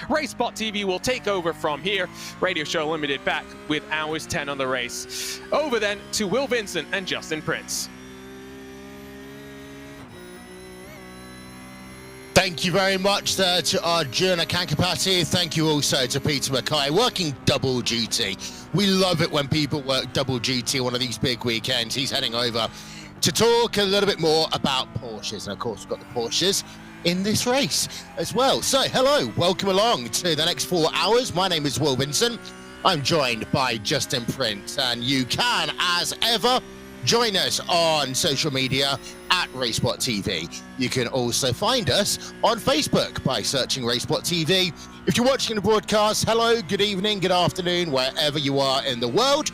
RaceSpotTV will take over from here. Radio Show Limited back with hours 10 on the race. Over then to Will Vincent and Justin Prince. Thank you very much there to Arjuna Kankapati. Thank you also to Peter Mackay, working double duty. We love it when people work double duty on one of these big weekends. He's heading over to talk a little bit more about Porsches. And of course, we've got the Porsches in this race as well. So hello, welcome along to the next 4 hours. My name is Will Vincent. I'm joined by Justin Prince, and you can, as ever, join us on social media at RaceSpotTV. You can also find us on Facebook by searching RaceSpotTV. If you're watching the broadcast, hello, good evening, good afternoon, wherever you are in the world.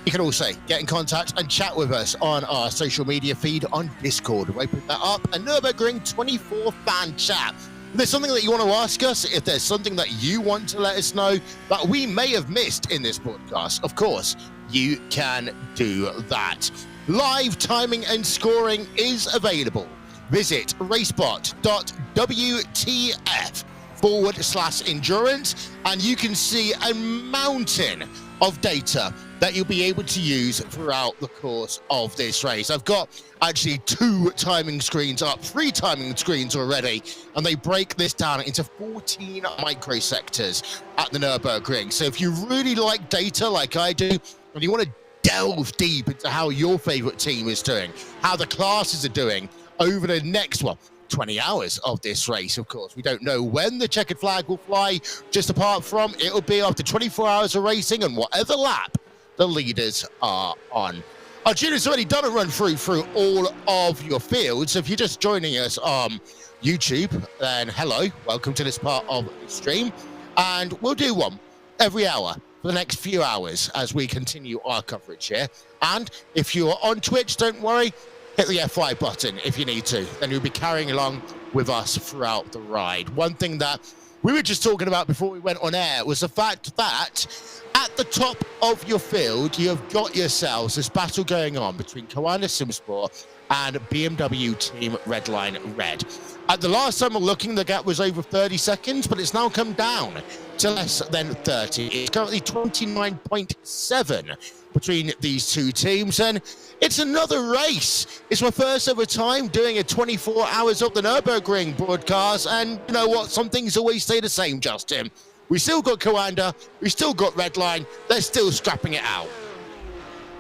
You can also get in contact and chat with us on our social media feed on Discord. We open that up, a Nürburgring 24 fan chat. If there's something that you want to ask us, if there's something that you want to let us know that we may have missed in this broadcast, of course, you can do that. Live timing and scoring is available. Visit racebot.wtf/endurance and you can see a mountain of data that you'll be able to use throughout the course of this race. I've got actually 2 timing screens up, 3 timing screens already, and they break this down into 14 microsectors at the Nürburgring. So if you really like data like I do, and you want to delve deep into how your favorite team is doing, how the classes are doing over the next, 20 hours of this race, of course. We don't know when the checkered flag will fly, just apart from it'll be after 24 hours of racing and whatever lap the leaders are on. Arjuna's already done a run through all of your fields. If you're just joining us on YouTube, then hello, welcome to this part of the stream. And we'll do one every hour for the next few hours as we continue our coverage here. And if you're on Twitch, don't worry, hit the F5 button if you need to. Then you'll be carrying along with us throughout the ride. One thing that we were just talking about before we went on air was the fact that at the top of your field, you have got yourselves this battle going on between Coanda Simsport and BMW Team Redline Red. At the last time we're looking, the gap was over 30 seconds, but it's now come down to less than 30. It's currently 29.7 between these two teams, and it's another race. It's my first ever time doing a 24 hours of the Nürburgring broadcast, and you know what? Some things always stay the same, Justin. We still got Coanda, we still got Redline, they're still scrapping it out.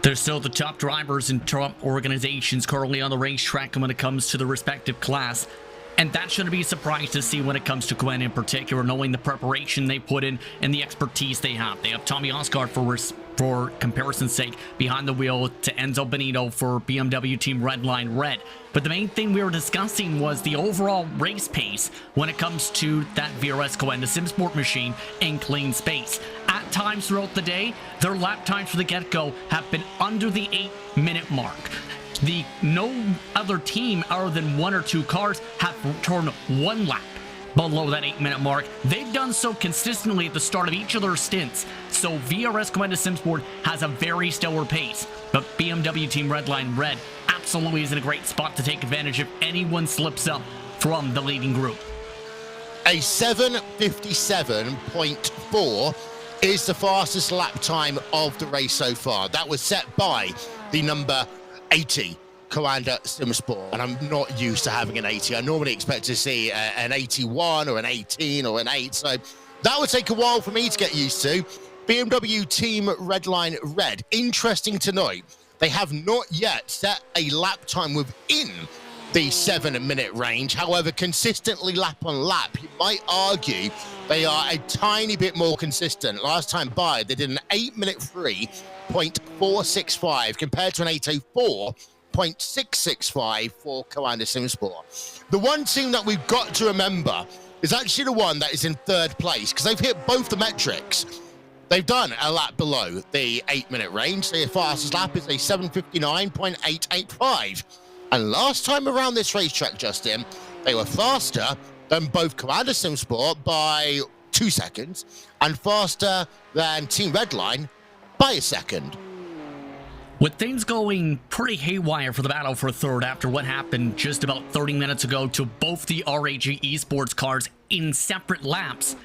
They're still the top drivers in top organizations currently on the racetrack when it comes to the respective class. And that shouldn't be a surprise to see when it comes to Gwen in particular, knowing the preparation they put in and the expertise they have. They have Tommy Oscar for comparison's sake behind the wheel to Enzo Benito for BMW Team Redline Red. But the main thing we were discussing was the overall race pace when it comes to that VRS Coanda Simsport machine in clean space. At times throughout the day, their lap times for the get-go have been under the 8-minute mark. No other team other than 1 or 2 cars have turned 1 lap below that 8-minute mark. They've done so consistently at the start of each of their stints. So VRS Coanda Simsport has a very stellar pace, but BMW Team Redline Red absolutely is in a great spot to take advantage if anyone slips up from the leading group. A 7:57.4 is the fastest lap time of the race so far. That was set by the number 80 Coanda Simsport, and I'm not used to having an 80. I normally expect to see an 81 or an 18 or an 8, so that would take a while for me to get used to. BMW Team Redline Red, interesting to note, they have not yet set a lap time within the 7-minute range. However, consistently lap on lap, you might argue they are a tiny bit more consistent. Last time by, they did an 8-minute 3.465 compared to an 8:04.665 for Coanda Simsport. The one team that we've got to remember is actually the one that is in 3rd place, because they've hit both the metrics. They've done a lap below the 8-minute range. Their fastest lap is a 7:59.885. And last time around this racetrack, Justin, they were faster than both Coanda Simsport by 2 seconds and faster than Team Redline by a second. With things going pretty haywire for the battle for 3rd after what happened just about 30 minutes ago to both the RAG Esports cars in separate laps,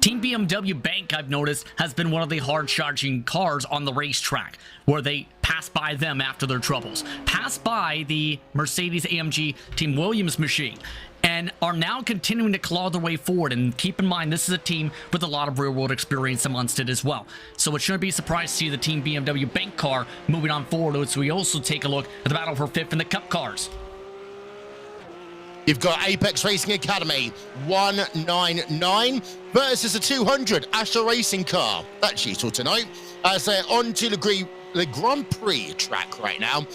Team BMW Bank, I've noticed, has been one of the hard-charging cars on the racetrack, where they pass by them after their troubles, pass by the Mercedes-AMG Team Williams machine, and are now continuing to claw their way forward. And keep in mind, this is a team with a lot of real-world experience amongst it as well. So it shouldn't be a surprise to see the Team BMW Bank car moving on forward, as we also take a look at the battle for fifth in the Cup cars. You've got Apex Racing Academy 199 versus a 200 Asher Racing car. That's useful tonight, as they're on to the Grand Prix track right now.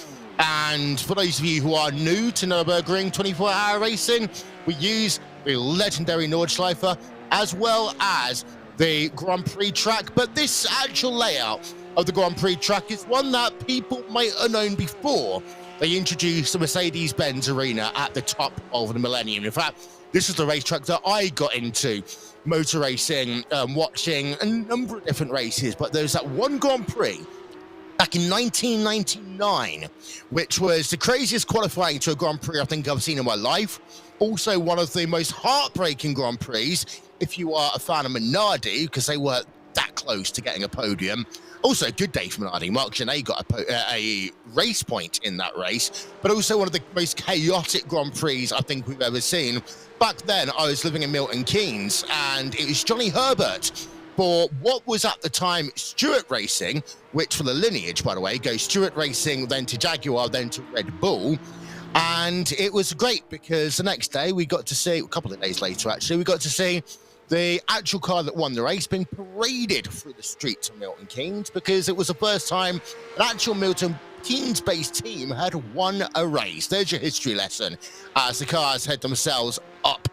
And for those of you who are new to Nürburgring 24-hour racing, we use the legendary Nordschleife as well as the Grand Prix track. But this actual layout of the Grand Prix track is one that people might have known before they introduced the Mercedes-Benz Arena at the top of the millennium. In fact, this is the racetrack that I got into motor racing, watching a number of different races. But there's that one Grand Prix back in 1999, which was the craziest qualifying to a Grand Prix I think I've seen in my life. Also one of the most heartbreaking Grand Prix, if you are a fan of Minardi, because they were that close to getting a podium. Also a good day for Minardi. Mark Genet got a race point in that race, but also one of the most chaotic Grand Prix I think we've ever seen. Back then, I was living in Milton Keynes, and it was Johnny Herbert for what was at the time Stewart Racing, which for the lineage, by the way, goes Stewart Racing, then to Jaguar, then to Red Bull. And it was great because the next day we got to see, a couple of days later actually, we got to see the actual car that won the race being paraded through the streets of Milton Keynes, because it was the first time an actual Milton Keynes-based team had won a race. There's your history lesson as the cars head themselves up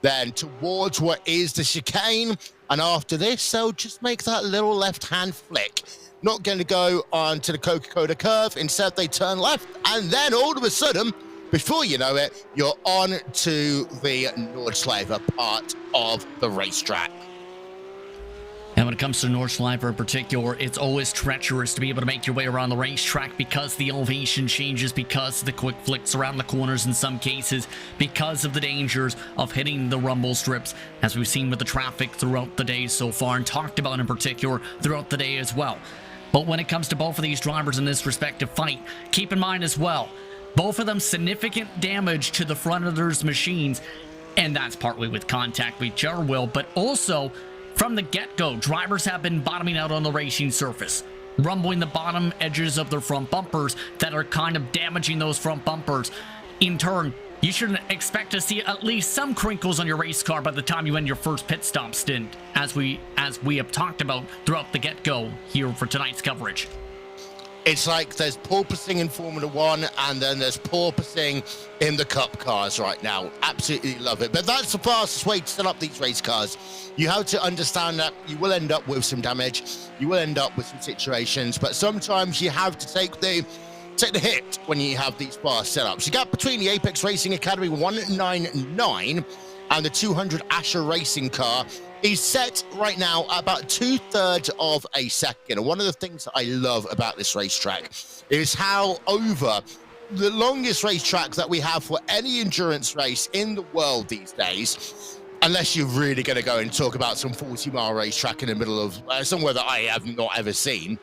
then towards what is the chicane. And after this, they'll just make that little left-hand flick. Not going to go onto the Coca-Cola curve. Instead, they turn left. And then all of a sudden, before you know it, you're on to the Nordschleife part of the racetrack. And when it comes to Nordschleife in particular, it's always treacherous to be able to make your way around the racetrack because the elevation changes, because of the quick flicks around the corners in some cases, because of the dangers of hitting the rumble strips, as we've seen with the traffic throughout the day so far, and talked about in particular throughout the day as well. But when it comes to both of these drivers in this respective fight, keep in mind as well, both of them significant damage to the front of their machines, and that's partly with contact with each other, but also from the get-go, drivers have been bottoming out on the racing surface, rumbling the bottom edges of their front bumpers that are kind of damaging those front bumpers. In turn, you should expect to see at least some crinkles on your race car by the time you end your first pit stop stint, as we have talked about throughout the get-go here for tonight's coverage. It's like there's porpoising in Formula One, and then there's porpoising in the Cup cars right now. Absolutely love it. But that's the fastest way to set up these race cars. You have to understand that you will end up with some damage. You will end up with some situations, but sometimes you have to take the hit when you have these fast setups. The gap between the Apex Racing Academy 199 and the 200 Asher Racing car is set right now about 2/3 of a second. And one of the things that I love about this racetrack is how over the longest racetrack that we have for any endurance race in the world these days, unless you're really going to go and talk about some 40-mile racetrack in the middle of somewhere that I have not ever seen,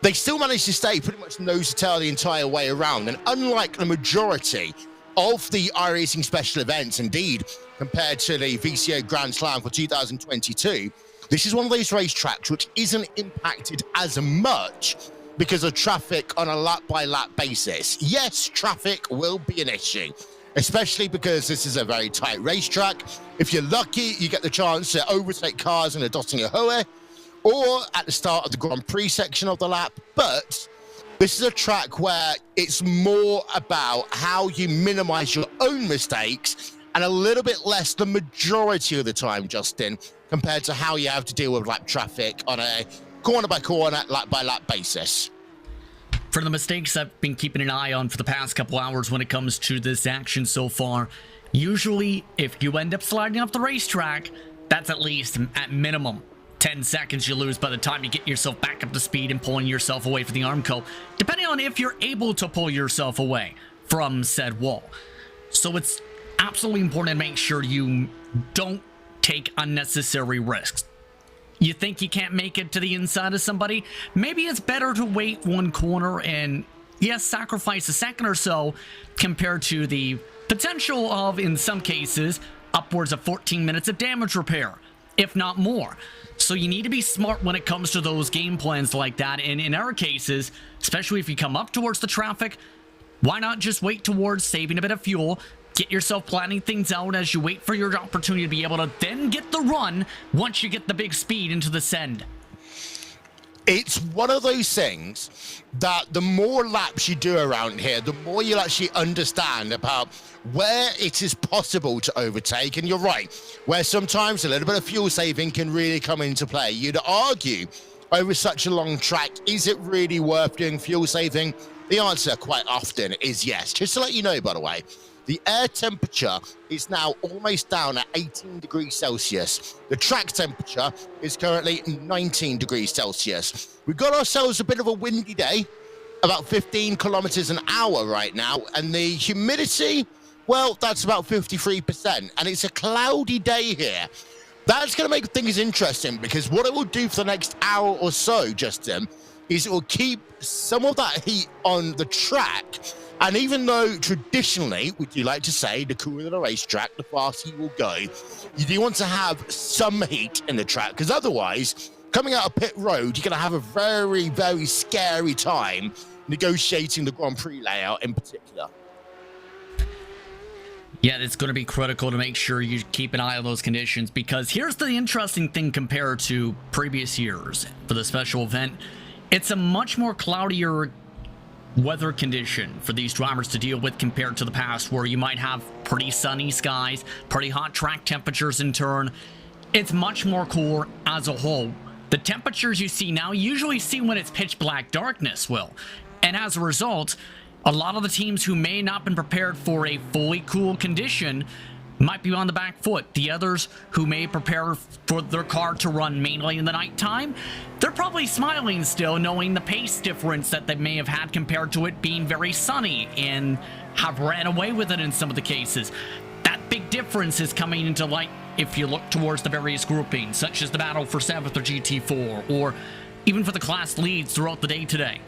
they still manage to stay pretty much nose to tail the entire way around. And unlike the majority of the iRacing special events, indeed, compared to the VCO Grand Slam for 2022, this is one of those racetracks which isn't impacted as much because of traffic on a lap-by-lap basis. Yes, traffic will be an issue, especially because this is a very tight racetrack. If you're lucky, you get the chance to overtake cars in a Dottingerhoe or at the start of the Grand Prix section of the lap, but this is a track where it's more about how you minimize your own mistakes and a little bit less the majority of the time, Justin, compared to how you have to deal with lap traffic on a corner-by-corner, lap-by-lap basis. For the mistakes I've been keeping an eye on for the past couple hours when it comes to this action so far, usually if you end up sliding off the racetrack, that's at least at minimum 10 seconds you lose by the time you get yourself back up to speed and pulling yourself away from the Armco, depending on if you're able to pull yourself away from said wall. So it's absolutely important to make sure you don't take unnecessary risks. You think you can't make it to the inside of somebody? Maybe it's better to wait one corner and, yes, sacrifice a second or so compared to the potential of, in some cases, upwards of 14 minutes of damage repair, if not more. So you need to be smart when it comes to those game plans like that. And in our cases, especially if you come up towards the traffic, why not just wait towards saving a bit of fuel? Get yourself planning things out as you wait for your opportunity to be able to then get the run once you get the big speed into the send. It's one of those things that the more laps you do around here, the more you'll actually understand about where it is possible to overtake. And you're right, where sometimes a little bit of fuel saving can really come into play. You'd argue over such a long track, is it really worth doing fuel saving? The answer quite often is yes. Just to let you know, by the way, the air temperature is now almost down at 18 degrees Celsius. The track temperature is currently 19 degrees Celsius. We've got ourselves a bit of a windy day, about 15 kilometers an hour right now, and the humidity, well, that's about 53%, and it's a cloudy day here. That's going to make things interesting, because what it will do for the next hour or so, Justin, is it will keep some of that heat on the track. And even though traditionally, we do like to say, the cooler the racetrack, the faster you will go, you do want to have some heat in the track, because otherwise, coming out of pit road, you're going to have a very, very scary time negotiating the Grand Prix layout in particular. Yeah, it's going to be critical to make sure you keep an eye on those conditions, because here's the interesting thing compared to previous years for the special event. It's a much more cloudier weather condition for these drivers to deal with compared to the past, where you might have pretty sunny skies, pretty hot track temperatures in turn. It's much more cool as a whole. The temperatures you see now, you usually see when it's pitch black darkness, Will. And as a result, a lot of the teams who may not have been prepared for a fully cool condition might be on the back foot. The others who may prepare for their car to run mainly in the nighttime, they're probably smiling still, knowing the pace difference that they may have had compared to it being very sunny, and have ran away with it in some of the cases. That big difference is coming into light if you look towards the various groupings, such as the battle for 7th or GT4, or even for the class leads throughout the day today.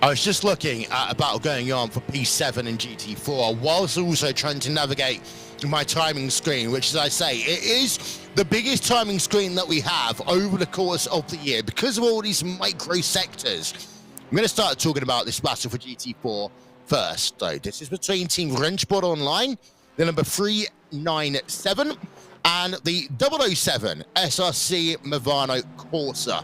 I was just looking at a battle going on for P7 and GT4, whilst also trying to navigate my timing screen, which, as I say, it is the biggest timing screen that we have over the course of the year because of all these micro sectors. I'm going to start talking about this battle for GT4 first, though. This is between Team Rennsport Online, the number 397, and the 007 SRC Movano Corsa.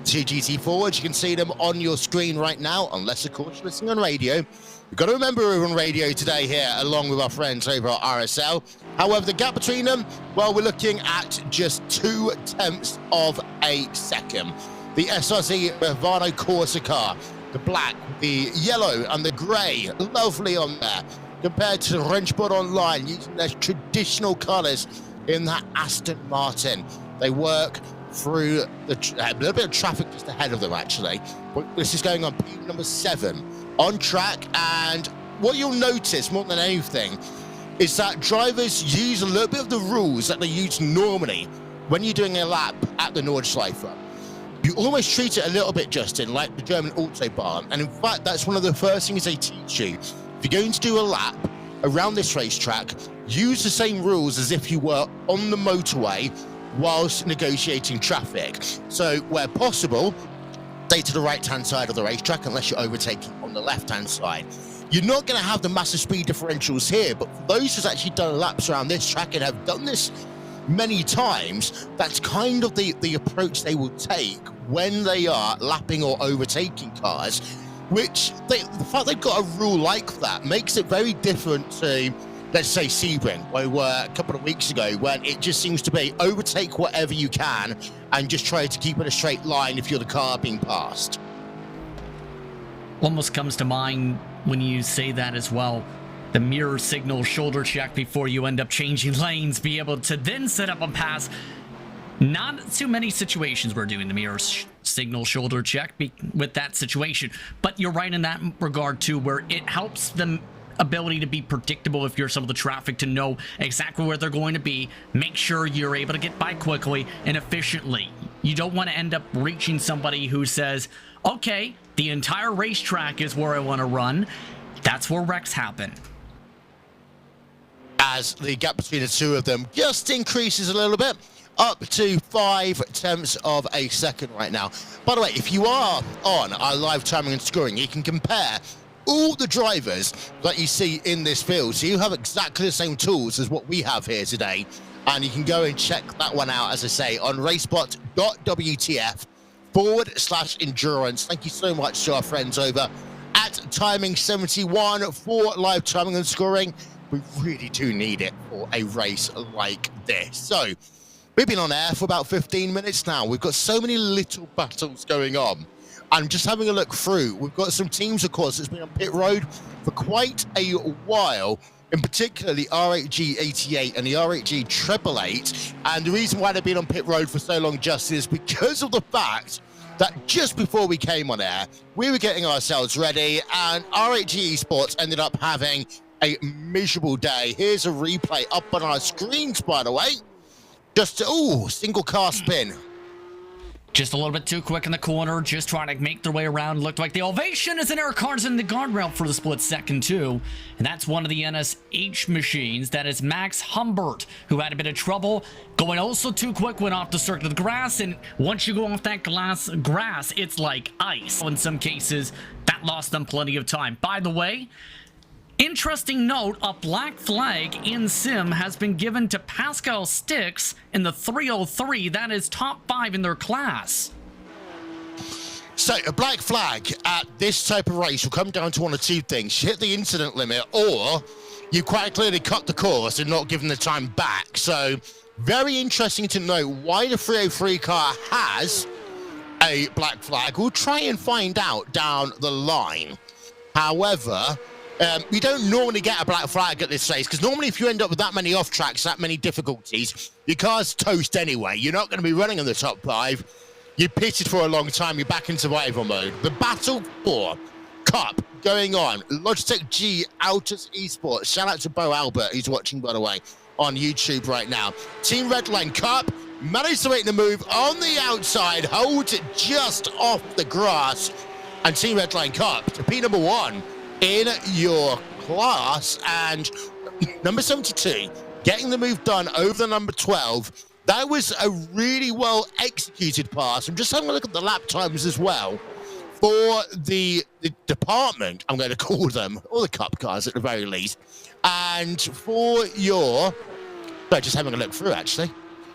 To GT4, you can see them on your screen right now, unless of course you're listening on radio. You've got to remember we're on radio today here, along with our friends over at RSL. However, the gap between them, well, we're looking at just 0.2 of a second. The SRC Movano Corsa car, the black, the yellow, and the grey, lovely on there, compared to the Rennsport Online, using their traditional colours in that Aston Martin. They work through a little bit of traffic just ahead of them, actually. But this is going on P number 7 on track, and what you'll notice more than anything is that drivers use a little bit of the rules that they use normally when you're doing a lap at the Nordschleife. You almost treat it a little bit, Justin, like the German Autobahn, and in fact that's one of the first things they teach you. If you're going to do a lap around this racetrack, use the same rules as if you were on the motorway whilst negotiating traffic. So where possible, stay to the right-hand side of the racetrack unless you're overtaking on the left-hand side. You're not going to have the massive speed differentials here, but for those who's actually done laps around this track and have done this many times, that's kind of the approach they will take when they are lapping or overtaking cars, which the fact they've got a rule like that makes it very different to, let's say, Sebring, where we were a couple of weeks ago, when it just seems to be overtake whatever you can and just try to keep it a straight line if you're the car being passed. Almost comes to mind when you say that as well. The mirror signal shoulder check before you end up changing lanes, be able to then set up a pass. Not too many situations we're doing the mirror signal shoulder check with that situation, but you're right in that regard too, where it helps them ability to be predictable if you're some of the traffic, to know exactly where they're going to be, make sure you're able to get by quickly and efficiently. You don't want to end up reaching somebody who says, okay, the entire racetrack is where I want to run. That's where wrecks happen. As the gap between the two of them just increases a little bit, up to 0.5 of a second right now. By the way, if you are on our live timing and scoring, you can compare all the drivers that you see in this field. So you have exactly the same tools as what we have here today. And you can go and check that one out, as I say, on RaceSpot.wtf/endurance. Thank you so much to our friends over at Timing71 for live timing and scoring. We really do need it for a race like this. So we've been on air for about 15 minutes now. We've got so many little battles going on. I'm just having a look through. We've got some teams, of course, that's been on pit road for quite a while, in particular the R8G88 and the R8G888. And the reason why they've been on pit road for so long, Justin, is because of the fact that just before we came on air, we were getting ourselves ready, and R8G Esports ended up having a miserable day. Here's a replay up on our screens, by the way. Just, single car spin. Just a little bit too quick in the corner, just trying to make their way around. Looked like the ovation as an air car's in the guardrail for the split second too. And that's one of the NSH machines. That is Max Humbert, who had a bit of trouble. Going also too quick, went off the circuit of the grass. And once you go off that grass, it's like ice. In some cases, that lost them plenty of time. By the way, interesting note, a black flag in sim has been given to Pascal Stix in the 303. That is top 5 in their class. So a black flag at this type of race will come down to one of two things. You hit the incident limit, or you quite clearly cut the course and not given the time back. So very interesting to know why the 303 car has a black flag. We'll try and find out down the line. However, you don't normally get a black flag at this race, because normally if you end up with that many off tracks, that many difficulties, your car's toast anyway. You're not going to be running in the top 5. You pitted for a long time. You're back in survival mode. The Battle for Cup going on. Logitech G Autos Esports. Shout out to Bo Albert, who's watching, by the way, on YouTube right now. Team Redline Cup managed to make the move on the outside, holds it just off the grass, and Team Redline Cup to P number 1 in your class, and number 72 getting the move done over the number 12. That was a really well executed pass. I'm just having a look at the lap times as well for the department, I'm going to call them, or the cup cars at the very least. And for your, just having a look through actually.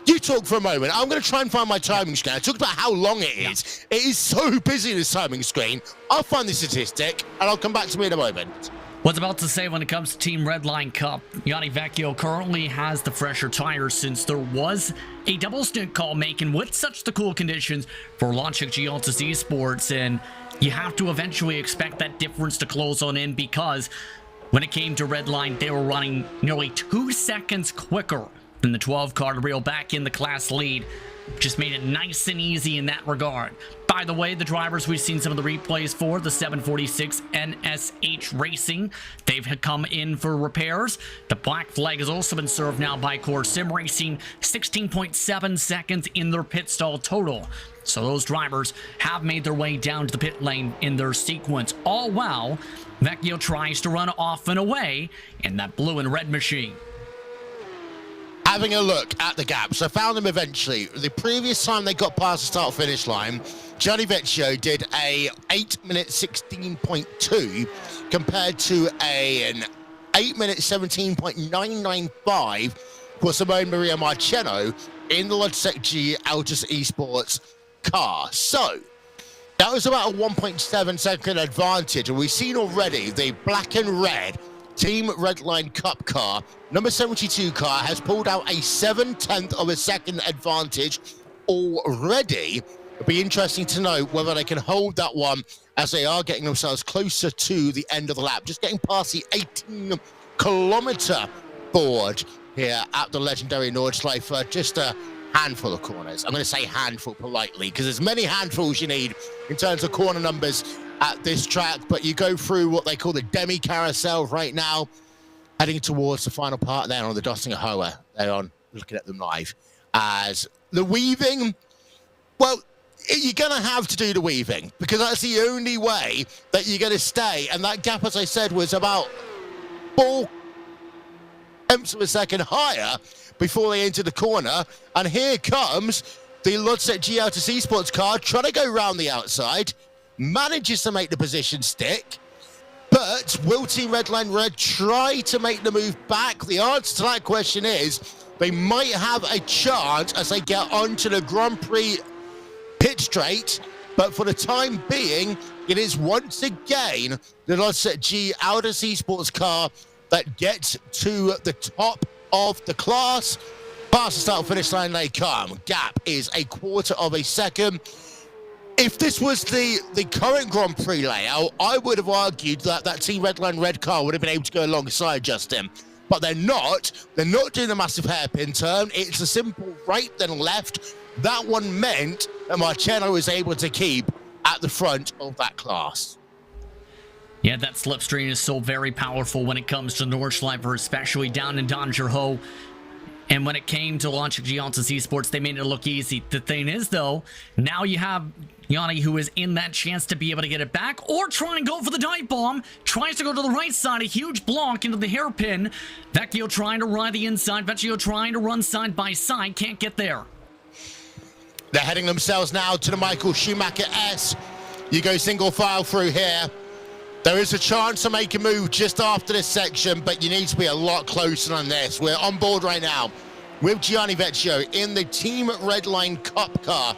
You talk for a moment. I'm going to try and find my timing screen. I talked about how long it is. It is so busy, this timing screen. I'll find the statistic, and I'll come back to me in a moment. Was about to say, when it comes to Team Redline Cup, Yanni Vecchio currently has the fresher tires, since there was a double stint call making with such the cool conditions for launching G Autos Esports, and you have to eventually expect that difference to close on in, because when it came to Redline, they were running nearly 2 seconds quicker than the 12 car to reel back in the class lead. Just made it nice and easy in that regard. By the way, the drivers we've seen some of the replays for, the 746 NSH Racing, they've come in for repairs. The black flag has also been served now by Core Sim Racing, 16.7 seconds in their pit stall total. So those drivers have made their way down to the pit lane in their sequence, all while Vecchio tries to run off and away in that blue and red machine. Having a look at the gaps, I found them eventually. The previous time they got past the start-finish line, Gianni Vecchio did a 8-minute 16.2 compared to an 8-minute 17.995 for Simone Maria Marcheno in the Logitech G Autos Esports car. So that was about a 1.7 second advantage, and we've seen already the black and red Team Redline Cup car, number 72 car, has pulled out a 7/10 of a second advantage already. It'll be interesting to know whether they can hold that one, as they are getting themselves closer to the end of the lap, just getting past the 18-kilometer board here at the legendary Nordschleife. Just a handful of corners. I'm going to say handful politely, because there's many handfuls you need in terms of corner numbers at this track, but you go through what they call the demi carousel right now, heading towards the final part there on the Dossinger Hoa. They're on looking at them live. As the weaving, well, you're going to have to do the weaving because that's the only way that you're going to stay. And that gap, as I said, was about 4 tenths of a second higher before they entered the corner. And here comes the Logitech G Autos Esports car trying to go around the outside, manages to make the position stick. But will Team Redline Red try to make the move back? The answer to that question is they might have a chance as they get onto the Grand Prix pit straight, but for the time being, it is once again the Logitech G Autos Esports car that gets to the top of the class. Past the start finish line they come. Gap is 1/4 of a second. If this was the current Grand Prix layout, I would have argued that that Team Redline Red car would have been able to go alongside Justin. But they're not. They're not doing a massive hairpin turn. It's a simple right then left. That one meant that Marcello was able to keep at the front of that class. Yeah, that slipstream is so very powerful when it comes to Nordschleifer, especially down in Dongerho. And when it came to launching G Autos Esports, they made it look easy. The thing is, though, now you have Yanni, who is in that chance to be able to get it back or try and go for the dive bomb. Tries to go to the right side, a huge block into the hairpin. Vecchio trying to ride the inside. Vecchio trying to run side by side. Can't get there. They're heading themselves now to the Michael Schumacher S. You go single file through here. There is a chance to make a move just after this section, but you need to be a lot closer than this. We're on board right now with Gianni Vecchio in the Team Redline Cup car.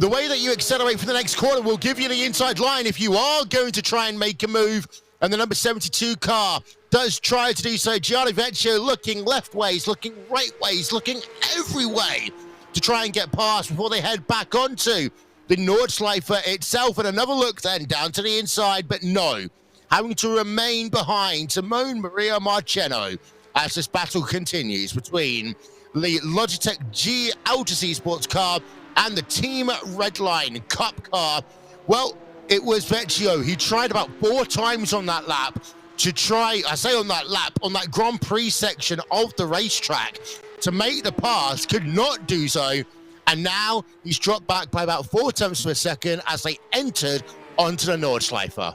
The way that you accelerate for the next corner will give you the inside line if you are going to try and make a move. And the number 72 car does try to do so. Gianni Vecchio looking left ways, looking right ways, looking every way to try and get past before they head back onto the Nordschleifer itself. And another look then down to the inside, but no. Having to remain behind Simone Maria Marceno as this battle continues between the Logitech G Autos Esports car and the Team Redline Cup car. Well, it was Vecchio. He tried about 4 times on that lap to try, I say on that lap, on that Grand Prix section of the racetrack to make the pass, could not do so. And now he's dropped back by about 4 tenths of a second as they entered onto the Nordschleifer.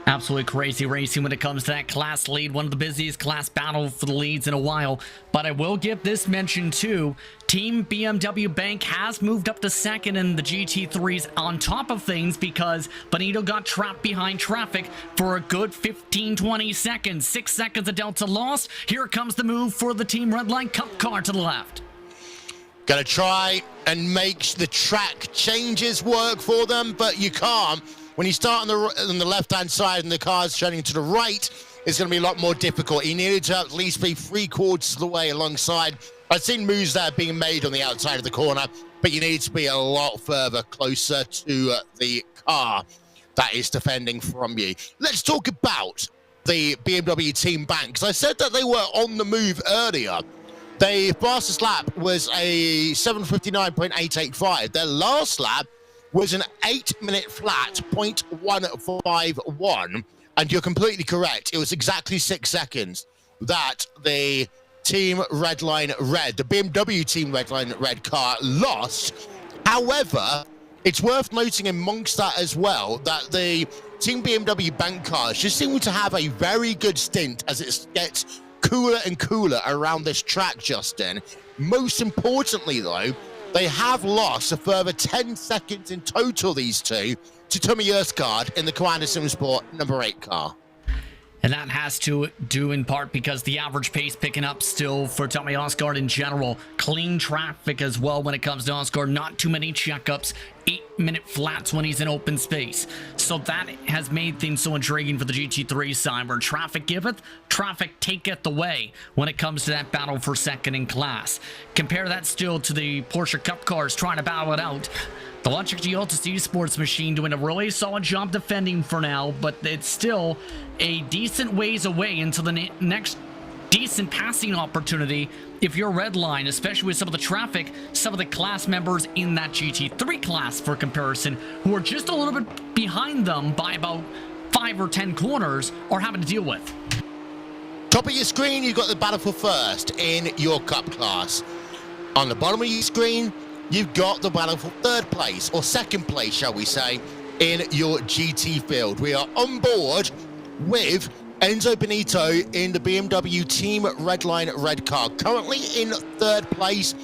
Absolutely crazy racing when it comes to that class lead. One of the busiest class battles for the leads in a while. But I will give this mention too. Team BMW Bank has moved up to second in the GT3s on top of things because Benito got trapped behind traffic for a good 15-20 seconds. 6 seconds of Delta lost. Here comes the move for the Team Redline Cup car to the left. Gonna try and make the track changes work for them, but you can't. When you start on the left-hand side and the car's turning to the right, it's going to be a lot more difficult. He needed to at least be 3/4 of the way alongside. I've seen moves there being made on the outside of the corner, but you need to be a lot further closer to the car that is defending from you. Let's talk about the BMW Team Bank, because I said that they were on the move earlier. Their fastest lap was a 7:59.885. Their last lap was an 8-minute flat, 0.151. And you're completely correct. It was exactly 6 seconds that the Team Redline Red, the BMW Team Redline Red car lost. However, it's worth noting amongst that as well that the Team BMW Bank cars just seem to have a very good stint as it gets cooler and cooler around this track, Justin. Most importantly, though, they have lost a further 10 seconds in total, these two, to Tommy Erskard in the Commander Simsport number 8 car. And that has to do in part because the average pace picking up still for Tommy Osgard in general. Clean traffic as well when it comes to Osgard. Not too many checkups. 8-minute flats when he's in open space. So that has made things so intriguing for the GT3 side where traffic giveth, traffic taketh away when it comes to that battle for second in class. Compare that still to the Porsche Cup cars trying to battle it out. The Logitech G Autos Esports machine doing a really solid job defending for now, but it's still a decent ways away until the next decent passing opportunity if you're Redline, especially with some of the traffic, some of the class members in that GT3 class, for comparison, who are just a little bit behind them by about 5 or 10 corners, are having to deal with. Top of your screen, you've got the battle for first in your Cup class. On the bottom of your screen, you've got the battle for third place, or second place, shall we say, in your GT field. We are on board with Enzo Benito in the BMW Team Redline red car, currently in third place,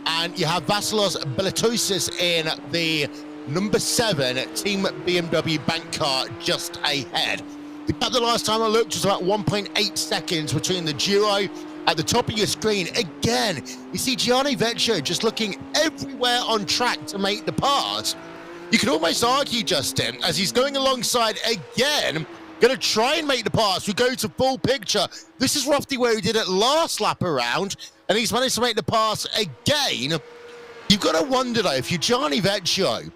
and you have Vasilos Belatosis in the number 7 Team BMW bank car just ahead. The gap the last time I looked was about 1.8 seconds between the duo. At the top of your screen, again, you see Gianni Vecchio just looking everywhere on track to make the pass. You can almost argue, Justin, as he's going alongside again, going to try and make the pass. We go to full picture. This is roughly where he did it last lap around, and he's managed to make the pass again. You've got to wonder, though, if you're Gianni Vecchio,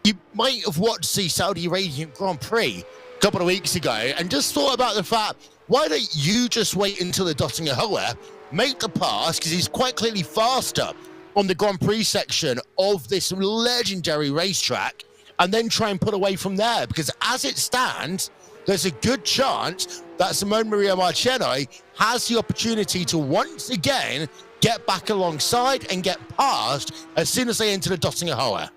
you might have watched the Saudi Arabian Grand Prix a couple of weeks ago and just thought about the fact, why don't you just wait until the Dottinger Höhe, make the pass, because he's quite clearly faster on the Grand Prix section of this legendary racetrack, and then try and put away from there, because as it stands, there's a good chance that Simone Maria Marcheno has the opportunity to once again get back alongside and get past as soon as they enter the Dottinger Höhe.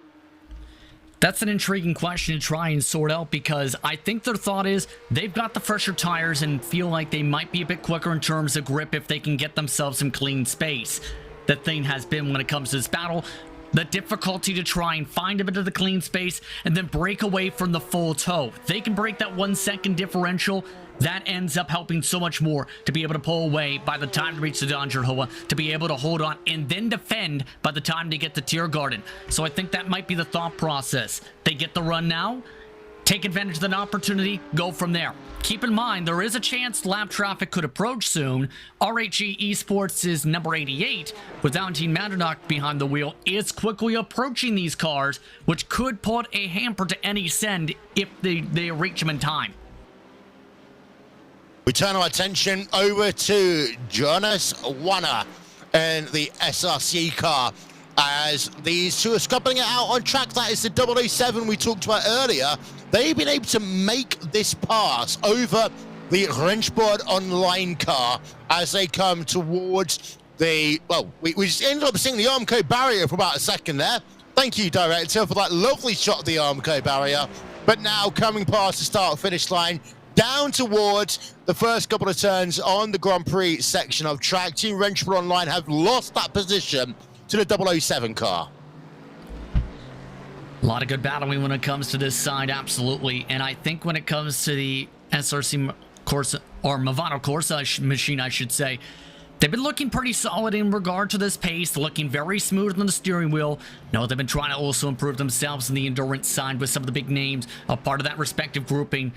That's an intriguing question to try and sort out, because I think their thought is they've got the fresher tires and feel like they might be a bit quicker in terms of grip if they can get themselves some clean space. The thing has been, when it comes to this battle, the difficulty to try and find a bit of the clean space and then break away from the full tow. They can break that 1 second differential. That ends up helping so much more to be able to pull away by the time to reach the Dottinger Höhe, to be able to hold on and then defend by the time they get to Tiergarten. So I think that might be the thought process. They get the run now, take advantage of an opportunity, go from there. Keep in mind, there is a chance lap traffic could approach soon. RHE Esports is number 88, with Valentin Mandernock behind the wheel, is quickly approaching these cars, which could put a hamper to any send if they reach them in time. We turn our attention over to Jonas Wanner and the SRC car, as these two are scupping it out on track. That is the 007 we talked about earlier. They've been able to make this pass over the Rennsport Online car as they come towards the, well, we just ended up seeing the Armco barrier for about a second there. Thank you, director, for that lovely shot of the Armco barrier. But now coming past the start-finish line, down towards the first couple of turns on the Grand Prix section of track. Team Rennsport Online have lost that position to the 007 car. A lot of good battling when it comes to this side, absolutely. And I think when it comes to the SRC Corsa, or Movado Corsa machine, I should say, they've been looking pretty solid in regard to this pace, looking very smooth on the steering wheel. No, they've been trying to also improve themselves in the endurance side with some of the big names, a part of that respective grouping.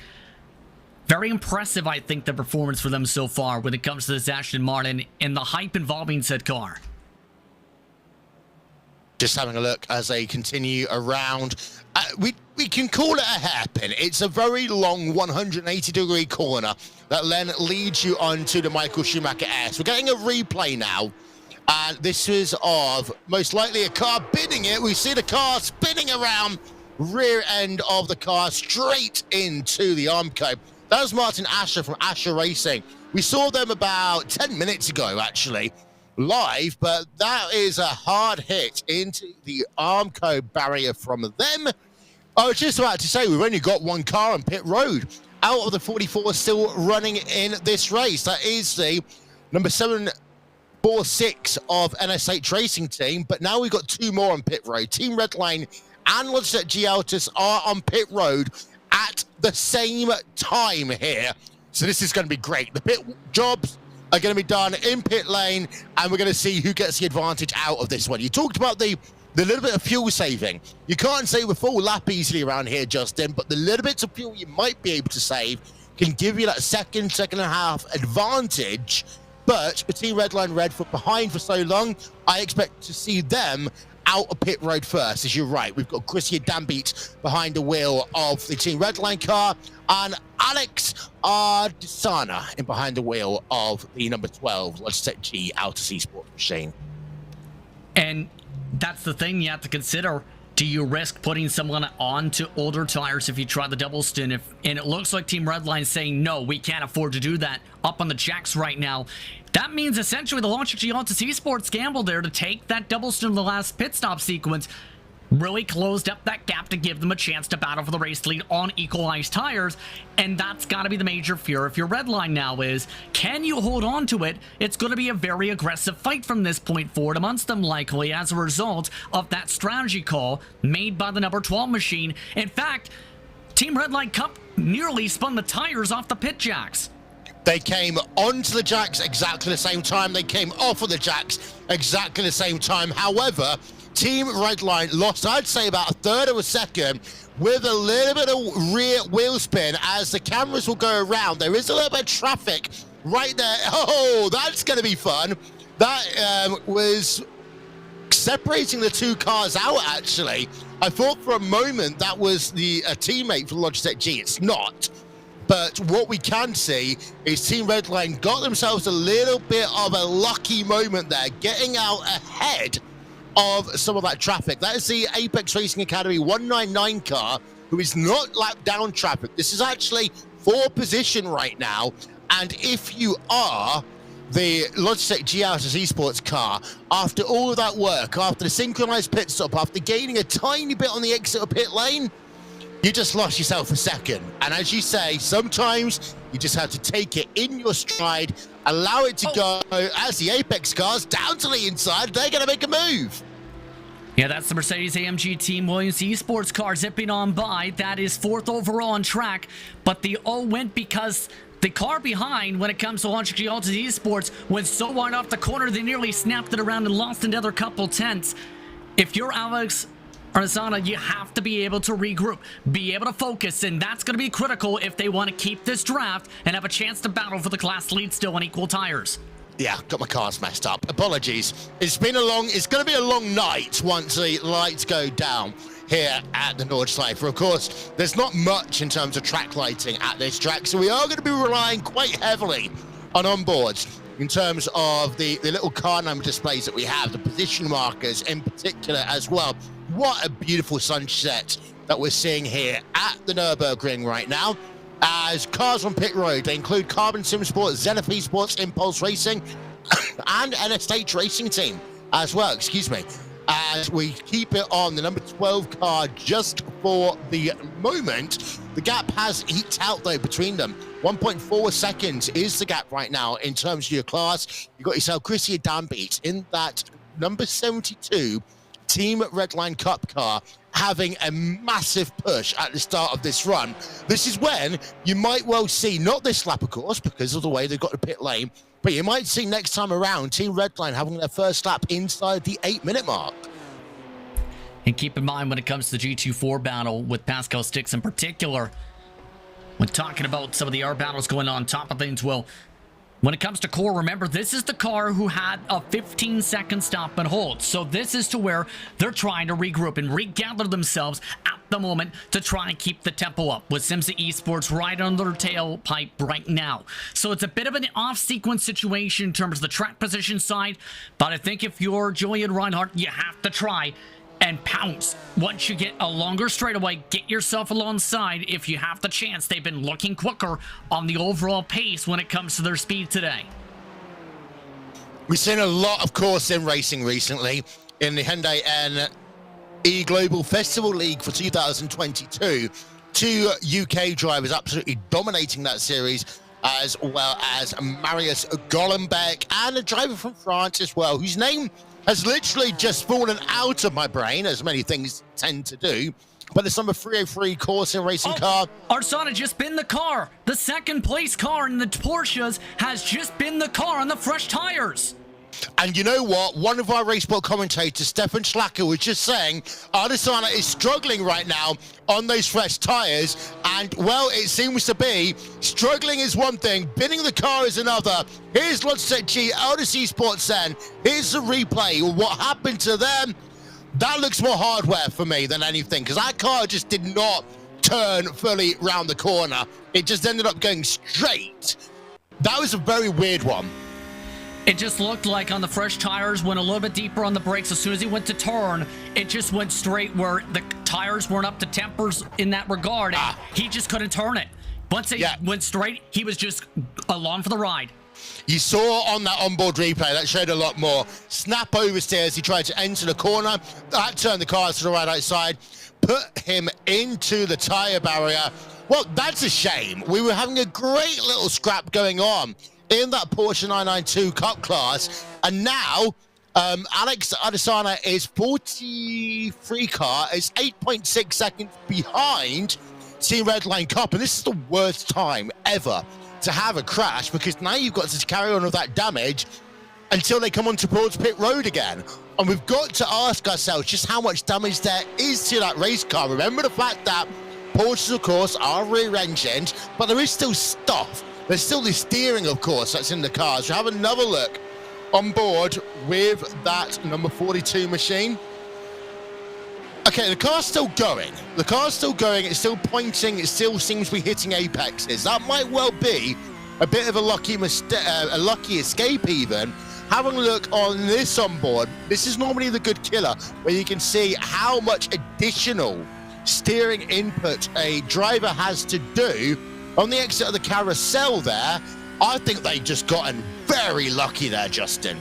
Very impressive, I think, the performance for them so far when it comes to this Aston Martin and the hype involving said car. Just having a look as they continue around. We can call it a hairpin. It's a very long 180-degree corner that then leads you onto the Michael Schumacher S. We're getting a replay now, and this is of most likely a car bidding it. We see the car spinning around, rear end of the car straight into the Armco. That was Martin Asher from Asher Racing. We saw them about 10 minutes ago, actually, live, but that is a hard hit into the Armco barrier from them. I was just about to say, we've only got one car on pit road out of the 44 still running in this race. That is the number 746 of NSH Racing Team, but now we've got two more on pit road. Team Redline and Logitech G Altus are on pit road at the same time here. So this is going to be great. The pit jobs are going to be done in pit lane, and we're going to see who gets the advantage out of this one. You talked about the little bit of fuel saving. You can't save a full lap easily around here, Justin, but the little bits of fuel you might be able to save can give you that second and a half advantage. But with Team Redline Redfoot behind for so long, I expect to see them out of pit road first. As you're right, we've got Christian Dambeat behind the wheel of the Team Redline car, and Alex Ardisana in behind the wheel of the number 12 Logitech G Autos Esports machine. And that's the thing you have to consider. Do you risk putting someone onto older tires if you try the double stint? And it looks like Team Redline saying, no, we can't afford to do that up on the jacks right now. That means essentially the Logitech G Autos Esports gamble there to take that double stint in the last pit stop sequence really closed up that gap to give them a chance to battle for the race lead on equalized tires, and that's got to be the major fear if your Redline now is, can you hold on to it? It's going to be a very aggressive fight from this point forward amongst them likely as a result of that strategy call made by the number 12 machine. In fact, Team Redline Cup nearly spun the tires off the pit jacks. They came onto the jacks exactly the same time. They came off of the jacks exactly the same time. However, Team Redline lost, I'd say, about a third of a second with a little bit of rear wheel spin as the cameras will go around. There is a little bit of traffic right there. Oh, that's going to be fun. That was separating the two cars out, actually. I thought for a moment that was a teammate for Logitech G. It's not. But what we can see is Team Redline got themselves a little bit of a lucky moment there, getting out ahead of some of that traffic. That is the Apex Racing Academy 199 car, who is not lapped down traffic. This is actually for position right now. And if you are the Logitech G Autos Esports car, after all of that work, after the synchronized pit stop, after gaining a tiny bit on the exit of pit lane, you just lost yourself a second. And as you say, sometimes you just have to take it in your stride, allow it to go. As the Apex cars down to the inside, they're going to make a move. Yeah, that's the Mercedes-AMG Team Williams Esports car zipping on by. That is 4th overall on track, but the O went because the car behind, when it comes to Logitech G Autos Esports, went so wide off the corner they nearly snapped it around and lost another couple tenths. If you're Alex Ardisana, you have to be able to regroup, be able to focus, and that's going to be critical if they want to keep this draft and have a chance to battle for the class lead still on equal tires. Yeah, got my cars messed up. Apologies. It's going to be a long night once the lights go down here at the Nordschleife. Of course, there's not much in terms of track lighting at this track, so we are going to be relying quite heavily on onboards in terms of the little car number displays that we have, the position markers in particular as well. What a beautiful sunset that we're seeing here at the Nürburgring right now. As cars on pit road, they include Carbon Sim Sports, Zenith Esports, Impulse Racing, and NSH Racing Team as well, excuse me. As we keep it on the number 12 car just for the moment. The gap has eked out, though, between them. 1.4 seconds is the gap right now in terms of your class. You've got yourself Chrissy Danbeat in that number 72 Team Redline Cup car, having a massive push at the start of this run. This is when you might well see, not this lap, of course, because of the way they've got the pit lane, but you might see next time around Team Redline having their first lap inside the 8-minute mark. And keep in mind, when it comes to the G24 battle with Pascal Sticks in particular, when talking about some of the R battles going on top of things, well, when it comes to core, remember, this is the car who had a 15-second stop and hold. So this is to where they're trying to regroup and regather themselves at the moment to try and keep the tempo up with Simsa Esports right under their tailpipe right now. So it's a bit of an off-sequence situation in terms of the track position side, but I think if you're Julian Reinhardt, you have to try and pounce. Once you get a longer straightaway, get yourself alongside if you have the chance. They've been looking quicker on the overall pace when it comes to their speed today. We've seen a lot of course in racing recently in the Hyundai N E-Global Festival League for 2022. 2 UK drivers absolutely dominating that series, as well as Marius Gollenbeck and a driver from France as well, whose name has literally just fallen out of my brain, as many things tend to do. But this number 303 course in racing car. Arsana just been the car. The second place car in the Porsches has just been the car on the fresh tires. And you know what? One of our RaceSpot commentators, Stefan Schlacker, was just saying Ardisana is struggling right now on those fresh tires. And, well, it seems to be struggling is one thing, binning the car is another. Here's Logitech G Autos Esports then. Here's the replay of what happened to them. That looks more hardware for me than anything, because that car just did not turn fully round the corner. It just ended up going straight. That was a very weird one. It just looked like on the fresh tires, went a little bit deeper on the brakes. As soon as he went to turn, it just went straight where the tires weren't up to tempers in that regard. He just couldn't turn it. Once it went straight, he was just along for the ride. You saw on that onboard replay, that showed a lot more. Snap oversteers, he tried to enter the corner. That turned the cars to the right outside, put him into the tire barrier. Well, that's a shame. We were having a great little scrap going on in that Porsche 992 Cup class, and now Alex Adesanya is 43 car, is 8.6 seconds behind Team Redline Cup, and this is the worst time ever to have a crash, because now you've got to carry on with that damage until they come onto Broads Pit Road again. And we've got to ask ourselves just how much damage there is to that race car. Remember the fact that Porsches, of course, are rear-engined, but there is still stuff. There's still the steering, of course, that's in the cars. We'll have another look on board with that number 42 machine. Okay, the car's still going. The car's still going. It's still pointing. It still seems to be hitting apexes. That might well be a bit of a lucky escape even. Having a look on this onboard, this is normally the good killer, where you can see how much additional steering input a driver has to do. On the exit of the carousel there, I think they just gotten very lucky there, Justin.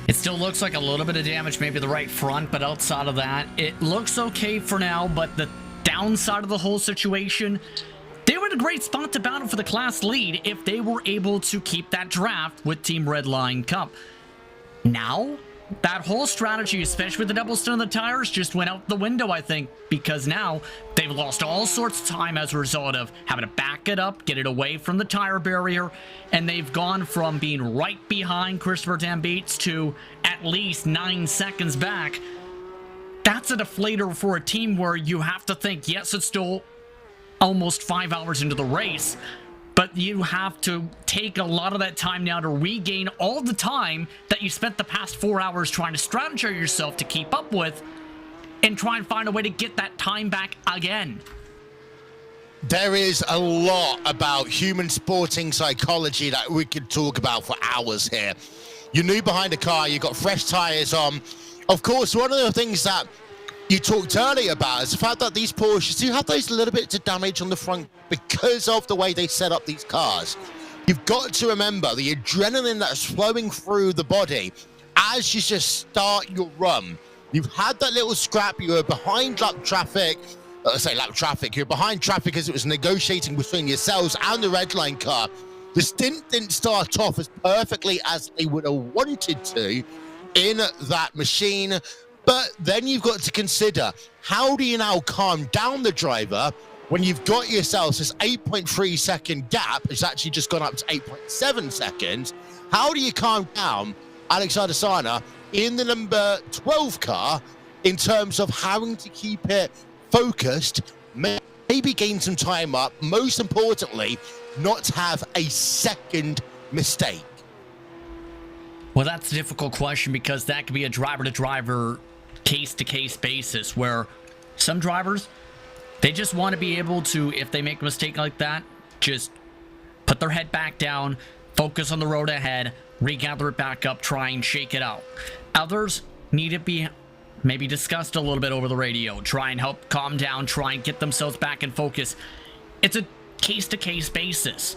It still looks like a little bit of damage, maybe the right front, but outside of that, it looks okay for now. But the downside of the whole situation, they were in a great spot to battle for the class lead if they were able to keep that draft with Team Redline Cup. Now, that whole strategy, especially with the double stun on the tires, just went out the window, I think, because now they've lost all sorts of time as a result of having to back it up, get it away from the tire barrier, and they've gone from being right behind Christopher Dambates to at least 9 seconds back. That's a deflator for a team where you have to think, yes, it's still almost 5 hours into the race, but you have to take a lot of that time now to regain all the time that you spent the past 4 hours trying to strategize yourself to keep up with and try and find a way to get that time back again. There is a lot about human sporting psychology that we could talk about for hours here. You're new behind a car, you've got fresh tires on. Of course, one of the things that you talked earlier about is the fact that these Porsches do have those little bits of damage on the front because of the way they set up these cars. You've got to remember the adrenaline that's flowing through the body as you just start your run. You've had that little scrap, you were behind lap traffic. You're behind traffic as it was negotiating between yourselves and the Redline car. The stint didn't start off as perfectly as they would have wanted to in that machine. But then you've got to consider, how do you now calm down the driver when you've got yourselves this 8.3 second gap? It's actually just gone up to 8.7 seconds. How do you calm down Alex Adesanya in the number 12 car in terms of having to keep it focused, maybe gain some time up, most importantly, not have a second mistake? Well, that's a difficult question, because that could be a driver-to-driver, case-to-case basis, where some drivers, they just want to be able to, if they make a mistake like that, just put their head back down, focus on the road ahead, regather it back up, try and shake it out. Others need to be maybe discussed a little bit over the radio, try and help calm down, try and get themselves back in focus. It's a case-to-case basis.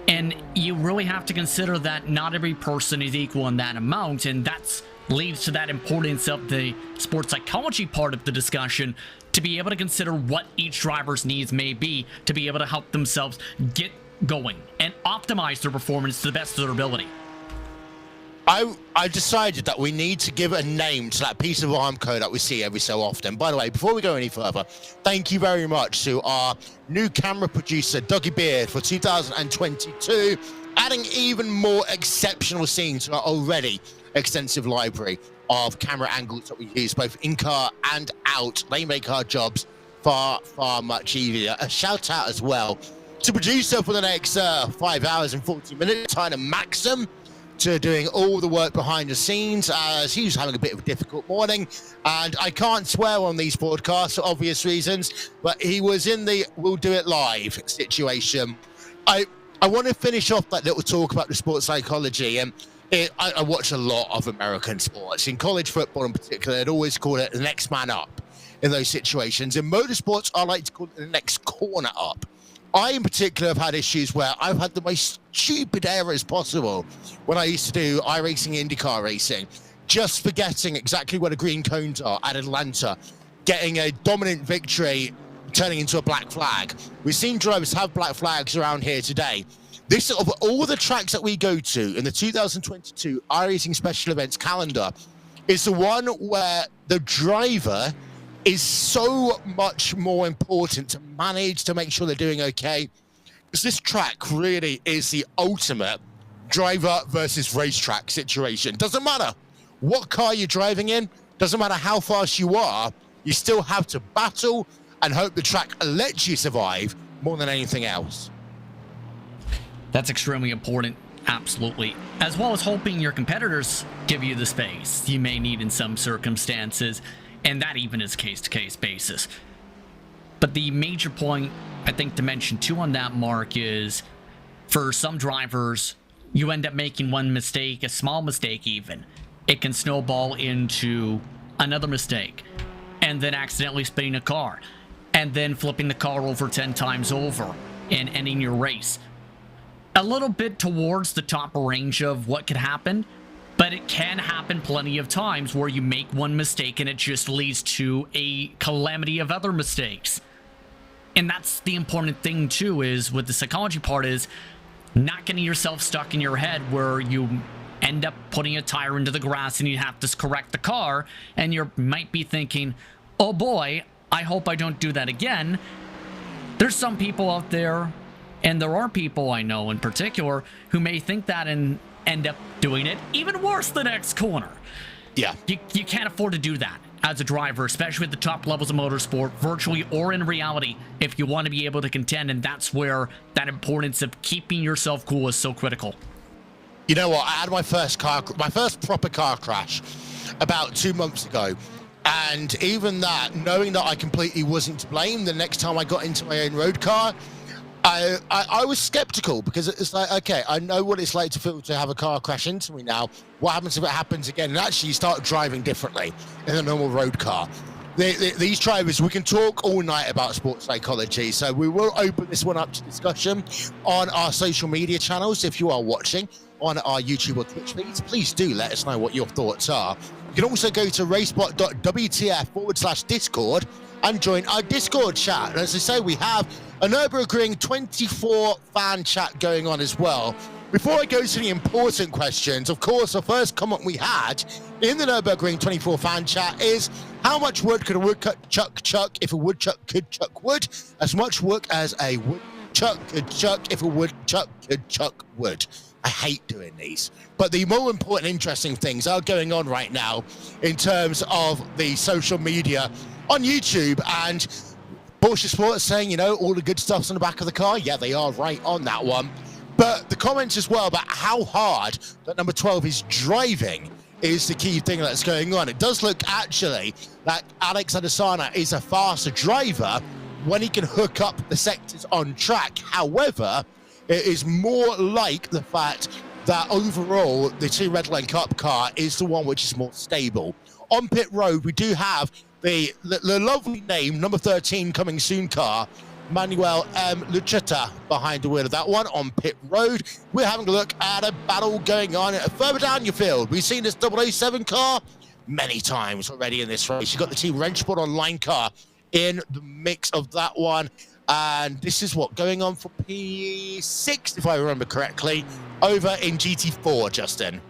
And you really have to consider that not every person is equal in that amount, and that leads to that importance of the sports psychology part of the discussion, to be able to consider what each driver's needs may be to be able to help themselves get going and optimize their performance to the best of their ability. I decided that we need to give a name to that piece of Armco that we see every so often. By the way, before we go any further, thank you very much to our new camera producer, Dougie Beard, for 2022, adding even more exceptional scenes to our already extensive library of camera angles that we use, both in-car and out. They make our jobs far, far much easier. A shout out as well to producer for the next 5 hours and 40 minutes, Tyler Maxim. to doing all the work behind the scenes, as he was having a bit of a difficult morning. And I can't swear on these broadcasts for obvious reasons, but he was in the "we'll do it live" situation. I want to finish off that little talk about the sports psychology. And I watch a lot of American sports. In college football in particular, I'd always call it the next man up in those situations. In motorsports, I like to call it the next corner up. I, in particular, have had issues where I've had the most stupid errors possible when I used to do iRacing IndyCar racing, just forgetting exactly where the green cones are at Atlanta, getting a dominant victory, turning into a black flag. We've seen drivers have black flags around here today. This, of all the tracks that we go to in the 2022 iRacing Special Events calendar, is the one where the driver is so much more important to manage, to make sure they're doing okay. Because this track really is the ultimate driver versus racetrack situation. Doesn't matter what car you're driving in, doesn't matter how fast you are, you still have to battle and hope the track lets you survive more than anything else. That's extremely important, absolutely. As well as hoping your competitors give you the space you may need in some circumstances. And that even is case-to-case basis. But the major point, I think, to mention too on that, Mark, is for some drivers, you end up making one mistake, a small mistake even. It can snowball into another mistake, and then accidentally spinning a car, and then flipping the car over 10 times over and ending your race. A little bit towards the top range of what could happen, but it can happen plenty of times where you make one mistake and it just leads to a calamity of other mistakes. And that's the important thing too, is with the psychology part, is not getting yourself stuck in your head where you end up putting a tire into the grass and you have to correct the car, and you might be thinking, oh boy, I hope I don't do that again. There's some people out there, and there are people I know in particular, who may think that and end up doing it even worse the next corner. Yeah. You can't afford to do that as a driver, especially at the top levels of motorsport, virtually or in reality, if you want to be able to contend. And that's where that importance of keeping yourself cool is so critical. You know what? I had my first proper car crash about 2 months ago. And even that, knowing that I completely wasn't to blame, the next time I got into my own road car, I was skeptical, because it's like, okay, I know what it's like to have a car crash into me now. What happens if it happens again? And actually, you start driving differently in a normal road car. These drivers, we can talk all night about sports psychology, so we will open this one up to discussion on our social media channels. If you are watching on our YouTube or Twitch feeds, please do let us know what your thoughts are. You can also go to RaceSpot.wtf/Discord and join our Discord chat. And as I say, we have a Nürburgring 24 fan chat going on as well. Before I go to the important questions, of course, the first comment we had in the Nürburgring 24 fan chat is, how much wood could a woodchuck chuck if a woodchuck could chuck wood? As much wood as a woodchuck could chuck if a woodchuck could chuck wood. I hate doing these, but the more important, interesting things are going on right now in terms of the social media on YouTube, and Porsche Sports saying, you know, all the good stuff's on the back of the car. Yeah, they are right on that one. But the comments as well about how hard that number 12 is driving is the key thing that's going on. It does look actually like Alex Adesanya is a faster driver when he can hook up the sectors on track. However, it is more like the fact that overall the Team Red Line Cup car is the one which is more stable. On pit road, we do have the lovely name, number 13 coming soon car, Manuel M. Luchetta behind the wheel of that one on pit road. We're having a look at a battle going on further down your field. We've seen this 007 car many times already in this race. You've got the Team Wrenchport online car in the mix of that one. And this is what, going on for P6, if I remember correctly, over in GT4, Justin.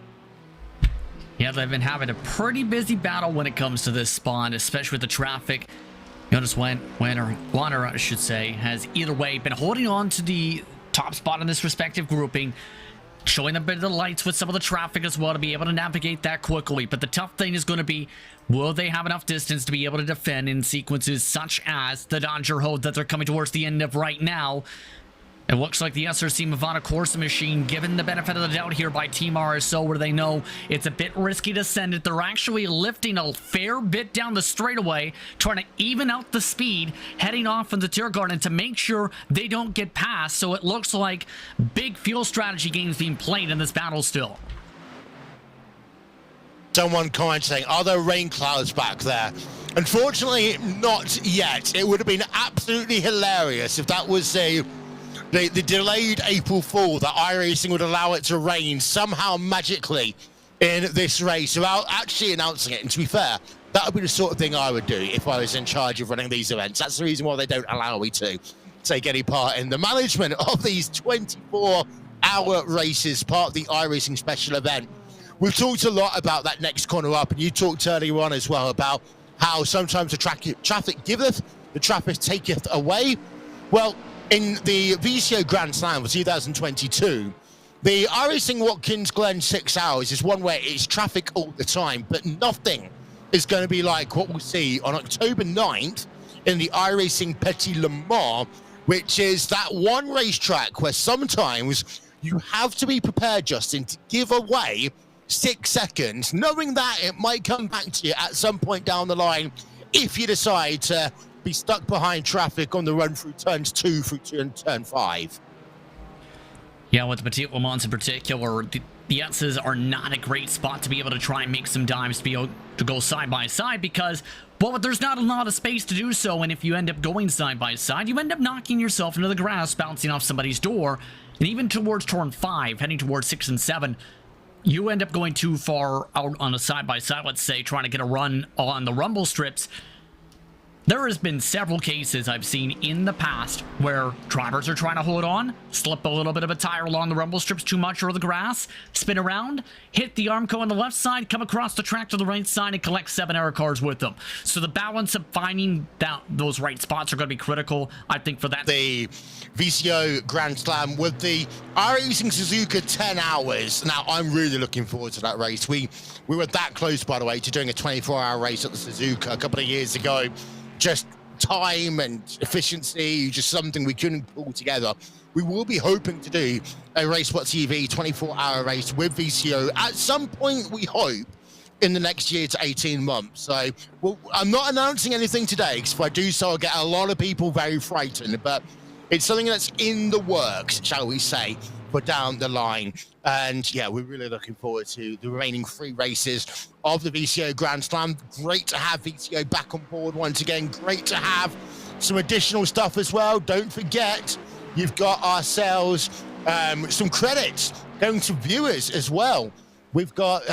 Yeah, they've been having a pretty busy battle when it comes to this spawn, especially with the traffic. Notice Wanner, I should say, has either way been holding on to the top spot in this respective grouping, showing a bit of the lights with some of the traffic as well to be able to navigate that quickly. But the tough thing is going to be, will they have enough distance to be able to defend in sequences such as the Dodger Hold that they're coming towards the end of right now? It looks like the SRC Movado Corsa machine given the benefit of the doubt here by Team RSO, where they know it's a bit risky to send it. They're actually lifting a fair bit down the straightaway, trying to even out the speed, heading off in the Tiergarten to make sure they don't get past. So it looks like big fuel strategy games being played in this battle still. Someone commenting, are there rain clouds back there? Unfortunately, not yet. It would have been absolutely hilarious if that was the delayed April Fool, that iRacing would allow it to rain somehow magically in this race without actually announcing it. And to be fair, that would be the sort of thing I would do if I was in charge of running these events. That's the reason why they don't allow me to take any part in the management of these 24-hour races, part of the iRacing special event. We've talked a lot about that next corner up, and you talked earlier on as well about how sometimes the traffic giveth, the traffic taketh away. Well, in the VCO Grand Slam for 2022, the iRacing Watkins Glen 6 hours is one where it's traffic all the time, but nothing is going to be like what we'll see on October 9th in the iRacing Petit Le Mans, which is that one racetrack where sometimes you have to be prepared, Justin, to give away 6 seconds, knowing that it might come back to you at some point down the line if you decide to be stuck behind traffic on the run through turns 2 through to turn 5. Yeah, with the Petit Le Mans in particular, the S's are not a great spot to be able to try and make some dives to be able to go side by side because, well, there's not a lot of space to do so, and if you end up going side by side, you end up knocking yourself into the grass, bouncing off somebody's door, and even towards turn 5, heading towards 6 and 7, you end up going too far out on a side-by-side, let's say, trying to get a run on the rumble strips. There has been several cases I've seen in the past where drivers are trying to hold on, slip a little bit of a tire along the rumble strips too much or the grass, spin around, hit the Armco on the left side, come across the track to the right side, and collect 7 error cars with them. So the balance of finding those right spots are going to be critical, I think, for that. The VCO Grand Slam with the iRacing Suzuka 10 hours. Now, I'm really looking forward to that race. We were that close, by the way, to doing a 24-hour race at the Suzuka a couple of years ago. Just time and efficiency, just something we couldn't pull together. We will be hoping to do a RaceSpotTV 24-hour race with VCO at some point, we hope, in the next year to 18 months. So, well, I'm not announcing anything today, because if I do so, I'll get a lot of people very frightened, but it's something that's in the works, shall we say, for down the line. And yeah, we're really looking forward to the remaining 3 races of the VCO Grand Slam. Great to have VCO back on board once again. Great to have some additional stuff as well. Don't forget, you've got ourselves some credits going to viewers as well. We've got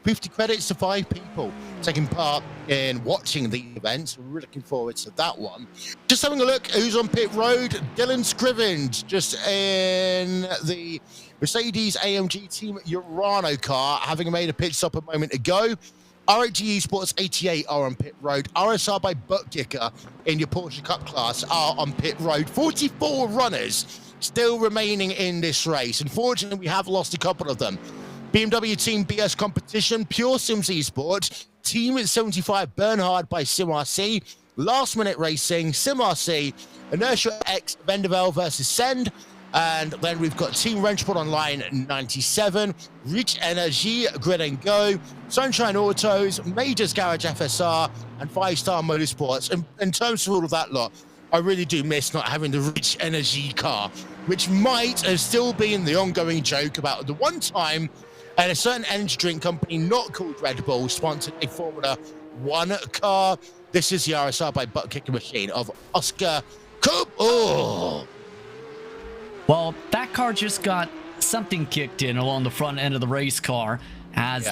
50 credits to 5 people taking part in watching the events. We're really looking forward to that one. Just having a look who's on pit road. Dylan Scrivens, just in the Mercedes AMG Team Urano car, having made a pit stop a moment ago. RHG Esports 88 are on pit road. RSR by Butt Kicker in your Porsche Cup class are on pit road. 44 runners still remaining in this race. Unfortunately, we have lost a couple of them. BMW Team BS Competition, Pure Sims Esports, Team 75 Bernhard by SimRC, Last Minute Racing, SimRC, Inertia X Vendevel versus Send, and then we've got Team Wrenchport Online 97, Rich Energy, Grid and Go, Sunshine Autos, Majors Garage FSR, and 5-Star Motorsports. And in terms of all of that lot, I really do miss not having the Rich Energy car, which might have still been the ongoing joke about the one time and a certain energy drink company not called Red Bull sponsored a Formula 1 car. This is the RSR by Butt Kicker Machine of Oscar Cup. Oh. Well, that car just got something kicked in along the front end of the race car as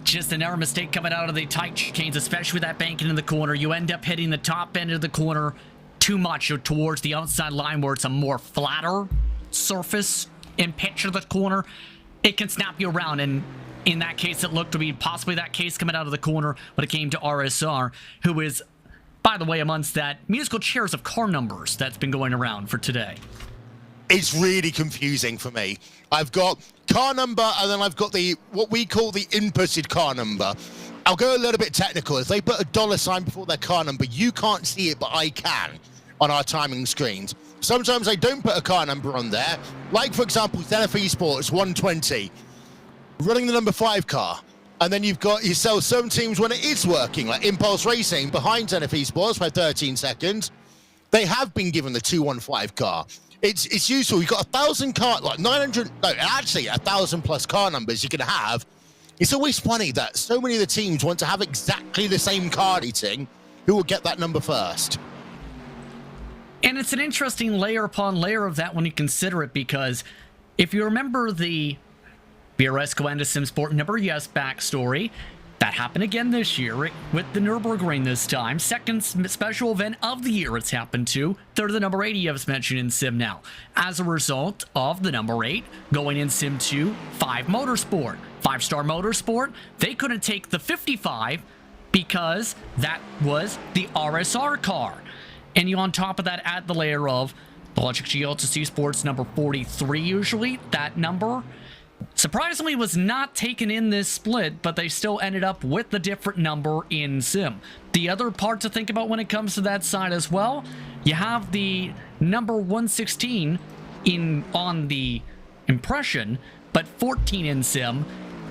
just an error mistake coming out of the tight chicanes, especially with that banking in the corner. You end up hitting the top end of the corner too much or towards the outside line where it's a more flatter surface in pitch of the corner. It can snap you around, and in that case, it looked to be possibly that case coming out of the corner when it came to RSR, who is, by the way, amongst that musical chairs of car numbers that's been going around for today. It's really confusing for me. I've got car number, and then I've got the what we call the inputted car number. I'll go a little bit technical. If they put a $ before their car number, you can't see it, but I can on our timing screens. Sometimes they don't put a car number on there. Like, for example, Zenith Esports 120, running the number 5 car. And then you've got yourself some teams when it is working, like Impulse Racing behind Zenith Esports by 13 seconds. They have been given the 215 car. It's useful. You've got 1,000 car, like 900, no, actually 1,000 plus car numbers you can have. It's always funny that so many of the teams want to have exactly the same car rating. Who will get that number first? And it's an interesting layer upon layer of that when you consider it, because if you remember the VRS Grand Slam Sport number yes backstory, that happened again this year with the Nürburgring this time. Second special event of the year it's happened to. Third, the number 8 I've mentioned in Sim now. As a result of the number 8 going in Sim 2, 5 Motorsport. 5-star Motorsport, they couldn't take the 55 because that was the RSR car. And you on top of that add the layer of the Logic GLTC Sports number 43 usually. That number surprisingly was not taken in this split, but they still ended up with the different number in Sim. The other part to think about when it comes to that side as well, you have the number 116 on the impression, but 14 in Sim.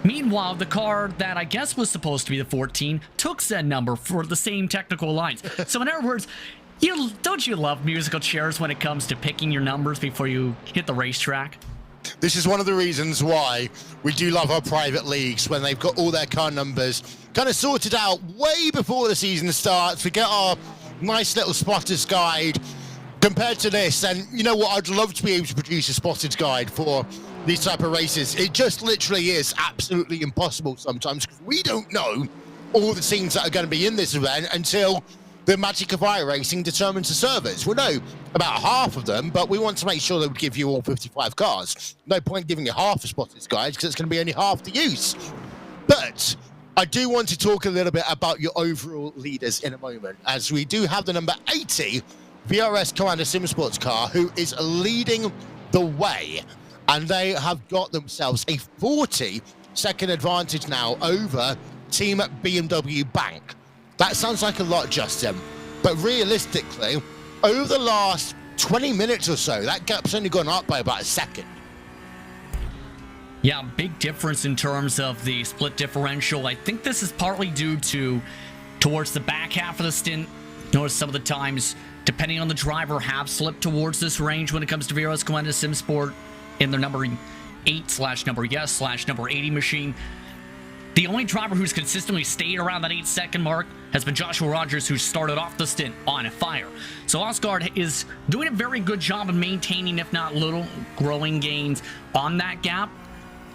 Meanwhile, the car that I guess was supposed to be the 14 took said number for the same technical lines. So in other words, don't you love musical chairs when it comes to picking your numbers before you hit the racetrack? This is one of the reasons why we do love our private leagues, when they've got all their car numbers kind of sorted out way before the season starts. We get our nice little spotter's guide compared to this. And you know what? I'd love to be able to produce a spotter's guide for these type of races. It just literally is absolutely impossible sometimes, because we don't know all the teams that are going to be in this event until the magic of iRacing determines the servers. We know about half of them, but we want to make sure that we give you all 55 cars. No point giving you half a spotter's guide, because it's going to be only half the use. But I do want to talk a little bit about your overall leaders in a moment, as we do have the number 80 VRS Commander Sim Sports car, who is leading the way. And they have got themselves a 40-second advantage now over Team BMW Bank. That sounds like a lot, Justin, but realistically, over the last 20 minutes or so, that gap's only gone up by about a second. Yeah, big difference in terms of the split differential. I think this is partly due to towards the back half of the stint. Notice some of the times, depending on the driver, have slipped towards this range when it comes to VRS Grand Sim Sport in their number 8/number yes/number 80 machine. The only driver who's consistently stayed around that 8-second mark has been Joshua Rogers, who started off the stint on a fire. So Osgard is doing a very good job of maintaining, if not little, growing gains on that gap.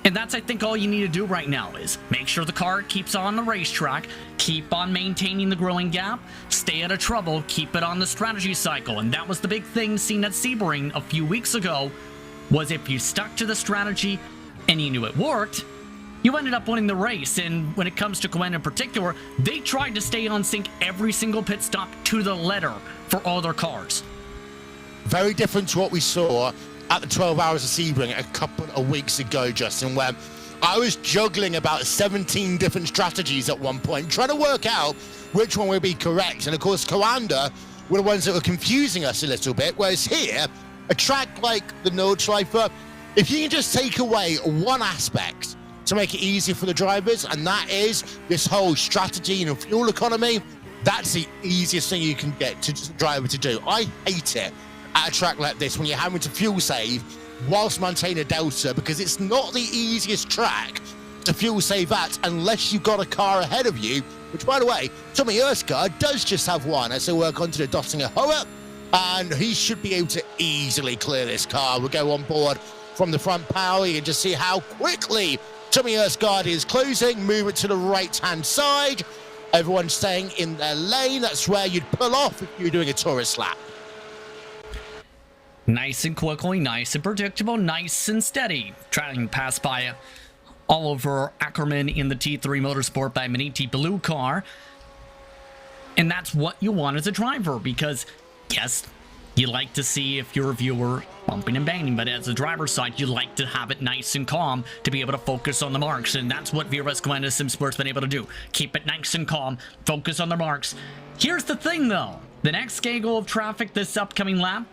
And that's, I think, all you need to do right now is make sure the car keeps on the racetrack, keep on maintaining the growing gap, stay out of trouble, keep it on the strategy cycle. And that was the big thing seen at Sebring a few weeks ago, was if you stuck to the strategy and you knew it worked, you ended up winning the race. And when it comes to Cohen in particular, they tried to stay on sync every single pit stop to the letter for all their cars. Very different to what we saw at the 12 Hours of Sebring a couple of weeks ago, Justin, where I was juggling about 17 different strategies at one point, trying to work out which one would be correct. And of course, Coanda were the ones that were confusing us a little bit, whereas here, a track like the Nordschleife, if you can just take away one aspect to make it easier for the drivers, and that is this whole strategy and fuel economy, that's the easiest thing you can get to just a driver to do. I hate it at a track like this when you're having to fuel save whilst maintaining a delta, because it's not the easiest track to fuel save at unless you've got a car ahead of you, which, by the way, Tommy Erskar does just have one as they work onto the Dottinger Hoa, and he should be able to easily clear this car. We'll go on board from the front panel. You can just see how quickly Tommy Erskard is closing. Move it to the right-hand side. Everyone's staying in their lane. That's where you'd pull off if you were doing a tourist lap. Nice and quickly, nice and predictable, nice and steady. Trying to pass by Oliver Ackerman in the T3 Motorsport by Maniti blue car. And that's what you want as a driver, because, yes, you like to see, if you're a viewer, bumping and banging, but as a driver's side, you like to have it nice and calm to be able to focus on the marks, and that's what VRS Grand Sim Sport's been able to do. Keep it nice and calm, focus on the marks. Here's the thing, though. The next gaggle of traffic this upcoming lap,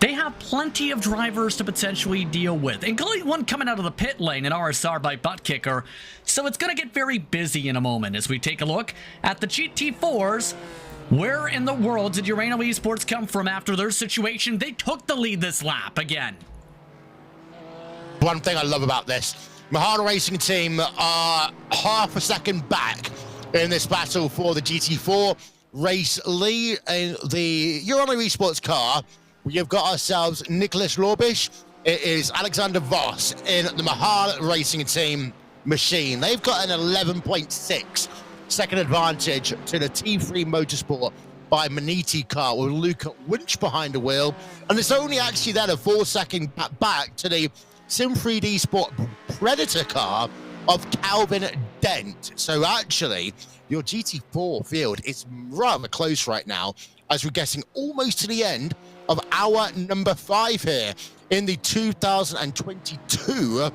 They have plenty of drivers to potentially deal with, including one coming out of the pit lane, an RSR by Butt Kicker. So it's going to get very busy in a moment as we take a look at the GT4s. Where in the world did Urano Esports come from after their situation? They took the lead this lap again. One thing I love about this, Mahara Racing team are half a second back in this battle for the GT4 race lead. In the Urano Esports car, we have got ourselves Nicholas Lorbish. It is Alexander Voss in the Mahara Racing team machine. They've got an 11.6 second advantage to the T3 Motorsport by Maniti car with Luca Winch behind the wheel. And it's only actually then a 4-second back to the Sim 3D Sport Predator car of Calvin Dent. So actually, your GT4 field is rather close right now as we're getting almost to the end of hour number 5 here in the 2022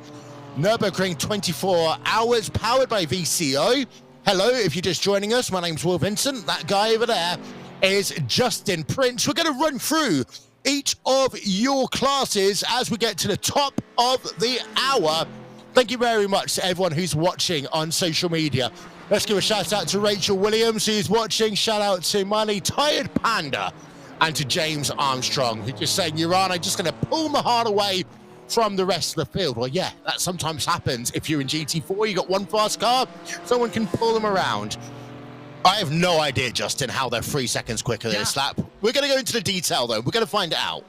Nürburgring 24 hours powered by VCO. Hello, if you're just joining us, my name's Will Vincent. That guy over there is Justin Prince. We're going to run through each of your classes as we get to the top of the hour. Thank you very much to everyone who's watching on social media. Let's give a shout out to Rachel Williams, who's watching. Shout out to Money Tired Panda and to James Armstrong, who's just saying, Urano just going to pull my heart away from the rest of the field. Well, yeah, that sometimes happens. If you're in GT4, you got one fast car, someone can pull them around. I have no idea, Justin, how they're 3 seconds quicker this lap. We're going to go into the detail, though. We're going to find it out.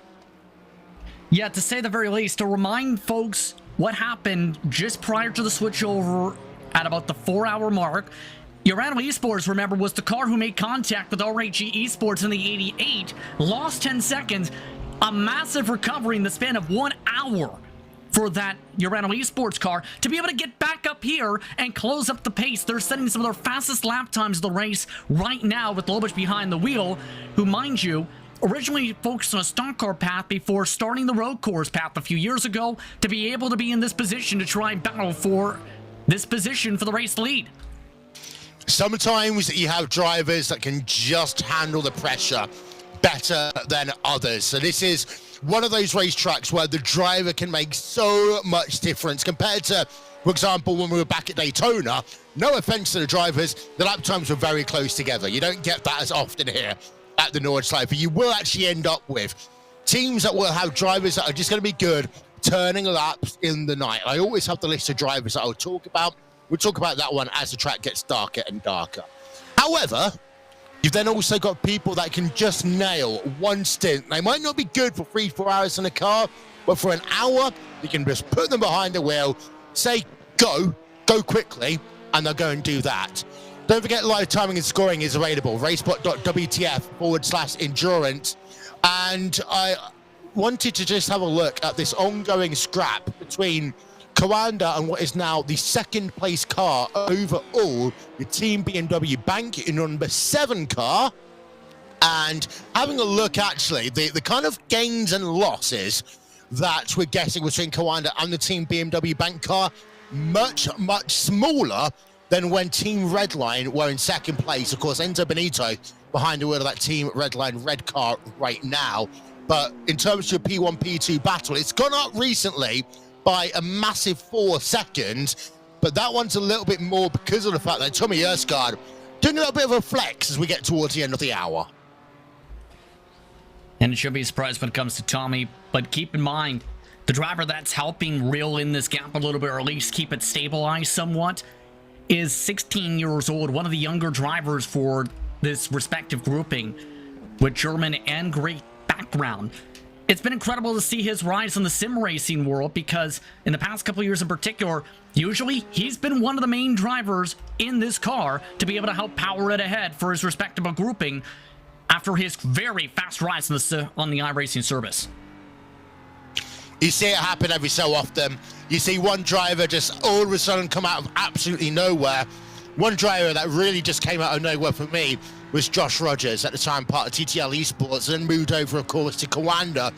Yeah, to say the very least, to remind folks what happened just prior to the switchover at about the 4-hour mark. Urano Esports, remember, was the car who made contact with RAG Esports in the 88, lost 10 seconds, a massive recovery in the span of 1 hour for that Urano Esports car to be able to get back up here and close up the pace. They're setting some of their fastest lap times of the race right now with Lobich behind the wheel, who, mind you, originally focused on a stock car path before starting the road course path a few years ago to be able to be in this position to try and battle for this position for the race lead. Sometimes you have drivers that can just handle the pressure better than others. So this is one of those racetracks where the driver can make so much difference compared to, for example, when we were back at Daytona. No offense to the drivers, the lap times were very close together. You don't get that as often here at the Nordschleife. You will actually end up with teams that will have drivers that are just going to be good turning laps in the night. I always have the list of drivers that I'll talk about. We'll talk about that one as the track gets darker and darker. However, you've then also got people that can just nail one stint. They might not be good for 3-4 hours in the car, but for an hour, you can just put them behind the wheel, say go quickly, and they'll go and do that. Don't forget, live timing and scoring is available. RaceSpot.wtf/endurance. And I wanted to just have a look at this ongoing scrap between Kawanda and what is now the second place car overall, the Team BMW Bank in number 7 car. And having a look, actually, the kind of gains and losses that we're getting between Kawanda and the Team BMW Bank car, much smaller than when Team Redline were in second place. Of course, Enzo Benito behind the wheel of that Team Redline red car right now. But in terms of P1, P2 battle, it's gone up recently by a massive 4 seconds, but that one's a little bit more because of the fact that Tommy Erskard doing a little bit of a flex as we get towards the end of the hour. And it should be a surprise when it comes to Tommy, but keep in mind, the driver that's helping reel in this gap a little bit, or at least keep it stabilized somewhat, is 16 years old, one of the younger drivers for this respective grouping, with German and Greek background. It's been incredible to see his rise in the sim racing world because in the past couple of years in particular, usually he's been one of the main drivers in this car to be able to help power it ahead for his respective grouping after his very fast rise on the iRacing service. You see it happen every so often. You see one driver just all of a sudden come out of absolutely nowhere. One driver that really just came out of nowhere for me was Josh Rogers, at the time part of TTL Esports, and then moved over, of course, to Kawanda.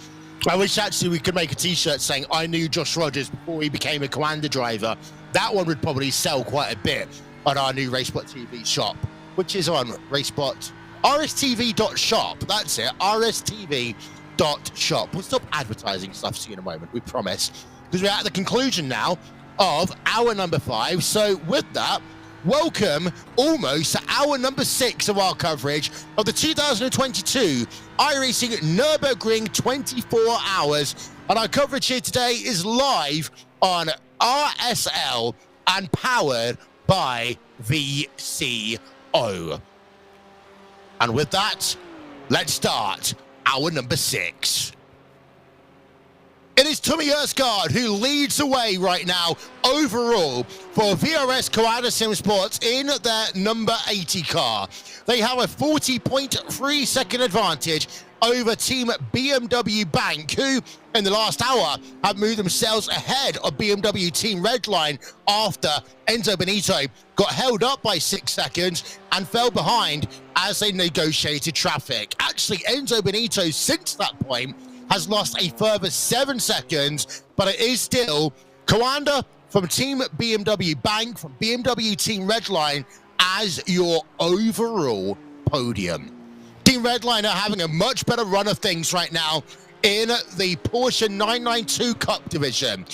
I wish actually we could make a t-shirt saying I knew Josh Rogers before he became a Kawanda driver. That one would probably sell quite a bit on our new RaceSpotTV shop, which is on RaceSpot, rstv.shop. That's it, rstv.shop. shop. We'll stop advertising stuff to you in a moment, we promise, because we're at the conclusion now of hour number 5. So with that, welcome almost to hour number 6 of our coverage of the 2022 iRacing Nürburgring 24 hours. And our coverage here today is live on RSL and powered by VCO. And with that, let's start hour number 6. It is Tommy Erskard who leads the way right now overall for VRS Koala Sim Sports in their number 80 car. They have a 40.3 second advantage over Team BMW Bank, who in the last hour have moved themselves ahead of BMW Team Redline after Enzo Benito got held up by 6 seconds and fell behind as they negotiated traffic. Actually, Enzo Benito since that point has lost a further 7 seconds, but it is still Coanda from Team BMW Bank, from BMW Team Redline as your overall podium. Team Redline are having a much better run of things right now in the Porsche 992 Cup division.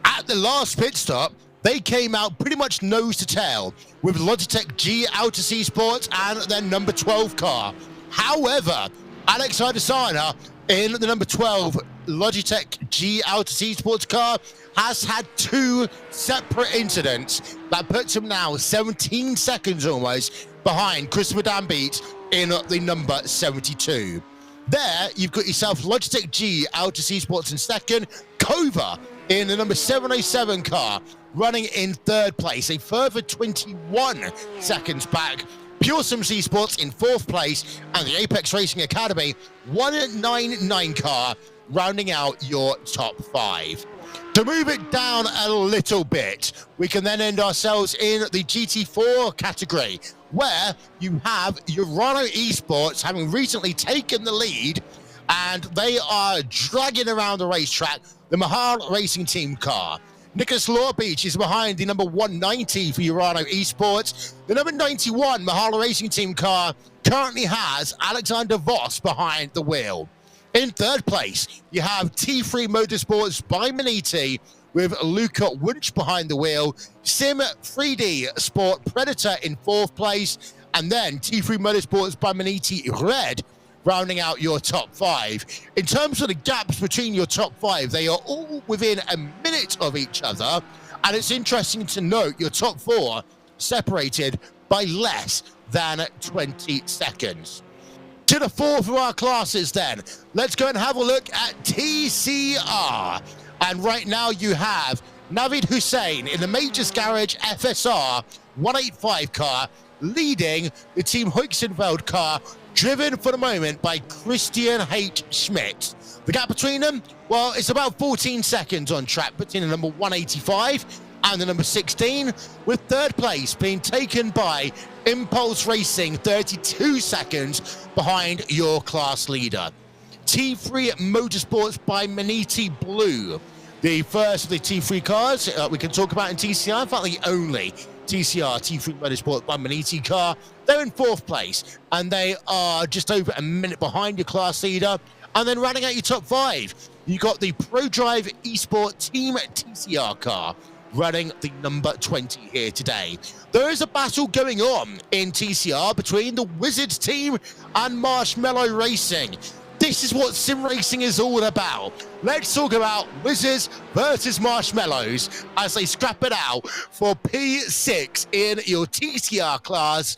At the last pit stop, they came out pretty much nose to tail with Logitech G Autos Esports and their number 12 car. However, Alex Adesanya in the number 12 Logitech G Autos Esports car has had 2 separate incidents that puts him now 17 seconds almost behind Christopher Dambeat in the number 72. There, you've got yourself Logitech G Autos Esports in second, Kova in the number 707 car running in 3rd place, a further 21 seconds back. Pure Sims Esports in 4th place, and the Apex Racing Academy 199 car rounding out your top 5. To move it down a little bit, we can then end ourselves in the GT4 category, where you have Urano Esports having recently taken the lead, and they are dragging around the racetrack the Mahal Racing Team car. Nicholas Lawbeach is behind the number 190 for Urano Esports. The number 91 Mahal Racing Team car currently has Alexander Voss behind the wheel. In 3rd place, you have T3 Motorsports by Maniti with Luca Wunsch behind the wheel. Sim 3D Sport Predator in 4th place, and then T3 Motorsports by Maniti Red rounding out your top 5. In terms of the gaps between your top 5, they are all within a minute of each other, and it's interesting to note your top 4 separated by less than 20 seconds. To the 4th of our classes then, let's go and have a look at TCR. And right now you have Navid Hussein in the Majors Garage FSR 185 car leading the Team Hoixenfeld car, driven for the moment by Christian H. Schmidt. The gap between them, well, it's about 14 seconds on track between the number 185 and the number 16, with 3rd place being taken by Impulse Racing, 32 seconds behind your class leader. T3 Motorsports by Maniti Blue, the first of the T3 cars we can talk about in TCR, in fact the only TCR T3 Motorsport by Maniti car. They're in 4th place, and they are just over a minute behind your class leader. And then rounding out your top 5, you got the ProDrive Esport Team TCR car running the number 20 here today. There is a battle going on in TCR between the Wizards team and Marshmallow Racing. This is what sim racing is all about. Let's talk about Wizards versus Marshmallows as they scrap it out for P6 in your TCR class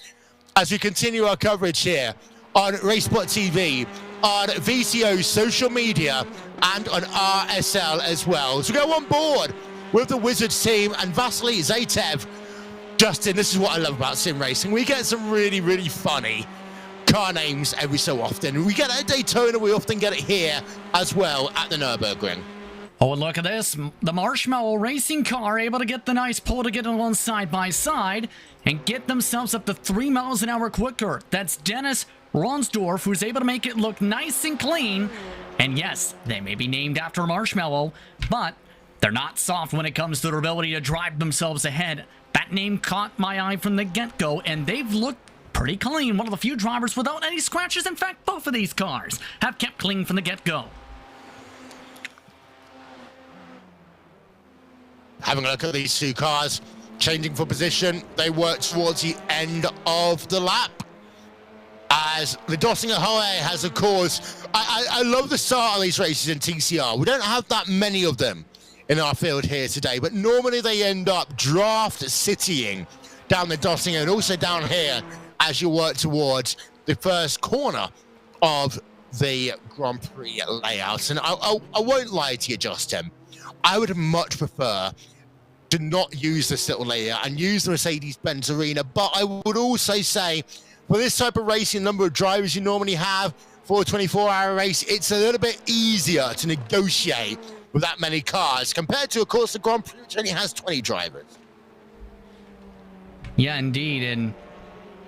as we continue our coverage here on RaceSpotTV, on VCO social media, and on RSL as well. So go on board with the Wizards team and Vasily Zaitev. Justin, this is what I love about sim racing. We get some really, really funny car names every so often. We get it at Daytona, we often get it here as well at the Nürburgring. Oh, and look at this. The Marshmallow Racing car able to get the nice pull to get it on side by side and get themselves up to 3 miles an hour quicker. That's Dennis Ronsdorf, who's able to make it look nice and clean. And yes, they may be named after Marshmallow, but they're not soft when it comes to their ability to drive themselves ahead. That name caught my eye from the get-go, and they've looked pretty clean. One of the few drivers without any scratches. In fact, both of these cars have kept clean from the get-go. Having a look at these two cars, changing for position. They work towards the end of the lap. As the Dossinger Hohe has, of course, I love the start of these races in TCR. We don't have that many of them in our field here today, but normally they end up draft citying down the Dossinger and also down here as you work towards the first corner of the Grand Prix layout. And I won't lie to you, Justin. I would much prefer to not use this little layout and use the Mercedes-Benz Arena, but I would also say for this type of racing, number of drivers you normally have for a 24-hour race, it's a little bit easier to negotiate with that many cars compared to, of course, the Grand Prix, which only has 20 drivers. Yeah, indeed. And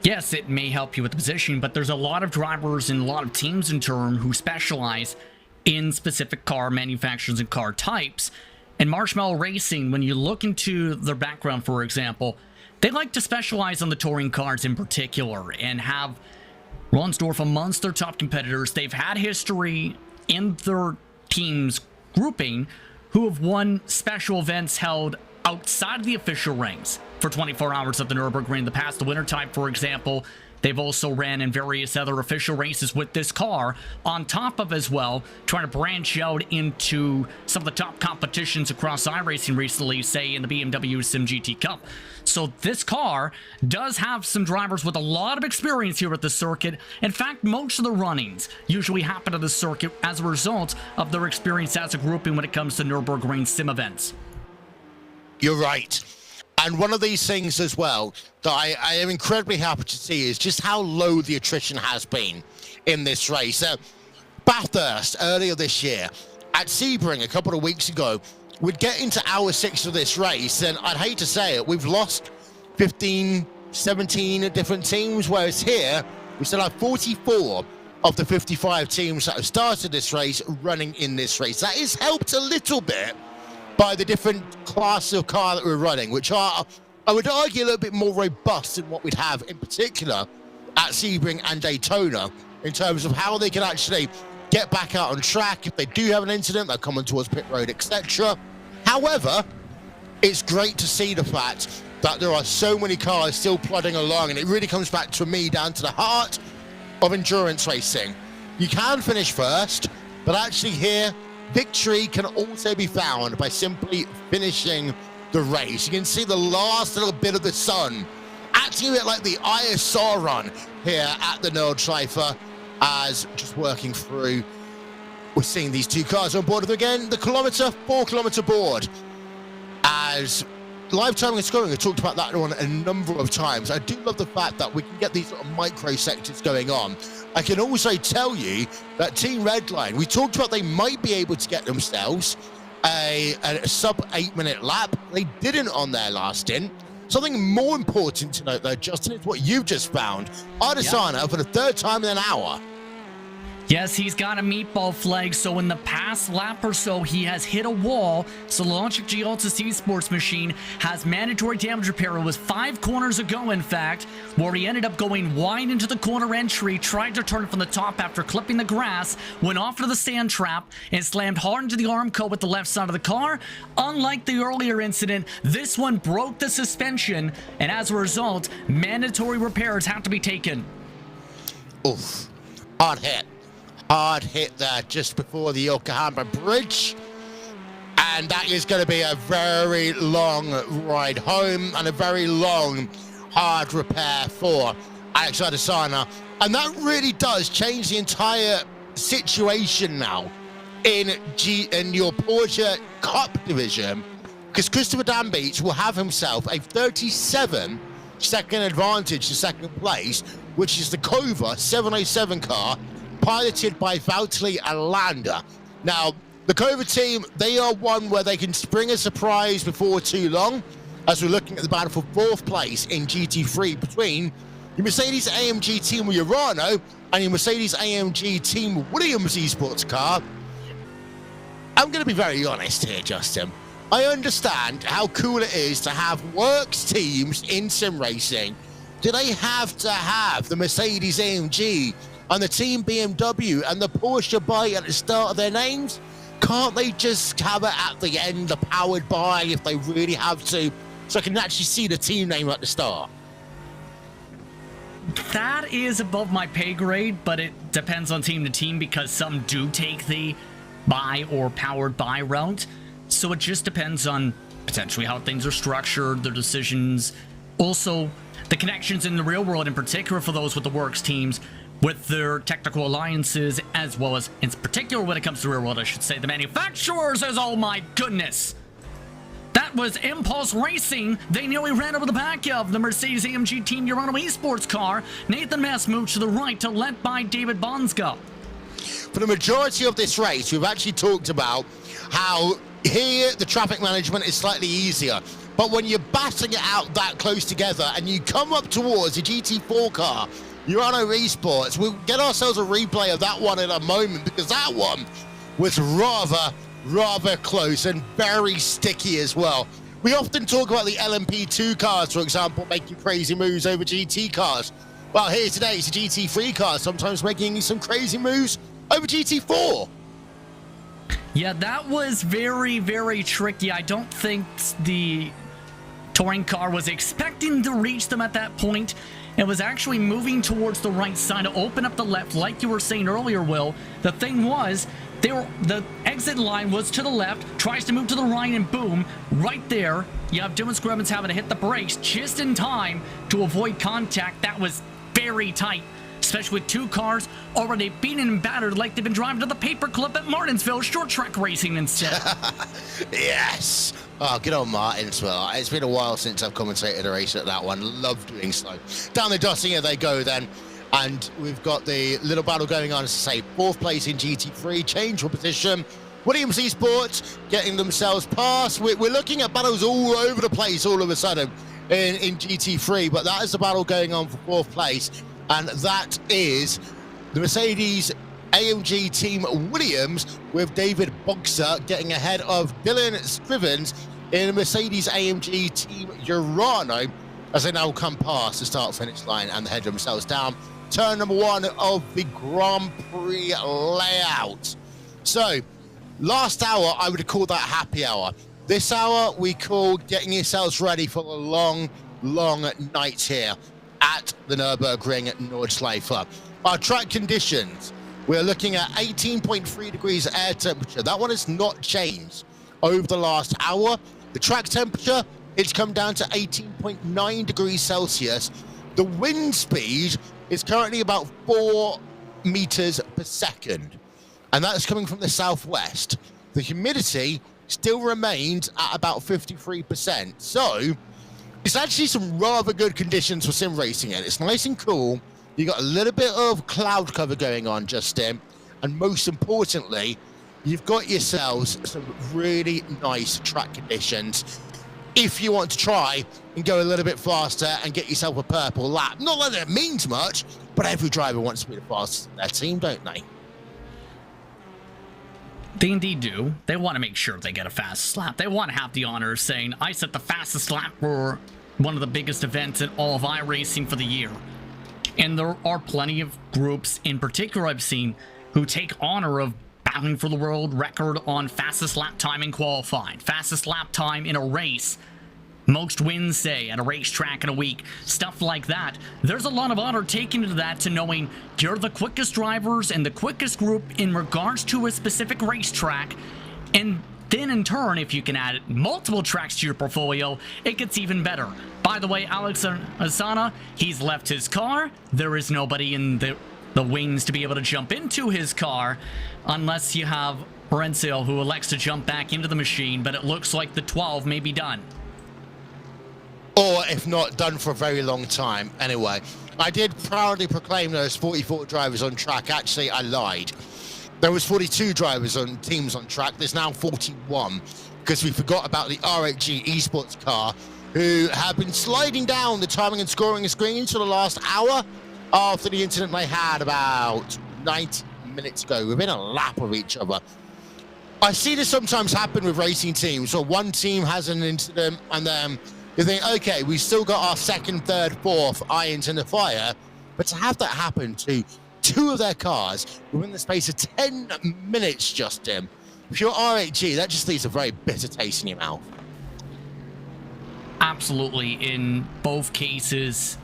yes, it may help you with the position, but there's a lot of drivers and a lot of teams in turn who specialize in specific car manufacturers and car types. And Marshmallow Racing, when you look into their background, for example, they like to specialize on the touring cars in particular and have Ronsdorf amongst their top competitors. They've had history in their team's grouping who have won special events held outside of the official rings for 24 hours at the Nürburgring in the past. The winter time, for example, they've also ran in various other official races with this car on top of as well, trying to branch out into some of the top competitions across iRacing recently, say in the BMW Sim GT Cup. So this car does have some drivers with a lot of experience here at the circuit. In fact, most of the runnings usually happen at the circuit as a result of their experience as a grouping when it comes to Nürburgring sim events. You're right. And one of these things as well that I am incredibly happy to see is just how low the attrition has been in this race. Bathurst earlier this year, at Sebring a couple of weeks ago, we'd get into hour 6 of this race, and I'd hate to say it, we've lost 15, 17 different teams, whereas here, we still have 44 of the 55 teams that have started this race running in this race. That is helped a little bit by the different class of car that we're running, which are, I would argue, a little bit more robust than what we'd have in particular at Sebring and Daytona in terms of how they can actually get back out on track. If they do have an incident, they're coming towards pit road, etc. However, it's great to see the fact that there are so many cars still plodding along, and it really comes back to me down to the heart of endurance racing. You can finish first, but actually here, victory can also be found by simply finishing the race. You can see the last little bit of the sun, acting a bit like the Eye of Sauron here at the Nordschleife, as just working through. We're seeing these two cars on board again, the 4-kilometer board. As live timing and scoring, I talked about that one a number of times. I do love the fact that we can get these sort of micro sectors going on. I can also tell you that Team Redline, we talked about they might be able to get themselves a sub 8-minute lap. They didn't on their last stint. Something more important to note though, Justin, is what you've just found. Adesanya for the 3rd time in an hour. Yes, he's got a meatball flag, so in the past lap or so, he has hit a wall. So Logic Gialta Esports machine has mandatory damage repair. It was 5 corners ago, in fact, where he ended up going wide into the corner entry, tried to turn from the top after clipping the grass, went off to the sand trap, and slammed hard into the Armco with the left side of the car. Unlike the earlier incident, this one broke the suspension, and as a result, mandatory repairs have to be taken. Oof, hard hit. Hard hit there just before the Yokohama Bridge. And that is going to be a very long ride home and a very long, hard repair for Alex Adesanya. And that really does change the entire situation now in your Porsche Cup division, because Christopher Dambeach will have himself a 37-second advantage to second place, which is the Kova 707 car, piloted by Valtteri Alander. Now, the Kova team, they are one where they can spring a surprise before too long, as we're looking at the battle for 4th place in GT3 between your Mercedes-AMG Team Urano and your Mercedes-AMG Team Williams esports car. I'm going to be very honest here, Justin. I understand how cool it is to have works teams in sim racing Do they have to have the Mercedes AMG and the Team BMW and the Porsche by at the start of their names? Can't they just have it at the end, the powered by, if they really have to, so I can actually see the team name at the start? That is above my pay grade, but it depends on team to team because some do take the by or powered by route. So it just depends on potentially how things are structured, their decisions, also the connections in the real world, in particular for those with the works teams, with their technical alliances, as well as, in particular when it comes to the real world, I should say, the manufacturers as, oh my goodness. That was Impulse Racing. They nearly ran over the back of the Mercedes AMG Team Urano Esports car. Nathan Mess moved to the right to led by David Bonska. For the majority of this race, we've actually talked about how here the traffic management is slightly easier. But when you're batting it out that close together and you come up towards the GT4 car, Urano Esports, we'll get ourselves a replay of that one in a moment, because that one was rather close and very sticky as well. We often talk about the LMP2 cars, for example, making crazy moves over GT cars. Well, here today, it's a GT3 car, sometimes making some crazy moves over GT4. Yeah, that was very tricky. I don't think the touring car was expecting to reach them at that point. It was actually moving towards the right side to open up the left, like you were saying earlier, Will. The thing was, the exit line was to the left, tries to move to the right, and boom, right there, you have Dylan Scrubbins having to hit the brakes just in time to avoid contact. That was very tight, especially with two cars already beaten and battered like they've been driving to the paperclip at Martinsville short track racing instead. Yes. Oh, good old Martinsville. It's been a while since I've commentated a race at that one. Love doing so. Down the Dossier they go then. And we've got the little battle going on, as I say, 4th place in GT3, change for position. Williams Esports getting themselves past. We're looking at battles all over the place all of a sudden in GT3, but that is the battle going on for 4th place. And that is the Mercedes AMG Team Williams, with David Boxer getting ahead of Dylan Scrivens in the Mercedes AMG Team Urano, as they now come past the start-finish line and head themselves down turn number 1 of the Grand Prix layout. So, last hour, I would have called that happy hour. This hour, we call getting yourselves ready for the long night here at the Nürburgring at Nordschleife. Our track conditions, we're looking at 18.3 degrees air temperature. That one has not changed over the last hour. The track temperature, it's come down to 18.9 degrees Celsius. The wind speed is currently about 4 meters per second, and that's coming from the southwest. The humidity still remains at about 53%. So it's actually some rather good conditions for sim racing in. It's nice and cool. You got a little bit of cloud cover going on, Justin, and most importantly, you've got yourselves some really nice track conditions if you want to try and go a little bit faster and get yourself a purple lap. Not that it means much, but every driver wants to be the fastest in their team, don't they? They indeed do. They want to make sure they get a fast lap. They want to have the honor of saying, I set the fastest lap for one of the biggest events in all of iRacing for the year. And there are plenty of groups, in particular I've seen, who take honor of battling for the world record on fastest lap time in qualifying, fastest lap time in a race, most wins, say, at a racetrack in a week, stuff like that. There's a lot of honor taken into that, to knowing you're the quickest drivers and the quickest group in regards to a specific racetrack. And then in turn, if you can add multiple tracks to your portfolio, it gets even better. By the way, Alex Asana, he's left his car. There is nobody in the wings to be able to jump into his car, unless you have Lorenzo, who elects to jump back into the machine, but it looks like the 12 may be done. Or if not, done for a very long time. Anyway, I did proudly proclaim there was 44 drivers on track. Actually, I lied. There was 42 drivers on teams on track. There's now 41, because we forgot about the RHG Esports car, who have been sliding down the timing and scoring screens for the last hour after the incident they had about 90 minutes ago, within a lap of each other. I see this sometimes happen with racing teams, where one team has an incident and then you think, okay, we've still got our second, third, fourth irons in the fire, but to have that happen to two of their cars within the space of 10 minutes, Justin, if you're RHG, that just leaves a very bitter taste in your mouth. Absolutely. In both cases,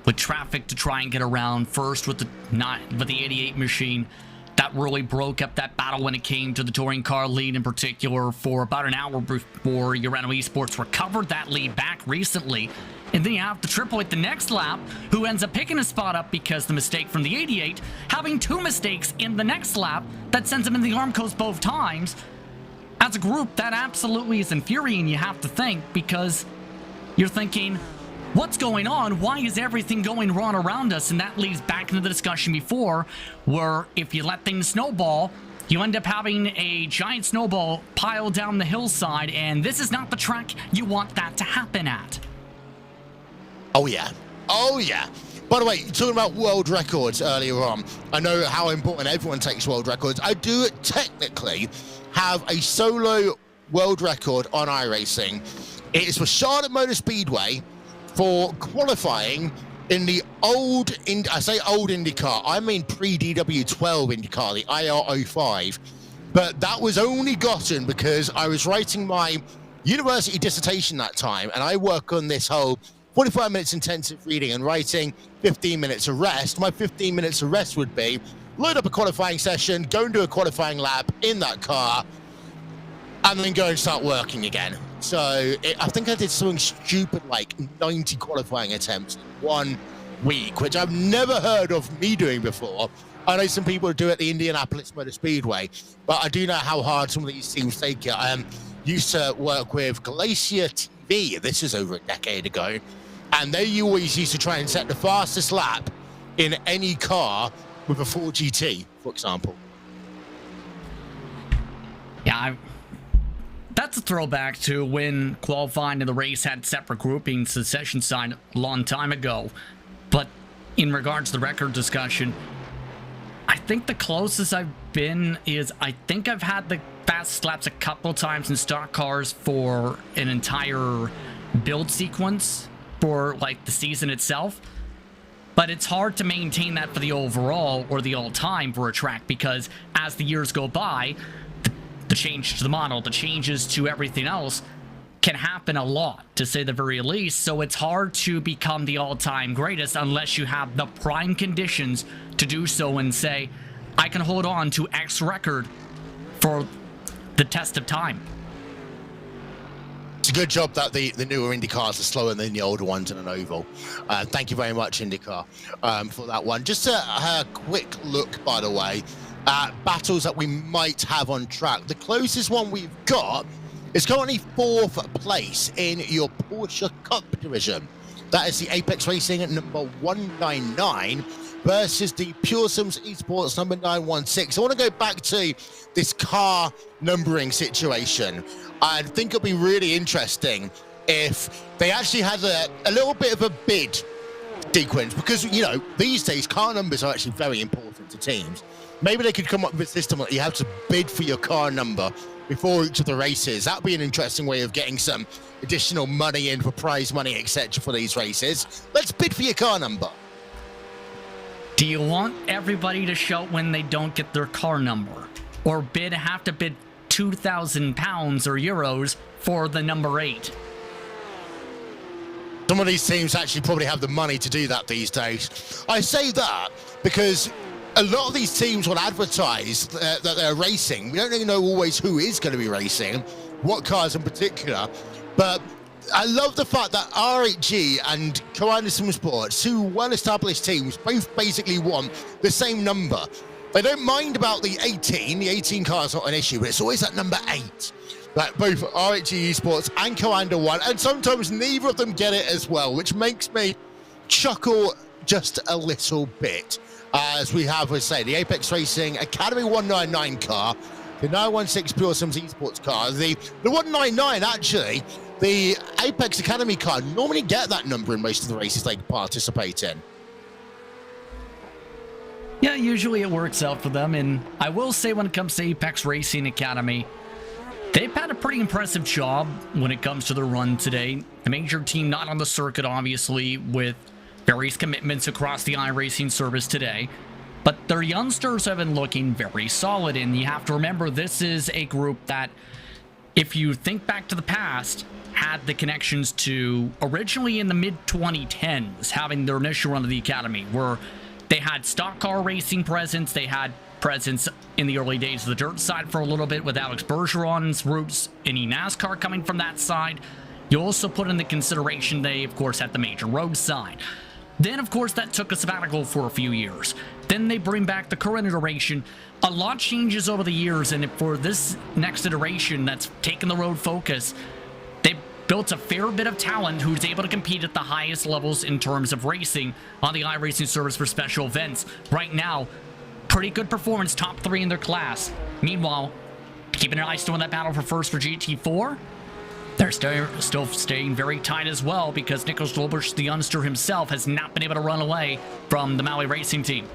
with traffic to try and get around, first with the 88 machine, that really broke up that battle when it came to the touring car lead in particular for about an hour before Urano Esports recovered that lead back recently. And then you have the Triple at the next lap, who ends up picking a spot up because the mistake from the 88, having two mistakes in the next lap that sends him in the Armco's both times. As a group, that absolutely is infuriating, you have to think, because you're thinking, what's going on? Why is everything going wrong around us? And that leads back into the discussion before, where if you let things snowball, you end up having a giant snowball pile down the hillside, and this is not the track you want that to happen at. Oh, yeah. Oh, yeah. By the way, talking about world records earlier on, I know how important everyone takes world records. I do technically have a solo world record on iRacing. It is for Charlotte Motor Speedway for qualifying in the old, I say old IndyCar, I mean pre-DW12 IndyCar, the IR05. But that was only gotten because I was writing my university dissertation that time, and I work on this whole 45 minutes intensive reading and writing, 15 minutes of rest. My 15 minutes of rest would be load up a qualifying session, go and do a qualifying lap in that car, and then go and start working again. So I think I did something stupid like 90 qualifying attempts in 1 week, which I've never heard of me doing before. I know some people do it at the Indianapolis Motor Speedway, but I do know how hard some of these teams take it. I used to work with Glacier TV. This is over a decade ago. And they always used to try and set the fastest lap in any car with a 4GT, for example. Yeah, that's a throwback to when qualifying in the race had separate groupings, the session side, a long time ago. But in regards to the record discussion, I think the closest I've been is I think I've had the fastest laps a couple times in stock cars for an entire build sequence for like the season itself. But it's hard to maintain that for the overall or the all-time for a track, because as the years go by, the change to the model, the changes to everything else can happen a lot, to say the very least. So it's hard to become the all-time greatest unless you have the prime conditions to do so and say, I can hold on to X record for the test of time. It's a good job that the newer Indy cars are slower than the older ones in an oval. Thank you very much, IndyCar, for that one. Just a quick look, by the way, at battles that we might have on track. The closest one we've got is currently 4th place in your Porsche Cup division. That is the Apex Racing at number 199 versus the Pure Sims Esports number 916. I want to go back to this car numbering situation. I think it'll be really interesting if they actually had a little bit of a bid sequence, because, you know, these days car numbers are actually very important to teams. Maybe they could come up with a system that you have to bid for your car number before each of the races. That'd be an interesting way of getting some additional money in for prize money, etc. for these races. Let's bid for your car number. Do you want everybody to shout when they don't get their car number? Or have to bid 2,000 pounds or euros for the number 8? Some of these teams actually probably have the money to do that these days. I say that because a lot of these teams will advertise that they're racing. We don't really know always who is going to be racing, what cars in particular, but I love the fact that RHG and Coranda Sim Sports, two well-established teams, both basically want the same number. They don't mind about the 18. The 18 car is not an issue, but it's always that number 8. Like both RHG Esports and Coranda won, and sometimes neither of them get it as well, which makes me chuckle just a little bit. As we have, let's say, the Apex Racing Academy 199 car, the 916 Pure Sims Esports car, the 199 actually, the Apex Academy car normally get that number in most of the races they participate in. Yeah, usually it works out for them, and I will say when it comes to Apex Racing Academy, They've had a pretty impressive job when it comes to their run today. The major team not on the circuit, obviously, with various commitments across the iRacing service today. But their youngsters have been looking very solid, and you have to remember this is a group that, if you think back to the past, had the connections to originally in the mid-2010s, having their initial run of the academy, where they had stock car racing presence, they had presence in the early days of the dirt side for a little bit with Alex Bergeron's roots in NASCAR coming from that side. You also put in the consideration they, of course, had the major road side. Then, of course, that took a sabbatical for a few years. Then they bring back the current iteration. A lot changes over the years, and for this next iteration that's taken the road focus, they built a fair bit of talent who's able to compete at the highest levels in terms of racing on the iRacing service for special events. Right now, pretty good performance, top 3 in their class. Meanwhile, keeping an eye still in that battle for first for GT4. They're still staying very tight as well because Nicholas Lobush, the youngster himself, has not been able to run away from the Maui racing team.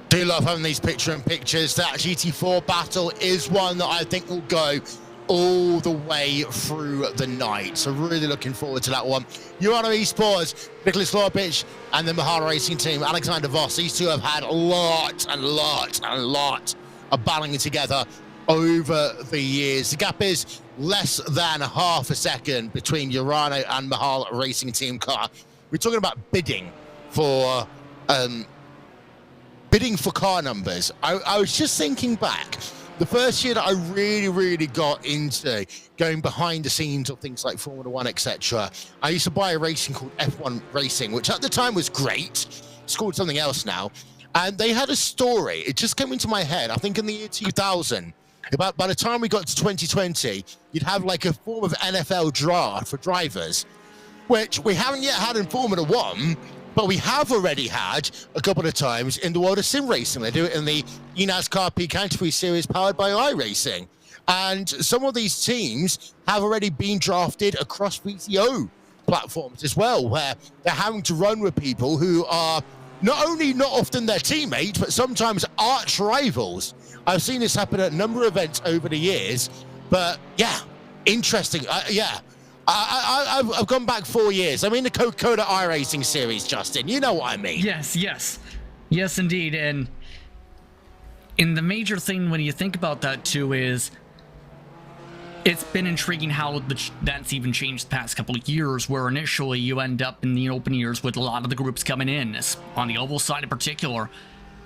Do love having these picture-in-pictures. That GT4 battle is one that I think will go all the way through the night. So really looking forward to that one. Urano Esports, Nicholas Lorbich, and the Mahara Racing team, Alexander Voss. These two have had a lot of battling together over the years. The gap is less than half a second between Urano and Mahal Racing Team car. We're talking about bidding for car numbers. I was just thinking back. The first year that I really got into going behind the scenes of things like Formula One, etc., I used to buy a racing called F1 Racing, which at the time was great. It's called something else now. And they had a story. It just came into my head, I think in the year 2000. About by the time we got to 2020, you'd have like a form of NFL draft for drivers, which we haven't yet had in Formula One, but we have already had a couple of times in the world of sim racing. They do it in the NASCAR P County series powered by iRacing. And some of these teams have already been drafted across VCO platforms as well, where they're having to run with people who are not only not often their teammates, but sometimes arch rivals. I've seen this happen at a number of events over the years, but yeah, interesting. I've gone back 4 years. I'm in the Coca-Cola iRacing series, Justin. You know what I mean? Yes, indeed. And the major thing when you think about that too is it's been intriguing how that's even changed the past couple of years, where initially you end up in the open years with a lot of the groups coming in, on the oval side in particular,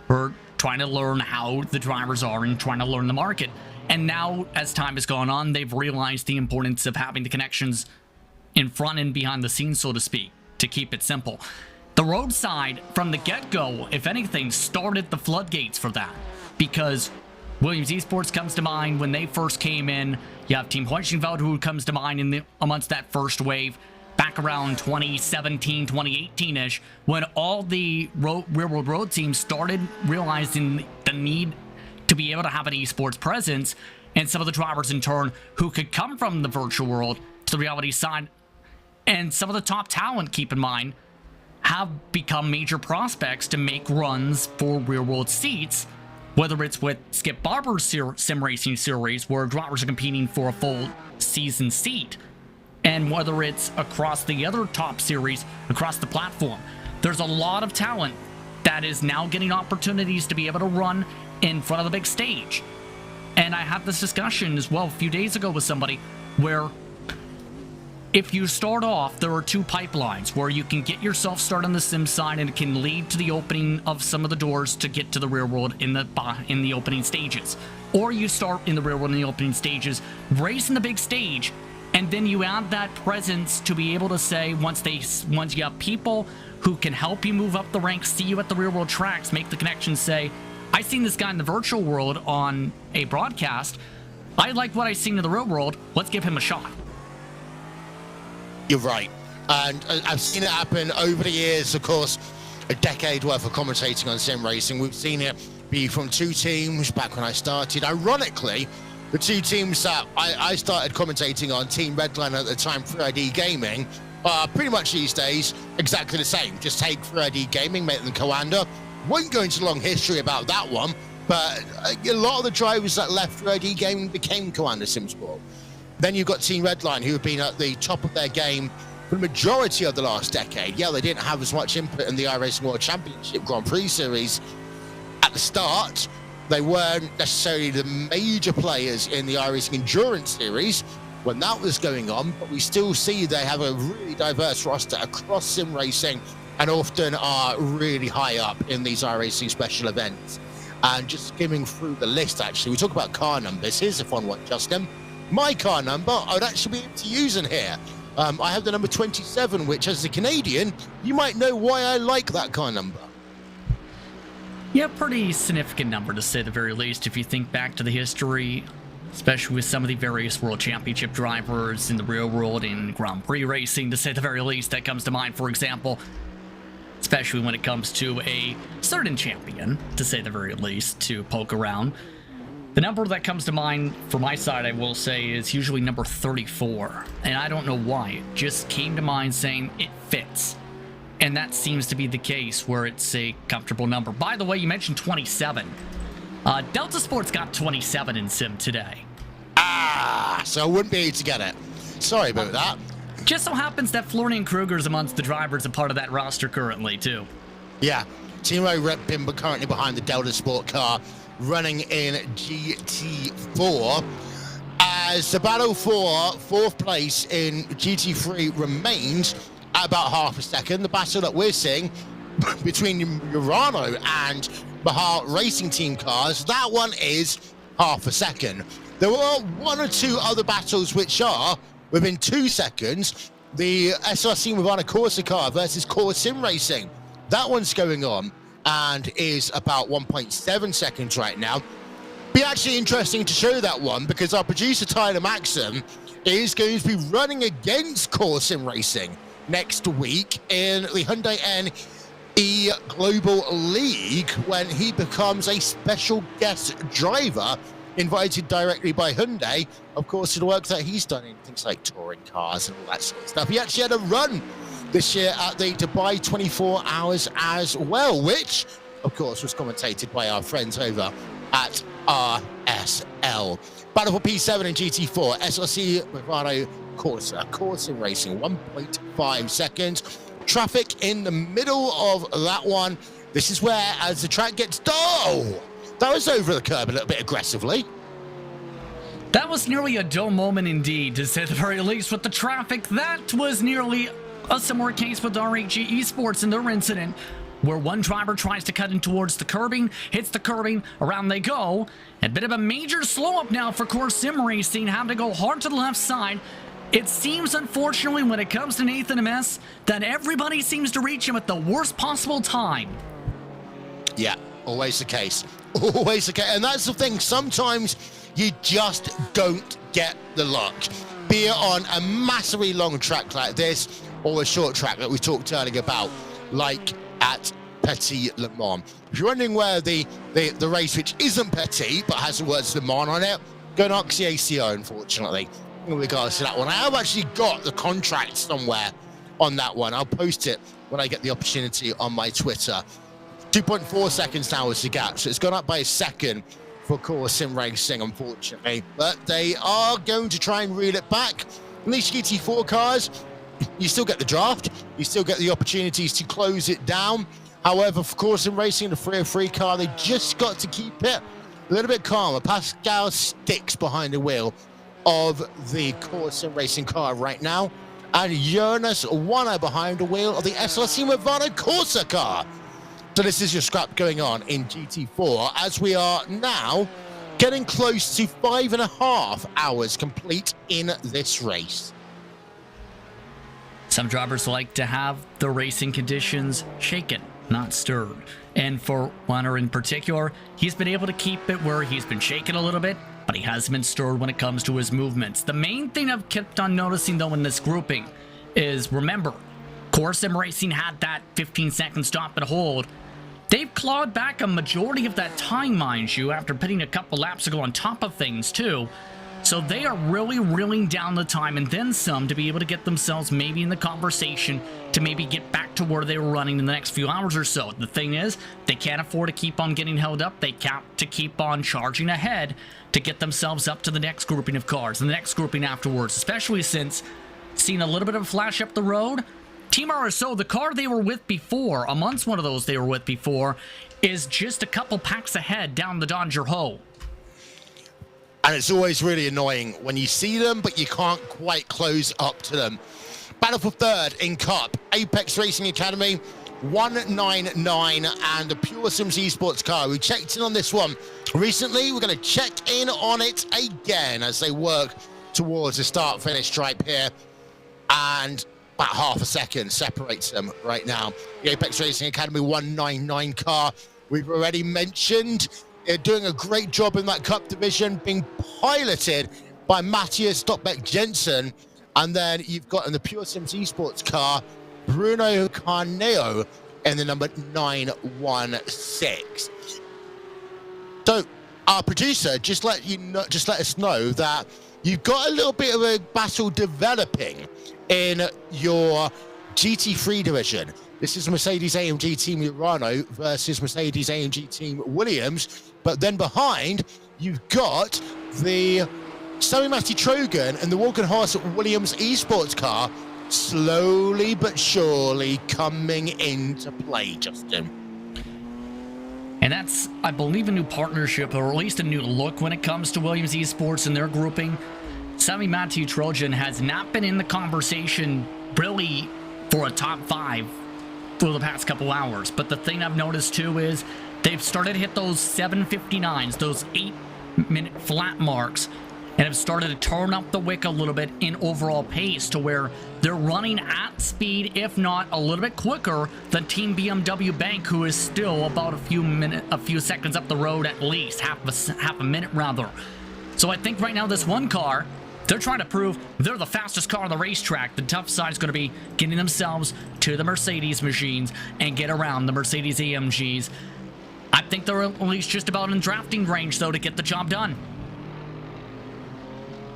for trying to learn how the drivers are and trying to learn the market. And now, as time has gone on, they've realized the importance of having the connections in front and behind the scenes, so to speak, to keep it simple. The road side, from the get-go, if anything, started the floodgates for that, because Williams Esports comes to mind when they first came in. You have Team Hoischenfeld, who comes to mind amongst that first wave, back around 2017, 2018-ish, when all the real-world road teams started realizing the need to be able to have an esports presence, and some of the drivers in turn who could come from the virtual world to the reality side. And some of the top talent, keep in mind, have become major prospects to make runs for real-world seats, whether it's with Skip Barber's sim racing series, where drivers are competing for a full season seat, and whether it's across the other top series across the platform. There's a lot of talent that is now getting opportunities to be able to run in front of the big stage. And I had this discussion as well a few days ago with somebody where if you start off, there are two pipelines where you can get yourself started on the sim side, and it can lead to the opening of some of the doors to get to the real world in the opening stages. Or you start in the real world in the opening stages, race in the big stage, and then you add that presence to be able to say, once you have people who can help you move up the ranks, see you at the real world tracks, make the connection, say, I seen this guy in the virtual world on a broadcast, I like what I seen in the real world, let's give him a shot. You're right. And I've seen it happen over the years. Of course, a decade worth of commentating on sim racing. We've seen it be from two teams back when I started. Ironically, the two teams that I started commentating on, Team Redline at the time, 3ID Gaming, are pretty much these days exactly the same. Just take 3ID Gaming, make them Coanda. Won't go into long history about that one, But a lot of the drivers that left Red Gaming became Commander SimSport. Then you've got Team Redline, who have been at the top of their game for the majority of the last decade. Yeah, they didn't have as much input in the iRacing World Championship Grand Prix Series at the start. They weren't necessarily the major players in the iRacing Endurance Series when that was going on, but we still see they have a really diverse roster across sim racing and often are really high up in these iRacing special events. And just skimming through the list, actually, we talk about car numbers. Here's a fun one, Justin. My car number, I would actually be able to use in here. I have the number 27, which as a Canadian, you might know why I like that car number. Yeah, pretty significant number to say the very least if you think back to the history, especially with some of the various World Championship drivers in the real world in Grand Prix racing, to say the very least. That comes to mind, for example, especially when it comes to a certain champion, to say the very least, to poke around. The number that comes to mind for my side, I will say, is usually number 34. And I don't know why. It just came to mind saying it fits. And that seems to be the case where it's a comfortable number. By the way, you mentioned 27. Delta Sports got 27 in Sim today. So I wouldn't be able to get it. Sorry about that. Just so happens that Florian Kruger's amongst the drivers a part of that roster currently, too. Yeah. Timo Redbimber currently behind the Delta Sport car, running in GT4. As the battle for fourth place in GT3 remains at about half a second, the battle that we're seeing between Urano and Bahar Racing Team cars, that one is half a second. There are one or two other battles which are within 2 seconds. The SRC Movana Corsa car versus Core Sim Racing. That one's going on and is about 1.7 seconds right now. Be actually interesting to show that one because our producer Tyler Maxim is going to be running against Core Sim Racing next week in the Hyundai NE Global League when he becomes a special guest driver invited directly by Hyundai, of course, to the work that he's done in things like touring cars and all that sort of stuff. He actually had a run this year at the Dubai 24 Hours as well, which, of course, was commentated by our friends over at RSL. Battle for P7 and GT4, SRC Movano Corsa, Corsa Racing, 1.5 seconds. Traffic in the middle of that one. This is where, as the track gets... Oh! That was over the curb a little bit aggressively. That was nearly a dull moment indeed, to say the very least, with the traffic. That was nearly a similar case with RHG Esports in their incident, where one driver tries to cut in towards the curbing, hits the curbing, around they go. A bit of a major slow up now for Core Sim Racing, having to go hard to the left side. It seems, unfortunately, when it comes to Nathan MS, that everybody seems to reach him at the worst possible time. Yeah, always the case. Always the case. And that's the thing. Sometimes you just don't get the luck. Be it on a massively long track like this or a short track that we talked earlier about, like at Petit Le Mans. If you're wondering where the race which isn't Petit but has the words Le Mans on it, go to Oxy ACO, unfortunately. In regards to that one, I have actually got the contract somewhere on that one. I'll post it when I get the opportunity on my Twitter. 2.4 seconds now is the gap, so it's gone up by a second for Core Sim Racing, unfortunately. But they are going to try and reel it back. In these GT4 cars, you still get the draft, you still get the opportunities to close it down. However, for Core Sim Racing, the 303 car, they just got to keep it a little bit calmer. Pascal sticks behind the wheel of the Core Sim Racing car right now, and Jonas Wanner behind the wheel of the SRC Movana Corsa car. So this is your scrap going on in GT4 as we are now getting close to 5.5 hours complete in this race. Some drivers like to have the racing conditions shaken, not stirred. And for Wanner in particular, he's been able to keep it where he's been shaken a little bit, but he hasn't been stirred when it comes to his movements. The main thing I've kept on noticing, though, in this grouping is, remember, Core Sim Racing had that 15-second stop and hold. They've clawed back a majority of that time, mind you, after putting a couple laps ago on top of things, too. So they are really reeling down the time and then some to be able to get themselves maybe in the conversation to maybe get back to where they were running in the next few hours or so. The thing is, they can't afford to keep on getting held up. They have to keep on charging ahead to get themselves up to the next grouping of cars and the next grouping afterwards, especially since seeing a little bit of a flash up the road. Team RSO, the car they were with before, amongst one of those they were with before, is just a couple packs ahead down the Dodger Ho. And it's always really annoying when you see them, but you can't quite close up to them. Battle for third in Cup, Apex Racing Academy, 199, and the Pure Sims Esports car. We checked in on this one recently. We're going to check in on it again as they work towards the start-finish stripe here. And about half a second separates them right now. The Apex Racing Academy 199 car, we've already mentioned. They're doing a great job in that Cup division, being piloted by Matthias Stockbeck Jensen. And then you've got in the Pure Sims Esports car, Bruno Carneo in the number 916. So our producer just let us know that you've got a little bit of a battle developing in your GT3 division. This is Mercedes-AMG Team Urano versus Mercedes-AMG Team Williams. But then behind, you've got the Sammy Matty Trogan and the Walkenhorst Williams Esports car slowly but surely coming into play, Justin. And that's, I believe, a new partnership, or at least a new look when it comes to Williams Esports and their grouping. Sammy Matthew Trojan has not been in the conversation really for a top 5 for the past couple hours. But the thing I've noticed too is they've started to hit those 7:59s, those 8-minute flat marks, and have started to turn up the wick a little bit in overall pace to where they're running at speed, if not a little bit quicker than Team BMW Bank, who is still about a few seconds up the road, at least half a minute rather. So I think right now this one car, they're trying to prove they're the fastest car on the racetrack. The tough side is going to be getting themselves to the Mercedes machines and get around the Mercedes AMGs. I think they're at least just about in drafting range, though, to get the job done.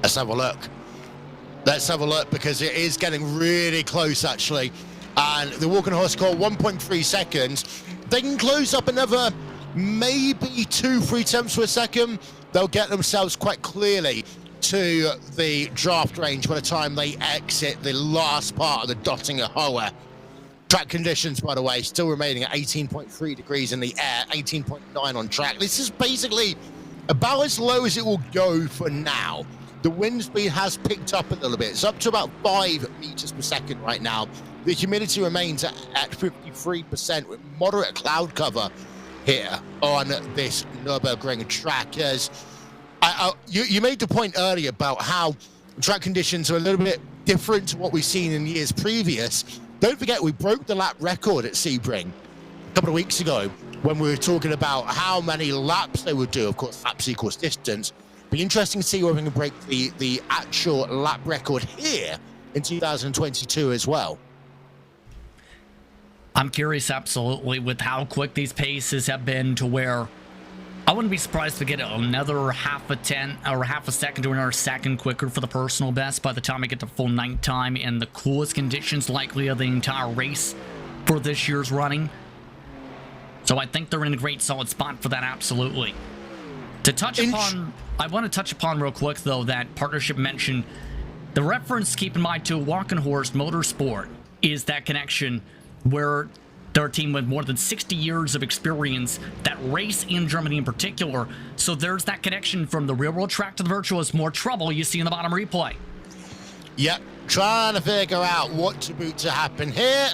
Let's have a look. Let's have a look, because it is getting really close, actually. And the Walkenhorst score 1.3 seconds. They can close up another maybe 2-3 tenths per second. They'll get themselves quite clearly to the draft range by the time they exit the last part of the Dottinger Hoa. Track conditions, by the way, still remaining at 18.3 degrees in the air, 18.9 on track. This is basically about as low as it will go for now. The wind speed has picked up a little bit. It's up to about 5 meters per second right now. The humidity remains at 53% with moderate cloud cover here on this Nürburgring track. As you made the point earlier about how track conditions are a little bit different to what we've seen in years previous. Don't forget, we broke the lap record at Sebring a couple of weeks ago when we were talking about how many laps they would do. Of course, laps equals distance. Be interesting to see whether we can break the actual lap record here in 2022 as well. I'm curious, absolutely, with how quick these paces have been, to where I wouldn't be surprised to get another half a second to another second quicker for the personal best by the time I get to full night time and the coolest conditions likely of the entire race for this year's running. So I think they're in a great solid spot for that, absolutely. To touch upon, I want to touch upon real quick, though, that partnership mentioned. The reference, keep in mind, to Walkenhorst Motorsport is that connection where they're a team with more than 60 years of experience that race in Germany in particular. So there's that connection from the real world track to the virtual. Is more trouble you see in the bottom replay. Yep, trying to figure out what to boot to happen here.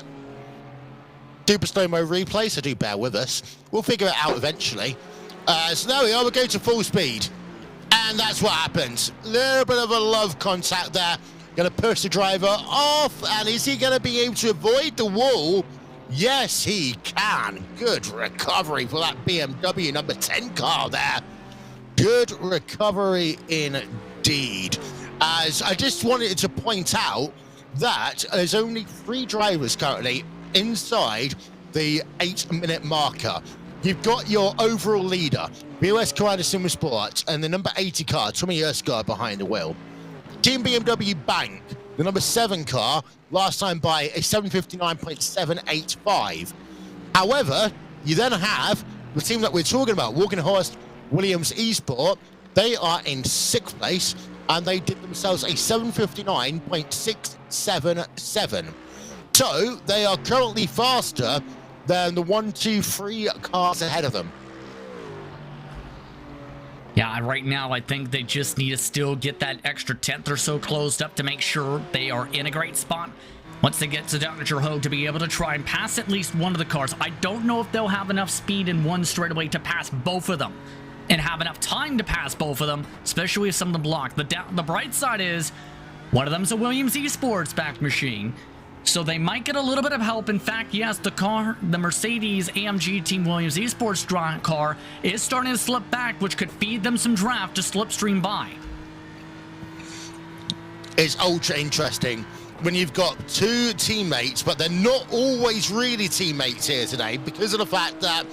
Super slow-mo replay, so do bear with us. We'll figure it out eventually. So there we are, we're going to full speed. And that's what happens. A little bit of a love contact there. Going to push the driver off. And is he going to be able to avoid the wall? Yes, he can. Good recovery for that BMW number 10 car there. Good recovery indeed. As I just wanted to point out that there's only 3 drivers currently inside the 8-minute marker. you've got your overall leader, BOS Carrera Sim Sports, and the number 80 car, Tommy Erskine, behind the wheel. Team BMW Bank, the number 7 car, last time by a 7:59.785. However, you then have the team that we're talking about, Walkenhorst Williams Esport. They are in 6th place, and they did themselves a 7:59.677. So they are currently faster than the 1, 2, 3 cars ahead of them. Yeah, right now I think they just need to still get that extra 10th or so closed up to make sure they are in a great spot once they get to Dr. Ho to be able to try and pass at least one of the cars. I don't know if they'll have enough speed in one straightaway to pass both of them and have enough time to pass both of them, especially if some of them block. The bright side is one of them's a Williams Esports backed machine, so they might get a little bit of help. In fact, yes, the Mercedes AMG Team Williams Esports car is starting to slip back, which could feed them some draft to slipstream by. It's ultra interesting when you've got 2 teammates, but they're not always really teammates here today because of the fact that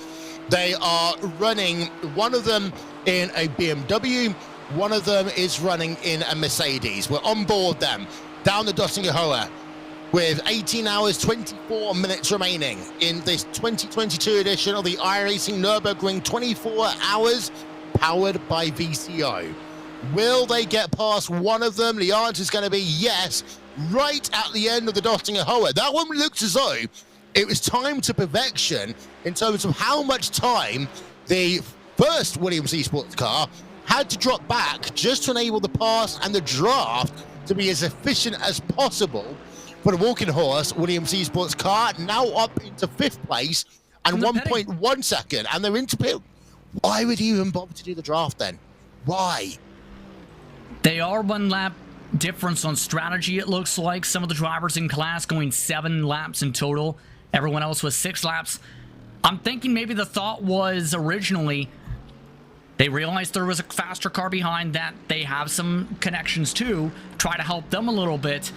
they are running, one of them in a BMW, one of them is running in a Mercedes. We're on board them down the Döttinger with 18 hours, 24 minutes remaining in this 2022 edition of the iRacing Nürburgring 24 hours powered by VCO. Will they get past one of them? The answer is going to be yes, right at the end of the Döttinger. That one looked as though it was time to perfection in terms of how much time the first Williams Esports car had to drop back just to enable the pass and the draft to be as efficient as possible for the Walkenhorst Williams Esports car, now up into 5th place and 1.1 second, and they're into pit. Why would you even bother to do the draft then? Why? They are 1 lap difference on strategy, it looks like. Some of the drivers in class going 7 laps in total. Everyone else was 6 laps. I'm thinking maybe the thought was originally they realized there was a faster car behind that they have some connections to, try to help them a little bit.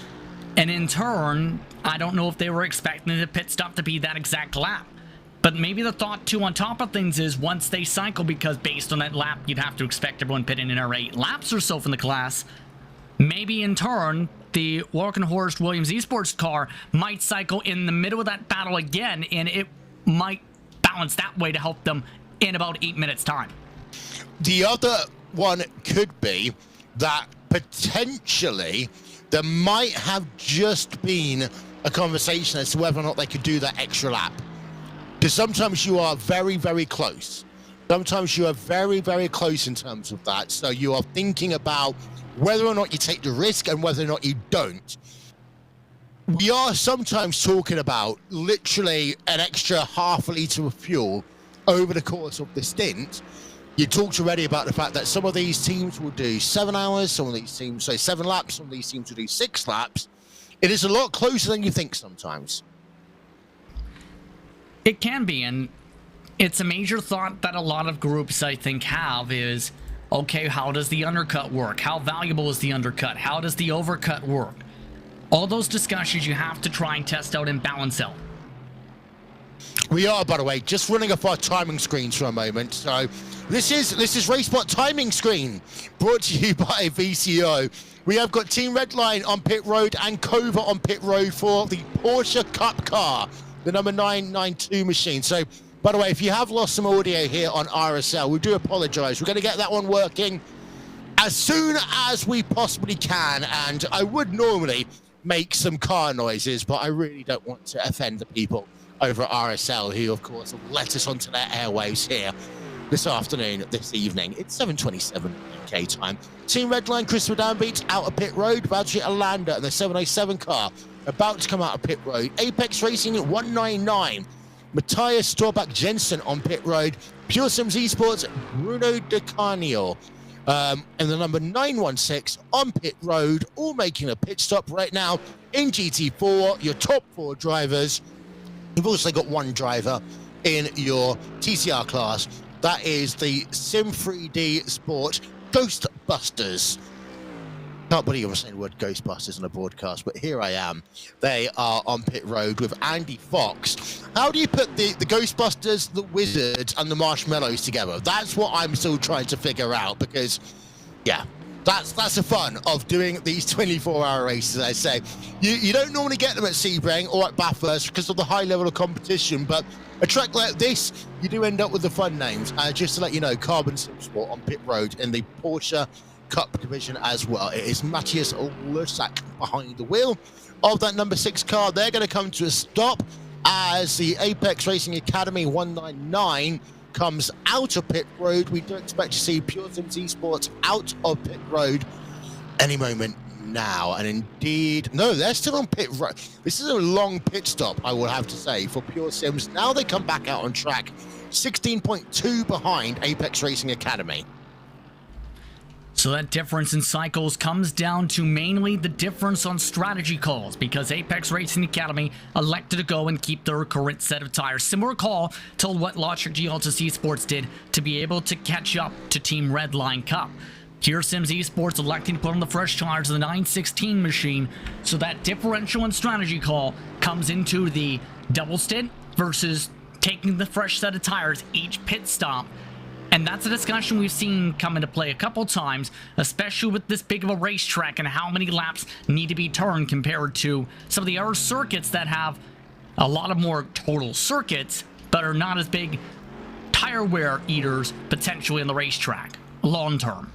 And in turn, I don't know if they were expecting the pit stop to be that exact lap. But maybe the thought, too, on top of things is once they cycle, because based on that lap, you'd have to expect everyone pitting in 8 laps or so from the class. Maybe in turn, the Walkenhorst Williams Esports car might cycle in the middle of that battle again, and it might balance that way to help them in about 8 minutes' time. The other one could be that potentially there might have just been a conversation as to whether or not they could do that extra lap. Because sometimes you are very, very close. Sometimes you are very, very close in terms of that. So you are thinking about whether or not you take the risk and whether or not you don't. We are sometimes talking about literally an extra half a litre of fuel over the course of the stint. You talked already about the fact that some of these teams will do 7 hours, some of these teams say 7 laps, some of these teams will do 6 laps. It is a lot closer than you think sometimes. It can be, and it's a major thought that a lot of groups, I think, have is, okay, how does the undercut work? How valuable is the undercut? How does the overcut work? All those discussions you have to try and test out and balance out. We are, by the way, just running off our timing screens for a moment. So this is RaceSpot timing screen brought to you by VCO. We have got Team Redline on pit road and Cova on pit road for the Porsche Cup car, the number 992 machine. So, by the way, if you have lost some audio here on RSL, we do apologize. We're going to get that one working as soon as we possibly can. And I would normally make some car noises, but I really don't want to offend the people over at RSL, who, of course, have let us onto their airwaves here this afternoon, this evening. It's 7:27 UK time. Team Redline, Christopher Downbeat out of pit road. Valtteri Alander and the 707 car about to come out of pit road. Apex Racing at 199. Matthias Storback Jensen on pit road. Pure Sims Esports, Bruno De Carnio. And the number 916 on pit road, all making a pit stop right now in GT4. Your top 4 drivers. You've also got 1 driver in your TCR class. That is the Sim 3D Sport Ghostbusters. Can't believe I'm saying the word Ghostbusters on a broadcast, but here I am. They are on pit road with Andy Fox. How do you put the Ghostbusters, the Wizards, and the Marshmallows together? That's what I'm still trying to figure out, because, yeah, that's the fun of doing these 24-hour races, I say. You don't normally get them at Sebring or at Bathurst because of the high level of competition, but a track like this, you do end up with the fun names. Just to let you know, Carbon Sim Sport on pit road in the Porsche Cup division as well. It is Matthias Lersack behind the wheel of that number 6 car. They're going to come to a stop as the Apex Racing Academy 199 comes out of pit road. We do expect to see Pure Sims Esports out of pit road any moment now. And indeed, no, they're still on pit road. This is a long pit stop, I will have to say, for Pure Sims. Now they come back out on track, 16.2 behind Apex Racing Academy. So that difference in cycles comes down to mainly the difference on strategy calls, because Apex Racing Academy elected to go and keep their current set of tires. Similar call to what Logic G-Altus Esports did to be able to catch up to Team Redline Cup. Pure Sims Esports electing to put on the fresh tires of the 916 machine, so that differential and strategy call comes into the double stint versus taking the fresh set of tires each pit stop. And that's a discussion we've seen come into play a couple times, especially with this big of a racetrack and how many laps need to be turned compared to some of the other circuits that have a lot of more total circuits, but are not as big tire wear eaters potentially in the racetrack long term.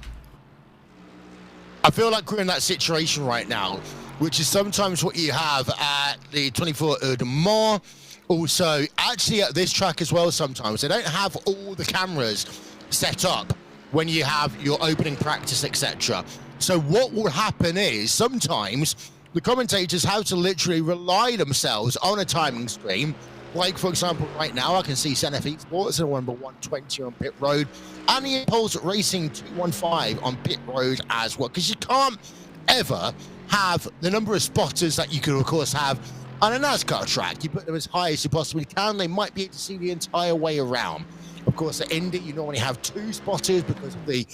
I feel like we're in that situation right now, which is sometimes what you have at the 24 Heures de Mans. Also, actually at this track as well, sometimes they don't have all the cameras set up when you have your opening practice, etc. So what will happen is sometimes the commentators have to literally rely themselves on a timing screen. Like, for example, right now I can see Senef Esports at number 120 on pit road, and the Impulse Racing 215 on pit road as well, because you can't ever have the number of spotters that you could, of course, have on a NASCAR track. You put them as high as you possibly can. They might be able to see the entire way around. Of course, at Indy, you normally have 2 spotters because of the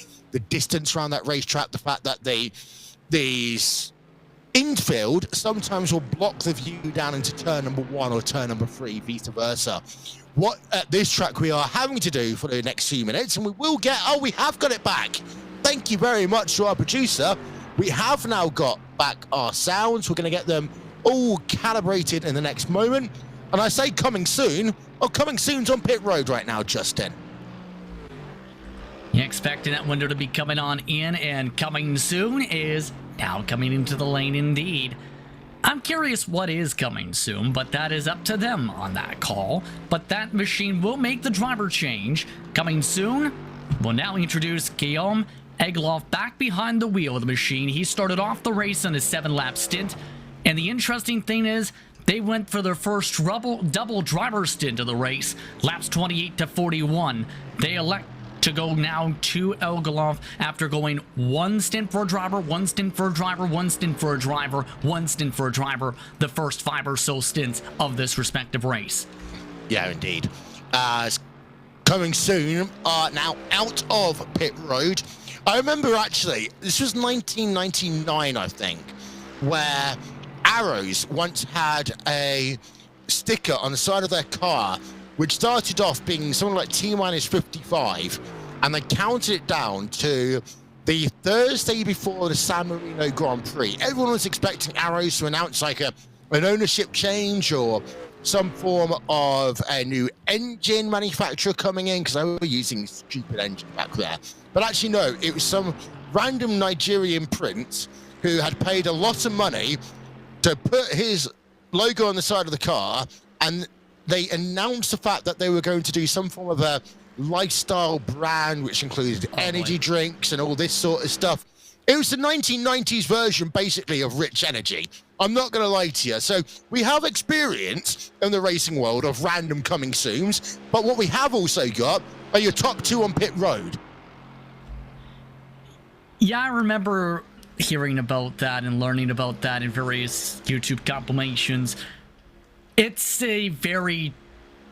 distance around that racetrack, the fact that the infield sometimes will block the view down into turn number 1 or turn number 3, vice versa. What at this track we are having to do for the next few minutes, and we will get, oh, we have got it back. Thank you very much to our producer. We have now got back our sounds. We're going to get them all calibrated in the next moment. And I say coming soon. Oh, coming soon's on pit road right now, Justin. You're expecting that window to be coming on in, and coming soon is now coming into the lane indeed. I'm curious what is coming soon, but that is up to them on that call. But that machine will make the driver change. Coming soon, we'll now introduce Guillaume Egloff back behind the wheel of the machine. He started off the race on a 7-lap stint. And the interesting thing is, they went for their first double driver stint of the race, laps 28 to 41. They elect to go now to Egloff after going 1 stint for a driver, 1 stint for a driver, 1 stint for a driver, 1 stint for a driver, the first 5 or so stints of this respective race. Yeah, indeed. Coming soon, now out of pit road. I remember actually, this was 1999, I think, where Arrows once had a sticker on the side of their car which started off being something like T-minus 55, and they counted it down to the Thursday before the San Marino Grand Prix. Everyone was expecting Arrows to announce like an ownership change or some form of a new engine manufacturer coming in, because they were using stupid engine back there. But actually, no, it was some random Nigerian prince who had paid a lot of money to put his logo on the side of the car, and they announced the fact that they were going to do some form of a lifestyle brand, which included energy drinks and all this sort of stuff. It was the 1990s version, basically, of Rich Energy. I'm not going to lie to you. So we have experience in the racing world of random coming soons, but what we have also got are your top 2 on pit road. Yeah, I remember hearing about that and learning about that in various YouTube compilations. It's a very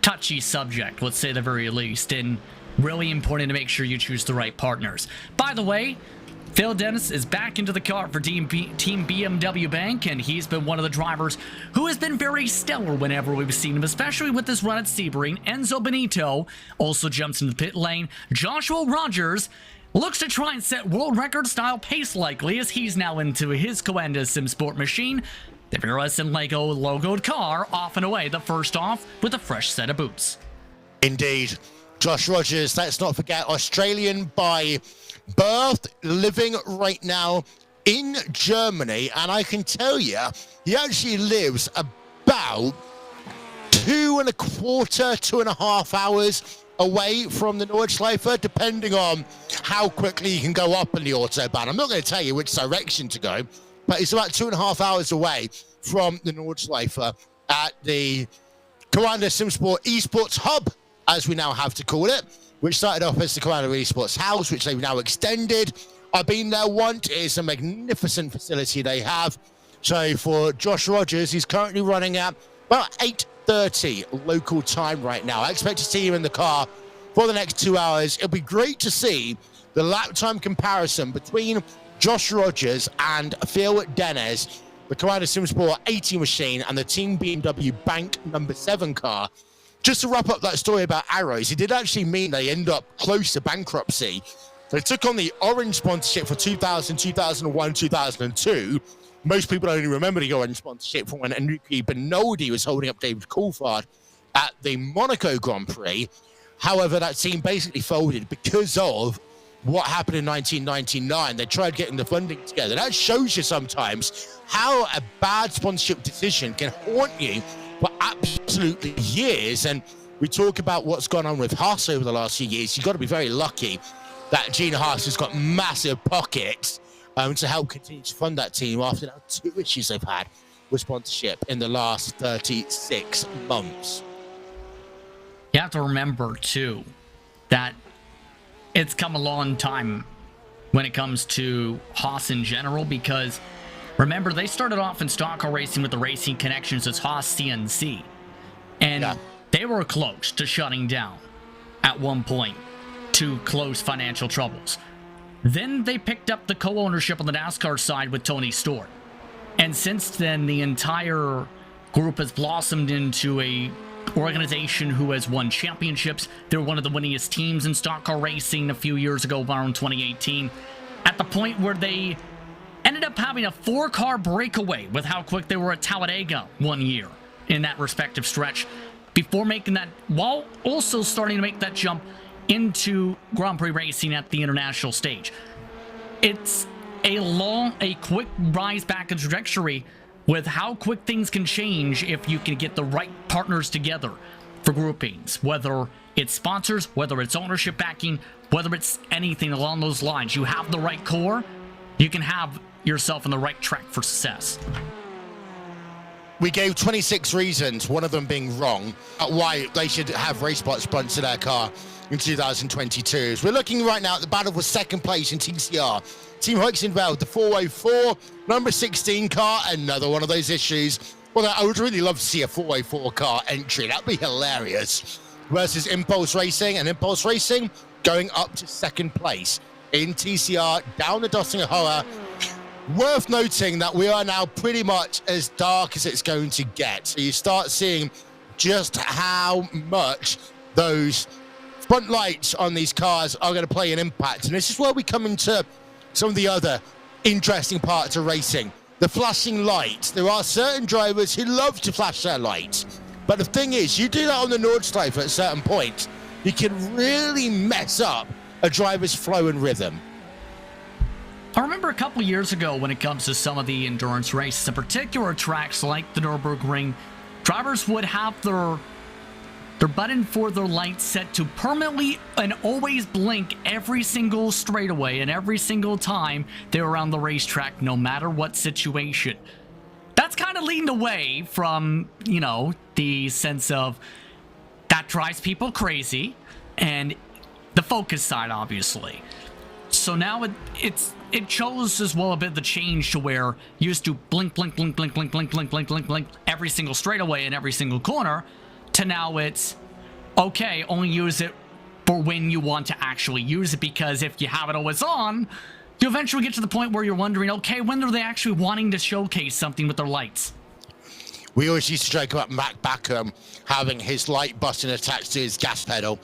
touchy subject, let's say the very least, and really important to make sure you choose the right partners. By the way, Phil Dennis is back into the car for Team BMW Bank, and he's been one of the drivers who has been very stellar whenever we've seen him, especially with this run at Sebring. Enzo Benito also jumps into the pit lane. Joshua Rogers looks to try and set world record style pace likely, as he's now into his Coanda Sim Sport machine. The VRS and Lego logoed car off and away, the first off with a fresh set of boots. Indeed. Josh Rogers, let's not forget, Australian by birth, living right now in Germany. And I can tell you, he actually lives about 2.25 hours away from the Nordschleife, depending on how quickly you can go up on the Autobahn. I'm not going to tell you which direction to go, but it's about 2.5 hours away from the Nordschleife at the Coanda SimSport Esports Hub, as we now have to call it, which started off as the Coanda Esports House, which they've now extended. I've been there once. It's a magnificent facility they have. So for Josh Rogers, he's currently running at about 8:30 local time right now. I expect to see him in the car for the next 2 hours. It'll be great to see the lap time comparison between Josh Rogers and Phil Dennis, the Coanda SimSport 80 machine, and the Team BMW Bank number 7 car. Just to wrap up that story about Arrows, it did actually mean they end up close to bankruptcy. They took on the Orange sponsorship for 2000, 2001, 2002. Most people only remember the Orange sponsorship from when Enrique Benoldi was holding up David Coulthard at the Monaco Grand Prix. However, that team basically folded because of what happened in 1999. They tried getting the funding together. That shows you sometimes how a bad sponsorship decision can haunt you for absolutely years. And we talk about what's gone on with Haas over the last few years. You've got to be very lucky that Gina Haas has got massive pockets to help continue to fund that team after now 2 issues they've had with sponsorship in the last 36 months. You have to remember, too, that it's come a long time when it comes to Haas in general, because remember, they started off in stock car racing with the racing connections as Haas CNC. And they were close to shutting down at one point to close financial troubles. Then they picked up the co-ownership on the NASCAR side with Tony Stewart. And since then, the entire group has blossomed into a organization who has won championships. They're one of the winningest teams in stock car racing a few years ago, around 2018. At the point where they ended up having a 4-car breakaway with how quick they were at Talladega one year in that respective stretch, before making that, while also starting to make that jump into Grand Prix racing at the international stage. It's a quick rise back in trajectory with how quick things can change if you can get the right partners together for groupings, whether it's sponsors, whether it's ownership backing, whether it's anything along those lines. You have the right core, you can have yourself on the right track for success. We gave 26 reasons, one of them being wrong, why they should have RaceSpot sponsor their car in 2022. We're looking right now at the battle for second place in TCR. Team Huxenveld, the 404, number 16 car, another one of those issues. Well, I would really love to see a 404 car entry. That'd be hilarious. Versus Impulse Racing, and Impulse Racing going up to second place in TCR down the Dossinger Hoa. Worth noting that we are now pretty much as dark as it's going to get. So you start seeing just how much those front lights on these cars are going to play an impact. And this is where we come into some of the other interesting parts of racing. The flashing lights. There are certain drivers who love to flash their lights. But the thing is, you do that on the Nordschleife at a certain point, you can really mess up a driver's flow and rhythm. I remember a couple years ago when it comes to some of the endurance races, in particular tracks like the Nürburgring, drivers would have their button for their lights set to permanently and always blink every single straightaway and every single time they're around the racetrack, no matter what situation. That's kind of leading away from, you know, the sense of that drives people crazy and the focus side, obviously. So now it shows as well a bit of the change to where you used to blink, blink, blink, blink, blink, blink, blink, blink, blink, blink every single straightaway and every single corner, to now it's, okay, only use it for when you want to actually use it, because if you have it always on, you eventually get to the point where you're wondering, okay, when are they actually wanting to showcase something with their lights? We always used to joke about Mac Backham having his light button attached to his gas pedal.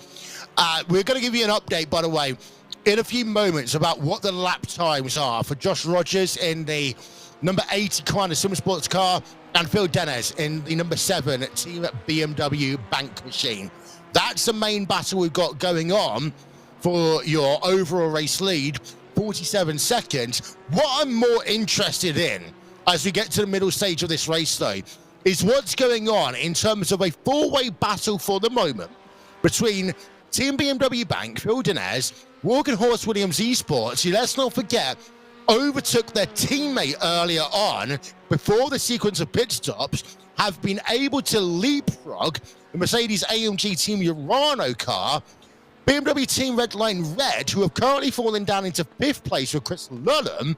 We're going to give you an update, by the way, in a few moments about what the lap times are for Josh Rogers in the number 80 Quanta Sim Sports car and Phil Dennis in the number 7 Team BMW Bank Machine. That's the main battle we've got going on for your overall race lead, 47 seconds. What I'm more interested in as we get to the middle stage of this race, though, is what's going on in terms of a four-way battle for the moment between Team BMW Bank, Phil Denez, Morgan Horse Williams Esports, who, let's not forget, overtook their teammate earlier on before the sequence of pit stops, have been able to leapfrog the Mercedes-AMG Team Urano car, BMW Team Redline Red, who have currently fallen down into 5th place with Chris Lullum.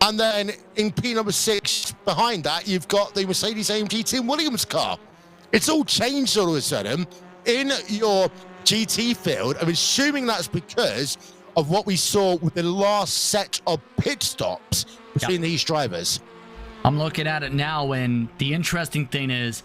And then in P number 6 behind that, you've got the Mercedes-AMG Team Williams car. It's all changed all of a sudden in your GT field. I'm assuming that's because of what we saw with the last set of pit stops between these drivers. I'm looking at it now, and the interesting thing is,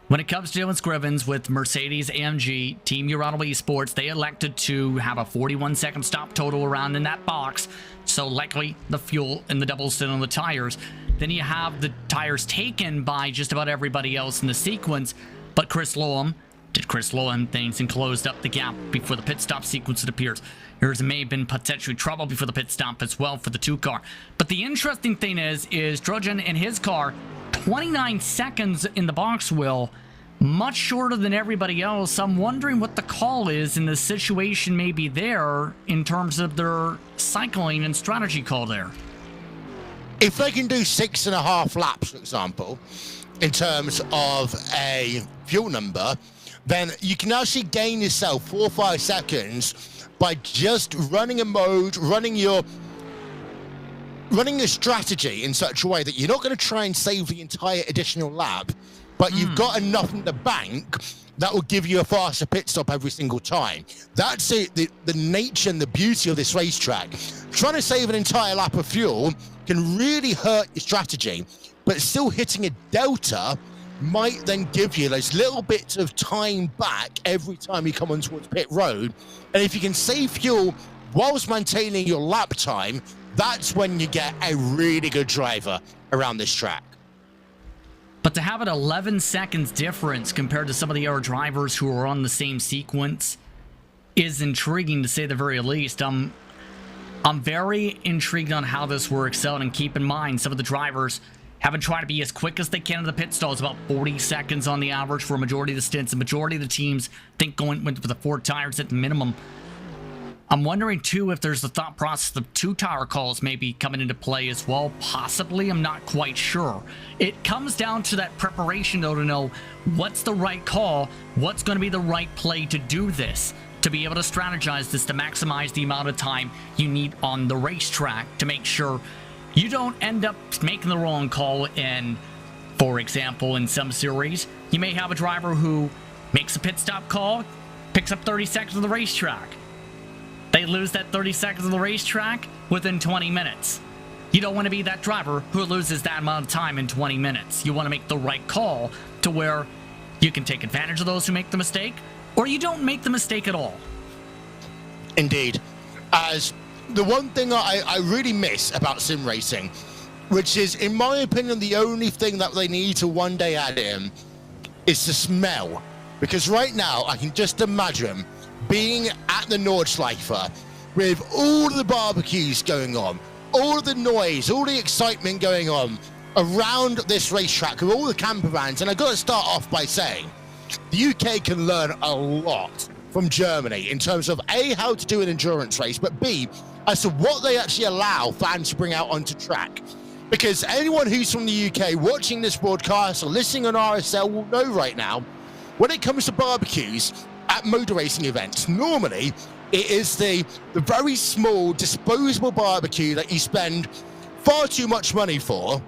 when it comes to Dylan Scrivens with Mercedes-AMG Team Urano Esports, they elected to have a 41-second stop total around in that box. So likely the fuel and the double stint on the tires. Then you have the tires taken by just about everybody else in the sequence. But Chris Loam did Chris Loam things and closed up the gap before the pit stop sequence, it appears. There may have been potentially trouble before the pit stop as well for the 2 car. But the interesting thing is Trojan and his car, 29 seconds in the box, Will, much shorter than everybody else. I'm wondering what the call is in the situation maybe there in terms of their cycling and strategy call there. If they can do 6.5 laps, for example, in terms of a fuel number, then you can actually gain yourself 4 or 5 seconds by just running a mode, running your strategy in such a way that you're not going to try and save the entire additional lap, but you've got enough in the bank that will give you a faster pit stop every single time. That's it, the nature and the beauty of this racetrack. Trying to save an entire lap of fuel can really hurt your strategy, but still hitting a delta might then give you those little bits of time back every time you come on towards pit road. And if you can save fuel whilst maintaining your lap time, that's when you get a really good driver around this track. But to have an 11 seconds difference compared to some of the other drivers who are on the same sequence is intriguing, to say the very least. I'm very intrigued on how this works out, and keep in mind some of the drivers haven't tried to be as quick as they can in the pit stalls, about 40 seconds on the average for a majority of the stints. The majority of the teams think going with the 4 tires at the minimum. I'm wondering, too, if there's the thought process of 2-tire calls maybe coming into play as well. Possibly, I'm not quite sure. It comes down to that preparation, though, to know what's the right call, what's going to be the right play to do this, to be able to strategize this, to maximize the amount of time you need on the racetrack to make sure you don't end up making the wrong call. And, for example, in some series, you may have a driver who makes a pit stop call, picks up 30 seconds on the racetrack. They lose that 30 seconds on the racetrack within 20 minutes. You don't want to be that driver who loses that amount of time in 20 minutes. You want to make the right call to where you can take advantage of those who make the mistake, or you don't make the mistake at all. Indeed. As the one thing I really miss about sim racing, which is, in my opinion, the only thing that they need to one day add in, is the smell. Because right now, I can just imagine being at the Nordschleife with all the barbecues going on, all of the noise, all the excitement going on around this racetrack with all the camper vans. And I've got to start off by saying the UK can learn a lot from Germany in terms of A, how to do an endurance race, but B, as to what they actually allow fans to bring out onto track. Because anyone who's from the UK watching this broadcast or listening on RSL will know right now, when it comes to barbecues at motor racing events, normally it is the very small disposable barbecue that you spend far too much money for,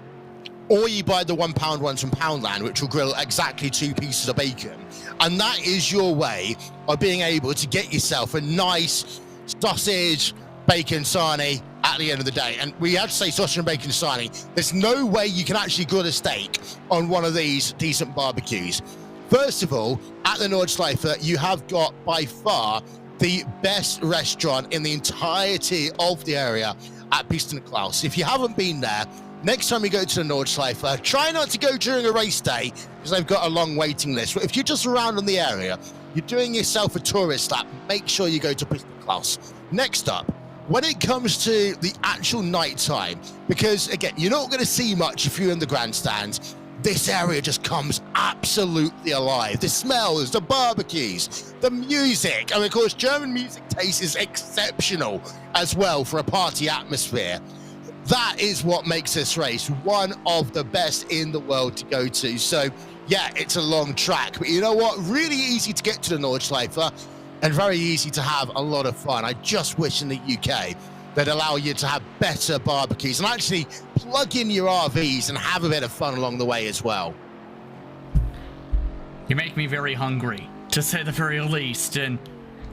or you buy the £1 ones from Poundland, which will grill exactly 2 pieces of bacon. And that is your way of being able to get yourself a nice sausage, bacon sarnie at at the end of the day. And we have to say, sausage and bacon signing, there's no way you can actually grill a steak on one of these decent barbecues. First of all, at the Nordschleife, you have got by far the best restaurant in the entirety of the area at Pisten Klaus. If you haven't been there, next time you go to the Nordschleife, try not to go during a race day because they've got a long waiting list. But if you're just around in the area, you're doing yourself a tourist lap, make sure you go to Pisten Klaus. Next up, when it comes to the actual night time, because again, you're not going to see much if you're in the grandstands, this area just comes absolutely alive. The smells, the barbecues, the music, and of course, German music taste is exceptional as well for a party atmosphere. That is what makes this race one of the best in the world to go to. So yeah, it's a long track, but you know what? Really easy to get to the Nordschleife and very easy to have a lot of fun. I just wish in the UK that allow you to have better barbecues and actually plug in your RVs and have a bit of fun along the way as well. You make me very hungry, to say the very least, and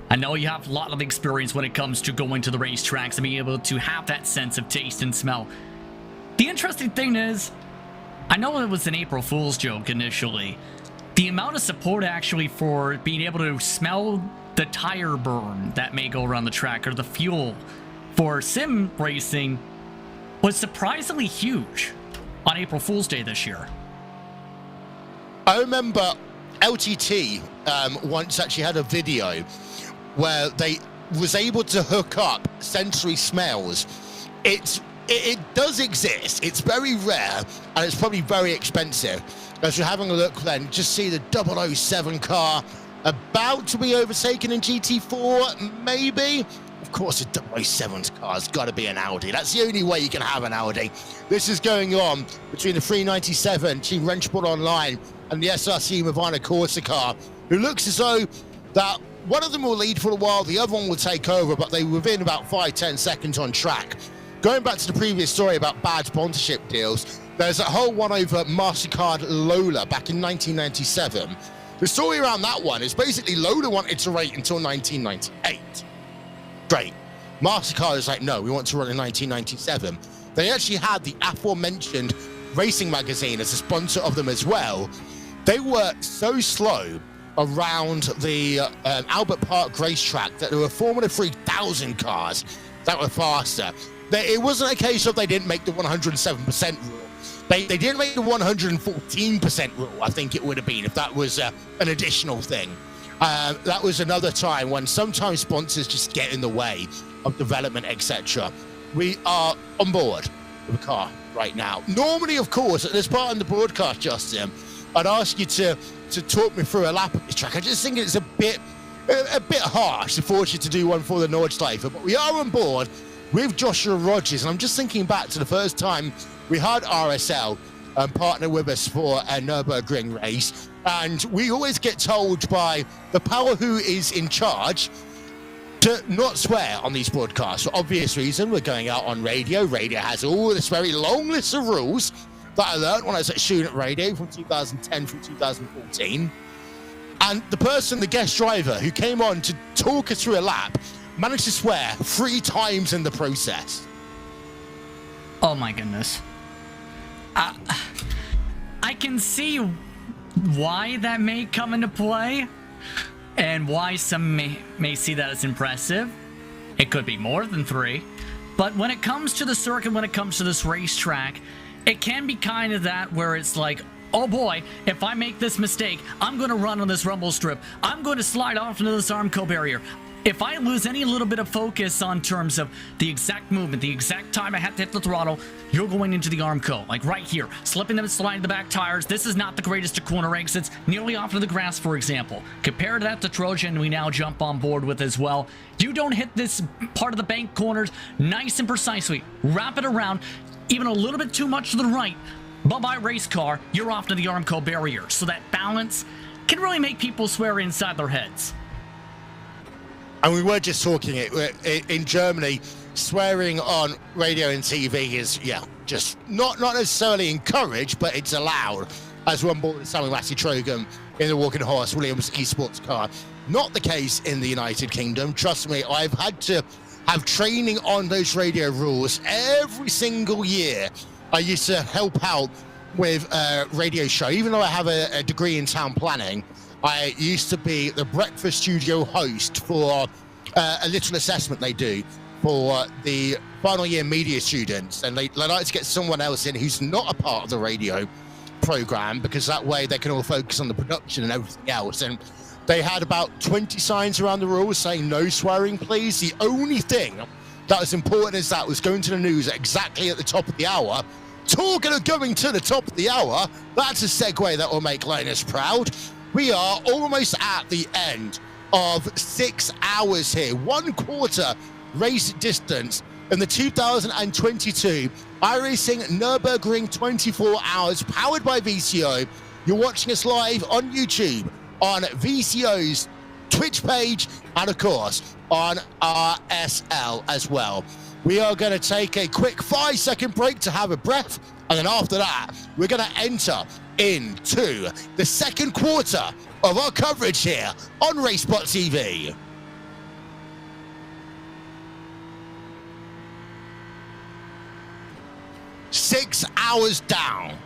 I know you have a lot of experience when it comes to going to the racetracks and being able to have that sense of taste and smell. The interesting thing is, I know it was an April Fool's joke initially. The amount of support actually for being able to smell the tire burn that may go around the track or the fuel for sim racing was surprisingly huge on April Fool's Day this year. I remember LTT once actually had a video where they was able to hook up sensory smells. It does exist. It's very rare and it's probably very expensive. As you're having a look then, just see the 007 car about to be overtaken in GT4, maybe. Of course, a 007's car's got to be an Audi. That's the only way you can have an Audi. This is going on between the 397 Team Rennsport Online and the SRC Movana Corsa car, who looks as though that one of them will lead for a while, the other one will take over, but they were within about 5-10 seconds on track. Going back to the previous story about bad sponsorship deals, there's a whole one over MasterCard Lola back in 1997. The story around that one is basically Lola wanted to rate until 1998. Great. MasterCard is like, no, we want to run in 1997. They actually had the aforementioned racing magazine as a sponsor of them as well. They were so slow around the Albert Park racetrack that there were Formula 3000 cars that were faster. It wasn't a case of they didn't make the 107% rule. They didn't make the 114% rule, I think it would have been, if that was an additional thing. That was another time when sometimes sponsors just get in the way of development, etc. We are on board with a car right now. Normally, of course, at this part in the broadcast, Justin, I'd ask you to talk me through a lap of this track. I just think it's a bit harsh to force you to do one for the Nordschleife, but we are on board with Joshua Rogers, and I'm just thinking back to the first time we had RSL partner with us for a Nürburgring race, and we always get told by the power who is in charge to not swear on these broadcasts. For obvious reason, we're going out on radio. Radio has all this very long list of rules that I learned when I was at student radio from 2010 through 2014. And the person, the guest driver who came on to talk us through a lap, managed to swear 3 times in the process. Oh my goodness. I can see why that may come into play and why some may see that as impressive. It could be more than 3. But when it comes to the circuit, when it comes to this racetrack, it can be kind of that where it's like, oh boy, if I make this mistake, I'm going to run on this rumble strip. I'm going to slide off into this Armco barrier. If I lose any little bit of focus on terms of the exact movement, the exact time I have to hit the throttle, you're going into the Armco, like right here, slipping them and sliding the back tires. This is not the greatest of corner exits, nearly off to the grass, for example. Compare that to Trojan, we now jump on board with as well. You don't hit this part of the bank corners nice and precisely. Wrap it around, even a little bit too much to the right. Bye-bye race car, you're off to the Armco barrier. So that balance can really make people swear inside their heads. And we were just talking it in Germany, swearing on radio and TV is, just not necessarily encouraged, but it's allowed, as we're on board with Samuel Massey Trogan in the Walking Horse Williams esports car. Not the case in the United Kingdom. Trust me, I've had to have training on those radio rules every single year. I used to help out with a radio show. Even though I have a degree in town planning, I used to be the breakfast studio host for a little assessment they do for the final year media students. And they like to get someone else in who's not a part of the radio program, because that way they can all focus on the production and everything else. And they had about 20 signs around the rules saying no swearing, please. The only thing that was important is that was going to the news exactly at the top of the hour. Talking of going to the top of the hour, that's a segue that will make Linus proud. We are almost at the end of 6 hours here, 1/4 race distance in the 2022 iRacing Nürburgring 24 hours powered by VCO. You're watching us live on YouTube, on VCO's Twitch page, and of course on RSL as well. We are going to take a quick 5-second break to have a breath, and then after that, we're going to enter into the second quarter of our coverage here on RaceSpotTV. Six hours down.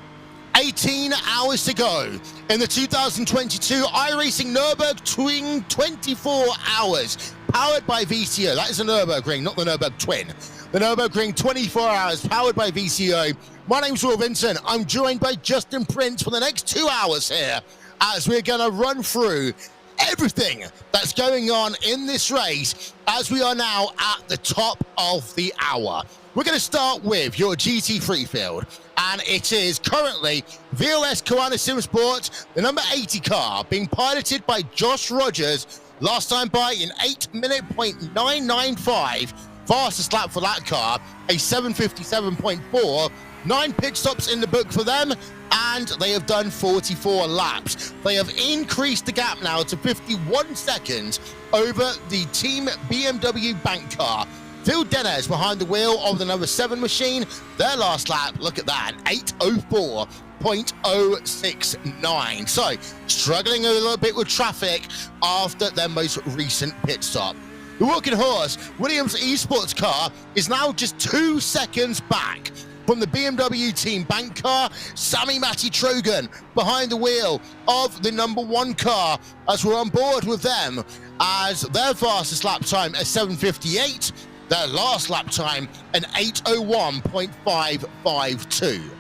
18 hours to go in the 2022 iRacing Nürburgring 24 hours, powered by VCO. That is the Nürburgring, not the Nürburg Twin. The Nürburgring 24 hours, powered by VCO. My name's Will Vincent. I'm joined by Justin Prince for the next 2 hours here, as we're going to run through everything that's going on in this race, as we are now at the top of the hour. We're going to start with your GT3 field, and it is currently VOS Koana Simsport, the number 80 car, being piloted by Josh Rogers, last time by an 8:995, fastest lap for that car, a 7:57.4, 9 pit stops in the book for them, and they have done 44 laps. They have increased the gap now to 51 seconds over the Team BMW bank car. Phil Denez behind the wheel of the number 7 machine. Their last lap, look at that, 8:04.069. So, struggling a little bit with traffic after their most recent pit stop. The Walking Horse Williams Esports car is now just 2 seconds back from the BMW team bank car. Sami Matti Trogan behind the wheel of the number 1 car, as we're on board with them, as their fastest lap time is 7:58. Their last lap time, an 8:01.552.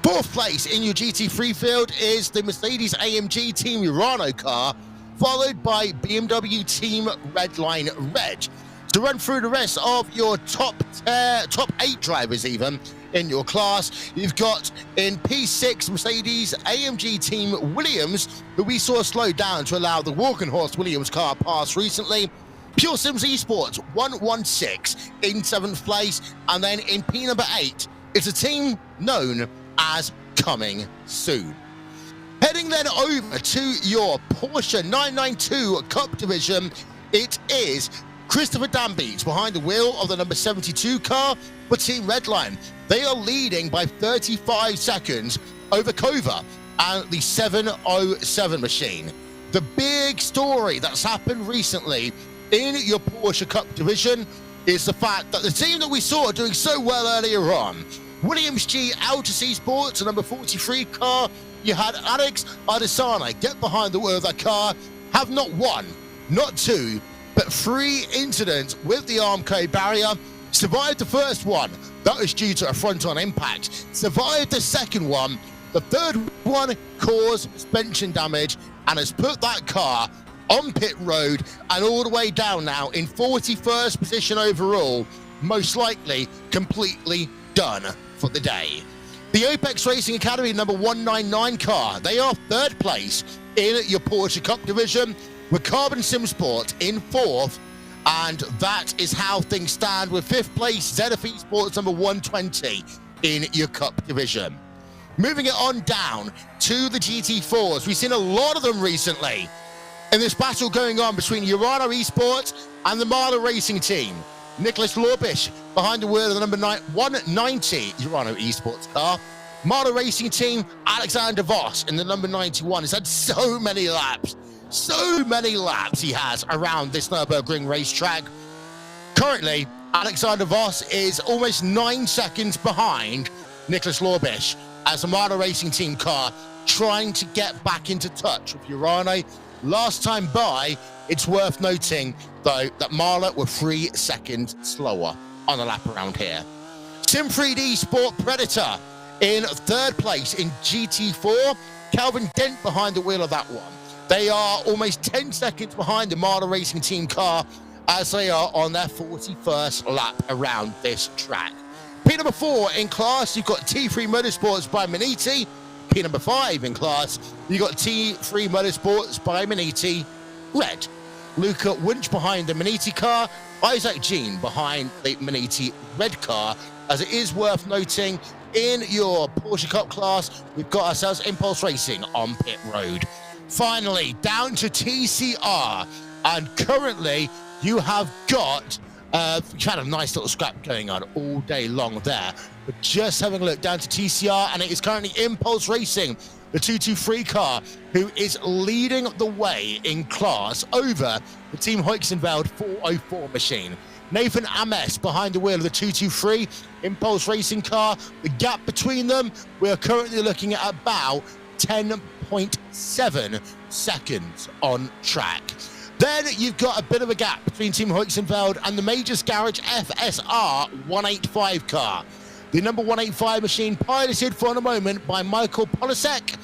Fourth place in your GT3 field is the Mercedes AMG Team Urano car, followed by BMW Team Redline Red. To run through the rest of your top 8 drivers even in your class, you've got in P6 Mercedes AMG Team Williams, who we saw slow down to allow the Walking Horse Williams car pass recently. Pure Sims Esports 116 in 7th place, and then in P number 8 it's a team known as Coming Soon. Heading then over to your Porsche 992 Cup division, it is Christopher Dambeats behind the wheel of the number 72 car for Team Redline. They are leading by 35 seconds over Kova and the 707 machine. The big story that's happened recently in your Porsche Cup division is the fact that the team that we saw doing so well earlier on, Williams G Altus Esports, the number 43 car, you had Alex Adesanya get behind the wheel of that car, have not 1, not 2, but 3 incidents with the Armco barrier. Survived the first one, that was due to a front-on impact. Survived the second one, the third one caused suspension damage and has put that car on pit road and all the way down now in 41st position overall, most likely completely done for the day. The Apex Racing Academy number 199 car, they are 3rd place in your Porsche Cup division, with Carbon Sim Sport in 4th, and that is how things stand with 5th place ZF Esports number 120 in your Cup division. Moving it on down to the GT4s, we've seen a lot of them recently in this battle going on between Urano Esports and the Marla Racing team. Nicholas Lorbish behind the wheel of the number 190 Urano Esports car. Marla Racing team, Alexander Voss in the number 91 has had so many laps he has around this Nürburgring racetrack. currently, Alexander Voss is almost 9 seconds behind Nicholas Lorbish as the Marder Racing Team car trying to get back into touch with Urano. Last time by, it's worth noting, though, that Marla were 3 seconds slower on the lap around here. Sim 3D Sport Predator in 3rd place in GT4. Calvin Dent behind the wheel of that one. They are almost 10 seconds behind the Marder Racing Team car as they are on their 41st lap around this track. P number 4 in class, you've got T3 Motorsports by Maniti. P number 5 in class, you've got T3 Motorsports by Maniti Red. Luca Wunsch behind the Maniti car, Isaac Jean behind the Maniti Red car. As it is worth noting, in your Porsche Cup class, we've got ourselves Impulse Racing on pit road. Finally, down to TCR, and currently you have got, you've had a nice little scrap going on all day long there, but just having a look down to TCR, and it is currently Impulse Racing, the 223 car, who is leading the way in class over the Team Hoixenveld 404 machine. Nathan Ames behind the wheel of the 223 Impulse Racing car. The gap between them, we're currently looking at about 10.7 seconds on track. Then you've got a bit of a gap between Team Hoixenveld and the Majors Garage FSR 185 car. The number 185 machine piloted for a moment by Michael Polisek.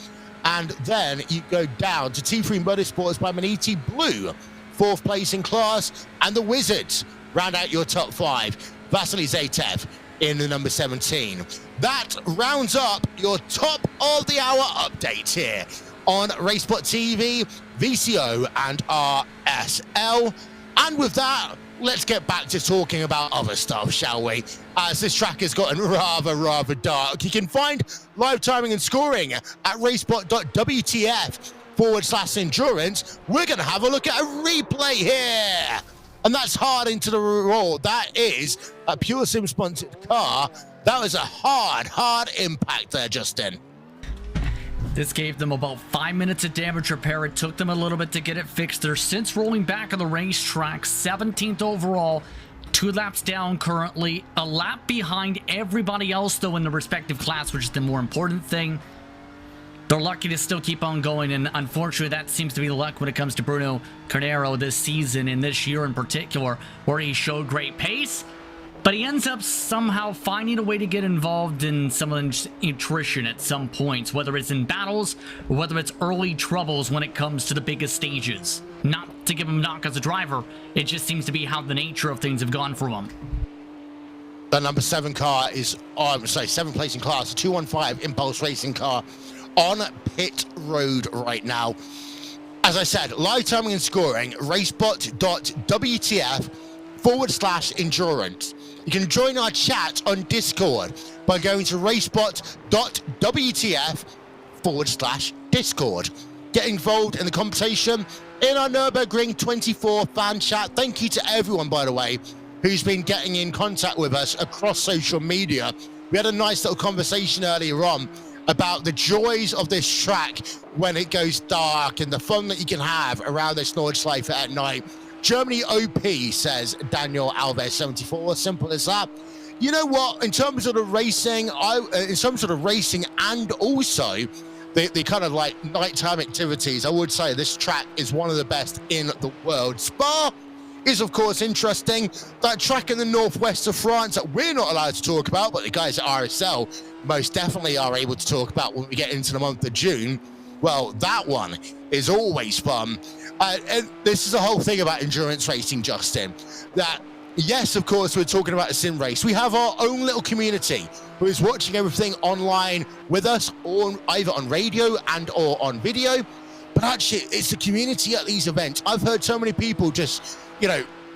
And then you go down to T3 Motorsports by Maniti Blue, 4th place in class, and the Wizards round out your top 5. Vasily Zaitev in the number 17. That rounds up your top of the hour updates here on RaceSpotTV, VCO, and RSL. And with that, let's get back to talking about other stuff, shall we? As this track has gotten rather dark. You can find live timing and scoring at racespot.wtf/endurance. We're going to have a look at a replay here. And that's hard into the roll. That is a Pure Sim sponsored car. That was a hard impact there, Justin. This gave them about 5 minutes of damage repair. It took them a little bit to get it fixed. They're since rolling back on the racetrack, 17th overall, 2 laps down currently, a lap behind everybody else though in the respective class, which is the more important thing. They're lucky to still keep on going, and unfortunately that seems to be the luck when it comes to Bruno Carnero this season and this year in particular, where he showed great pace, but he ends up somehow finding a way to get involved in some of the attrition at some points, whether it's in battles or whether it's early troubles when it comes to the biggest stages. Not to give him a knock as a driver, it just seems to be how the nature of things have gone for him. The number 7 car is on, 7th place in class, a 215 Impulse Racing car on pit road right now. As I said, live timing and scoring, racebot.wtf/endurance. You can join our chat on Discord by going to racebot.wtf/Discord. Get involved in the conversation in our Nürburgring 24 fan chat. Thank you to everyone, by the way, who's been getting in contact with us across social media. We had a nice little conversation earlier on about the joys of this track when it goes dark and the fun that you can have around this Nordschleife at night. Germany OP, says Daniel Alves 74. Simple as that. You know what? In terms of the racing, and also the kind of like nighttime activities, I would say this track is one of the best in the world. Spa is, of course, interesting. That track in the northwest of France that we're not allowed to talk about, but the guys at RSL most definitely are able to talk about when we get into the month of June. Well, that one is always fun. And this is the whole thing about endurance racing, Justin, that yes, of course, we're talking about a sim race. We have our own little community who is watching everything online with us, or either on radio and or on video. But actually, it's the community at these events. I've heard so many people just,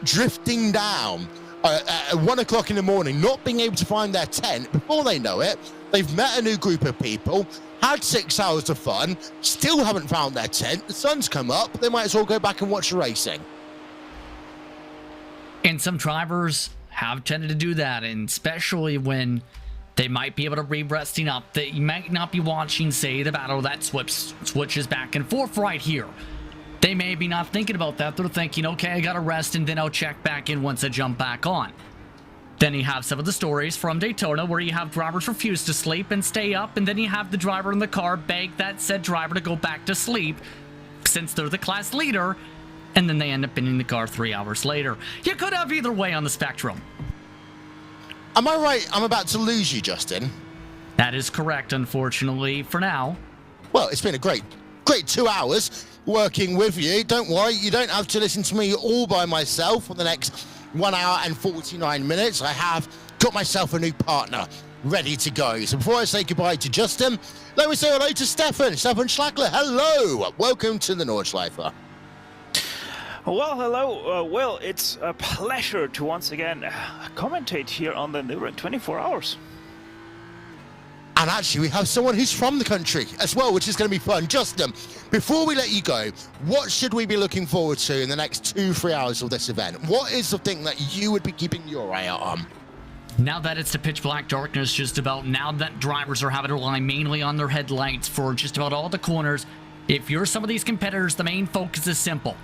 drifting down at 1 o'clock in the morning, not being able to find their tent. Before they know it, they've met a new group of people, had 6 hours of fun, still haven't found their tent. The sun's come up. They might as well go back and watch the racing. And some drivers have tended to do that, and especially when they might be able to be resting up. They might not be watching, say, the battle that switches back and forth right here. They may be not thinking about that. They're thinking, okay, I gotta rest and then I'll check back in once I jump back on. Then you have some of the stories from Daytona where you have drivers refuse to sleep and stay up, and then you have the driver in the car beg that said driver to go back to sleep since they're the class leader, and then they end up in the car 3 hours later. You could have either way on the spectrum. Am I right? I'm about to lose you, Justin. That is correct, unfortunately, for now. Well, it's been a great 2 hours working with you. Don't worry, you don't have to listen to me all by myself for the next 1 hour and 49 minutes. I have got myself a new partner ready to go. So before I say goodbye to Justin, let me say hello to Stefan Schlackler. Hello, welcome to the Nordschleifer. Well, hello. Will, it's a pleasure to once again commentate here on the Nürburgring 24 hours. And actually, we have someone who's from the country as well, which is going to be fun. Justin, before we let you go, what should we be looking forward to in the next 2-3 hours of this event? What is the thing that you would be keeping your eye out on? Now that it's the pitch black darkness just about, now that drivers are having to rely mainly on their headlights for just about all the corners, if you're some of these competitors, the main focus is simple.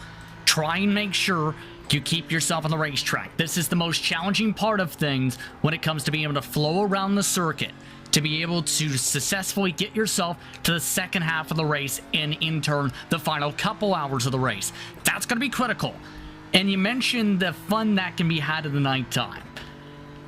Try and make sure you keep yourself on the racetrack. This is the most challenging part of things when it comes to being able to flow around the circuit, to be able to successfully get yourself to the second half of the race and in turn the final couple hours of the race. That's going to be critical. And you mentioned the fun that can be had in the nighttime.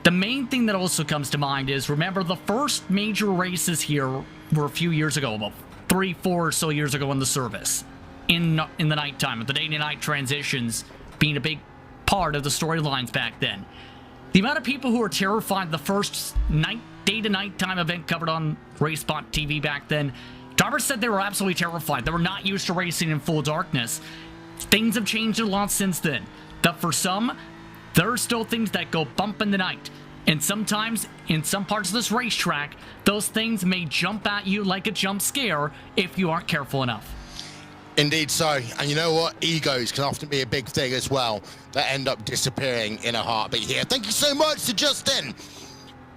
The main thing that also comes to mind is, remember, the first major races here were a few years ago, about 3-4 or so years ago in the service, in the nighttime, with the day to night transitions being a big part of the storylines back then. The amount of people who were terrified the first day to nighttime event covered on RaceSpotTV back then, drivers said they were absolutely terrified. They were not used to racing in full darkness. Things have changed a lot since then. But for some, there are still things that go bump in the night. And sometimes, in some parts of this racetrack, those things may jump at you like a jump scare if you aren't careful enough. Indeed so. And you know what? Egos can often be a big thing as well that end up disappearing in a heartbeat here. Thank you so much to Justin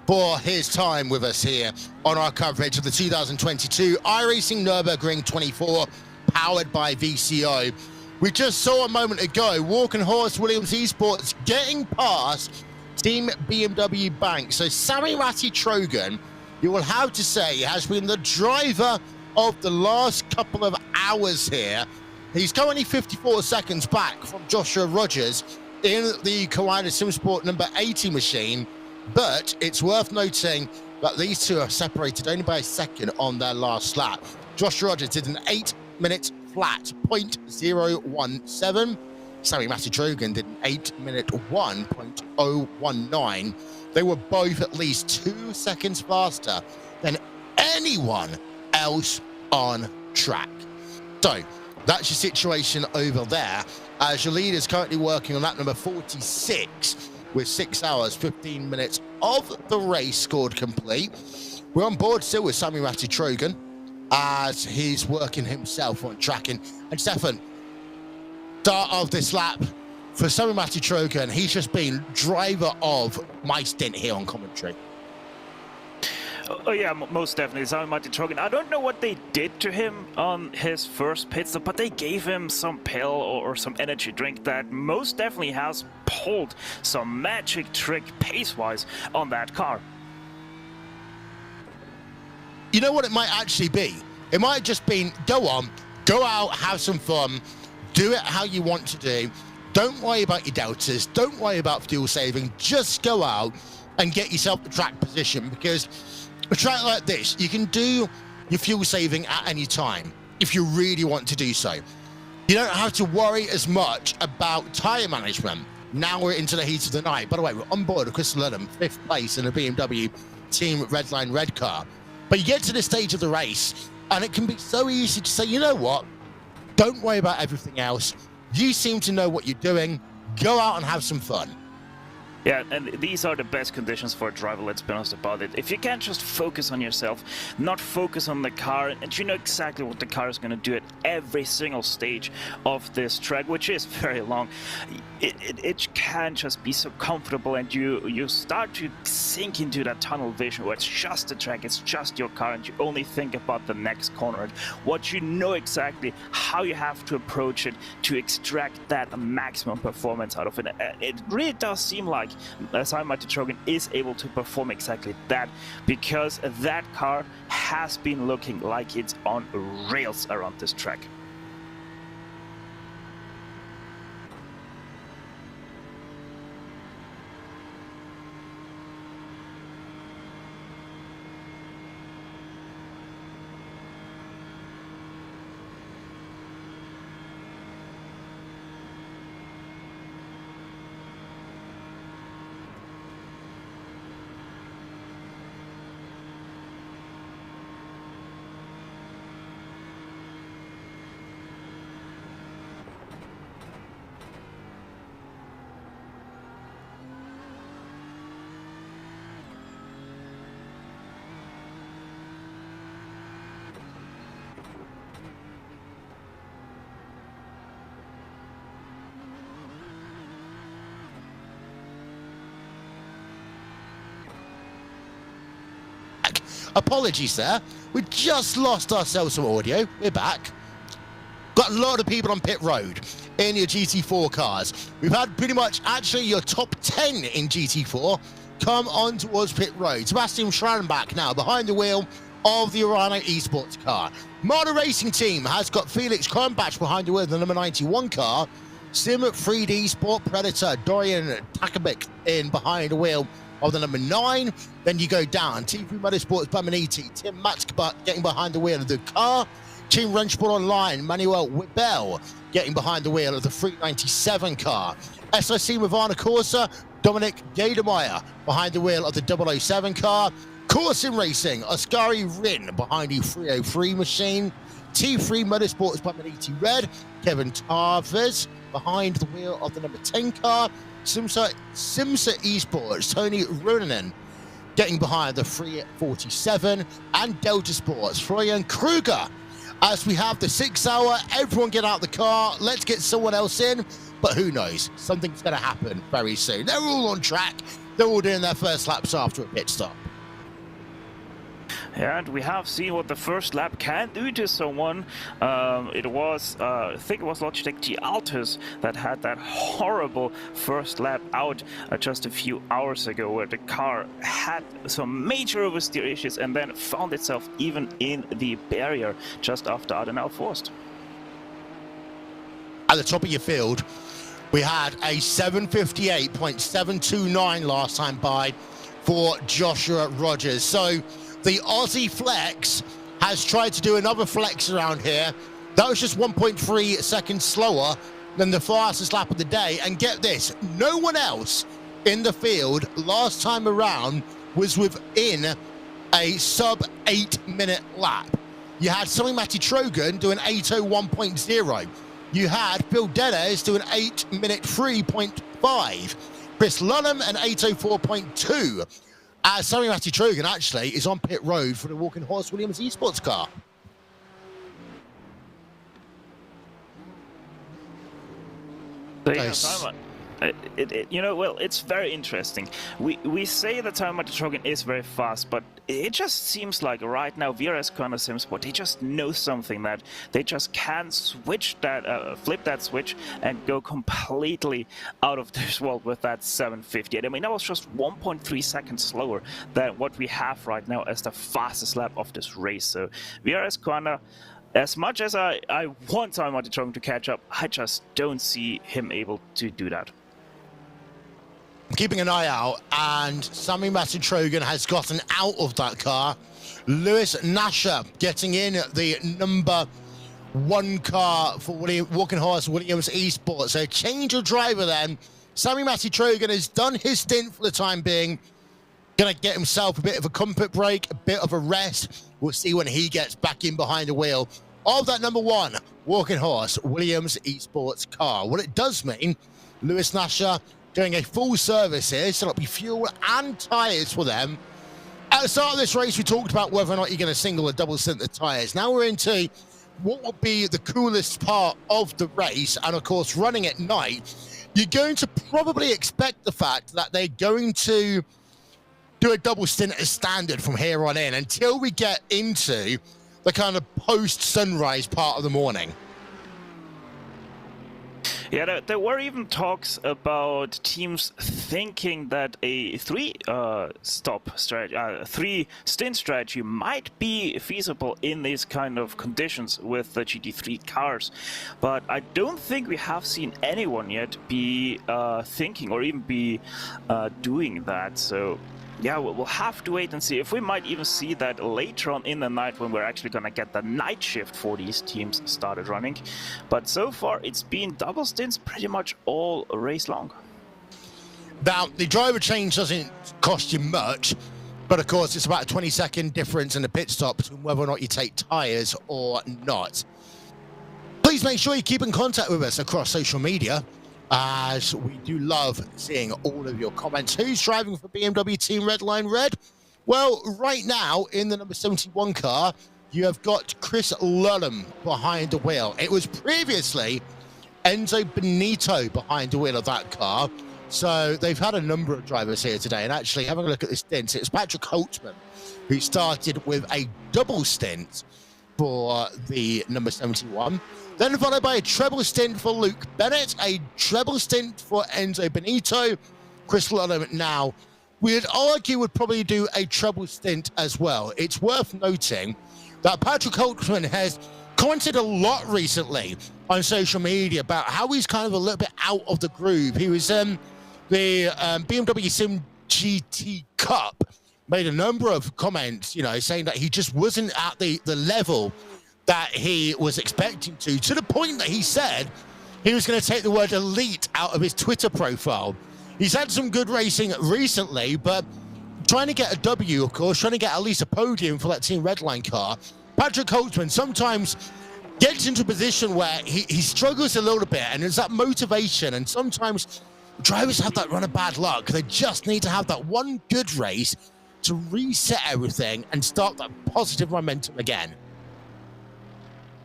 for his time with us here on our coverage of the 2022 iRacing Nürburgring 24, powered by VCO. We just saw a moment ago Walk & Horse Williams Esports getting past Team BMW Bank. So Sami Trogan, you will have to say, has been the driver of the last couple of hours here. He's currently 54 seconds back from Joshua Rogers in the Kawana SimSport number 80 machine, but it's worth noting that these two are separated only by a second on their last lap. Joshua Rogers did an 8-minute flat 0.017. Sami Trogan did an 8-minute 1.019. They were both at least 2 seconds faster than anyone else on track. So that's your situation over there, as your lead is currently working on lap number 46 with 6 hours 15 minutes of the race scored complete. We're on board still with Sami Trogan as he's working himself on track. And Stefan, start of this lap for Sami Trogan, he's just been driver of my stint here on commentary. Oh yeah, most definitely. Sami Trogan. I don't know what they did to him on his first pit stop, but they gave him some pill or some energy drink that most definitely has pulled some magic trick pace-wise on that car. You know what it might actually be? It might have just been, go on, go out, have some fun, do it how you want to do. Don't worry about your deltas. Don't worry about fuel saving. Just go out and get yourself the track position, because a track like this, you can do your fuel saving at any time if you really want to do so. You don't have to worry as much about tyre management. Now we're into the heat of the night. By the way, we're on board with Chris Ludham, 5th place in a BMW Team Redline Red car. But you get to this stage of the race, and it can be so easy to say, you know what? Don't worry about everything else. You seem to know what you're doing. Go out and have some fun. Yeah, and these are the best conditions for a driver, let's be honest about it. If you can't just focus on yourself, not focus on the car, and you know exactly what the car is going to do at every single stage of this track, which is very long, it can just be so comfortable, and you start to sink into that tunnel vision where it's just the track, it's just your car, and you only think about the next corner and what you know exactly how you have to approach it to extract that maximum performance out of it. It really does seem like Simon Trogan is able to perform exactly that, because that car has been looking like it's on rails around this track. Apologies there. We just lost ourselves some audio. We're back. Got a lot of people on pit road in your GT4 cars. We've had pretty much actually your top 10 in GT4 come on towards pit road. Sebastian Schradenbach now behind the wheel of the Urano Esports car. Marder Racing Team has got Felix Kronbach behind the wheel of the number 91 car. Sim 3D Sport Predator Dorian Takabik in behind the wheel of the number 9. Then you go down. T3 Motorsports Bamaniti, Tim Matzkbach getting behind the wheel of the car. Team Rennsport Online, Manuel Wibel getting behind the wheel of the 397 car. SIC Mavana Corsa, Dominic Gademeyer behind the wheel of the 007 car. Corsin Racing, Ascari Rin behind the 303 machine. T3 Motorsports Bamaniti Red, Kevin Tarves behind the wheel of the number 10 car. Simsa Esports, Tony Runanen getting behind the 347, and Delta Sports, Florian Kruger. As we have the 6 hour, everyone get out the car, let's get someone else in, but who knows, something's going to happen very soon. They're all on track, they're all doing their first laps after a pit stop. And we have seen what the first lap can do to someone. It was, I think it was Logitech G Altus that had that horrible first lap out just a few hours ago, where the car had some major oversteer issues and then found itself even in the barrier just after Adenauer Forst. At the top of your field, we had a 758.729 last time by for Joshua Rogers. So the Aussie Flex has tried to do another flex around here. That was just 1.3 seconds slower than the fastest lap of the day. And get this, no one else in the field last time around was within a sub 8-minute lap. You had Sonny Matty Trogan do an 8:01.0. You had Phil Dennis do an 8-minute 3.5. Chris Lunham an 8:04.2. Sonny Matty Trogan actually is on pit road for the Walking Horse Williams Esports car. So, yeah, Simon, you know, well, it's very interesting. We say that Simon Matty Trogan is very fast, but it just seems like right now VRS Corner Simsport, they just know something, that they just can switch that, flip that switch and go completely out of this world with that 758. I mean, that was just 1.3 seconds slower than what we have right now as the fastest lap of this race. So VRS Corner, as much as I want Simon Matty Trogan to catch up, I just don't see him able to do that. Keeping an eye out, and Sammy Matty Trogan has gotten out of that car. Lewis Nasher getting in the number 1 car for Walking Horse Williams Esports. So change of driver then. Sammy Matty Trogan has done his stint for the time being. Gonna get himself a bit of a comfort break, a bit of a rest. We'll see when he gets back in behind the wheel of that number 1 Walking Horse Williams Esports car. What it does mean, Lewis Nasher doing a full service here, so it'll be fuel and tyres for them. At the start of this race, we talked about whether or not you're going to single or double stint the tyres. Now we're into what will be the coolest part of the race, and of course, running at night. You're going to probably expect the fact that they're going to do a double stint as standard from here on in until we get into the kind of post-sunrise part of the morning. Yeah, there were even talks about teams thinking that a three-stint strategy might be feasible in these kind of conditions with the GT3 cars. But I don't think we have seen anyone yet be thinking or even be doing that. So yeah, we'll have to wait and see if we might even see that later on in the night when we're actually going to get the night shift for these teams started running. But so far, it's been double stints pretty much all race long. Now, the driver change doesn't cost you much, but of course, it's about a 20-second difference in the pit stop between whether or not you take tyres or not. Please make sure you keep in contact with us across social media, as we do love seeing all of your comments. Who's driving for BMW Team Redline Red? Well, right now in the number 71 car, you have got Chris Lullum behind the wheel. It was previously Enzo Benito behind the wheel of that car. So they've had a number of drivers here today, and actually having a look at this stint, it's Patrick Holtzman who started with a double stint for the number 71. Then followed by a treble stint for Luke Bennett, a treble stint for Enzo Benito. Chris Lullum now, we'd argue, would probably do a treble stint as well. It's worth noting that Patrick Holtzman has commented a lot recently on social media about how he's kind of a little bit out of the groove. He was the BMW Sim GT Cup, made a number of comments, you know, saying that he just wasn't at the level that he was expecting to the point that he said he was going to take the word elite out of his Twitter profile. He's had some good racing recently, but trying to get a W, of course, trying to get at least a podium for that Team Redline car. Patrick Holtzman sometimes gets into a position where he struggles a little bit, and there's that motivation, and sometimes drivers have that run of bad luck. They just need to have that one good race to reset everything and start that positive momentum again.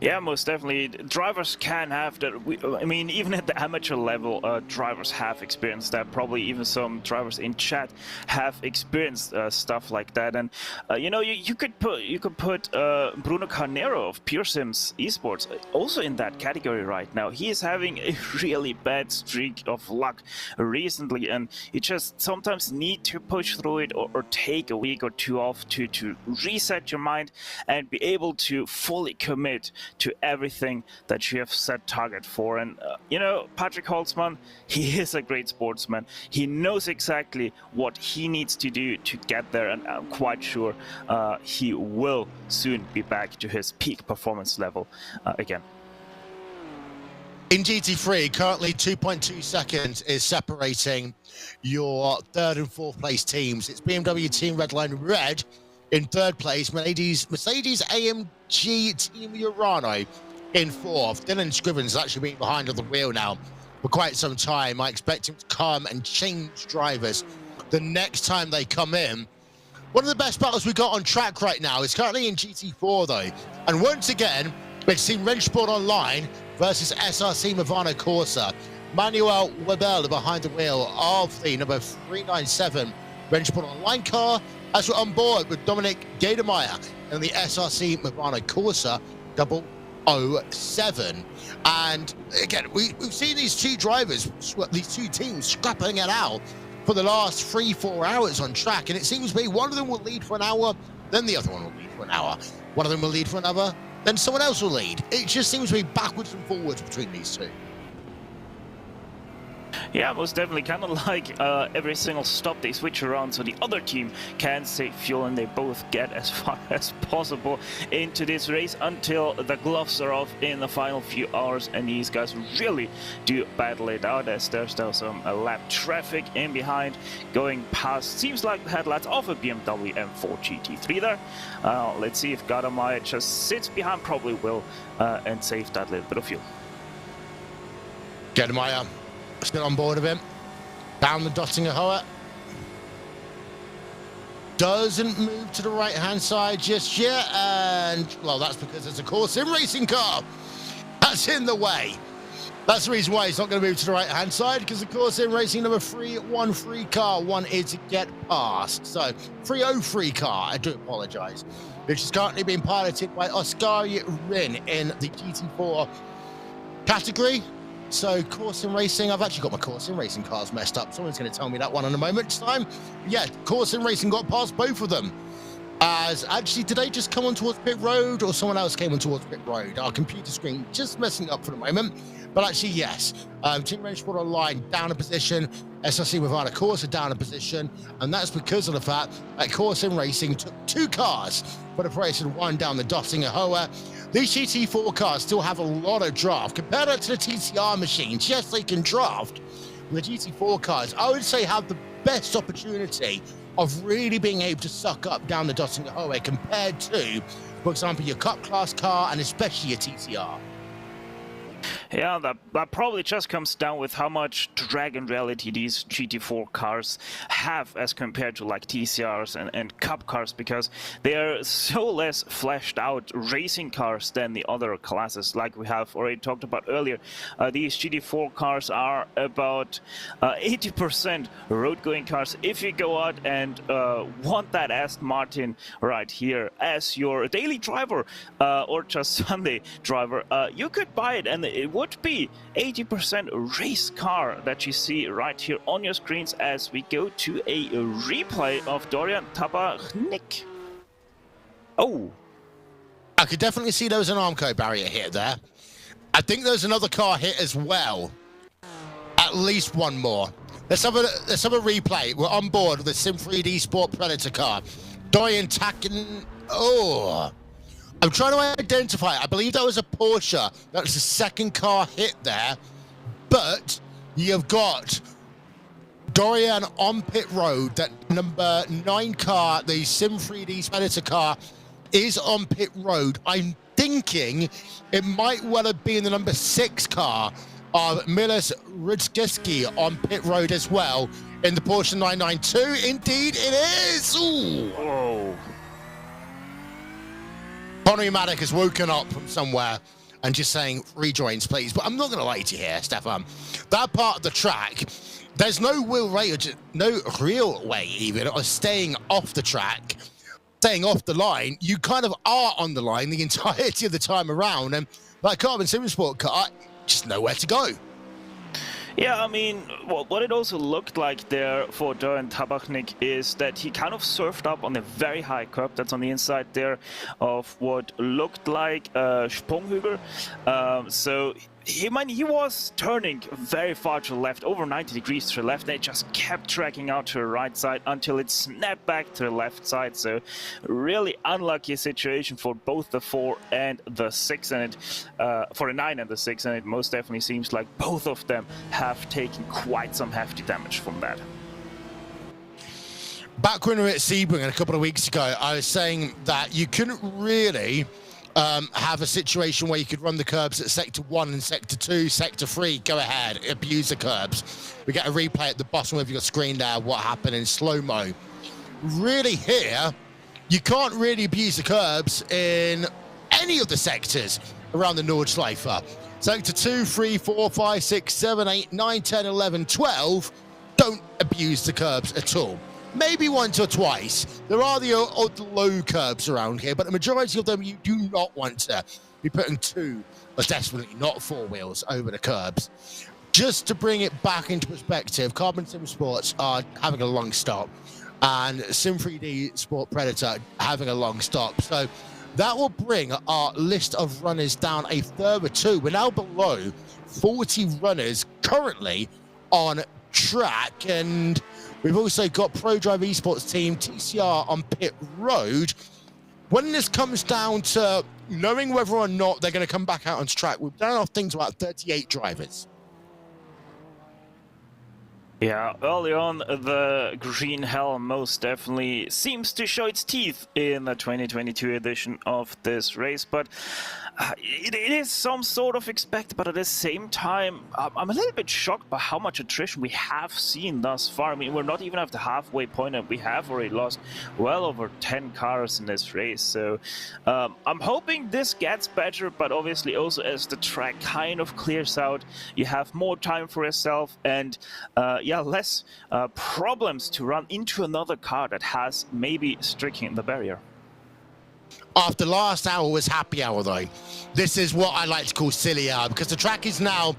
Yeah, most definitely. Drivers can have that. I mean, even at the amateur level, drivers have experienced that. Probably even some drivers in chat have experienced stuff like that. And you know, you could put Bruno Carnero of Pure Sims Esports also in that category right now. He is having a really bad streak of luck recently, and you just sometimes need to push through it or take a week or two off to reset your mind and be able to fully commit to everything that you have set target for. And you know, Patrick Holtzman, he is a great sportsman. He knows exactly what he needs to do to get there, and I'm quite sure he will soon be back to his peak performance level again. In GT3, currently 2.2 seconds is separating your third and fourth place teams. It's BMW Team Redline Red in third place, Mercedes AMG Team Urano in fourth. Dylan Scrivens has actually been behind on the wheel now for quite some time. I expect him to come and change drivers the next time they come in. One of the best battles we got on track right now is currently in GT4 though. And once again, we've seen RaceSport Online versus SRC Movano Corsa. Manuel Webel behind the wheel of the number 397 RaceSport Online car, as we're on board with Dominic Gademeyer in the SRC Movano Corsa 007. And again, we've seen these two drivers, these two teams scrapping it out for the last 3-4 hours on track, and it seems to be one of them will lead for an hour, then the other one will lead for an hour. One of them will lead for another, then someone else will lead. It just seems to be backwards and forwards between these two. Yeah, most definitely. Kind of like every single stop they switch around so the other team can save fuel and they both get as far as possible into this race until the gloves are off in the final few hours, and these guys really do battle it out as there's still some lap traffic in behind going past. Seems like the headlights of a BMW M4 GT3 there. Let's see if Gadameyer just sits behind, probably will, and save that little bit of fuel. Gadameyer still on board of him. Down the Dottinger Hoa. Doesn't move to the right-hand side just yet, and, well, that's because there's a course in racing car. That's in the way. That's the reason why he's not going to move to the right-hand side, because of course in racing number 313 car, one is to get past. So 303 car, I do apologise, which is currently being piloted by Oskari Rin in the GT4 category. So course in racing, I've actually got my course in racing cars messed up. Someone's going to tell me that one in a moment's time. Yeah, course in racing got past both of them. As actually, did they just come on towards pit road, or someone else came on towards pit road? Our computer screen just messing up for the moment. But actually, yes. Team Racesport Online down a position. SRC without a course down a position. And that's because of the fact that course in racing took 2 cars for the race and 1 down the Dottinger Hoa. These GT4 cars still have a lot of draft. Compared to the TCR machines, yes, they can draft. But the GT4 cars, I would say, have the best opportunity of really being able to suck up down the Dottinger Hoa compared to, for example, your Cup class car and especially your TCR. Yeah, that probably just comes down with how much drag in reality these GT4 cars have as compared to like TCRs and Cup cars, because they are so less fleshed out racing cars than the other classes, like we have already talked about earlier. These GT4 cars are about 80% road-going cars. If you go out and want that Aston Martin right here as your daily driver or just Sunday driver, you could buy it, and it would be 80% race car that you see right here on your screens as we go to a replay of Dorian Tabachnik. Oh, I could definitely see there was an Armco barrier hit there. I think there's another car hit as well. At least one more. Let's have a replay. We're on board with the Sim3D Sport Predator car. Dorian Tacken. Oh. I'm trying to identify it. I believe that was a Porsche. That's the second car hit there. But you've got Dorian on pit road. That number 9 car, the Sim3D Predator car, is on pit road. I'm thinking it might well have been the number 6 car of Milos Rudskiski on pit road as well in the Porsche 992. Indeed, it is. Ooh. oh. Connery Maddock has woken up from somewhere and just saying, rejoins, please. But I'm not going to lie to you here, Stefan. That part of the track, there's no real way even of staying off the track, staying off the line. You kind of are on the line the entirety of the time around. And that Carbon Sim Sport car, just nowhere to go. Yeah, I mean, what it also looked like there for Dorian Tabachnik is that he kind of surfed up on a very high curb that's on the inside there of what looked like Sprunghügel. So he was turning very far to the left, over 90 degrees to the left, and it just kept tracking out to the right side until it snapped back to the left side. So really unlucky situation for both the 4 and the 6, and for the 9 and the 6, and it most definitely seems like both of them have taken quite some hefty damage from that. Back when we were at Sebring a couple of weeks ago, I was saying that you couldn't really have a situation where you could run the curbs at Sector 1 and Sector 2, Sector 3, go ahead, abuse the curbs. We get a replay at the bottom of your screen there, what happened in slow-mo. Really here, you can't really abuse the curbs in any of the sectors around the Nordschleife. Sector 2, 3, 4, 5, 6, 7, 8, 9, 10, 11, 12, don't abuse the curbs at all. Maybe once or twice. There are the odd low curbs around here, but the majority of them you do not want to be putting 2, or definitely not 4 wheels over the curbs. Just to bring it back into perspective, Carbon Sim Sports are having a long stop, and Sim3D Sport Predator having a long stop. So that will bring our list of runners down a further 2. We're now below 40 runners currently on track, and we've also got Pro Drive Esports team TCR on pit road. When this comes down to knowing whether or not they're going to come back out on track, we've done off things about 38 drivers. Yeah, early on, the green helm most definitely seems to show its teeth in the 2022 edition of this race, but it is some sort of expected, but at the same time, I'm a little bit shocked by how much attrition we have seen thus far. I mean, we're not even at the halfway point, and we have already lost well over 10 cars in this race, so I'm hoping this gets better, but obviously also as the track kind of clears out, you have more time for yourself, and yeah, less problems to run into another car that has maybe stricken the barrier. After last hour was happy hour, though. This is what I like to call silly hour, because the track is now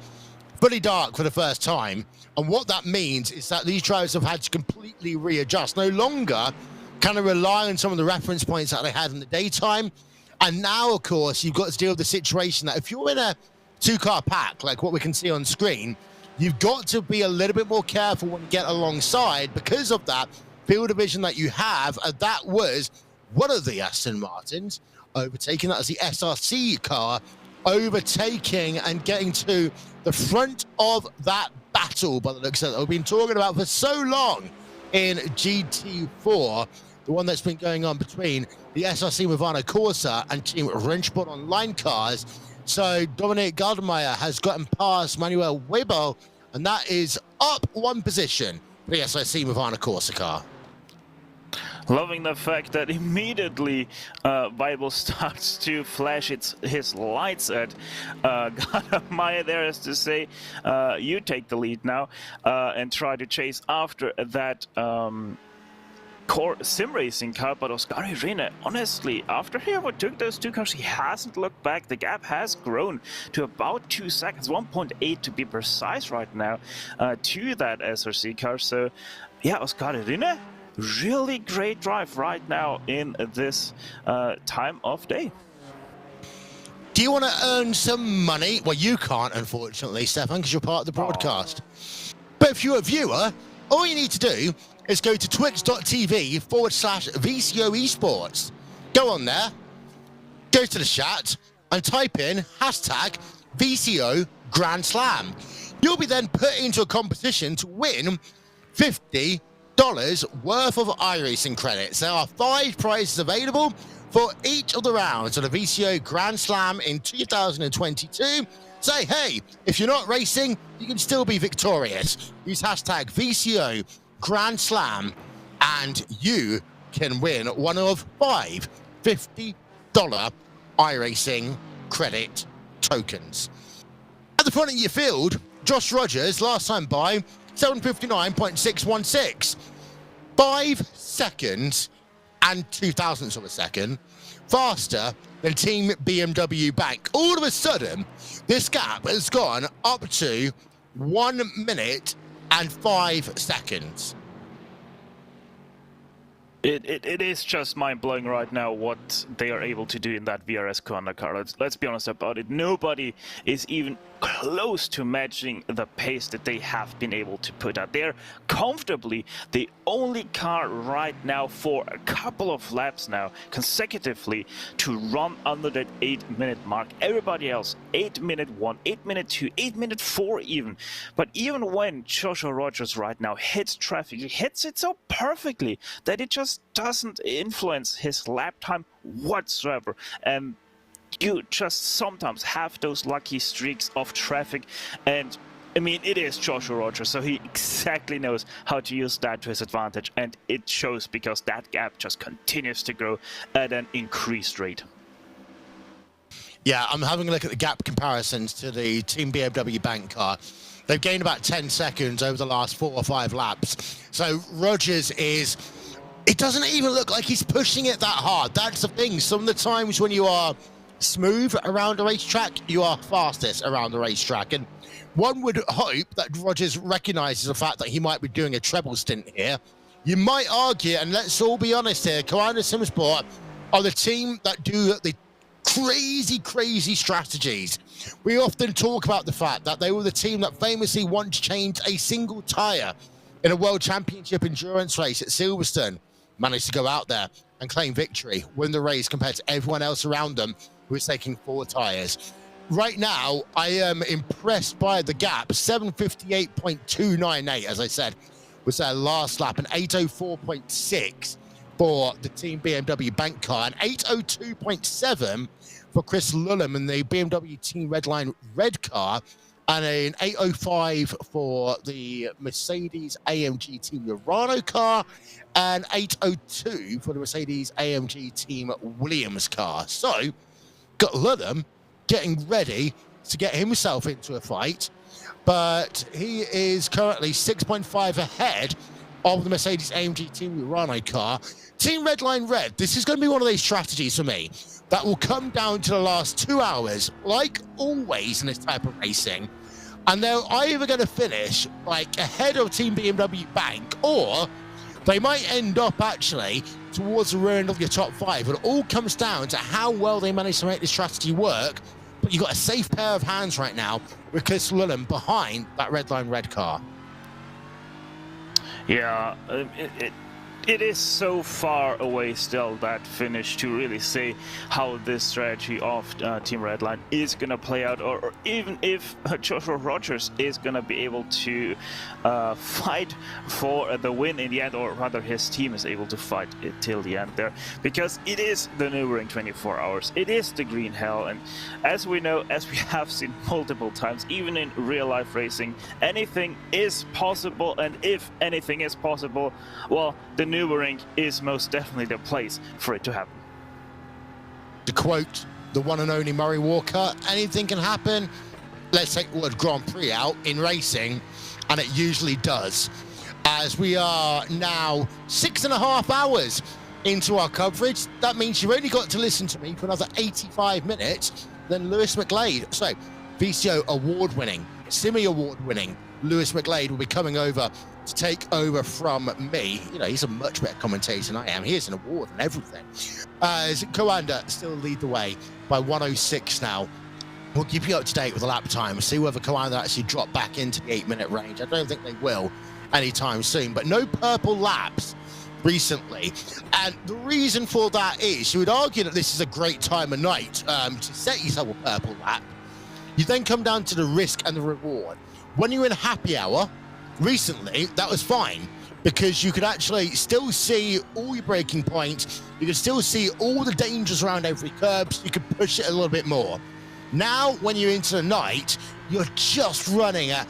fully dark for the first time. And what that means is that these drivers have had to completely readjust. No longer kind of rely on some of the reference points that they had in the daytime. And now, of course, you've got to deal with the situation that if you're in a two-car pack, like what we can see on screen, you've got to be a little bit more careful when you get alongside because of that field of vision that you have. And that was one of the Aston Martins overtaking. That was the SRC car overtaking and getting to the front of that battle by the looks of it. We've been talking about for so long in GT4, the one that's been going on between the SRC Movano Corsa and Team Rennsport Online cars. So Dominic Gardemeyer has gotten past Manuel Weber, and that is up one position for the SRC Movano Corsa car. Loving the fact that immediately Weibel starts to flash his lights at Gardemeyer there, as to say, you take the lead now, and try to chase after that sim racing car. But Oskari Rene, honestly, after he overtook those two cars, he hasn't looked back. The gap has grown to about 2 seconds, 1.8 to be precise right now, to that SRC car. So yeah, Oskari Rene, really great drive right now in this time of day. Do you want to earn some money? Well, you can't, unfortunately, Stefan, because you're part of the broadcast. But if you're a viewer, all you need to do is go to twitch.tv/VCO Esports. Go on there, go to the chat, and type in hashtag VCO Grand Slam. You'll be then put into a competition to win $50 worth of iRacing credits. There are 5 prizes available for each of the rounds of the VCO Grand Slam in 2022. Say, hey, if you're not racing, you can still be victorious. Use hashtag VCO Grand Slam, and you can win one of 5 $50 iRacing credit tokens. At the front of your field, Josh Rogers, last time by 7:59.616. 5 seconds and 0.02 of a second faster than Team BMW Bank. All of a sudden, this gap has gone up to 1 minute and 5 seconds. It is just mind-blowing right now what they are able to do in that VRS corner car. Let's be honest about it. Nobody is even close to matching the pace that they have been able to put out. They're comfortably the only car right now for a couple of laps now consecutively to run under that 8-minute mark. Everybody else, 8-minute 1, 8-minute 2, 8-minute 4 even. But even when Joshua Rogers right now hits traffic, he hits it so perfectly that it just doesn't influence his lap time whatsoever. And you just sometimes have those lucky streaks of traffic, and I mean, it is Joshua Rogers, so he exactly knows how to use that to his advantage, and it shows because that gap just continues to grow at an increased rate. Yeah, I'm having a look at the gap comparisons to the Team BMW Bank car. They've gained about 10 seconds over the last 4 or 5 laps. So Rogers is... It doesn't even look like he's pushing it that hard. That's the thing. Some of the times when you are smooth around a racetrack, you are fastest around the racetrack. And one would hope that Rogers recognizes the fact that he might be doing a treble stint here. You might argue, and let's all be honest here, Koanda Simsport are the team that do the crazy strategies. We often talk about the fact that they were the team that famously once changed a single tire in a World Championship endurance race at Silverstone. Managed to go out there and claim victory, win the race compared to everyone else around them who was taking 4 tires. right now, I am impressed by the gap. 7:58.298, as I said, was their last lap, and 8:04.6 for the Team BMW bank car, and 8:02.7 for Chris Lullum in the BMW Team Redline red car, and an 8:05 for the Mercedes AMG Team Urano car, and 8:02 for the Mercedes AMG Team Williams car. So, got Lullum getting ready to get himself into a fight, but he is currently 6.5 ahead of the Mercedes AMG Team Urano car. Team Redline Red, this is going to be one of those strategies for me that will come down to the last 2 hours, like always in this type of racing, and they're either going to finish like ahead of Team BMW Bank, or they might end up actually towards the rear end of your top 5. It all comes down to how well they manage to make this strategy work. But you've got a safe pair of hands right now with Chris Lullum behind that Redline red car. Yeah, it is so far away still, that finish, to really say how this strategy of Team Redline is going to play out, or even if Joshua Rogers is going to be able to fight for the win in the end, or rather his team is able to fight it till the end there, because it is the Nürburgring 24 hours, it is the green hell, and as we know, as we have seen multiple times, even in real life racing, anything is possible, and if anything is possible, well, the Nürburgring is most definitely the place for it to happen. To quote the one and only Murray Walker, anything can happen. Let's take the word Grand Prix out in racing, and it usually does. As we are now 6.5 hours into our coverage, that means you've only got to listen to me for another 85 minutes, then Lewis McGlade. So, VCO award-winning, Simi award-winning Lewis McGlade will be coming over to take over from me. You know, he's a much better commentator than I am. He has an award and everything. As Coanda still lead the way by 1:06 now. We'll keep you up to date with the lap time, see whether Coanda actually drop back into the 8-minute range. I don't think they will anytime soon, but no purple laps recently. And the reason for that is, you would argue that this is a great time of night to set yourself a purple lap. You then come down to the risk and the reward. When you're in happy hour, recently, that was fine, because you could actually still see all your braking points, you could still see all the dangers around every curb, so you could push it a little bit more. Now, when you're into the night, you're just running at,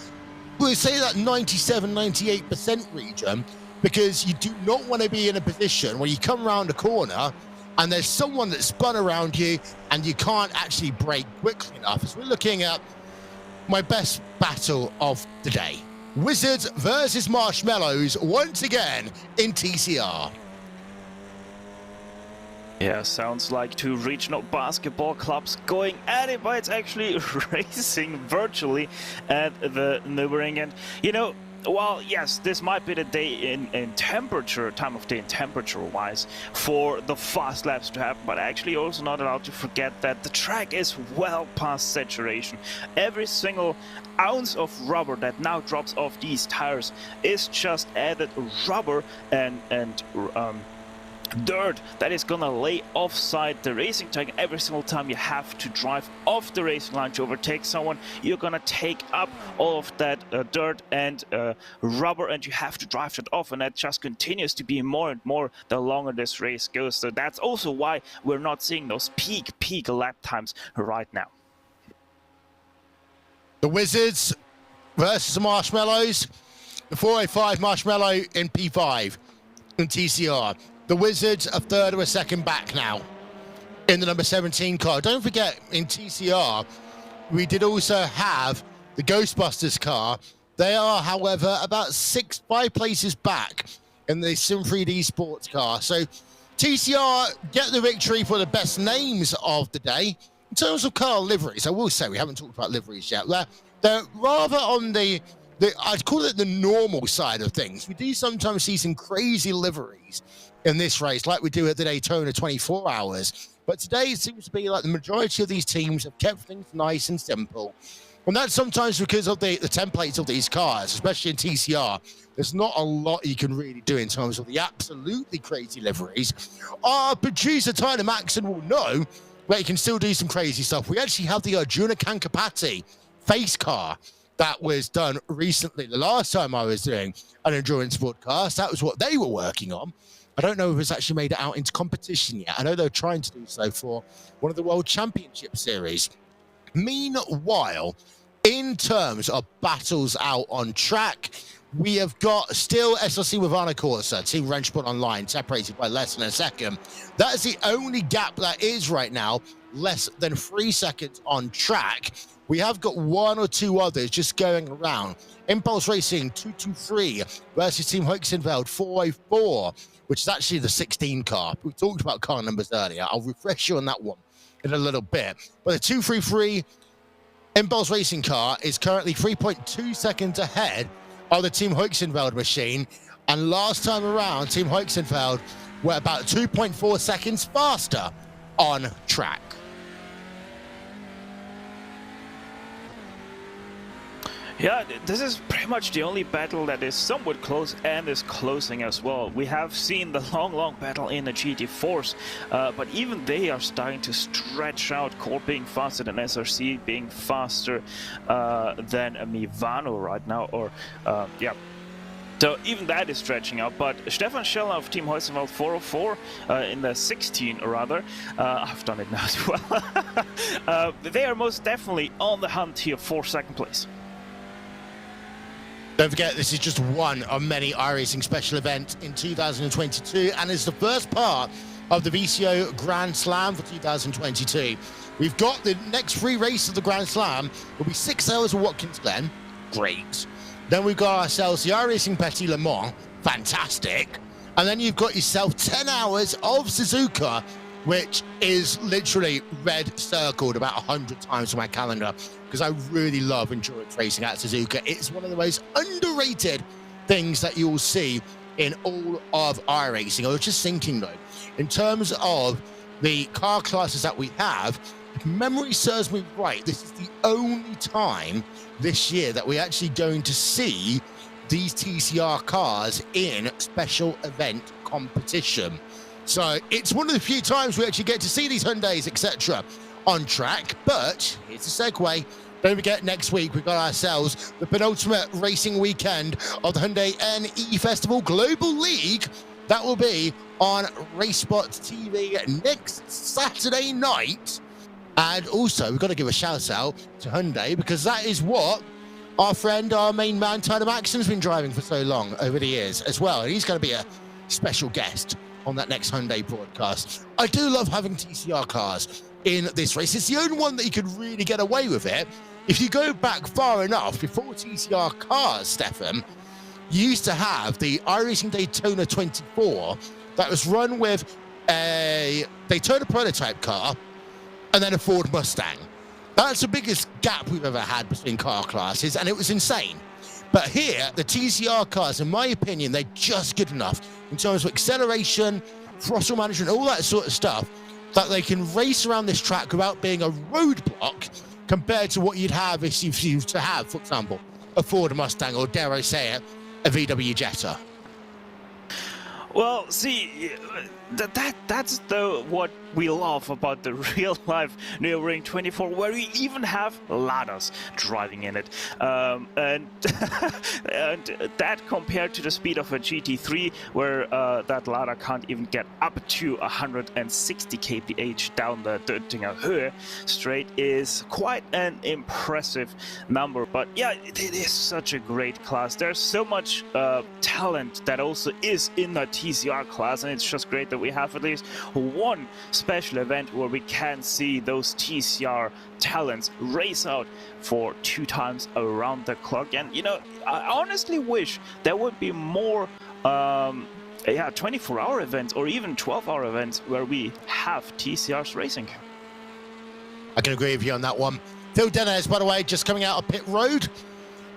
we'll say that 97, 98% region, because you do not want to be in a position where you come around a corner and there's someone that's spun around you and you can't actually brake quickly enough. As we're looking at my best battle of the day. Wizards versus Marshmallows once again in TCR. Yeah, sounds like two regional basketball clubs going at it, but it's actually racing virtually at the Nürburgring. And, you know, while, yes, this might be the day in temperature, time of day in temperature-wise, for the fast laps to happen, but actually also not allowed to forget that the track is well past saturation. Every single ounce of rubber that now drops off these tires is just added rubber and dirt that is gonna lay offside the racing track. Every single time you have to drive off the racing line to overtake someone, you're gonna take up all of that dirt and rubber, and you have to drive that off, and that just continues to be more and more the longer this race goes. So that's also why we're not seeing those peak lap times right now. The Wizards versus the Marshmallows. The 405 Marshmallow in P5 in TCR. The Wizards are third or a second back now in the number 17 car. Don't forget, in TCR, we did also have the Ghostbusters car. They are, however, about 5 places back in the Sim3D sports car. So TCR get the victory for the best names of the day. In terms of car liveries, I will say we haven't talked about liveries yet. They're rather on the I'd call it the normal side of things. We do sometimes see some crazy liveries in this race, like we do at the Daytona 24 hours. But today it seems to be like the majority of these teams have kept things nice and simple. And that's sometimes because of the templates of these cars, especially in TCR. There's not a lot you can really do in terms of the absolutely crazy liveries. Our producer, Tyler Maxson, will know where you can still do some crazy stuff. We actually have the Arjuna Kankapati face car that was done recently. The last time I was doing an endurance broadcast, that was what they were working on. I don't know if it's actually made it out into competition yet. I know they're trying to do so for one of the World Championship Series. Meanwhile, in terms of battles out on track, we have got still SLC with Varna Corsa, Team Wrenchport Online, separated by less than a second. That is the only gap that is right now, less than 3 seconds on track. We have got 1 or 2 others just going around. Impulse Racing 223 versus Team Hoexenveld 404, which is actually the 16 car. We talked about car numbers earlier. I'll refresh you on that one in a little bit. But the 233 Impulse Racing car is currently 3.2 seconds ahead of the Team Hoexenveld machine. And last time around, Team Hoexenveld were about 2.4 seconds faster on track. Yeah, this is pretty much the only battle that is somewhat close and is closing as well. We have seen the long battle in the GT4s, but even they are starting to stretch out. Colt being faster than SRC, being faster than Mivano right now, or yeah. So even that is stretching out, but Stefan Scheller of Team Hoexenveld 404 in the 16 rather, I've done it now as well. They are most definitely on the hunt here for second place. Don't forget, this is just one of many iRacing special events in 2022, and is the first part of the VCO Grand Slam for 2022. We've got the next 3 races of the Grand Slam. Will be 6 hours of Watkins Glen. Great. Then we've got ourselves the iRacing Petit Le Mans. Fantastic. And then you've got yourself 10 hours of Suzuka, which is literally red circled about 100 times on my calendar, because I really love endurance racing at Suzuka. It's one of the most underrated things that you'll see in all of iRacing. I was just thinking though, in terms of the car classes that we have, if memory serves me right, this is the only time this year that we're actually going to see these TCR cars in special event competition. So it's one of the few times we actually get to see these Hyundais, etc. on track. But here's a segue. Don't forget, next week we've got ourselves the penultimate racing weekend of the Hyundai NE Festival Global League. That will be on RaceSpotTV next Saturday night. And also, we've got to give a shout out to Hyundai, because that is what our friend, our main man, Tyler Maxon's been driving for so long over the years as well. And he's going to be a special guest on that next Hyundai broadcast. I do love having TCR cars in this race. It's the only one that you could really get away with it. If you go back far enough, before TCR cars, Stefan, you used to have the iRacing Daytona 24 that was run with a Daytona prototype car and then a Ford Mustang. That's the biggest gap we've ever had between car classes, and it was insane. But here, the TCR cars, in my opinion, they're just good enough in terms of acceleration, throttle management, all that sort of stuff, that they can race around this track without being a roadblock compared to what you'd have if you used to have, for example, a Ford Mustang, or dare I say it, a VW Jetta. Well, see, that's what we love about the real-life Nürburgring 24, where we even have ladders driving in it. And, and that compared to the speed of a GT3, where that ladder can't even get up to 160 kph down the Döttinger Höhe straight, is quite an impressive number. But yeah, it is such a great class. There's so much talent that also is in the TCR class, and it's just great that we have at least one special event where we can see those TCR talents race out for 2 times around the clock. And you know, I honestly wish there would be more 24-hour events or even 12-hour events where we have TCRs racing. I can agree with you on that one. Phil Denez, by the way, just coming out of pit road,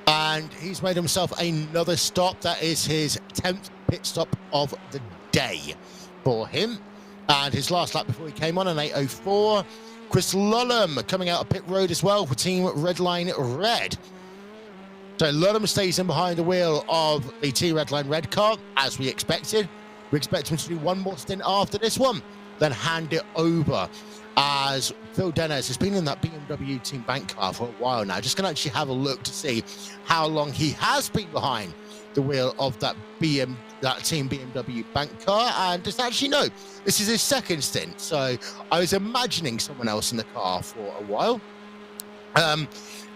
and he's made himself another stop. That is his 10th pit stop of the day for him, and his last lap before he came on, an 8:04. Chris Lullum coming out of pit road as well for Team Redline Red. So Lullum stays in behind the wheel of the Team Redline Red car, as we expected. We expect him to do one more stint after this one. then hand it over, as Phil Dennis has been in that BMW Team Bank car for a while now. Just going to actually have a look to see how long he has been behind the wheel of that Team BMW Bank car, and just actually no, this is his second stint. So I was imagining someone else in the car for a while.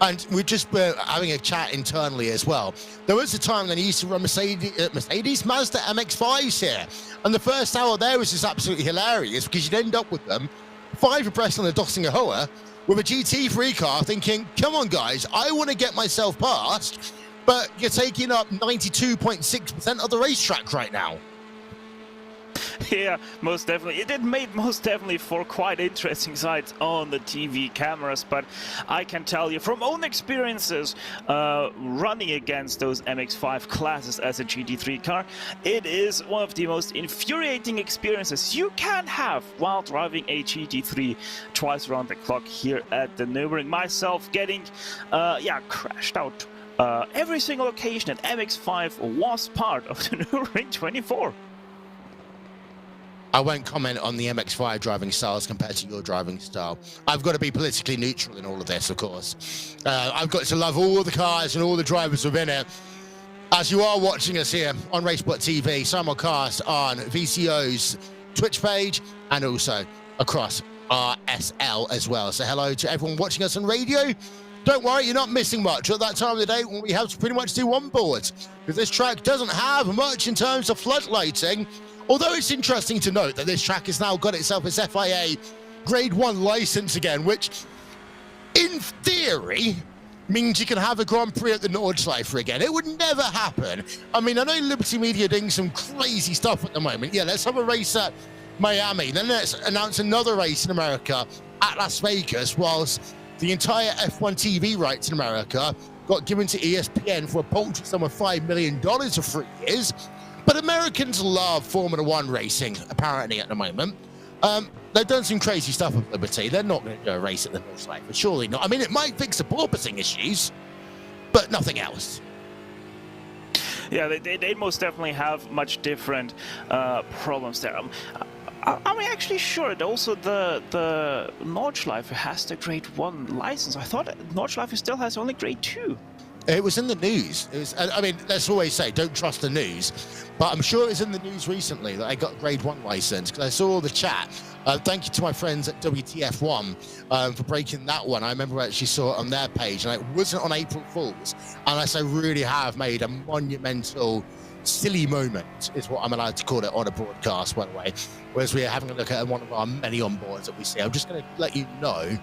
And we just were having a chat internally as well. There was a time when he used to run Mazda MX-5s here, and the first hour there was just absolutely hilarious, because you'd end up with them 5 abreast on the Dossinger Hoa with a GT3 car, thinking, come on guys, I want to get myself past, but you're taking up 92.6% of the racetrack right now. Yeah, most definitely. It made most definitely for quite interesting sights on the TV cameras, but I can tell you from own experiences running against those MX-5 classes as a GT3 car, it is one of the most infuriating experiences you can have while driving a GT3 twice around the clock here at the Nürburgring. Myself getting, crashed out every single occasion, and MX-5 was part of the Nürburgring 24. I won't comment on the MX-5 driving styles compared to your driving style. I've got to be politically neutral in all of this, of course. I've got to love all the cars and all the drivers within it. As you are watching us here on RaceSpotTV, simulcast on VCO's Twitch page and also across RSL as well. So hello to everyone watching us on radio. Don't worry, you're not missing much at that time of the day when we have to pretty much do onboards, because this track doesn't have much in terms of floodlighting. Although it's interesting to note that this track has now got itself its FIA Grade 1 license again, which in theory means you can have a Grand Prix at the Nordschleife again. It would never happen. I mean, I know Liberty Media are doing some crazy stuff at the moment. Yeah, let's have a race at Miami, then let's announce another race in America at Las Vegas, whilst the entire F1 TV rights in America got given to ESPN for a paltry sum of $5 million for 3 years. But Americans love Formula One racing, apparently, at the moment. They've done some crazy stuff with Liberty. They're not going to do a race at the Nordschleife, but surely not. I mean, it might fix the porpoising issues, but nothing else. Yeah, they most definitely have much different problems there. I'm actually sure that also the Nordschleife has the Grade 1 license. I thought Nordschleife still has only Grade 2. It was in the news. It was, I mean, let's always say, don't trust the news. But I'm sure it was in the news recently that I got Grade 1 license, because I saw the chat. Thank you to my friends at WTF1 for breaking that one. I remember I actually saw it on their page, and it wasn't on April Fool's, unless I really have made a monumental, silly moment, is what I'm allowed to call it on a broadcast, by the way. Whereas we're having a look at one of our many onboards that we see. I'm just going to let you know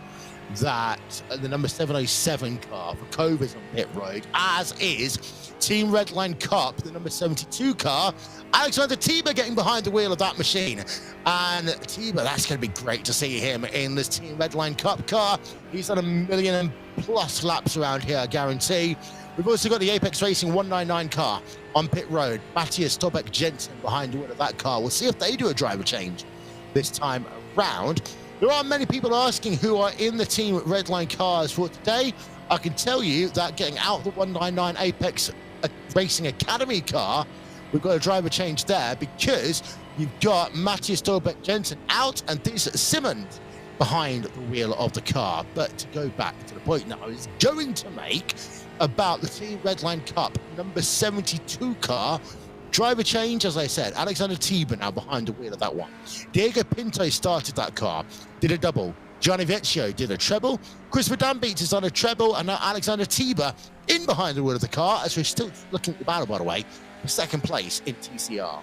that the number 707 car for Cove is on pit road, as is Team Redline Cup, the number 72 car. Alexander Tiber getting behind the wheel of that machine. And Tiber, that's going to be great to see him in this Team Redline Cup car. He's done 1 million plus laps around here, I guarantee. We've also got the Apex Racing 199 car on pit road. Matthias Tobeck Jensen behind the wheel of that car. We'll see if they do a driver change this time around. There are many people asking who are in the Team Redline cars for today. I can tell you that getting out the 199 Apex Racing Academy car, we've got a driver change there, because you've got Matthias Tobeck Jensen out and Diz Simmons behind the wheel of the car. But to go back to the point that I was going to make about the Team Redline Cup number 72 car, driver change, as I said, Alexander Tiber now behind the wheel of that one. Diego Pinto started that car, did a double. Gianni Vecchio did a treble. Chris Verdambeat has done a treble, and now Alexander Tiber in behind the wheel of the car, as we're still looking at the battle, by the way, for second place in TCR.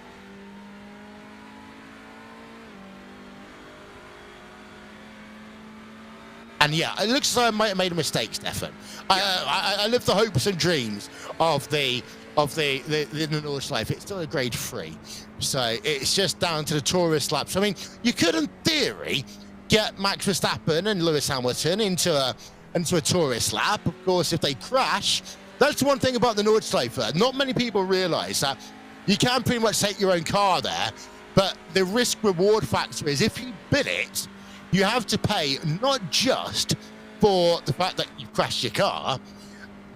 And yeah, it looks as though I might have made a mistake, Stefan. I live the hopes and dreams of the Nordschleife. It's still a Grade 3, so it's just down to the tourist laps. I mean, you could, in theory, get Max Verstappen and Lewis Hamilton into a tourist lap. Of course, if they crash, that's the one thing about the Nordschleife. Not many people realise that you can pretty much take your own car there, but the risk-reward factor is if you bid it, you have to pay not just for the fact that you've crashed your car.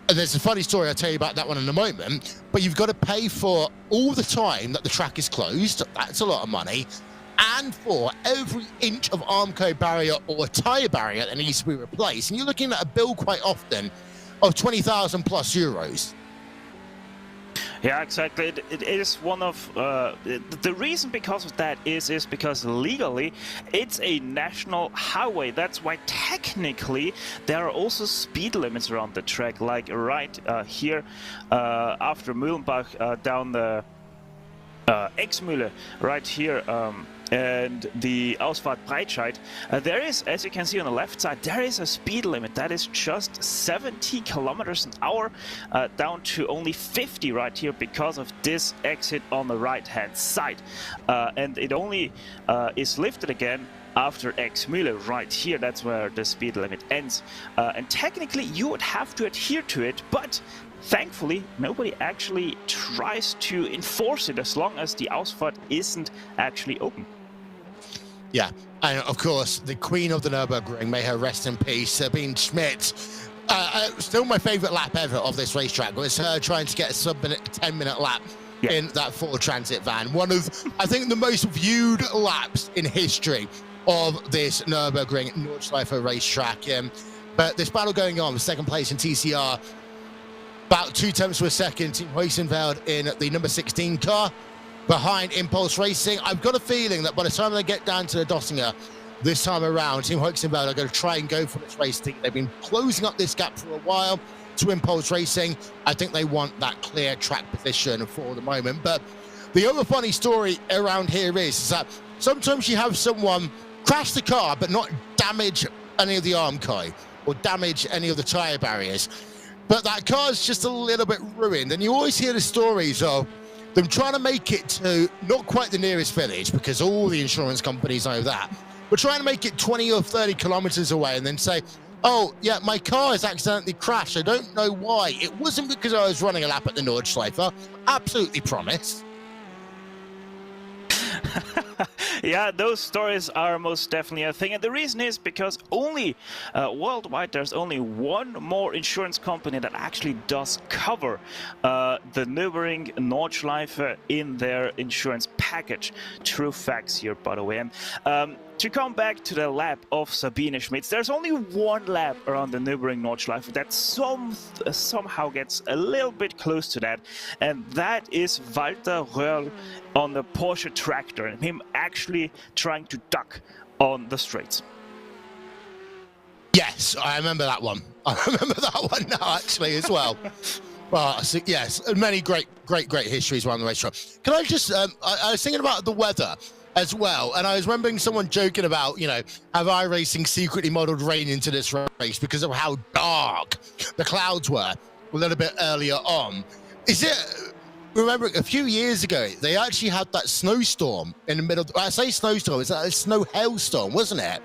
And there's a funny story, I'll tell you about that one in a moment, but you've got to pay for all the time that the track is closed. That's a lot of money. and for every inch of Armco barrier or tyre barrier that needs to be replaced. And you're looking at a bill quite often of 20,000 plus euros. Yeah, exactly. It is one of the reason because of that is because legally it's a national highway. That's why technically there are also speed limits around the track, like right here after Mühlenbach down the Exmühle, right here. And the Ausfahrt Breitscheid, there is, as you can see on the left side, there is a speed limit that is just 70 kilometers an hour down to only 50 right here because of this exit on the right hand side. And it only is lifted again after Exmühle right here. That's where the speed limit ends. And technically you would have to adhere to it, but thankfully, nobody actually tries to enforce it as long as the Ausfahrt isn't actually open. Yeah, and of course, the queen of the Nürburgring, may her rest in peace, Sabine Schmidt. Still my favorite lap ever of this racetrack was her trying to get a sub-minute, 10-minute lap in that Ford Transit van. One of, I think, the most viewed laps in history of this Nürburgring Nordschleife racetrack. But this battle going on with second place in TCR, about 2 tenths of a second, Team Huisenfeld in the number 16 car. Behind Impulse Racing. I've got a feeling that by the time they get down to the Dossinger this time around, Team Huisenfeld are going to try and go for this race. They've been closing up this gap for a while to Impulse Racing. I think they want that clear track position for the moment. But the other funny story around here is that sometimes you have someone crash the car but not damage any of the Armco or damage any of the tyre barriers. But that car's just a little bit ruined. And you always hear the stories of them trying to make it to not quite the nearest village, because all the insurance companies know that, but trying to make it 20 or 30 kilometers away and then say, oh, yeah, my car has accidentally crashed. I don't know why. It wasn't because I was running a lap at the Nordschleife. Absolutely promise. Yeah, those stories are most definitely a thing, and the reason is because only worldwide there's only one more insurance company that actually does cover the Nürburgring Nordschleife in their insurance package. True facts here, by the way. And to come back to the lap of Sabine Schmitz, there's only one lap around the Nürburgring Nordschleife that somehow gets a little bit close to that, and that is Walter Röhrl on the Porsche tractor, and him actually trying to duck on the straights. Yes, I remember that one. I remember that one now, actually, as well. Well, yes, many great histories around the racetrack. Can I just, I was thinking about the weather as well, and I was remembering someone joking about, you know, have iRacing secretly modeled rain into this race because of how dark the clouds were a little bit earlier on. Is it, remember a few years ago, they actually had that snowstorm in the middle, I say snowstorm, it's a snow hailstorm, wasn't it?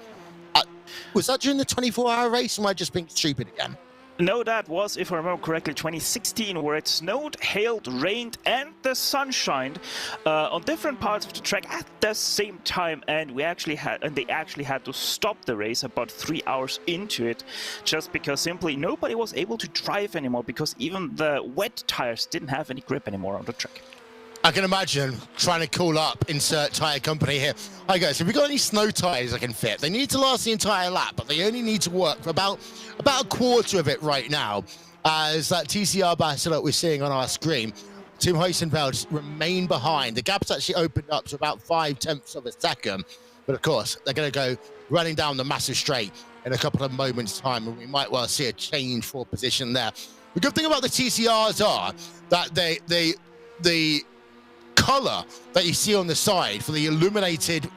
Was that during the 24-hour race, or am I just being stupid again? No, that was, if I remember correctly, 2016, where it snowed, hailed, rained, and the sun shined on different parts of the track at the same time, and they actually had to stop the race about 3 hours into it, just because simply nobody was able to drive anymore, because even the wet tires didn't have any grip anymore on the track. I can imagine trying to call up, insert tyre company here. Hi guys, have we got any snow tyres I can fit? They need to last the entire lap, but they only need to work for about a quarter of it right now. As that TCR battle that we're seeing on our screen, Team Huisenfeld remain behind. The gap's actually opened up to about 5 tenths of a second. But of course, they're going to go running down the massive straight in a couple of moments' time, and we might well see a change for position there. The good thing about the TCRs are that the color that you see on the side for the illuminated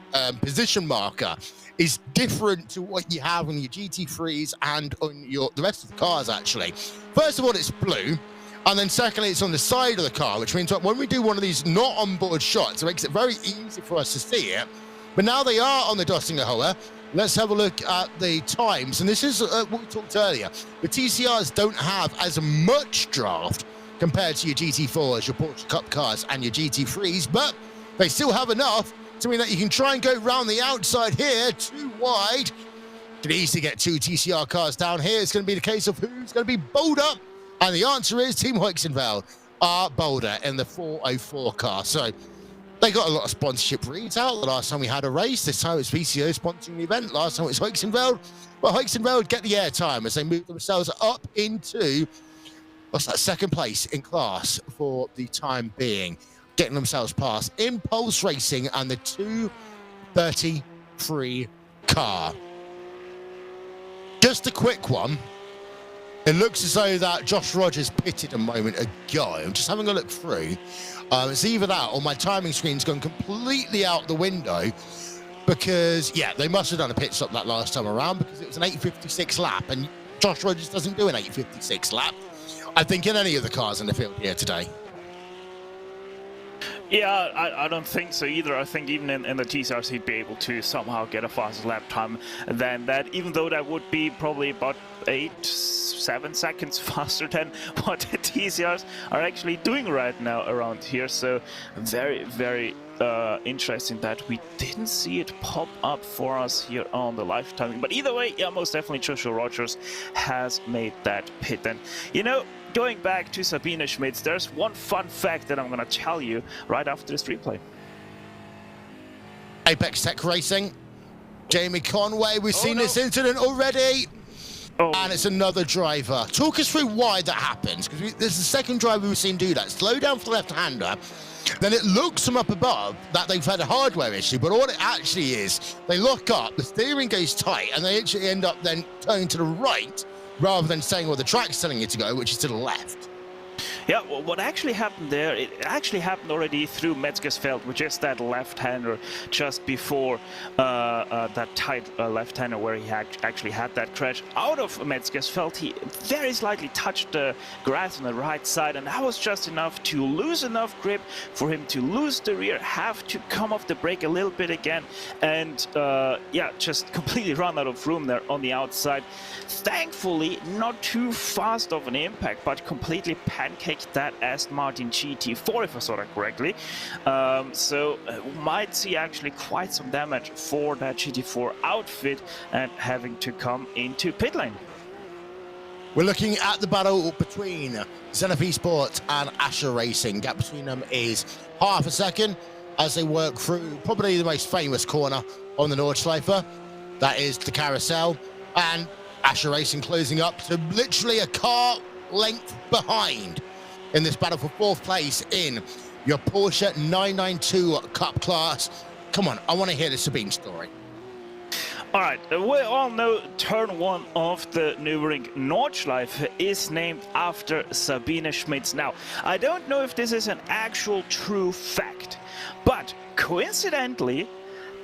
position marker is different to what you have on your GT3s and on the rest of the cars, actually. First of all, it's blue, and then secondly, it's on the side of the car, which means that when we do one of these not onboard shots, it makes it very easy for us to see it. But now they are on the Dossinger Hohe. Let's have a look at the times, and this is what we talked earlier. The TCRs don't have as much draft compared to your GT4s, your Porsche Cup cars, and your GT3s, but they still have enough to mean that you can try and go round the outside here, too wide. You can easily get 2 TCR cars down here. It's going to be the case of who's going to be bolder, and the answer is Team Huisenfeld are bolder in the 404 car. So They got a lot of sponsorship reads out. The last time we had a race, this time it's VCO sponsoring the event. Last time it was Hoixenveld. Well, Hoixenveld get the airtime as they move themselves up into, what's that, second place in class for the time being, getting themselves past Impulse Racing and the 233 car. Just a quick one. It looks as though that Josh Rogers pitted a moment ago. I'm just having a look through. It's either that or my timing screen's gone completely out the window because, yeah, they must have done a pit stop that last time around because it was an 8:56 lap, and Josh Rogers doesn't do an 8:56 lap, I think, in any of the cars in the field here today. Yeah, I don't think so either. I think even in the TCRs he'd be able to somehow get a faster lap time than that, even though that would be probably about 7 seconds faster than what the TCRs are actually doing right now around here. So very, very interesting that we didn't see it pop up for us here on the live timing. But either way, yeah, most definitely Joshua Rogers has made that pit. And, you know, going back to Sabine Schmitz, there's one fun fact that I'm going to tell you right after this replay. Apex Tech Racing, Jamie Conway, we've seen this incident already. And it's another driver. Talk us through why that happens, because this is the second driver we've seen do that. Slow down for the left-hander, then it looks from up above that they've had a hardware issue, but all it actually is, they lock up, the steering goes tight, and they actually end up then turning to the right, rather than staying where the track's telling you to go, which is to the left. Yeah, well, what actually happened there, it actually happened already through Metzgersfeld, which is that left-hander just before that tight left-hander where he actually had that crash. Out of Metzgersfeld, he very slightly touched the grass on the right side, and that was just enough to lose enough grip for him to lose the rear, have to come off the brake a little bit again, and yeah, just completely run out of room there on the outside. Thankfully, not too fast of an impact, but completely pancaked that Aston Martin GT4, if I saw that correctly. So might see actually quite some damage for that GT4 outfit and having to come into pit lane. We're looking at the battle between Zenith Esports and Asher Racing. Gap between them is half a second as they work through probably the most famous corner on the Nordschleife. That is the carousel, and Asher Racing closing up to literally a car length behind in this battle for fourth place in your Porsche 992 Cup class. Come on, I want to hear the Sabine story. All right, we all know turn one of the Nürburgring Nordschleife is named after Sabine Schmitz. Now, I don't know if this is an actual true fact, but coincidentally,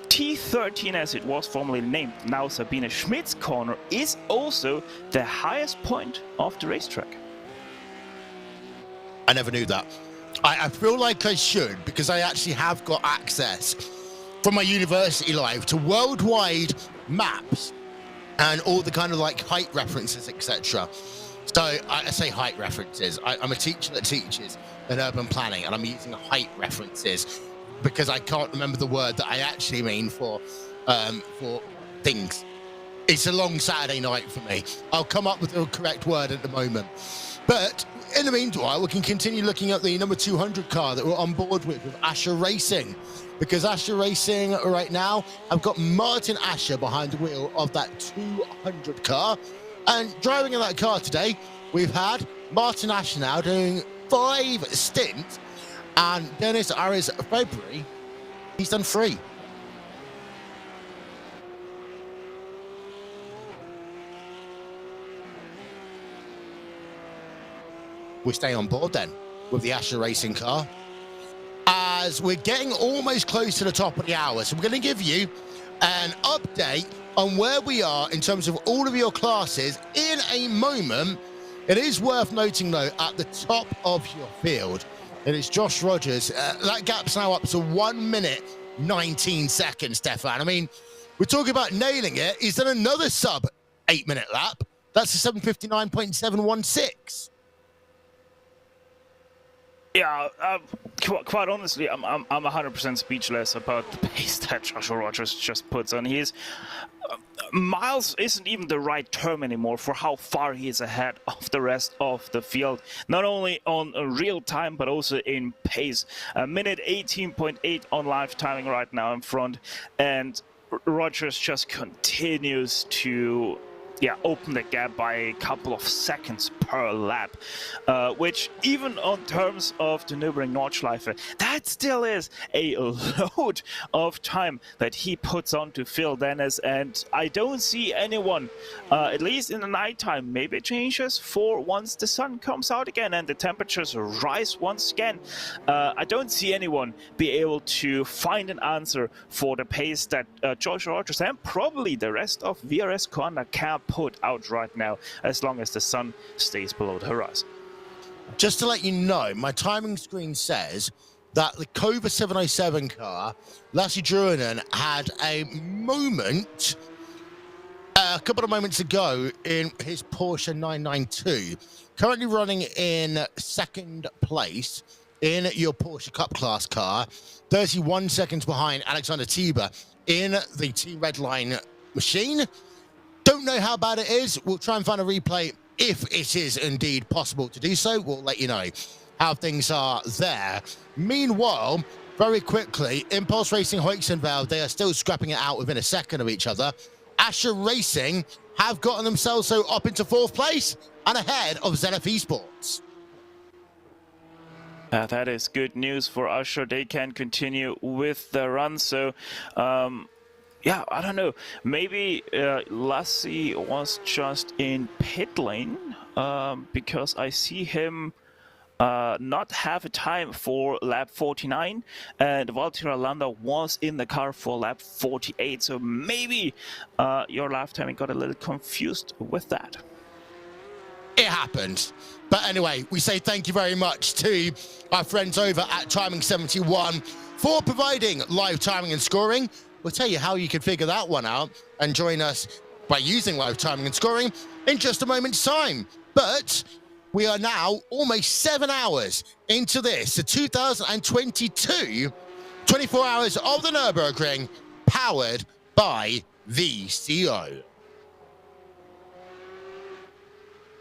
T13, as it was formerly named, now Sabine Schmitz corner, is also the highest point of the racetrack. I never knew that. I feel like I should, because I actually have got access from my university life to worldwide maps and all the kind of like height references, etc. So I say height references. I'm a teacher that teaches in urban planning, and I'm using height references because I can't remember the word that I actually mean for things. It's a long Saturday night for me. I'll come up with the correct word at the moment. But in the meanwhile, we can continue looking at the number 200 car that we're on board with Asher Racing. Because Asher Racing right now have got Martin Asher behind the wheel of that 200 car. And driving in that car today, we've had Martin Asher now doing 5 stints. And Dennis Aris February, he's done 3. We stay on board then with the Asher Racing car as we're getting almost close to the top of the hour. So we're going to give you an update on where we are in terms of all of your classes in a moment. It is worth noting, though, at the top of your field, it is Josh Rogers. That gap's now up to 1 minute, 19 seconds, Stefan. I mean, we're talking about nailing it. He's done another sub 8-minute lap. That's a 7:59.716. Yeah, quite honestly, I'm 100% speechless about the pace that Joshua Rogers just puts on. He's miles isn't even the right term anymore for how far he is ahead of the rest of the field, not only on real time but also in pace. A minute 18.8 on live timing right now in front, and Rogers just continues to open the gap by a couple of seconds per lap, which even on terms of the Nürburgring Nordschleife, that still is a load of time that he puts on to Phil Dennis, and I don't see anyone, at least in the nighttime, maybe it changes for once the sun comes out again and the temperatures rise once again. I don't see anyone be able to find an answer for the pace that Joshua Rogers and probably the rest of VRS Corner can put out right now, as long as the sun stays below the horizon. Just to let you know, my timing screen says that the Cova 707 car, Lasse Druinen, had a moment a couple of moments ago in his Porsche 992, currently running in second place in your Porsche Cup class car, 31 seconds behind Alexander Tiber in the Team Redline machine. Don't know how bad it is. We'll try and find a replay if it is indeed possible to do so. We'll let you know how things are there. Meanwhile, very quickly, Impulse Racing, Hoyksonville, they are still scrapping it out within a second of each other. Asher Racing have gotten themselves so up into fourth place and ahead of Zenith Esports. That is good news for Asher. They can continue with the run. So, yeah, I don't know. Maybe Lassie was just in pit lane because I see him not have a time for lap 49, and Valtteri Landa was in the car for lap 48. So maybe your lap timing got a little confused with that. It happened. But anyway, we say thank you very much to our friends over at Timing 71 for providing live timing and scoring. We'll tell you how you can figure that one out and join us by using live timing and scoring in just a moment's time. But we are now almost 7 hours into this, the 2022 24 hours of the Nürburgring, powered by VCO.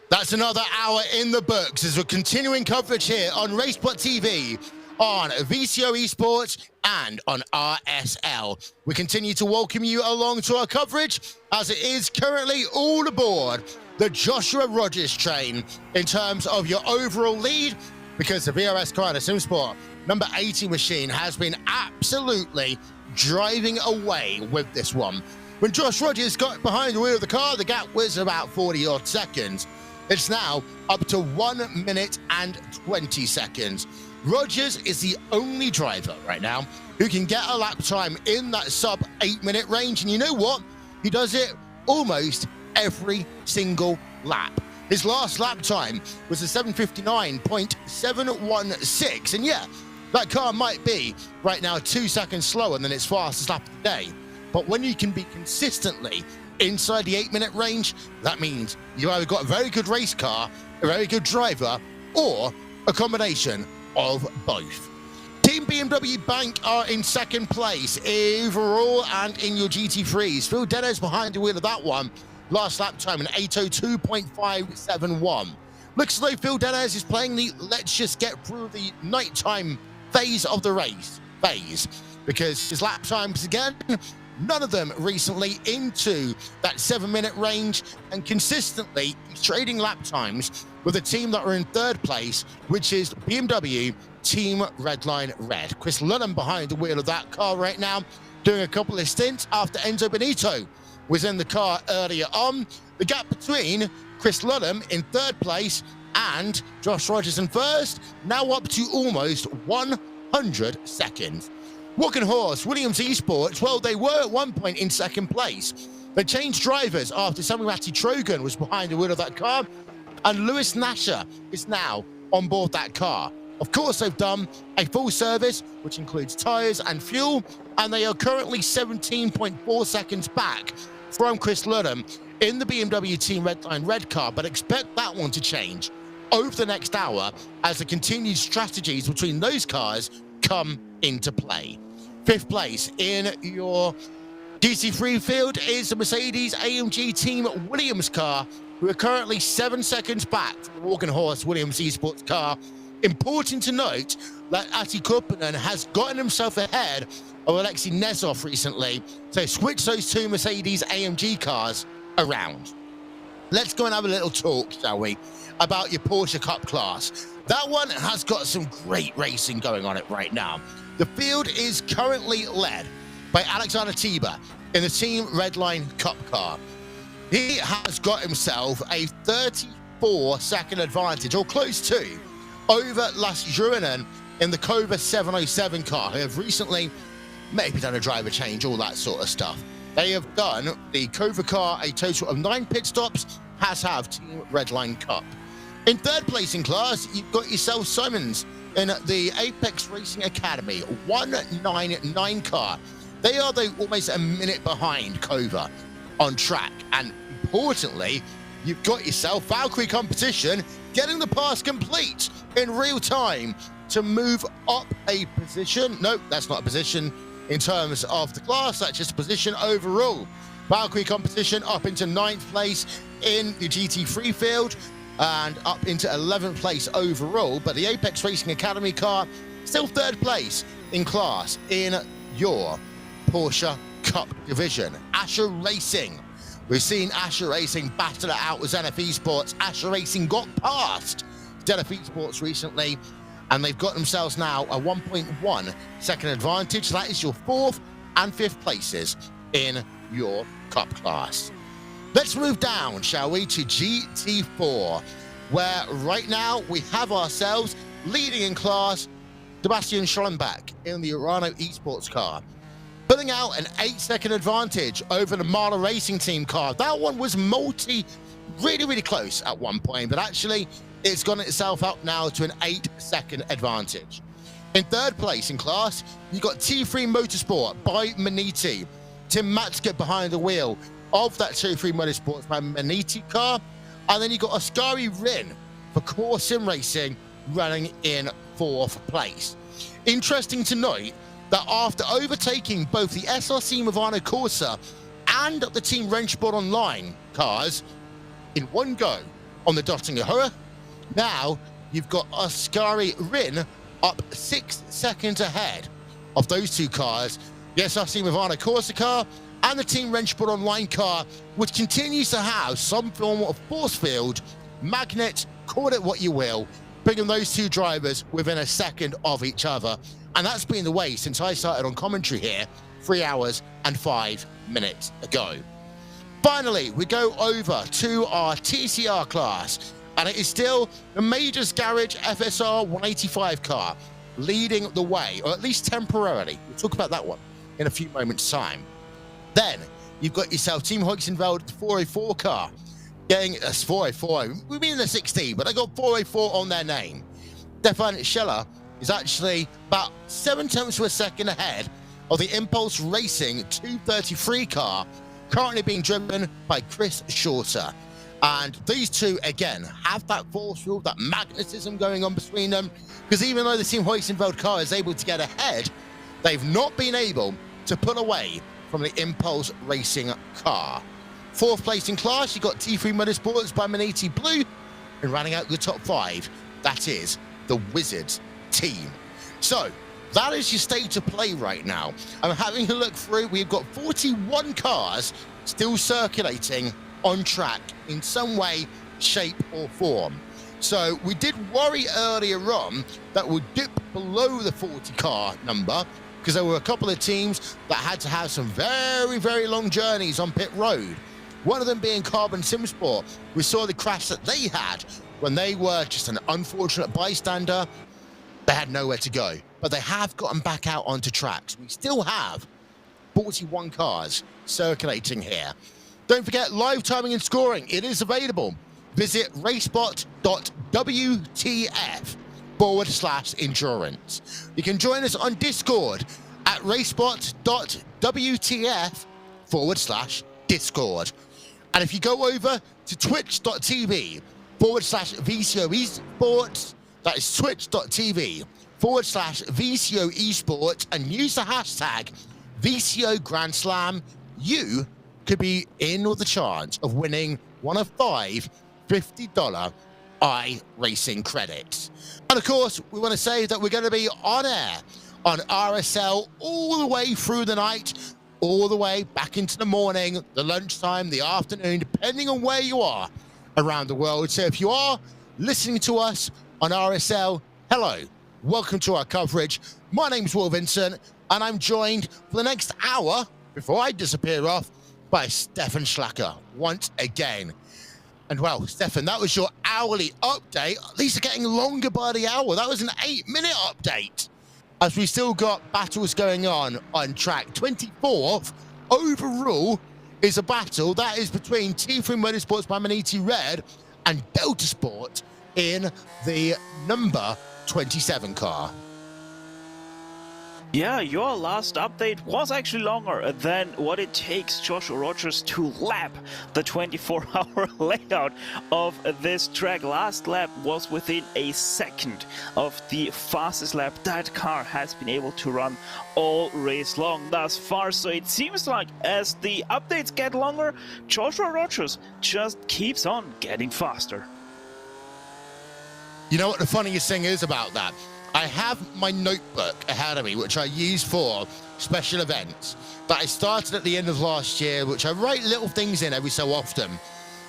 That's another hour in the books as we're continuing coverage here on RaceSpotTV, on VCO Esports and on RSL. We continue to welcome you along to our coverage as it is currently all aboard the Joshua Rogers train in terms of your overall lead, because the VRS Carrera SimSport number 80 machine has been absolutely driving away with this one. When Josh Rogers got behind the wheel of the car, the gap was about 40 odd seconds. It's now up to 1 minute and 20 seconds. Rogers is the only driver right now who can get a lap time in that sub 8 minute range. And you know what? He does it almost every single lap. His last lap time was a 7:59.716. And yeah, that car might be right now 2 seconds slower than its fastest lap of the day. But when you can be consistently inside the 8 minute range, that means you either got a very good race car, a very good driver, or a combination of both. Team BMW Bank are in second place overall and in your GT3s. Phil Dennis behind the wheel of that one. Last lap time an 8:02.571. Looks like Phil Dennis is playing the let's just get through the nighttime phase of the race phase, because his lap times again, none of them recently into that 7 minute range, and consistently trading lap times with a team that are in third place, which is BMW Team Redline Red. Chris Lunham behind the wheel of that car right now, doing a couple of stints after Enzo Benito was in the car earlier on. The gap between Chris Lunham in third place and Josh Rogers in first, now up to almost 100 seconds. Walking Horse, Williams Esports, well, they were at one point in second place. They changed drivers after Samuel Trogan was behind the wheel of that car, and Lewis Nasher is now on board that car. Of course, they've done a full service, which includes tyres and fuel, and they are currently 17.4 seconds back from Chris Lunham in the BMW Team Redline Red car, but expect that one to change over the next hour as the continued strategies between those cars come into play. Fifth place in your GT3 field is the Mercedes-AMG Team Williams car, who are currently 7 seconds back from the Morgan Horse Williams eSports car. Important to note that Ati Kuppanen has gotten himself ahead of Alexei Nezov recently, so switch those two Mercedes-AMG cars around. Let's go and have a little talk, shall we, about your Porsche Cup class. That one has got some great racing going on it right now. The field is currently led by Alexander Tiber in the Team Redline Cup car. He has got himself a 34-second advantage, or close to, over Lars Jurinen in the Kova 707 car, who have recently maybe done a driver change, all that sort of stuff. They have done the Kova car a total of 9 pit stops, has have Team Redline Cup. In third place in class, you've got yourself Simons in the Apex Racing Academy 199 car. They are almost a minute behind Kova on track, and importantly, you've got yourself Valkyrie Competition getting the pass complete in real time to move up a position. Nope, that's not a position in terms of the class, that's just a position overall. Valkyrie Competition up into 9th place in the GT3 field and up into 11th place overall, but the Apex Racing Academy car still 3rd place in class in your Porsche Cup division. Asher Racing. We've seen Asher Racing battle it out with Zenith Esports. Asher Racing got past Zenith Esports recently, and they've got themselves now a 1.1 second advantage. That is your 4th and 5th places in your Cup class. Let's move down, shall we, to GT4, where right now we have ourselves leading in class Sebastian Schollenbach in the Urano Esports car, putting out an 8-second advantage over the Marla Racing Team car. That one was really close at one point, but actually it's gone itself up now to an 8-second advantage. In third place in class, you got T3 Motorsport by Maniti. Tim Matzke behind the wheel of that T3 Motorsports by Maniti car. And then you got Oskari Rin for Core Sim Racing running in 4th place. Interesting to note that after overtaking both the SRC Movano Corsa and the Team Rennsport Online cars in one go on the Dottinger Höhe, now you've got Oskari Rin up 6 seconds ahead of those two cars, the SRC Movano Corsa car and the Team Rennsport Online car, which continues to have some form of force field, magnet, call it what you will, bringing those two drivers within a second of each other. And that's been the way since I started on commentary here 3 hours and 5 minutes ago. Finally, we go over to our TCR class, and it is still the Majors Garage FSR 185 car leading the way, or at least temporarily. We'll talk about that one in a few moments' time. Then you've got yourself Team Hoixenveld 404 car getting a 404. We mean the 16, but they got 404 on their name. Stefan Scheller is actually about 7 tenths of a second ahead of the Impulse Racing 233 car, currently being driven by Chris Shorter. And these two, again, have that force field, that magnetism going on between them, because even though the Team Hoixenveld car is able to get ahead, they've not been able to pull away from the Impulse Racing car. 4th place in class, you got T3 Motorsports by Maniti Blue, and rounding out the top 5, that is the Wizards team. So that is your state of play right now. I'm having a look through. We've got 41 cars still circulating on track in some way, shape or form. So we did worry earlier on that we'll dip below the 40 car number, because there were a couple of teams that had to have some very long journeys on pit road. One of them being Carbon Simsport. We saw the crash that they had when they were just an unfortunate bystander. They had nowhere to go, but they have gotten back out onto tracks. We still have 41 cars circulating here. Don't forget, live timing and scoring, it is available. Visit RaceSpot.wtf/endurance. You can join us on Discord at RaceSpot.wtf/Discord. And if you go over to twitch.tv/VCO Esports, that is twitch.tv/VCO Esports, and use the hashtag VCO Grand Slam you could be in with the chance of winning one of 5 $50 iRacing credits. And of course, we want to say that we're going to be on air on RSL all the way through the night, all the way back into the morning, the lunchtime, the afternoon, depending on where you are around the world. So if you are listening to us on RSL, hello, welcome to our coverage. My name's Will Vincent, and I'm joined for the next hour, before I disappear off, by Stefan Schlacker once again. And well, Stefan, that was your hourly update. These are getting longer by the hour. That was an 8-minute update. As we still got battles going on track. 24th overall is a battle that is between T3 Motorsports by Maniti Red and Delta Sport in the number 27 car. Yeah, your last update was actually longer than what it takes Joshua Rogers to lap the 24-hour layout of this track. Last lap was within a second of the fastest lap that car has been able to run all race long thus far. So it seems like as the updates get longer, Joshua Rogers just keeps on getting faster. You know what the funniest thing is about that? I have my notebook ahead of me, which I use for special events that I started at the end of last year, which I write little things in every so often.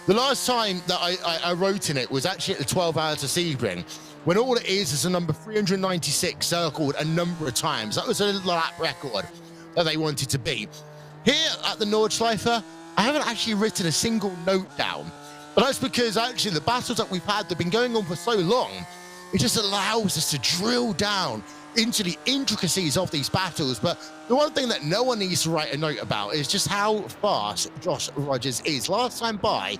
The last time that I wrote in it was actually at the 12 Hours of Sebring, when all it is a number 396 circled a number of times. That was a lap record that they wanted to beat. Here at the Nordschleife, I haven't actually written a single note down, but that's because actually the battles that we've had, they've been going on for so long. It just allows us to drill down into the intricacies of these battles. But the one thing that no one needs to write a note about is just how fast Josh Rogers is. Last time by,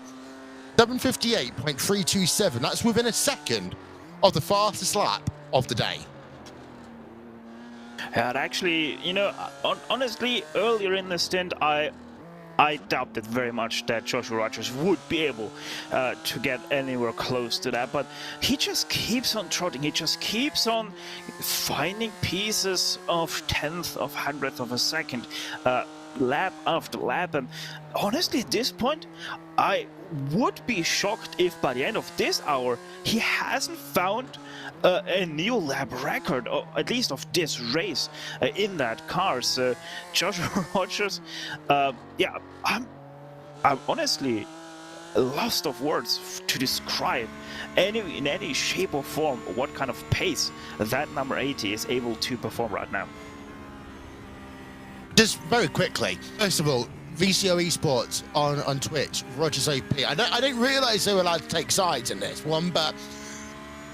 7:58.327. That's within a second of the fastest lap of the day. And actually, you know, honestly, earlier in the stint, I doubted very much that Joshua Rogers would be able to get anywhere close to that, but he just keeps on trotting. He just keeps on finding pieces of tenth of hundredth of a second, lap after lap. And honestly, at this point, I would be shocked if by the end of this hour he hasn't found a new lap record, or at least of this race, in that car. So Joshua Rogers, yeah, I'm honestly lost of words to describe in any shape or form what kind of pace that number 80 is able to perform right now. Just very quickly, first of all, VCO Esports on Twitch, Rogers OP. I didn't realize they were allowed to take sides in this one, but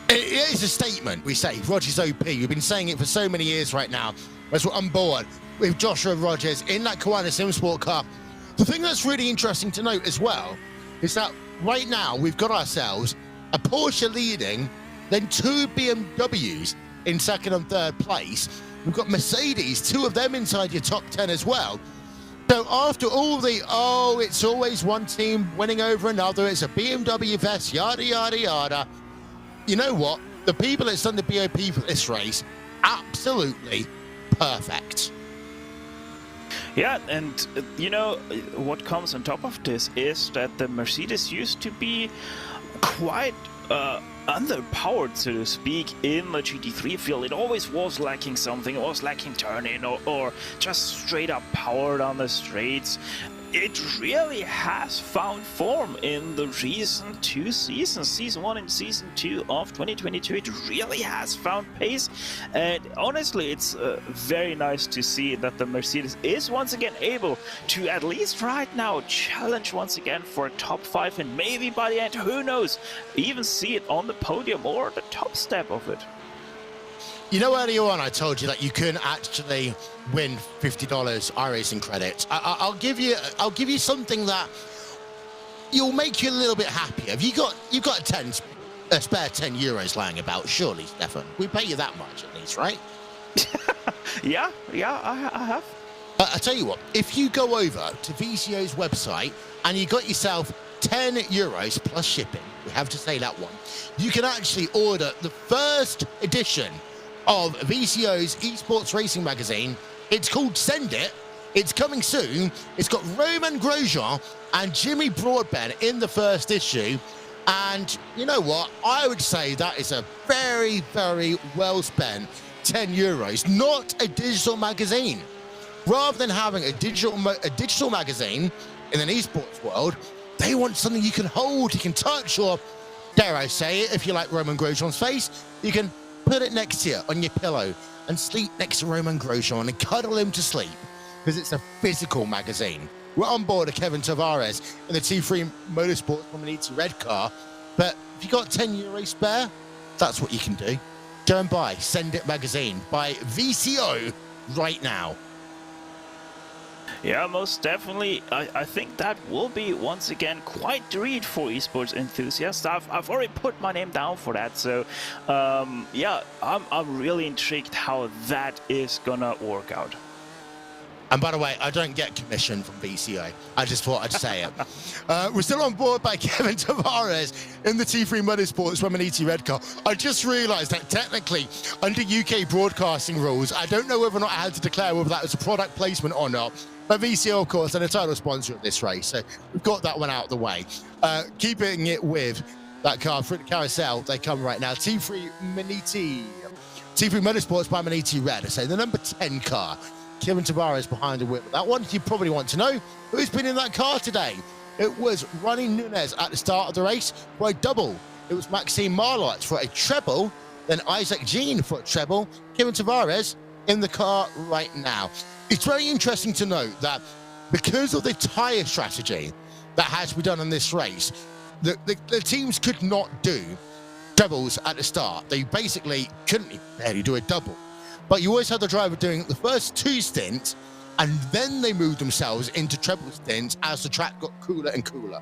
it is a statement. We say Rogers OP. We've been saying it for so many years right now, as we're on board with Joshua Rogers in that Kiwana Simsport car. The thing that's really interesting to note as well is that right now we've got ourselves a Porsche leading, then 2 BMWs in second and third place. We've got Mercedes, 2 of them inside your top 10 as well. So after all the, oh, it's always one team winning over another, it's a BMW fest, yada, yada, yada. You know what? The people that's done the BOP for this race, absolutely perfect. Yeah, and you know, what comes on top of this is that the Mercedes used to be quite underpowered, so to speak, in the GT3 field. It always was lacking something. It was lacking turning or just straight up power on the straights. It really has found form in the recent 2 seasons, Season 1 and Season 2 of 2022. It really has found pace, and honestly, it's very nice to see that the Mercedes is once again able to, at least right now, challenge once again for a top 5, and maybe by the end, who knows, even see it on the podium or the top step of it. You know, earlier on I told you that you can actually win $50 iRacing credits. I'll give you something that you'll make you a little bit happier. You've got a spare 10 euros lying about, surely, Stefan. We pay you that much at least, right? Yeah, I have. I tell you what, if you go over to VCO's website and you got yourself 10 euros plus shipping, we have to say that one, you can actually order the first edition of VCO's esports racing magazine. It's called Send It, It's coming soon. It's got Romain Grosjean and Jimmy Broadbent in the first issue. And you know what? I would say that is a very, very well spent €10. Not a digital magazine. Rather than having a digital magazine in an esports world, they want something you can hold, you can touch, or dare I say it, if you like Romain Grosjean's face, you can put it next to you on your pillow and sleep next to Romain Grosjean and cuddle him to sleep, because it's a physical magazine. We're on board a Kevin Tavares in the T3 Motorsports Dominator red car, but if you got €10 spare, that's what you can do. Go and buy Send It magazine by VCO right now. Yeah, most definitely. I think that will be, once again, quite the read for esports enthusiasts. I've already put my name down for that, so yeah, I'm really intrigued how that is gonna work out. And by the way, I don't get commission from VCO. I just thought I'd say it. We're still on board by Kevin Tavares in the T3 Motorsports Dominator red car. I just realised that technically, under UK broadcasting rules, I don't know whether or not I had to declare whether that was a product placement or not. But VCO, of course, are the title sponsor of this race, so we've got that one out of the way. Keeping it with that car through the carousel, they come right now. T3 Motorsports by Maniti Red. So the number 10 car. Kevin Tavares behind the wheel. That one, you probably want to know who's been in that car today. It was Ronnie Nunez at the start of the race for a double. It was Maxime Marlot for a treble, then Isaac Jean for a treble. Kevin Tavares in the car right now. It's very interesting to note that because of the tyre strategy that has to be done in this race, the teams could not do doubles at the start. They basically couldn't barely do a double. But you always had the driver doing the first 2 stints, and then they moved themselves into treble stints as the track got cooler and cooler.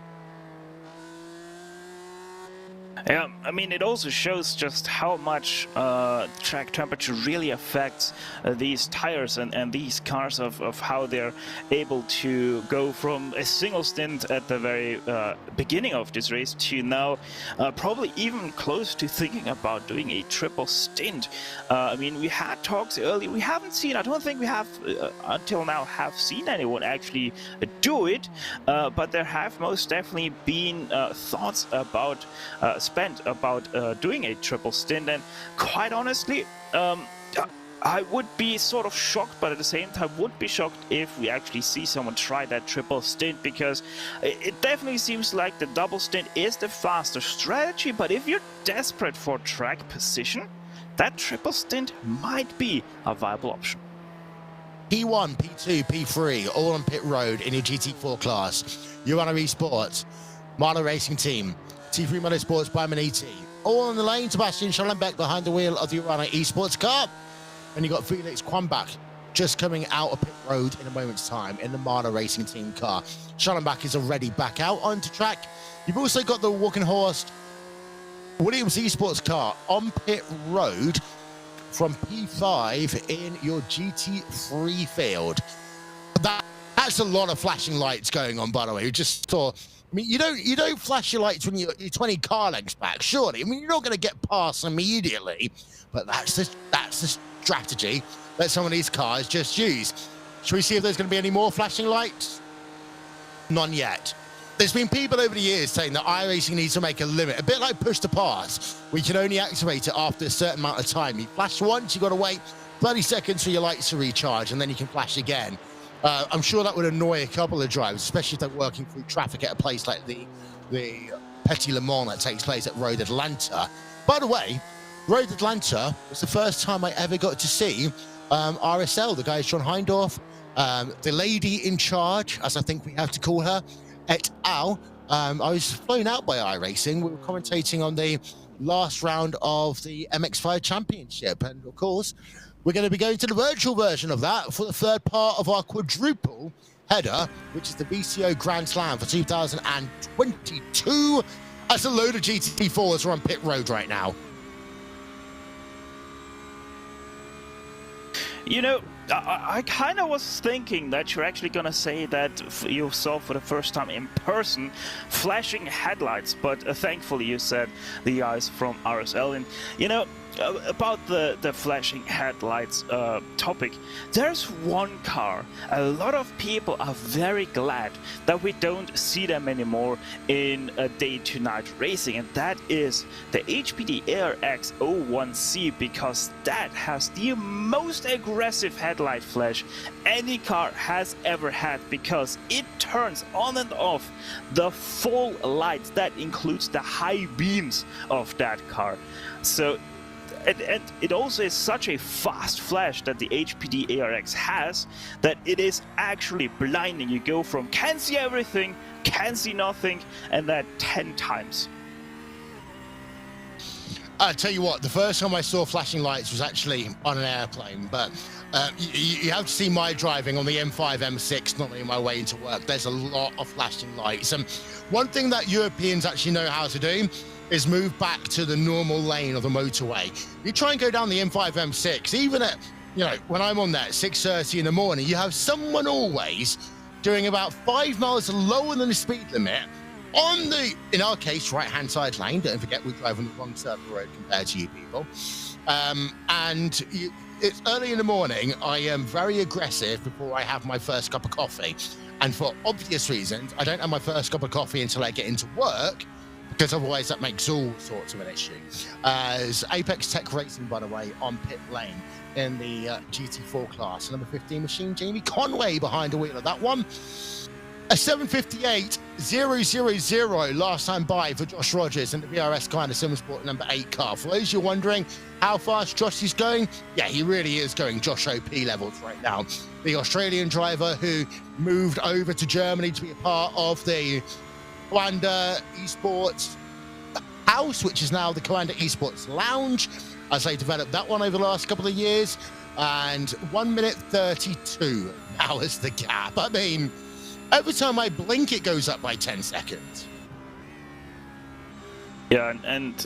Yeah, I mean, it also shows just how much track temperature really affects these tires and these cars of how they're able to go from a single stint at the very beginning of this race to now probably even close to thinking about doing a triple stint. I mean, we had talks earlier. We haven't seen, I don't think we have until now have seen anyone actually do it, but there have most definitely been thoughts about spent about doing a triple stint, and quite honestly, I would be sort of shocked, but at the same time would be shocked if we actually see someone try that triple stint, because it definitely seems like the double stint is the faster strategy, but if you're desperate for track position, that triple stint might be a viable option. P1, P2, P3, all on pit road in your GT4 class. Urana Esports, Marla Racing Team, T3 Motorsports by Maniti. All on the lane, Sebastian Schallenbeck behind the wheel of the Urana Esports car. And you got Felix Quambach just coming out of pit road in a moment's time in the Marla Racing Team car. Schallenbeck is already back out onto track. You've also got the Walking Horse Williams Esports car on pit road from P5 in your GT3 field. That's a lot of flashing lights going on, by the way. You just saw. I mean, you don't flash your lights when you're 20 car lengths back, surely. I mean, you're not going to get past immediately, but that's the strategy that some of these cars just use. Shall we see if there's going to be any more flashing lights? None yet. There's been people over the years saying that iRacing needs to make a limit, a bit like push to pass. We can only activate it after a certain amount of time. You flash once, you've got to wait 30 seconds for your lights to recharge, and then you can flash again. I'm sure that would annoy a couple of drivers, especially if they're working through traffic at a place like the Petit Le Mans that takes place at Road Atlanta. By the way, Road Atlanta was the first time I ever got to see RSL, the guy John Heindorf, the lady in charge, as I think we have to call her, et al. I was flown out by iRacing. We were commentating on the last round of the MX5 Championship, and of course, we're going to be going to the virtual version of that for the third part of our quadruple header, which is the VCO Grand Slam for 2022. That's a load of GT4s are on pit road right now. You know, I kind of was thinking that you're actually going to say that you saw for the first time in person flashing headlights, but thankfully you said the guys from RSL. And, you know, about the flashing headlights topic, there's one car a lot of people are very glad that we don't see them anymore in day-to-night racing, and that is the HPD ARX 01C, because that has the most aggressive headlight flash any car has ever had, because it turns on and off the full lights. That includes the high beams of that car. So and it also is such a fast flash that the HPD ARX has that it is actually blinding. You go from can see everything, can see nothing, and that 10 times. I'll tell you what, the first time I saw flashing lights was actually on an airplane, but you have to see my driving on the M5, M6, normally on my way into work. There's a lot of flashing lights. And one thing that Europeans actually know how to do is move back to the normal lane of the motorway. You try and go down the M5, M6, even at, when I'm on that at 6:30 in the morning, you have someone always doing about 5 miles lower than the speed limit on the, in our case, right-hand side lane. Don't forget, we drive on the wrong side of the road compared to you people. It's early in the morning. I am very aggressive before I have my first cup of coffee. And for obvious reasons, I don't have my first cup of coffee until I get into work, because otherwise that makes all sorts of an issue. As Apex Tech Racing, by the way, on pit lane in the GT4 class, number 15 machine, Jamie Conway behind the wheel of that one. A 7:58.000 last time by for Josh Rogers in the VRS kind of Simsport number 8 car. For those you're wondering how fast Josh is going, yeah, he really is going Josh OP levels right now. The Australian driver who moved over to Germany to be a part of the Coanda Esports house, which is now the Coanda Esports Lounge, as they developed that one over the last couple of years. And 1 minute 32 now is the gap. I mean, every time I blink, it goes up by 10 seconds. Yeah, and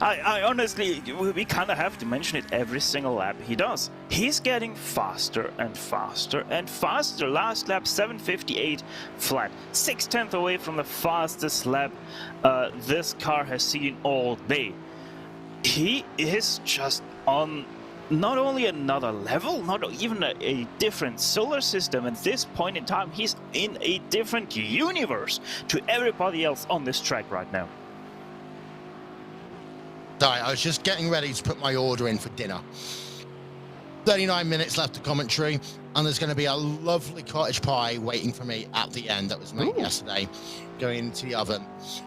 I honestly, we kind of have to mention it every single lap he does. He's getting faster and faster and faster. Last lap, 7:58 flat, 6/10 away from the fastest lap this car has seen all day. He is just on not only another level, not even a different solar system. At this point in time, he's in a different universe to everybody else on this track right now. Sorry, I was just getting ready to put my order in for dinner. 39 minutes left of commentary, and there's going to be a lovely cottage pie waiting for me at the end that was made yesterday, going into the oven.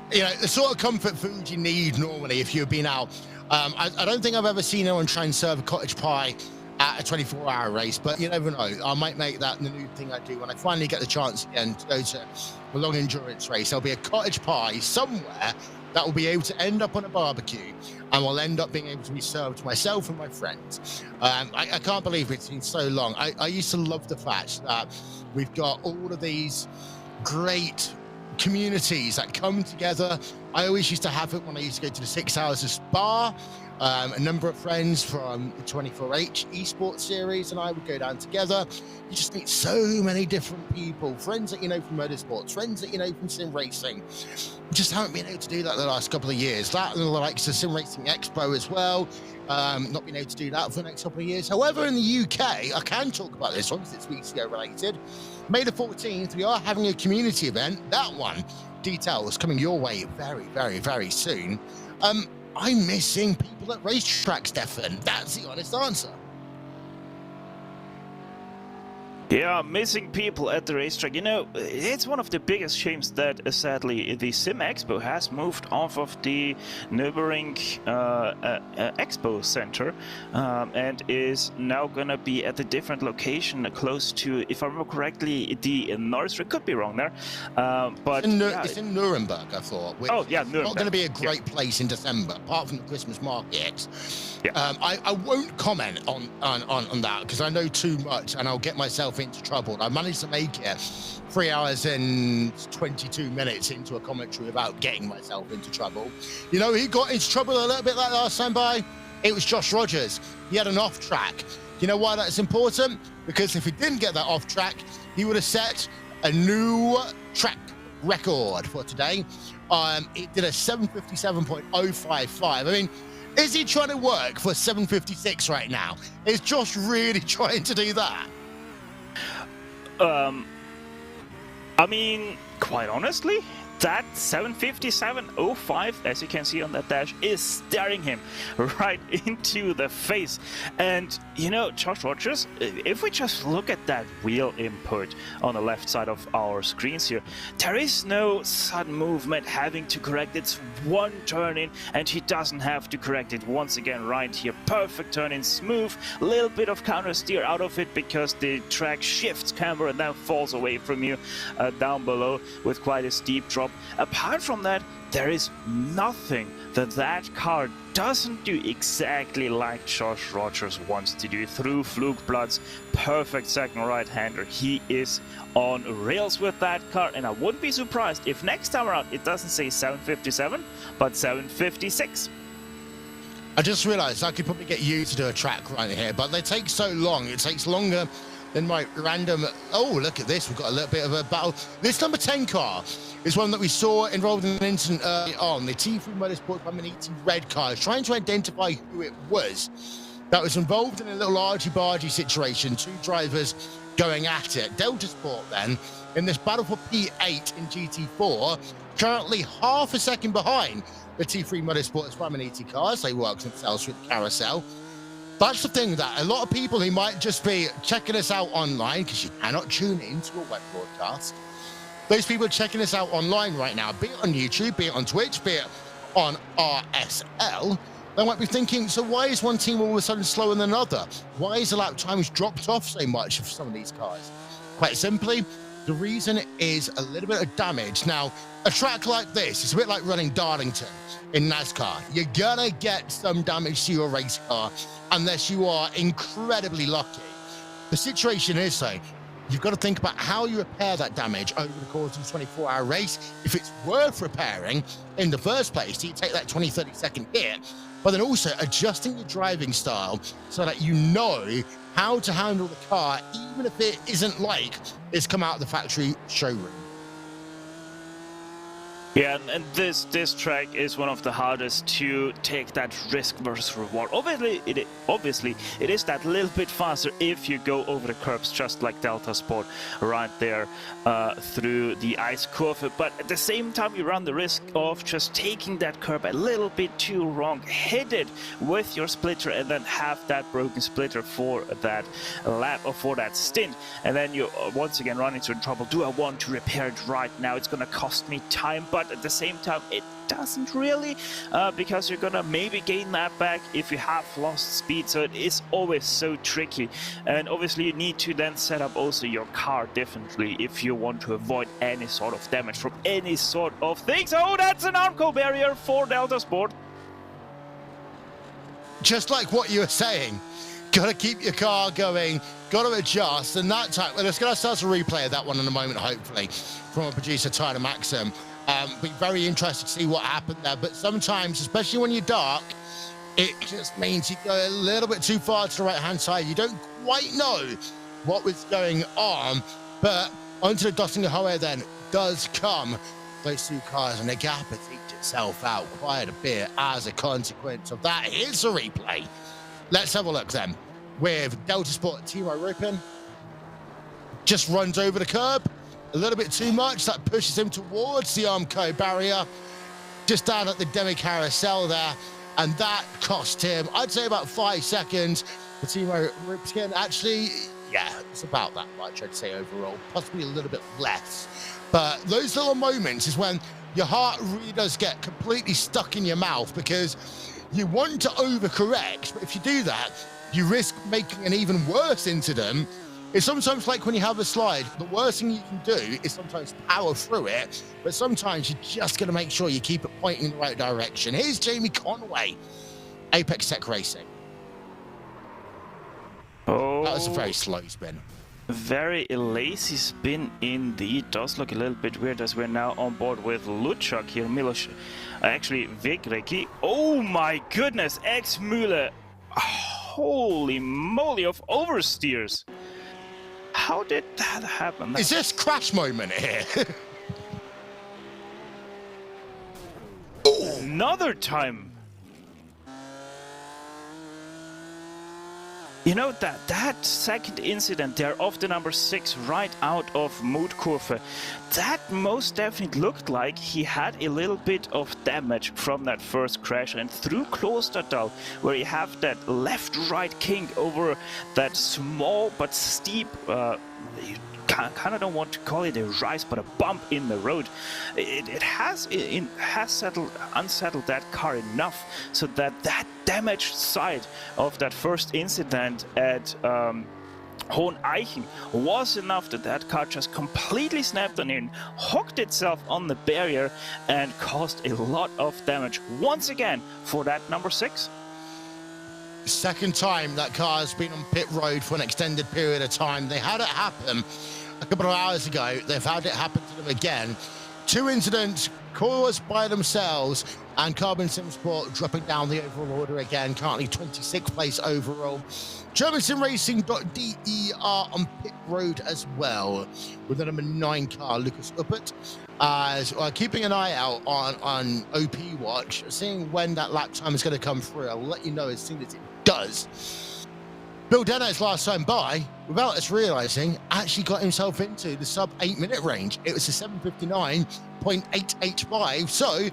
The sort of comfort food you need normally if you've been out. I don't think I've ever seen anyone try and serve a cottage pie at a 24-hour race, but you never know. I might make that the new thing I do when I finally get the chance again to go to a long endurance race. There'll be a cottage pie somewhere that will be able to end up on a barbecue and will end up being able to be served to myself and my friends. I can't believe it's been so long. I used to love the fact that we've got all of these great communities that come together. I always used to have it when I used to go to the 6 Hours of Spa. A number of friends from the 24H esports series and I would go down together. You just meet so many different people, friends that you know from motorsports, friends that you know from sim racing. Just haven't been able to do that the last couple of years. That and the likes of Sim Racing Expo as well. Not been able to do that for the next couple of years. However, in the UK, I can talk about this one because it's VCO related. May the 14th, we are having a community event. That one, details coming your way very, very, very soon. I'm missing people at racetracks, Stefan. That's the honest answer. Yeah, missing people at the racetrack. It's one of the biggest shames that, sadly, the Sim Expo has moved off of the Nürburgring Expo Center and is now going to be at a different location close to, if I remember correctly, the North. Could be wrong there. But it's in Nuremberg, I thought. Oh, yeah, Nuremberg. Not going to be a great place in December, apart from the Christmas market. Yeah. I won't comment on that because I know too much and I'll get myself into trouble. I managed to make it 3 hours and 22 minutes into a commentary without getting myself into trouble. He got into trouble a little bit like last time by. It was Josh Rogers. He had an off track. You know why that's important? Because if he didn't get that off track, he would have set a new track record for today. It did a 7:57.055. I mean, is he trying to work for 7:56 right now? Is Josh really trying to do that? I mean, quite honestly, that 7:57.05, as you can see on that dash, is staring him right into the face. And, you know, Josh Rogers, if we just look at that wheel input on the left side of our screens here, there is no sudden movement having to correct. It's one turn in, and he doesn't have to correct it once again right here. Perfect turn in, smooth, little bit of counter steer out of it because the track shifts camber and then falls away from you down below with quite a steep drop. Apart from that, there is nothing that car doesn't do exactly like Josh Rogers wants to do. Through Fluke Blood's perfect second right-hander, he is on rails with that car, and I wouldn't be surprised if next time around it doesn't say 7:57 but 7:56. I just realized I could probably get you to do a track right here, but they take so long. It takes longer than my random... Oh, look at this. We've got a little bit of a battle. This number 10 car is one that we saw involved in an incident early on. The T3 Motorsport Permanente red car is trying to identify who it was that was involved in a little argy-bargy situation. Two drivers going at it. Delta Sport then, in this battle for P8 in GT4, currently half a second behind the T3 Motorsport Permanente cars. They work themselves through the carousel. That's the thing, that a lot of people who might just be checking us out online, because you cannot tune into a web broadcast, those people checking us out online right now, be it on YouTube, be it on Twitch, be it on RSL, they might be thinking, so why is one team all of a sudden slower than another? Why is the lap times dropped off so much for some of these cars? Quite simply, the reason is a little bit of damage. Now, a track like this, it's a bit like running Darlington in NASCAR. You're gonna get some damage to your race car unless you are incredibly lucky. The situation is, though, you've got to think about how you repair that damage over the course of a 24-hour race. If it's worth repairing in the first place, you take that 20, 30-second hit, but then also adjusting your driving style so that you know how to handle the car, even if it isn't like it's come out of the factory showroom. Yeah, and this track is one of the hardest to take that risk versus reward. Obviously, it is that little bit faster if you go over the curbs, just like Delta Sport right there through the ice curve. But at the same time, you run the risk of just taking that curb a little bit too wrong, hit it with your splitter, and then have that broken splitter for that lap or for that stint. And then you once again run into trouble. Do I want to repair it right now? It's going to cost me time, but at the same time it doesn't really, because you're gonna maybe gain that back if you have lost speed. So it is always so tricky, and obviously you need to then set up also your car differently if you want to avoid any sort of damage from any sort of thing. So that's an Armco barrier for Delta Sport. Just like what you were saying, gotta keep your car going, gotta adjust, and that time, let's get ourselves a replay of that one in a moment, hopefully, from our producer Tyler Maxim. Be very interested to see what happened there, but sometimes, especially when you're dark, it just means you go a little bit too far to the right-hand side. You don't quite know what was going on, but onto the Dottinger Hohe then does come those two cars, and the gap has eked itself out quite a bit as a consequence of that. Here's a replay. Let's have a look then, with Delta Sport Timo Ruppin. Just runs over the curb a little bit too much. That pushes him towards the Armco barrier, just down at the Demi Carousel there, and that cost him, I'd say, about 5 seconds. The Timo Ruppin, actually, yeah, it's about that much, I'd say, overall, possibly a little bit less. But those little moments is when your heart really does get completely stuck in your mouth, because you want to overcorrect, but if you do that, you risk making an even worse incident. It's sometimes like when you have a slide, the worst thing you can do is sometimes power through it, but sometimes you just got to make sure you keep it pointing in the right direction. Here's Jamie Conway, Apex Tech Racing. Oh, that was a very slow spin. Very lazy spin indeed. Does look a little bit weird as we're now on board with Luchak here. Milos, actually Vic Reiki. Oh my goodness, X-Müller. Holy moly of oversteers. How did that happen? Is this crash moment here? another time. You know, that second incident there of the number 6 right out of Mootkurve, that most definitely looked like he had a little bit of damage from that first crash, and through Klosterdal, where you have that left-right kink over that small but steep, you kind of don't want to call it a rise, but a bump in the road. It has unsettled that car enough so that damaged side of that first incident at Hoheneichen was enough that car just completely snapped on in, hooked itself on the barrier, and caused a lot of damage once again for that number 6. Second time that car has been on pit road for an extended period of time. They had it happen a couple of hours ago. They've had it happen to them again. 2 incidents caused by themselves, and Carbon Sim Sport dropping down the overall order again, currently 26th place overall. GermanSimRacing.de are on pit road as well, with the number 9 car, Lucas Uppert, as keeping an eye out on OP Watch, seeing when that lap time is going to come through. I'll let you know as soon as it does. Bill Dennett's last time by, without us realizing, actually got himself into the sub 8-minute range. It was a 7:59.885. So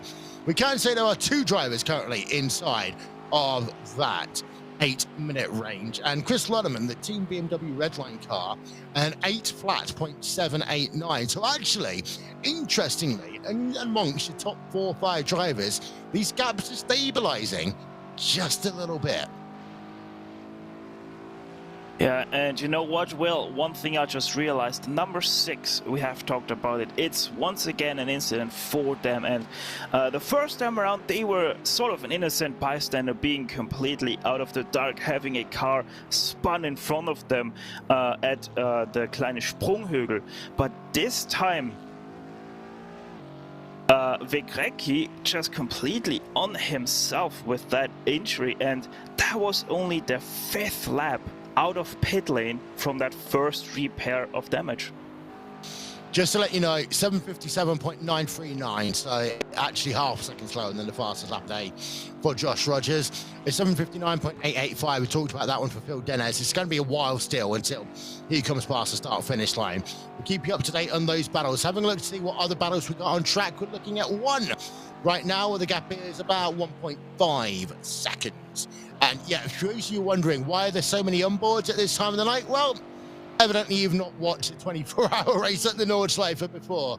we can say there are 2 drivers currently inside of that 8-minute range. And Chris Ludderman, the Team BMW Redline car, an 8:789. So actually, interestingly, amongst the top 4 or 5 drivers, these gaps are stabilizing just a little bit. Yeah, and you know what, Will? One thing I just realized, number 6, we have talked about it. It's once again an incident for them, and the first time around they were sort of an innocent bystander, being completely out of the dark, having a car spun in front of them at the kleine Sprunghügel. But this time, Vegrecki just completely on himself with that injury, and that was only the 5th lap out of pit lane from that first repair of damage. Just to let you know, 7:57.939, so actually half a second slower than the fastest lap day for Josh Rogers. It's 7:59.885. We talked about that one for Phil Dennis. It's going to be a while still until he comes past the start-finish line. We'll keep you up to date on those battles. Having a look to see what other battles we got on track. We're looking at 1 right now, where the gap is about 1.5 seconds. And yeah, for those of you wondering why are there so many onboards at this time of the night, well, evidently you've not watched a 24-hour race at the Nordschleife before.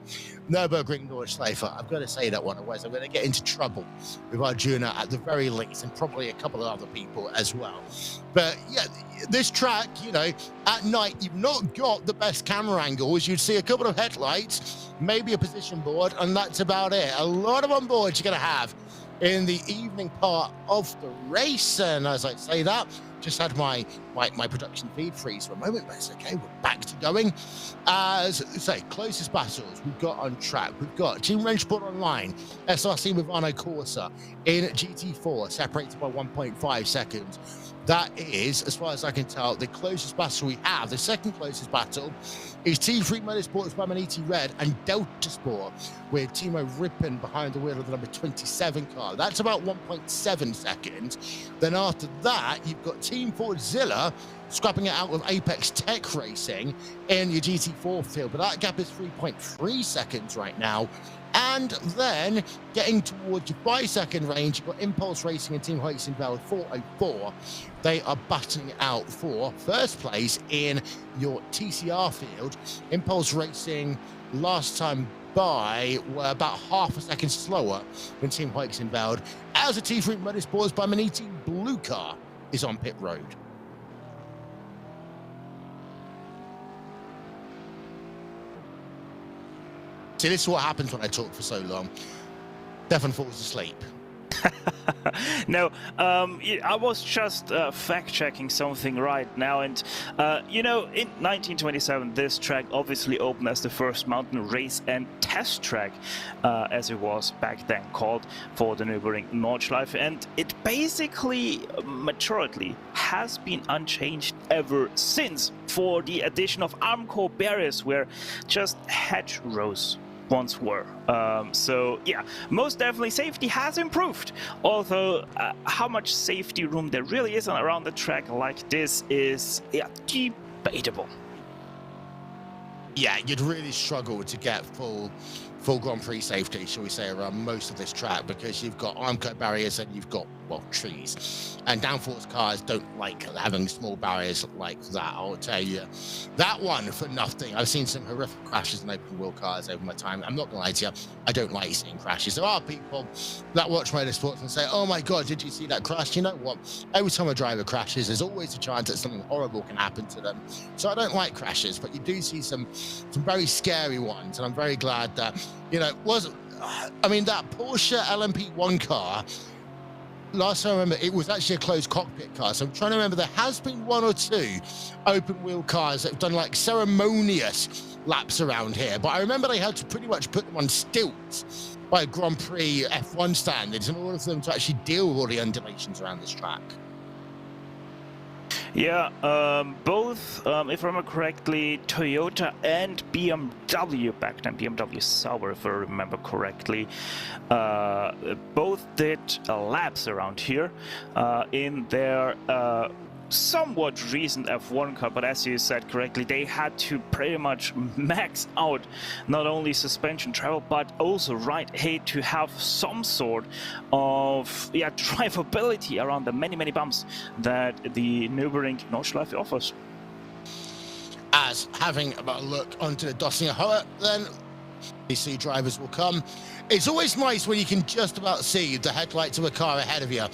Nürburgring Nordschleife. I've got to say that one, otherwise I'm going to get into trouble with Arjuna at the very least, and probably a couple of other people as well. But yeah, this track, you know, at night you've not got the best camera angles. You'd see a couple of headlights, maybe a position board, and that's about it. A lot of onboards you're going to have in the evening part of the race. And as I say that, just had my production feed freeze for a moment, but it's okay, we're back to going. As I say, closest battles we've got on track. We've got Team Rennsport Online, SRC Movano Corsa in GT4, separated by 1.5 seconds. That is, as far as I can tell, the closest battle we have. The second closest battle is T3 Motorsports by Maniti Red and Delta Sport, with Timo Rippon behind the wheel of the number 27 car. That's about 1.7 seconds. Then after that, you've got Team Fordzilla scrapping it out with Apex Tech Racing in your GT4 field, but that gap is 3.3 seconds right now. And then getting towards your 5-second range, you've got Impulse Racing and Team Hoytsenveld 404. They are battling out for first place in your TCR field. Impulse Racing last time by were about half a second slower than Team Hoytsenveld, as a T3 Motorsports by Maniti blue car is on pit road. See, this is what happens when I talk for so long. Stefan falls asleep. No, I was just fact-checking something right now, and you know, in 1927 this track obviously opened as the first mountain race and test track, as it was back then called, for the Nürburgring Nordschleife, and it basically maturely has been unchanged ever since, for the addition of Armco barriers where just hedgerows once were. So yeah, most definitely safety has improved. Although how much safety room there really is around the track like this is debatable. Yeah, you'd really struggle to get full Grand Prix safety, shall we say, around most of this track, because you've got arm cut barriers and you've got, well, trees. And downforce cars don't like having small barriers like that, I'll tell you. That one for nothing. I've seen some horrific crashes in open wheel cars over my time. I'm not gonna lie to you, I don't like seeing crashes. There are people that watch motorsports and say, oh my God, did you see that crash? You know what? Every time a driver crashes, there's always a chance that something horrible can happen to them. So I don't like crashes, but you do see some very scary ones, and I'm very glad that, you know, that Porsche LMP1 car, last time I remember, it was actually a closed cockpit car. So I'm trying to remember, there has been one or two open wheel cars that have done like ceremonious laps around here. But I remember they had to pretty much put them on stilts by Grand Prix F1 standards in order for them to actually deal with all the undulations around this track. Yeah, both, if I remember correctly, Toyota and BMW, back then BMW Sauber, if I remember correctly, both did laps around here in their somewhat recent F1 Cup, but as you said correctly, they had to pretty much max out not only suspension travel but also ride height to have some sort of drivability around the many bumps that the Nürburgring Nordschleife offers. As having a look onto the Dossier Hohe, then VC drivers will come. It's always nice when you can just about see the headlights of a car ahead of you.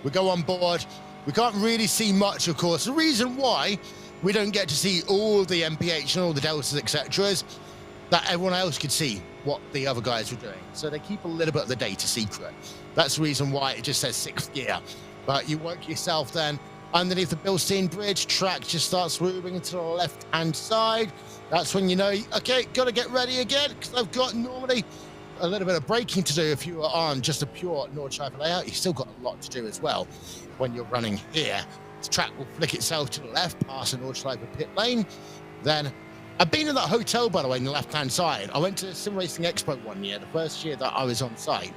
We go on board. We can't really see much, of course. The reason why we don't get to see all the MPH and all the deltas, etc., is that everyone else could see what the other guys were doing. So they keep a little bit of the data secret. That's the reason why it just says 6th gear. But you work yourself then underneath the Bilstein Bridge, track just starts moving to the left-hand side. That's when you know, okay, got to get ready again, because I've got normally a little bit of braking to do if you are on just a pure Nordschleife layout. You've still got a lot to do as well when you're running here. The track will flick itself to the left past the Nordschleife pit lane. Then I've been in that hotel, by the way, on the left-hand side. I went to the Sim Racing Expo one year, the first year that I was on site.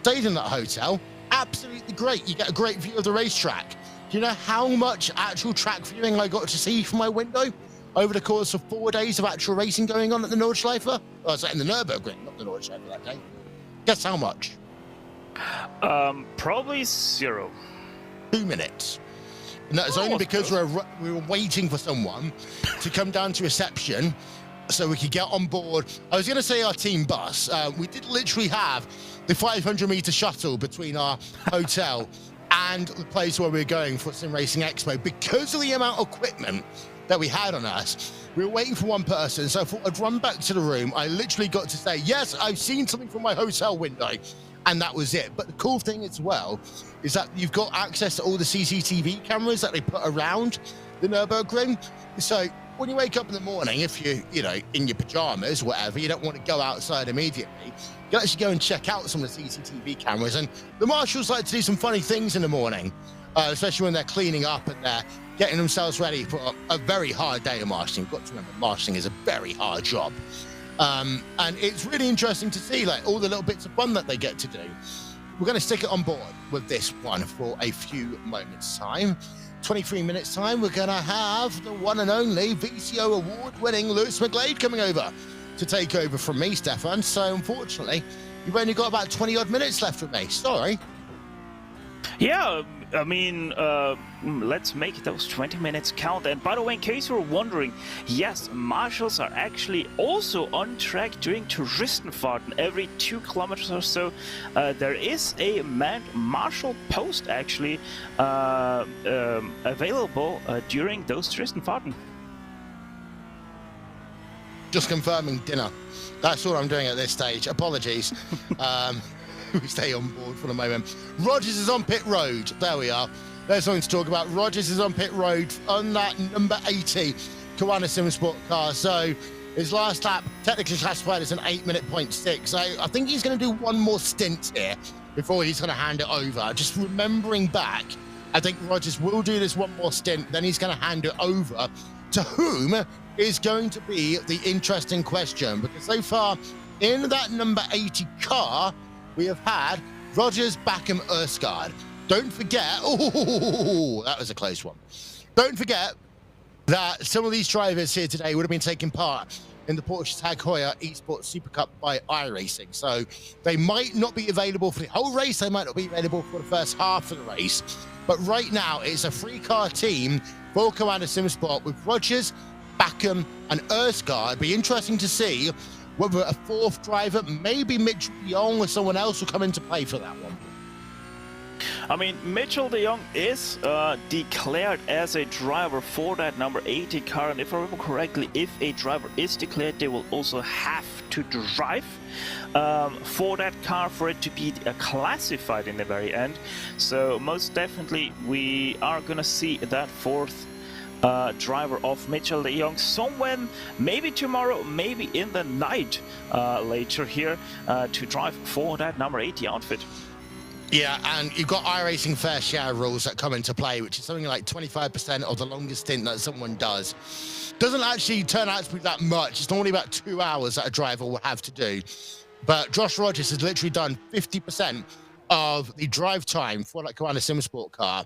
Stayed in that hotel. Absolutely great. You get a great view of the racetrack. Do you know how much actual track viewing I got to see from my window over the course of 4 days of actual racing going on at the Nordschleife? Oh, sorry, in the Nürburgring, not the Nordschleife that day. Guess how much? Probably 0. 2 minutes. And that was only because we were waiting for someone to come down to reception so we could get on board. I was going to say our team bus. We did literally have the 500-meter shuttle between our hotel and the place where we were going for Sim Racing Expo. Because of the amount of equipment that we had on us, we were waiting for one person, so I thought I'd run back to the room. I literally got to say, yes, I've seen something from my hotel window, and that was it. But the cool thing as well is that you've got access to all the CCTV cameras that they put around the Nürburgring. So when you wake up in the morning, if you know, in your pajamas, whatever, you don't want to go outside immediately, you can actually go and check out some of the CCTV cameras. And the marshals like to do some funny things in the morning, especially when they're cleaning up and they're getting themselves ready for a very hard day of marshalling. You've got to remember, marshalling is a very hard job. And it's really interesting to see like all the little bits of fun that they get to do. We're going to stick it on board with this one for a few moments time. 23 minutes time, we're going to have the one and only VCO award-winning Lewis McGlade coming over to take over from me, Stefan. So unfortunately, you've only got about 20 odd minutes left with me. Sorry. Yeah, I mean, let's make those 20 minutes count. And by the way, in case you were wondering, yes, marshals are actually also on track during Touristenfahrten. Every 2 kilometers or so, there is a manned marshal post actually available during those Touristenfahrten. Just confirming dinner. That's all I'm doing at this stage. Apologies. We stay on board for the moment. Rogers is on pit road. There we are. There's something to talk about. Rogers is on pit road on that number 80 Kawana Sim Sport car. So his last lap technically classified as an 8:06. So I think he's going to do one more stint here before he's going to hand it over. Just remembering back, I think Rogers will do this one more stint. Then he's going to hand it over to whom is going to be the interesting question, because so far in that number 80 car, we have had Rogers, Backham, Erskard. Don't forget, oh, that was a close one. Don't forget that some of these drivers here today would have been taking part in the Porsche Tag Heuer Esports Super Cup by iRacing. So they might not be available for the whole race. They might not be available for the first half of the race. But right now, it's a three-car team for Commander SimSport with Rogers, Backham, and Erskard. It'd be interesting to see whether a fourth driver, maybe Mitchell Young or someone else, will come into play for that one. I mean, Mitchell de Jong is declared as a driver for that number 80 car, and if I remember correctly, if a driver is declared, they will also have to drive for that car for it to be classified in the very end. So most definitely we are gonna see that fourth driver of Mitchell de Jong somewhere, maybe tomorrow, maybe in the night later here, to drive for that number 80 outfit. Yeah, and you've got iRacing fair share rules that come into play, which is something like 25% of the longest stint that someone does. Doesn't actually turn out to be that much. It's normally about 2 hours that a driver will have to do. But Josh Rogers has literally done 50% of the drive time for that Commander SimSport car.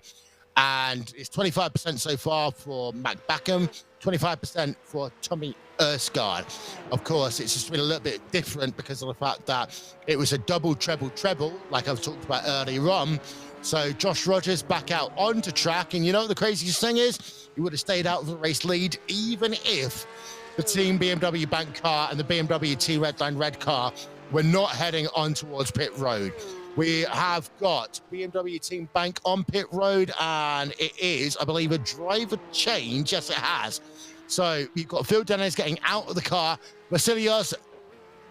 And it's 25% so far for Mac Backham, 25% for Tommy Erskard. Of course, it's just been a little bit different because of the fact that it was a double, treble, like I've talked about earlier on. So Josh Rogers back out onto track. And you know what the craziest thing is? He would have stayed out of the race lead even if the Team BMW Bank car and the BMW T Redline Red car were not heading on towards pit road. We have got BMW Team Bank on pit road, and it is, I believe, a driver change. Yes, it has. So you've got Phil Dennis getting out of the car. Vasilios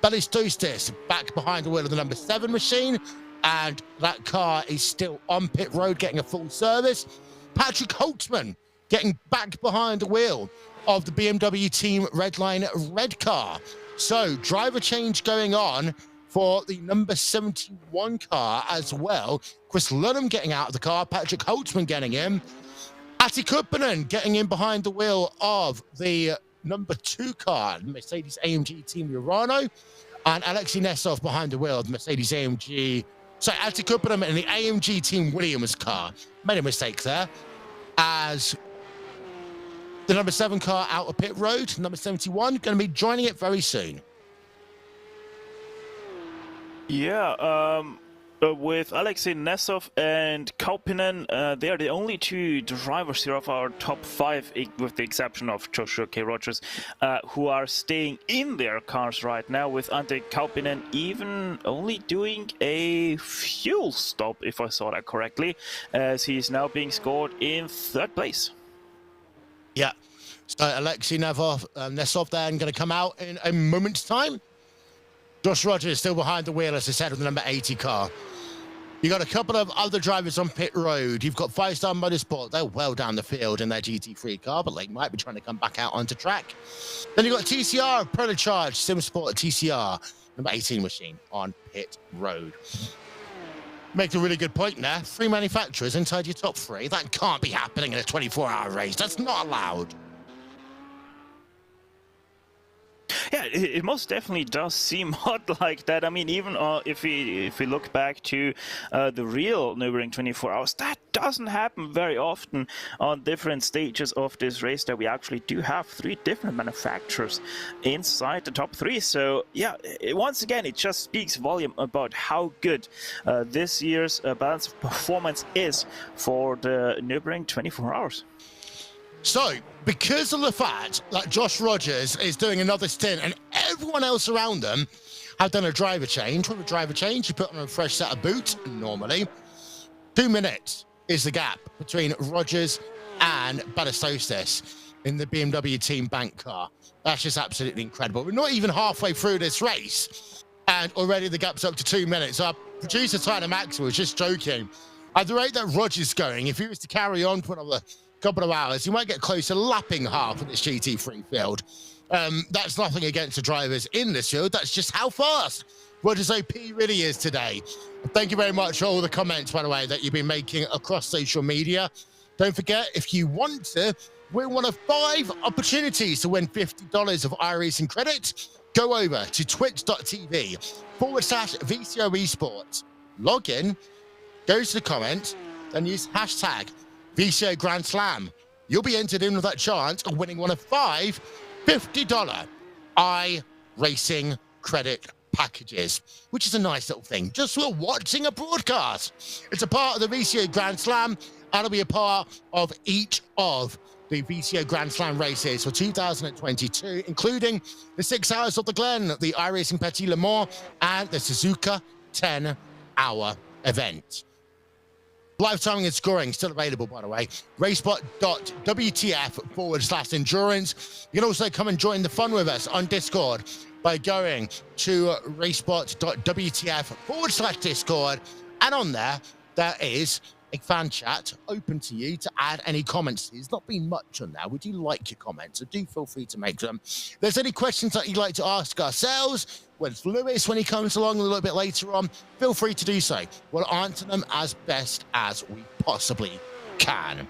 Balistostis back behind the wheel of the number 7 machine, and that car is still on pit road getting a full service. Patrick Holtzman getting back behind the wheel of the BMW Team Redline Red car. So driver change going on for the number 71 car as well. Chris Lunham getting out of the car, Patrick Holtzman getting in. Ati Kuppanen getting in behind the wheel of the number 2 car, Mercedes AMG Team Urano, and Alexei Nesov behind the wheel of Mercedes AMG. So Ati Kuppanen in the AMG Team Williams car. Made a mistake there. As the number 7 car out of pit road, number 71, going to be joining it very soon. Yeah, with Alexei Nesov and Kaupinen, they are the only 2 drivers here of our top 5, with the exception of Joshua K. Rogers, who are staying in their cars right now, with Ante Kaupinen even only doing a fuel stop, if I saw that correctly, as he is now being scored in 3rd place. Yeah, so Alexei Nesov then going to come out in a moment's time. Josh Rogers is still behind the wheel, as I said, of the number 80 car. You got a couple of other drivers on pit road. You've got 5-Star Motorsport. They're well down the field in their GT3 car, but they might be trying to come back out onto track. Then you've got TCR, Protocharge, SimSport TCR, number 18 machine on pit road. Make a really good point there. 3 manufacturers inside your top 3. That can't be happening in a 24-hour race. That's not allowed. Yeah, it most definitely does seem odd like that. I mean, even if we look back to the real Nürburgring 24 hours, that doesn't happen very often on different stages of this race, that we actually do have 3 different manufacturers inside the top 3. So yeah, once again, it just speaks volume about how good this year's balance of performance is for the Nürburgring 24 hours. So, because of the fact that Josh Rogers is doing another stint and everyone else around them have done a driver change, with a driver change, you put on a fresh set of boots normally. 2 minutes is the gap between Rogers and Balistostis in the BMW Team Bank car. That's just absolutely incredible. We're not even halfway through this race, and already the gap's up to 2 minutes. Our producer, Tyler Maxwell, was just joking. At the rate that Rogers is going, if he was to carry on for another couple of hours, you might get close to lapping half of this GT3 field. That's nothing against the drivers in this field. That's just how fast Rogers OP really is today. Thank you very much for all the comments, by the way, that you've been making across social media. Don't forget, if you want to win one of 5 opportunities to win $50 of iRacing credit, go over to twitch.tv/VCO Esports, log in, go to the comments, then use hashtag VCO Grand Slam. You'll be entered in with that chance of winning one of 5 $50 iRacing credit packages, which is a nice little thing just for watching a broadcast. It's a part of the VCO Grand Slam, and it'll be a part of each of the VCO Grand Slam races for 2022, including the 6 Hours of the Glen, the iRacing Petit Le Mans, and the Suzuka 10-hour event. Live timing and scoring still available, by the way. RaceSpot.wtf/endurance. You can also come and join the fun with us on Discord by going to RaceSpot.wtf/Discord. And on there is a fan chat open to you to add any comments. There's not been much on there. We do like your comments, so do feel free to make them. If there's any questions that you'd like to ask ourselves, whether it's Lewis when he comes along a little bit later on, feel free to do so. We'll answer them as best as we possibly can.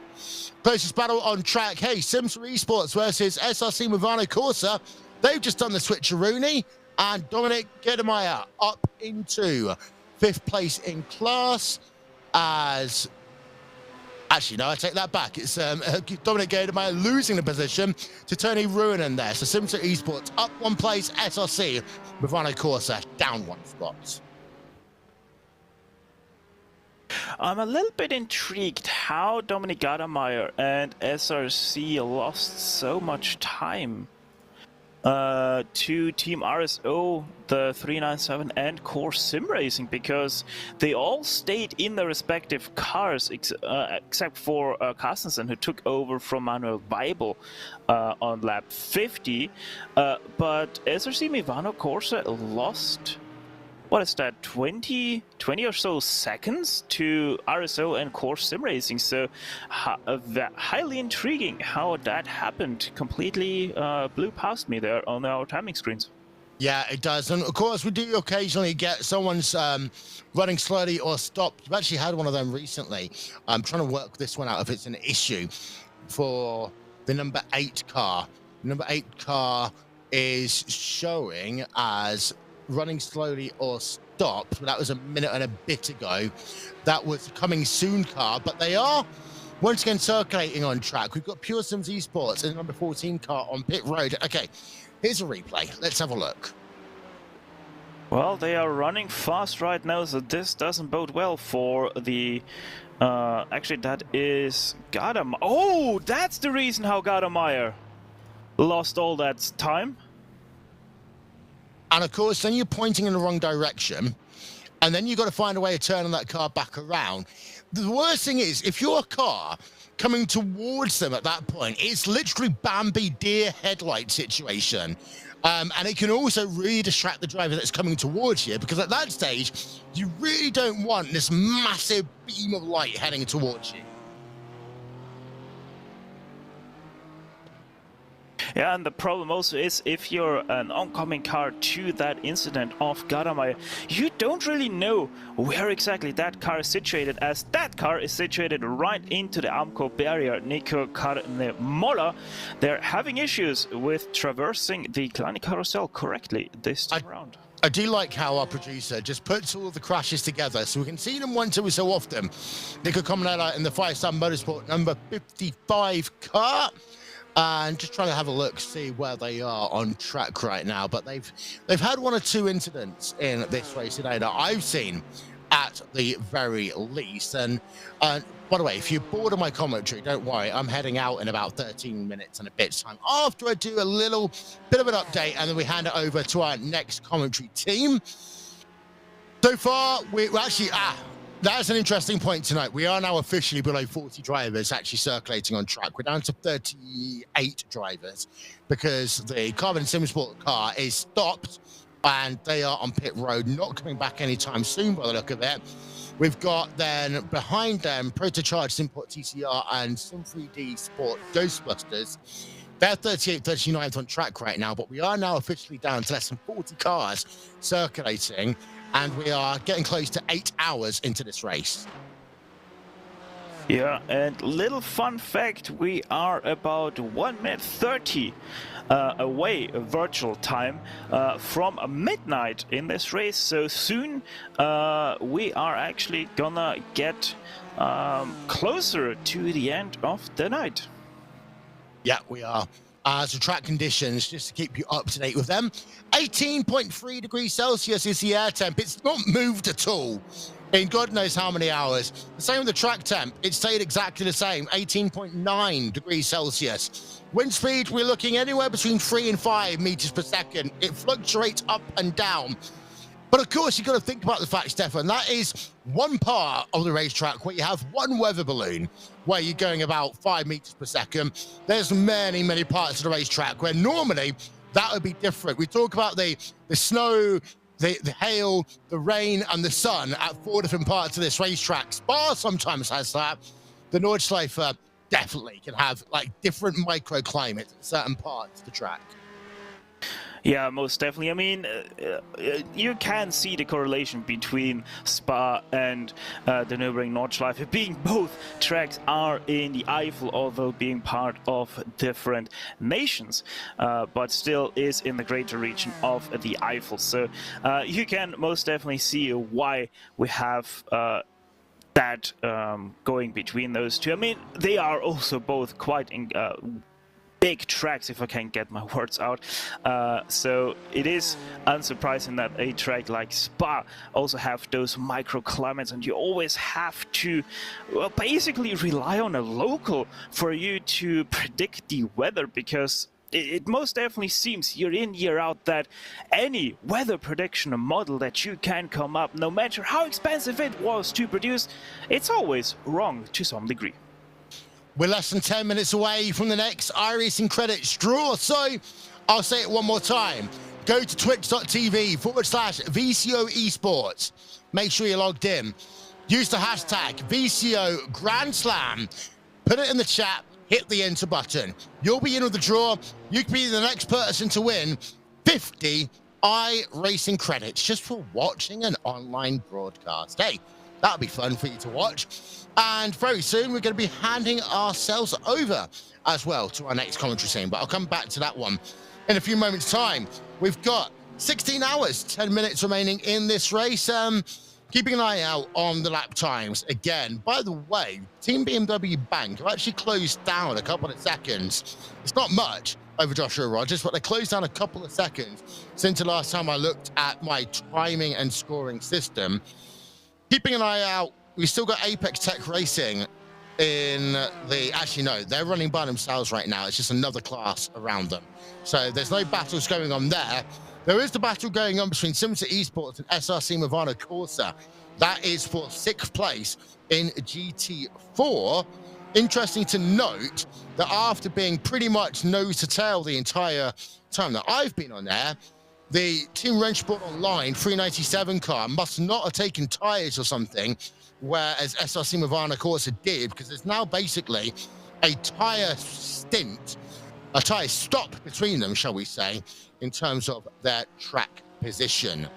Closest battle on track. Hey, Sims Esports versus SRC Movano Corsa. They've just done the switcheroony, and Dominic Gedemeyer up into 5th place in class. As actually, no, I take that back. It's Dominic Gedemeyer losing the position to Tony Ruinen there. So Simson Esports up 1 place, SRC Movano Corsa down 1 spot. I'm a little bit intrigued how Dominic Gedemeyer and SRC lost so much time to Team RSO, the 397 and Core Sim Racing, because they all stayed in their respective cars except for Carstensen, who took over from Manuel Weibel on lap 50. But SRC Movano Corsa lost, what is that, 20 or so seconds to RSO and Core Sim Racing. So highly intriguing how that happened. Completely blew past me there on our timing screens. Yeah, it does. And of course, we do occasionally get someone's running slowly or stopped. We've actually had one of them recently. I'm trying to work this one out if it's an issue for the number 8 car. Number 8 car is showing as running slowly or stopped. That was a minute and a bit ago. That was coming soon car, but they are once again circulating on track. We've got Pure Sims Esports and number 14 car on pit road. Okay, here's a replay. Let's have a look. Well, they are running fast right now, so this doesn't bode well for the actually that is Gedemeyer. Oh, that's the reason how Gedemeyer lost all that time. And of course, then you're pointing in the wrong direction, and then you've got to find a way of turning that car back around. The worst thing is, if you're a car coming towards them at that point, it's literally Bambi deer headlight situation. And it can also really distract the driver that's coming towards you, because at that stage, you really don't want this massive beam of light heading towards you. Yeah, and the problem also is if you're an oncoming car to that incident of Gedemeyer, you don't really know where exactly that car is situated, as that car is situated right into the Amco barrier. Nico Carnemolla, they're having issues with traversing the Kleine Carousel correctly this time around. I do like how our producer just puts all of the crashes together so we can see them once every so often. Nico Carnemolla in the 5-star Motorsport number 55 car. And just trying to have a look, see where they are on track right now. But they've had 1 or 2 incidents in this race today that I've seen at the very least. And by the way, if you're bored of my commentary, don't worry. I'm heading out in about 13 minutes and a bit's time after I do a little bit of an update, and then we hand it over to our next commentary team. So far, we're actually... That's an interesting point tonight. We are now officially below 40 drivers actually circulating on track. We're down to 38 drivers because the Carbon Simsport car is stopped and they are on pit road, not coming back anytime soon by the look of it. We've got then behind them Protocharge Simport TCR and Sim3D Sport Ghostbusters. They're 38th, 39th on track right now, but we are now officially down to less than 40 cars circulating, and we are getting close to 8 hours into this race. Yeah, and little fun fact, we are about 1 minute 30 away virtual time from midnight in this race. So soon we are actually gonna get closer to the end of the night. Yeah, we are. So track conditions, just to keep you up to date with them. 18.3 degrees Celsius is the air temp. It's not moved at all in God knows how many hours. The same with the track temp. It stayed exactly the same, 18.9 degrees Celsius. Wind speed, we're looking anywhere between 3 and 5 meters per second. It fluctuates up and down. But of course, you've got to think about the fact, Stefan, that is one part of the racetrack where you have one weather balloon where you're going about 5 meters per second. There's many, many parts of the racetrack where normally that would be different. We talk about the snow, the hail, the rain, and the sun at 4 different parts of this racetrack. Spa sometimes has that. The Nordschleife definitely can have like different microclimates at certain parts of the track. Yeah, most definitely. I mean, you can see the correlation between Spa and the Nürburgring Nordschleife, being both tracks are in the Eifel, although being part of different nations, but still is in the greater region of the Eifel. So you can most definitely see why we have that going between those two. I mean, they are also both quite big tracks, if I can get my words out. So it is unsurprising that a track like Spa also have those microclimates, and you always have to basically rely on a local for you to predict the weather, because it most definitely seems year in, year out that any weather prediction model that you can come up, no matter how expensive it was to produce, it's always wrong to some degree. We're less than 10 minutes away from the next iRacing credits draw, so I'll say it one more time. Go to twitch.tv/VCO Esports. Make sure you're logged in. Use the hashtag VCO Grand Slam. Put it in the chat, hit the enter button. You'll be in with the draw. You can be the next person to win 50 iRacing credits just for watching an online broadcast. Hey, that'll be fun for you to watch. And very soon, we're going to be handing ourselves over as well to our next commentary team. But I'll come back to that one in a few moments' time. We've got 16 hours, 10 minutes remaining in this race. Keeping an eye out on the lap times again. By the way, Team BMW Bank have actually closed down a couple of seconds. It's not much over Joshua Rogers, but they closed down a couple of seconds since the last time I looked at my timing and scoring system. Keeping an eye out, we still got Apex Tech Racing in the... Actually, no, they're running by themselves right now. It's just another class around them. So there's no battles going on there. There is the battle going on between Simsa Esports and SRC Movano Corsa. That is for 6th place in GT4. Interesting to note that after being pretty much nose to tail the entire time that I've been on there, the Team Rennsport Online 397 car must not have taken tyres or something, whereas SRC Movano Corsa did, because there's now basically a tyre stint, a tyre stop between them, shall we say, in terms of their track position.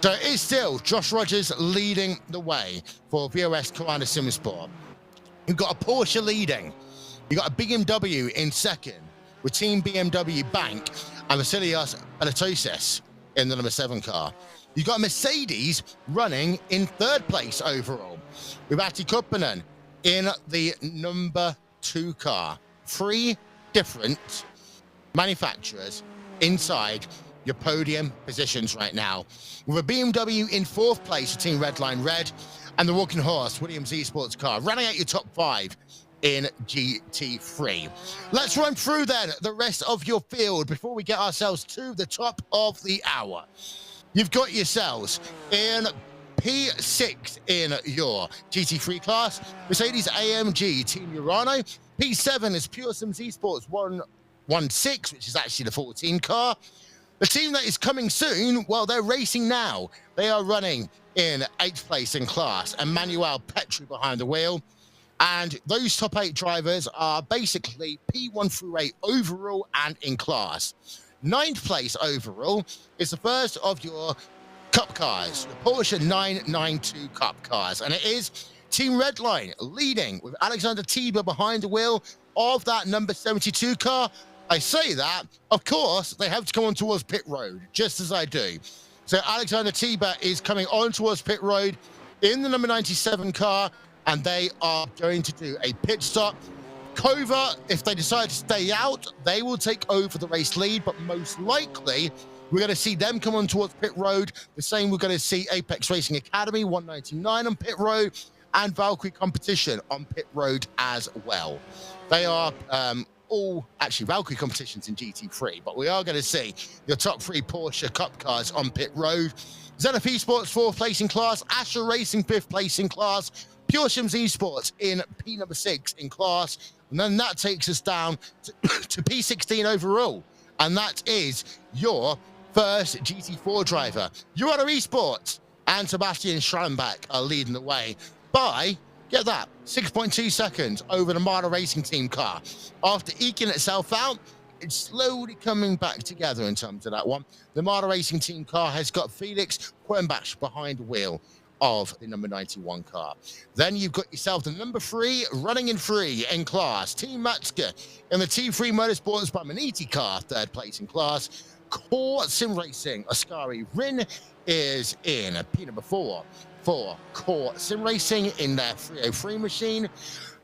So it is still Josh Rogers leading the way for VOS Carana Simsport. You've got a Porsche leading. You've got a BMW in second with Team BMW Bank and Vasilios Alatosis in the number 7 car. You've got Mercedes running in 3rd place overall, with Ati Kuppanen in the number 2 car. 3 different manufacturers inside your podium positions right now, with a BMW in 4th place for Team Redline Red, and the Walking Horse Williams Esports car running out your top 5 in GT3. Let's run through then the rest of your field before we get ourselves to the top of the hour. You've got yourselves in P6 in your GT3 class, Mercedes AMG Team Urano. P7 is Pure Sims Esports 116, which is actually the 14 car. The team that is coming soon, well, they're racing now. They are running in 8th place in class, Emmanuel Petri behind the wheel. And those top 8 drivers are basically P1 through 8 overall and in class. 9th place overall is the first of your Cup cars, the Porsche 992 Cup cars. And it is Team Redline leading with Alexander Tiber behind the wheel of that number 72 car. I say that, of course, they have to come on towards pit road, just as I do. So Alexander Tiber is coming on towards pit road in the number 97 car, and they are going to do a pit stop. Kova, if they decide to stay out, they will take over the race lead, but most likely we're going to see them come on towards pit road. The same we're going to see Apex Racing Academy 199 on pit road and Valkyrie Competition on pit road as well. They are all actually Valkyrie competitions in GT3, but we are going to see your top 3 Porsche Cup cars on pit road. Zenith Esports 4th place in class, Asher Racing 5th place in class, Pure Sims Esports in P number 6 in class, and then that takes us down to P16 overall, and that is your first GT4 driver. Urana Esports and Sebastian Schrammbach are leading the way by, get that, 6.2 seconds over the Marder Racing Team car. After eking itself out, it's slowly coming back together in terms of that one. The Marder Racing Team car has got Felix Quernbach behind the wheel of the number 91 car. Then you've got yourself the number 3 running in 3 in class. Team Matska in the T3 Motorsports by Maniti car, 3rd place in class. Core Sim Racing, Ascari Rin is in P number 4 for Core Sim Racing in their 303 machine.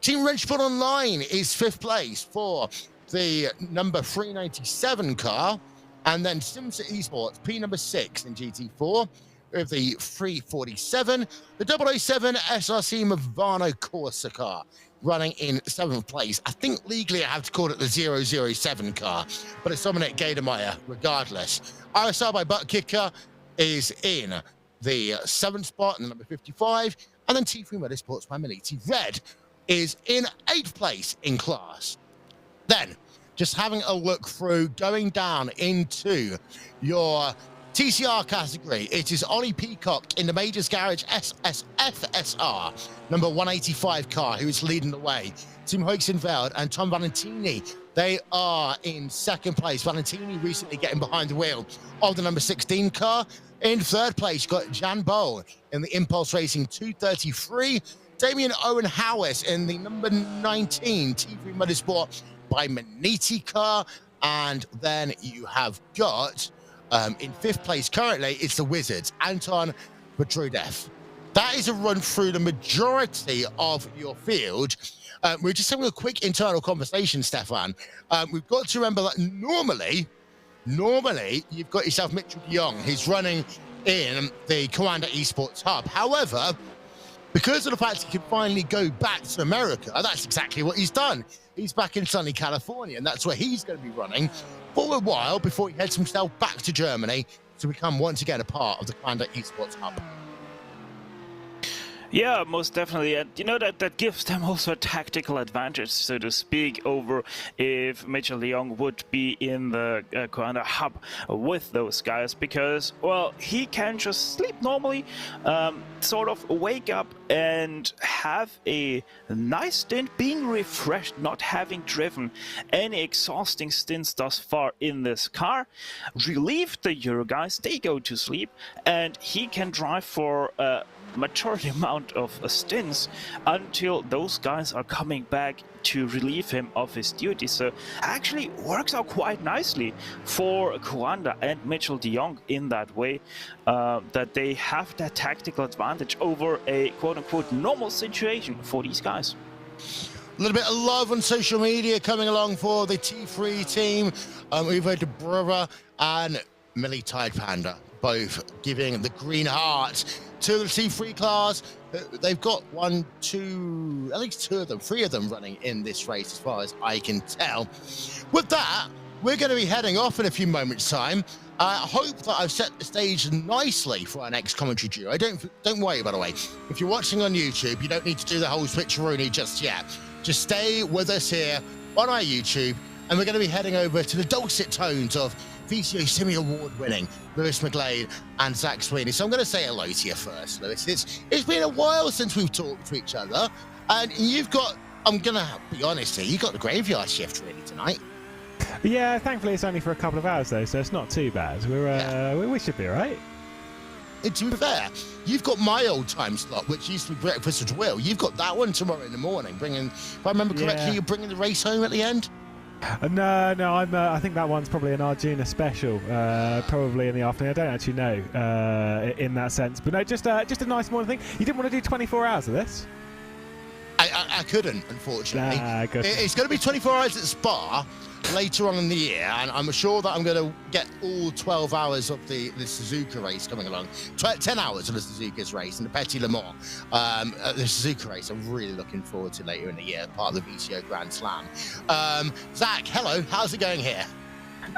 Team Wrenchpot Online is 5th place for the number 397 car. And then SimCity Esports, P number 6 in GT4 with the 347. The 007 SRC Movano Corsa car running in 7th place. I think legally I have to call it the 007 car, but it's Dominic Gaidemeyer regardless. RSR by Butt Kicker is in the 7th spot in the number 55, and then T3 Motorsports by Maniti Red is in 8th place in class. Then, just having a look through, going down into your TCR category, it is Ollie Peacock in the Majors Garage SSFSR, number 185 car, who is leading the way. Tim Hoeksenveld and Tom Valentini, they are in 2nd place. Valentini recently getting behind the wheel of the number 16 car. In 3rd place, you've got Jan Boll in the Impulse Racing 233. Damien Owen Howes in the number 19 T3 Motorsport by Maniti car. And then you have got, in 5th place currently, it's the Wizards, Anton Petrudev. That is a run through the majority of your field. We're just having a quick internal conversation, Stefan. We've got to remember that normally you've got yourself Mitchell de Jong, who's running in the Coanda Esports Hub. However, because of the fact he can finally go back to America, that's exactly what he's done. He's back in sunny California, and that's where he's going to be running for a while before he heads himself back to Germany to become once again a part of the Coanda Esports Hub. Yeah, most definitely. And you know that gives them also a tactical advantage, so to speak, over if Mitchell de Jong would be in the Coanda hub with those guys, because, well, he can just sleep normally, sort of wake up and have a nice stint, being refreshed, not having driven any exhausting stints thus far in this car, relieve the Euro guys, they go to sleep, and he can drive for majority amount of stints until those guys are coming back to relieve him of his duty. So actually works out quite nicely for Coanda and Mitchell de Jong in that way, that they have that tactical advantage over a quote-unquote normal situation for these guys. A little bit of love on social media coming along for the T3 team. We've heard Brother and Millie Tide Panda both giving the green heart to the T3 class. They've got 1, 2, at least 2 of them, 3 of them running in this race as far as I can tell. With that, we're going to be heading off in a few moments' time. I hope that I've set the stage nicely for our next commentary duo. Don't worry, by the way. If you're watching on YouTube, you don't need to do the whole switcheroonie just yet. Just stay with us here on our YouTube, and we're going to be heading over to the dulcet tones of VCO Semi Award-winning Lewis McGlade and Zach Sweeney. So I'm going to say hello to you first, Lewis. It's been a while since we've talked to each other, and you've got, I'm going to be honest here, you've got the graveyard shift really tonight. Yeah, thankfully it's only for a couple of hours though, so it's not too bad. We should be all right. to be fair, you've got my old time slot, which used to be breakfast with Will. You've got that one tomorrow in the morning. If I remember correctly, you're bringing the race home at the end? No, I think that one's probably an Arjuna special, probably in the afternoon. I don't actually know in that sense, but no, just a nice morning thing. You didn't want to do 24 hours of this? I couldn't, unfortunately. It's going to be 24 hours at Spa later on in the year, and I'm sure that I'm going to get all 12 hours of the Suzuka race coming along. 10 hours of the Suzuka's race and the Petit Le Mans. The Suzuka race I'm really looking forward to later in the year, part of the VCO Grand Slam. Zach, hello, how's it going here?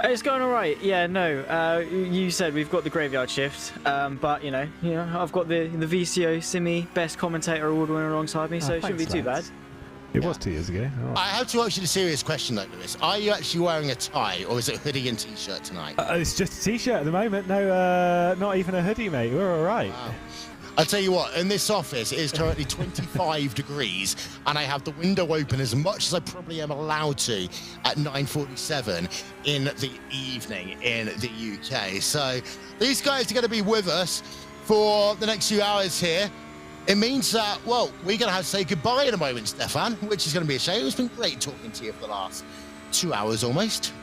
It's going all right. Yeah, no. You said we've got the graveyard shift, but you know, I've got the VCO Simi Best Commentator Award winner alongside me, so it shouldn't be too bad. It was 2 years ago. Oh. I have to ask you the serious question, though, Lewis. Are you actually wearing a tie, or is it hoodie and t-shirt tonight? It's just a t-shirt at the moment. No, not even a hoodie, mate. We're all right. Wow. I'll tell you what, in this office, it is currently 25 degrees, and I have the window open as much as I probably am allowed to at 9:47 in the evening in the UK. So these guys are going to be with us for the next few hours here. It means that, well, we're going to have to say goodbye in a moment, Stefan, which is going to be a shame. It's been great talking to you for the last 2 hours almost.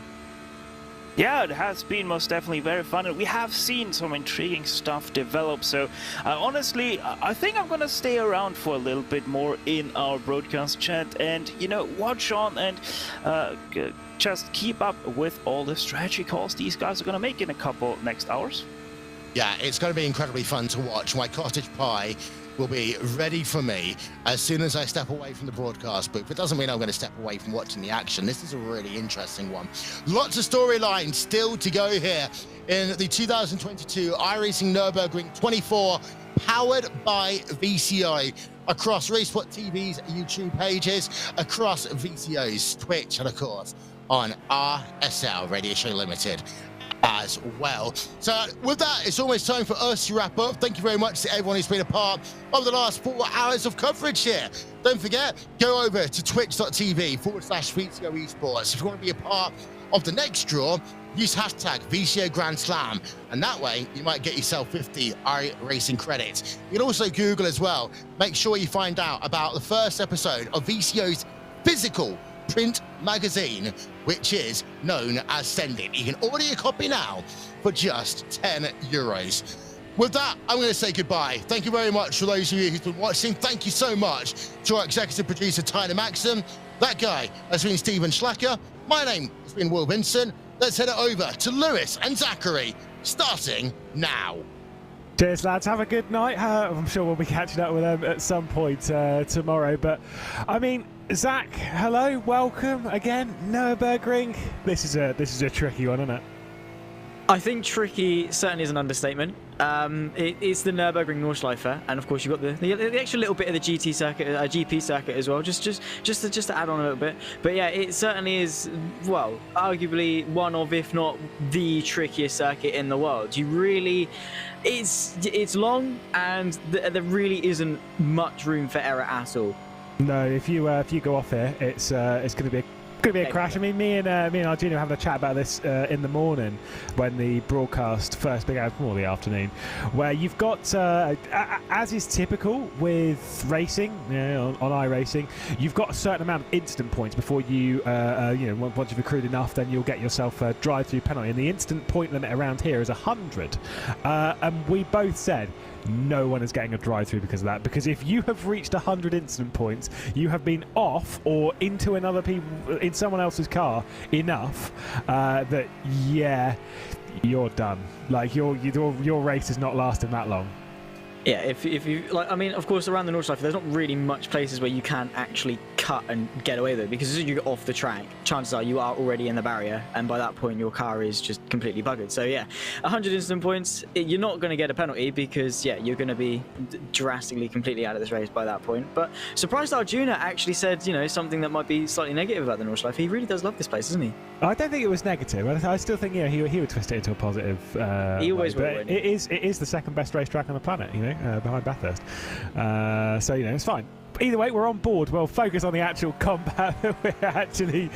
Yeah, it has been most definitely very fun, and we have seen some intriguing stuff develop. So honestly, I think I'm gonna stay around for a little bit more in our broadcast chat, and watch on and just keep up with all the strategy calls these guys are gonna make in a couple next hours. Yeah, it's going to be incredibly fun to watch. My cottage pie will be ready for me as soon as I step away from the broadcast booth. It doesn't mean I'm going to step away from watching the action. This is a really interesting one. Lots of storylines still to go here in the 2022 iRacing Nürburgring 24, powered by VCO, across RaceSpotTV's YouTube pages, across VCO's Twitch, and of course on RSL Radio Show Limited as well. So with that, it's almost time for us to wrap up. Thank you very much to everyone who's been a part of the last 4 hours of coverage here. Don't forget, go over to twitch.tv/VCO Esports. If you want to be a part of the next draw, use hashtag VCO Grand Slam, and that way you might get yourself 50 iRacing credits. You can also Google as well. Make sure you find out about the first episode of VCO's physical print magazine, which is known as Send It. You can order your copy now for just €10. With that, I'm going to say goodbye. Thank you very much for those of you who've been watching. Thank you so much to our executive producer, Tyler Maxim. That guy has been Stephen Schlacker. My name has been Will Vincent. Let's head it over to Lewis and Zachary, starting now. Cheers, lads. Have a good night. I'm sure we'll be catching up with them at some point tomorrow. But, I mean, Zach, hello, welcome again. Nürburgring. This is a tricky one, isn't it? I think tricky certainly is an understatement. It's the Nürburgring Nordschleife, and of course you've got the extra little bit of the GT circuit, GP circuit as well, just to add on a little bit. But yeah, it certainly is, well, arguably one of, if not the trickiest circuit in the world. It's long, and there really isn't much room for error at all. No, if you go off here, it's going to be a crash. I mean, me and Arjuna were having a chat about this in the morning when the broadcast first began, or the afternoon, where you've got, as is typical with racing, on iRacing, you've got a certain amount of instant points before you, once you've accrued enough, then you'll get yourself a drive-through penalty. And the instant point limit around here is 100. And we both said, no one is getting a drive-through because of that. Because if you have reached 100 instant points, you have been off or into in someone else's car enough that you're done. Like your race is not lasting that long. Yeah, if you like, I mean, of course, around the Nordschleife, there's not really much places where you can actually cut and get away with it, because as soon as you get off the track, chances are you are already in the barrier, and by that point your car is just completely buggered. So yeah, 100 instant points, you're not going to get a penalty because you're going to be drastically completely out of this race by that point. But surprised Arjuna actually said something that might be slightly negative about the Nordschleife. He really does love this place, doesn't he? I don't think it was negative. I still think he would twist it into a positive. He always will. But it is the second best racetrack on the planet, behind Bathurst. So it's fine. either way, we're on board. We'll focus on the actual combat that we're actually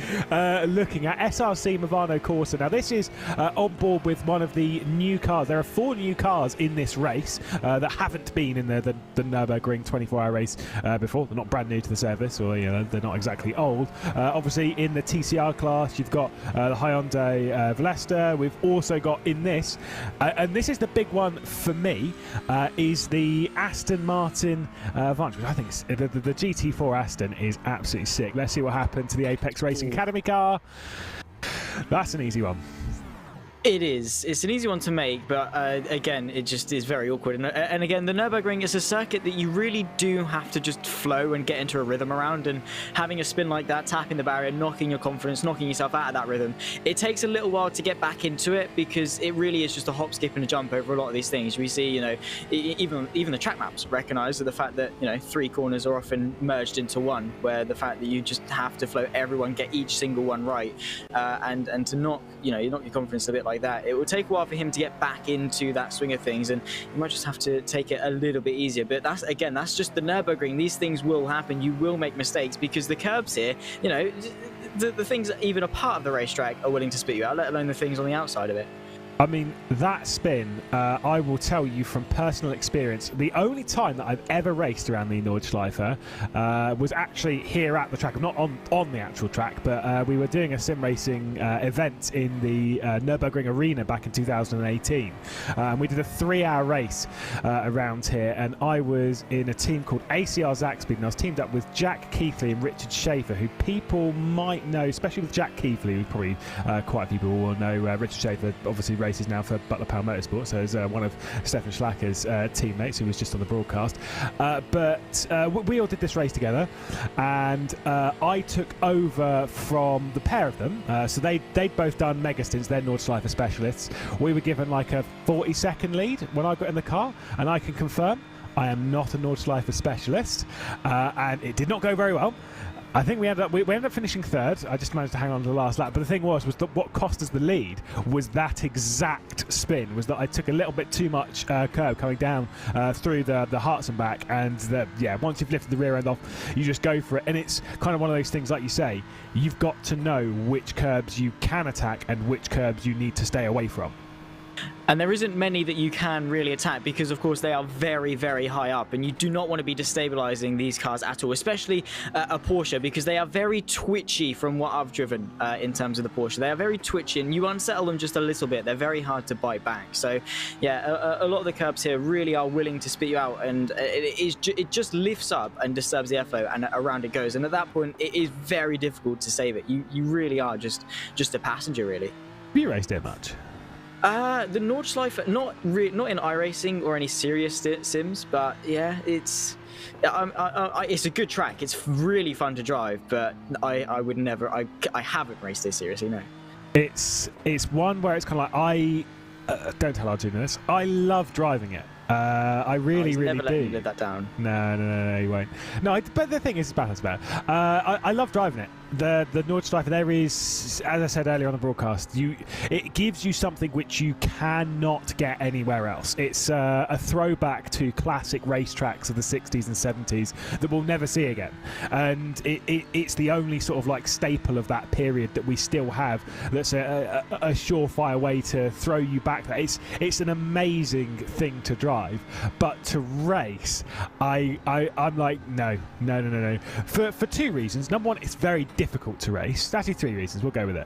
looking at. SRC Movano Corsa. Now, this is on board with one of the new cars. There are 4 new cars in this race that haven't been in the Nürburgring 24-hour race before. They're not brand new to the service, or they're not exactly old. Obviously, in the TCR class, you've got the Hyundai Velesta. We've also got in this, and this is the big one for me, is the Aston Martin Vantage, which I think is, the GT4 Aston is absolutely sick. Let's see what happened to the Apex Racing Academy car. That's an easy one. It is. It's an easy one to make, but again, it just is very awkward. And again, the Nürburgring is a circuit that you really do have to just flow and get into a rhythm around. And having a spin like that, tapping the barrier, knocking your confidence, knocking yourself out of that rhythm, it takes a little while to get back into it, because it really is just a hop, skip, and a jump over a lot of these things. We see, even the track maps recognise the fact that 3 corners are often merged into one, where the fact that you just have to flow everyone, get each single one right, and to knock your confidence a bit like that, it will take a while for him to get back into that swing of things, and you might just have to take it a little bit easier. But that's just the Nürburgring. These things will happen. You will make mistakes, because the curbs here, the things that even a part of the racetrack are willing to spit you out, let alone the things on the outside of it. I mean, that spin, I will tell you from personal experience, the only time that I've ever raced around the Nordschleife was actually here at the track, not on the actual track, but we were doing a sim racing event in the Nürburgring Arena back in 2018. We did a 3-hour race around here, and I was in a team called ACR Zaxby, and I was teamed up with Jack Keithley and Richard Schaefer, who people might know, especially with Jack Keithley, who probably quite a few people will know. Richard Schaefer obviously races now for Butler Power Motorsport, so is one of Stefan Schlacker's teammates, who was just on the broadcast. But we all did this race together, and I took over from the pair of them. So they'd both done mega stints. They're Nordschleife specialists. We were given like a 40-second lead when I got in the car, and I can confirm I am not a Nordschleife specialist, and it did not go very well. I think we ended up finishing 3rd. I just managed to hang on to the last lap. But the thing was that what cost us the lead was that exact spin. Was that I took a little bit too much curb coming down through the hearts and back, and once you've lifted the rear end off, you just go for it. And it's kind of one of those things, like you say, you've got to know which curbs you can attack and which curbs you need to stay away from. And there isn't many that you can really attack, because of course they are very, very high up, and you do not want to be destabilizing these cars at all, especially a Porsche, because they are very twitchy from what I've driven in terms of the Porsche. They are very twitchy, and you unsettle them just a little bit, they're very hard to bite back. So yeah, a lot of the curbs here really are willing to spit you out, and it just lifts up and disturbs the airflow, and around it goes. And at that point, it is very difficult to save it. You really are just a passenger, really. Have you raced it much? The Nordschleife, not in iRacing or any serious sims, but yeah, it's a good track. It's really fun to drive, but I would never. I haven't raced it seriously. No. It's one where it's kind of like don't tell Arjuna this. I love driving it. I really never do. let me live that down. No, you won't. No, but the thing is, it's balance about. I love driving it. The Nordschleife, there is, as I said earlier on the broadcast, it gives you something which you cannot get anywhere else. It's a throwback to classic racetracks of the 60s and 70s that we'll never see again. And it's the only sort of like staple of that period that we still have. That's a surefire way to throw you back there. It's an amazing thing to drive, but to race, I'm like no. For 2 reasons. Number one, it's very difficult to race. It's actually 3 reasons. We'll go with it.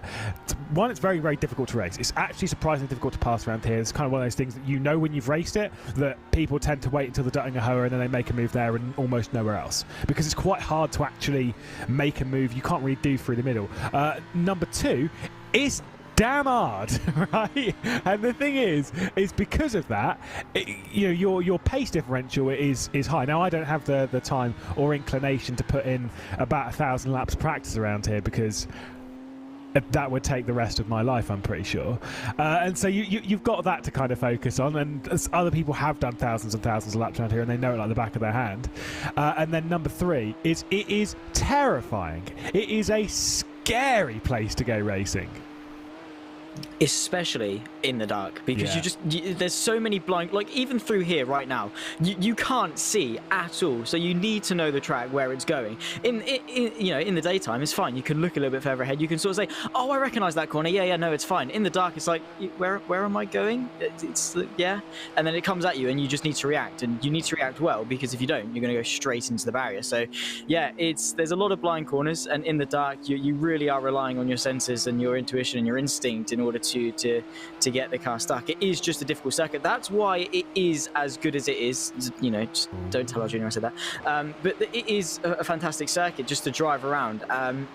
One, it's very, very difficult to race. It's actually surprisingly difficult to pass around here. It's kind of one of those things that you know when you've raced it, that people tend to wait until the Duttinger Hoa and then they make a move there and almost nowhere else, because it's quite hard to actually make a move you can't really do through the middle. Number 2, it's damn hard, right? And the thing is because of that, your pace differential is high. Now, I don't have the time or inclination to put in about 1,000 laps of practice around here, because that would take the rest of my life, I'm pretty sure. And so you've got that to kind of focus on, and as other people have done thousands and thousands of laps around here and they know it like the back of their hand. And then number 3 is it is terrifying. It is a scary place to go racing. especially in the dark, because there's so many blind, like even through here right now, you can't see at all. So you need to know the track, where it's going. In the daytime, it's fine. You can look a little bit further ahead. You can sort of say, oh, I recognize that corner. Yeah, no, it's fine. In the dark, it's like, where am I going? And then it comes at you, and you just need to react, and you need to react well, because if you don't, you're going to go straight into the barrier. So yeah, there's a lot of blind corners, and in the dark, you really are relying on your senses and your intuition and your instinct in order to get the car stuck. It is just a difficult circuit. That's why it is as good as it is. Just don't tell our junior I said that. But it is a fantastic circuit just to drive around.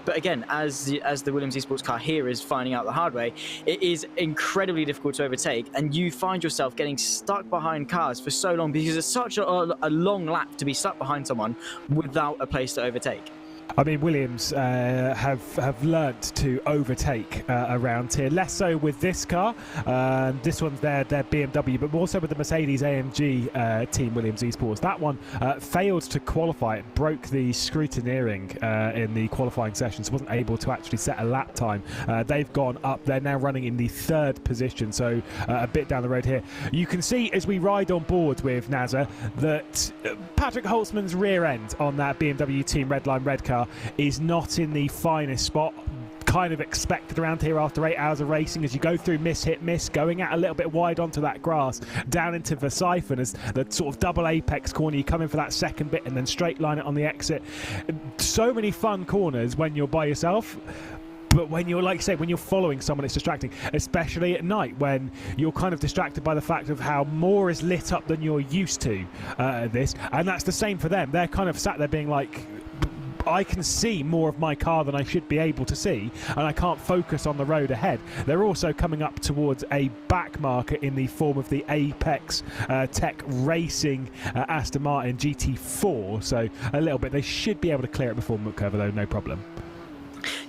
But again, as the Williams Esports car here is finding out the hard way, it is incredibly difficult to overtake, and you find yourself getting stuck behind cars for so long because it's such a long lap to be stuck behind someone without a place to overtake. I mean, Williams have learnt to overtake around here. Less so with this car. This one's their BMW, but more so with the Mercedes AMG team Williams Esports. That one failed to qualify. It broke the scrutineering in the qualifying session, so wasn't able to actually set a lap time. They've gone up. They're now running in the 3rd position, so a bit down the road here. You can see as we ride on board with NASA that Patrick Holtzman's rear end on that BMW team Redline Red car is not in the finest spot. Kind of expected around here after 8 hours of racing, as you go through miss, hit, miss, going out a little bit wide onto that grass, down into the siphon as the sort of double apex corner. You come in for that second bit and then straight line it on the exit. So many fun corners when you're by yourself. But when you're, like I say, when you're following someone, it's distracting, especially at night when you're kind of distracted by the fact of how more is lit up than you're used to this. And that's the same for them. They're kind of sat there being like, I can see more of my car than I should be able to see, and I can't focus on the road ahead. They're also coming up towards a back marker in the form of the Apex Tech Racing Aston Martin GT4, so a little bit. They should be able to clear it before Mukova, though, no problem.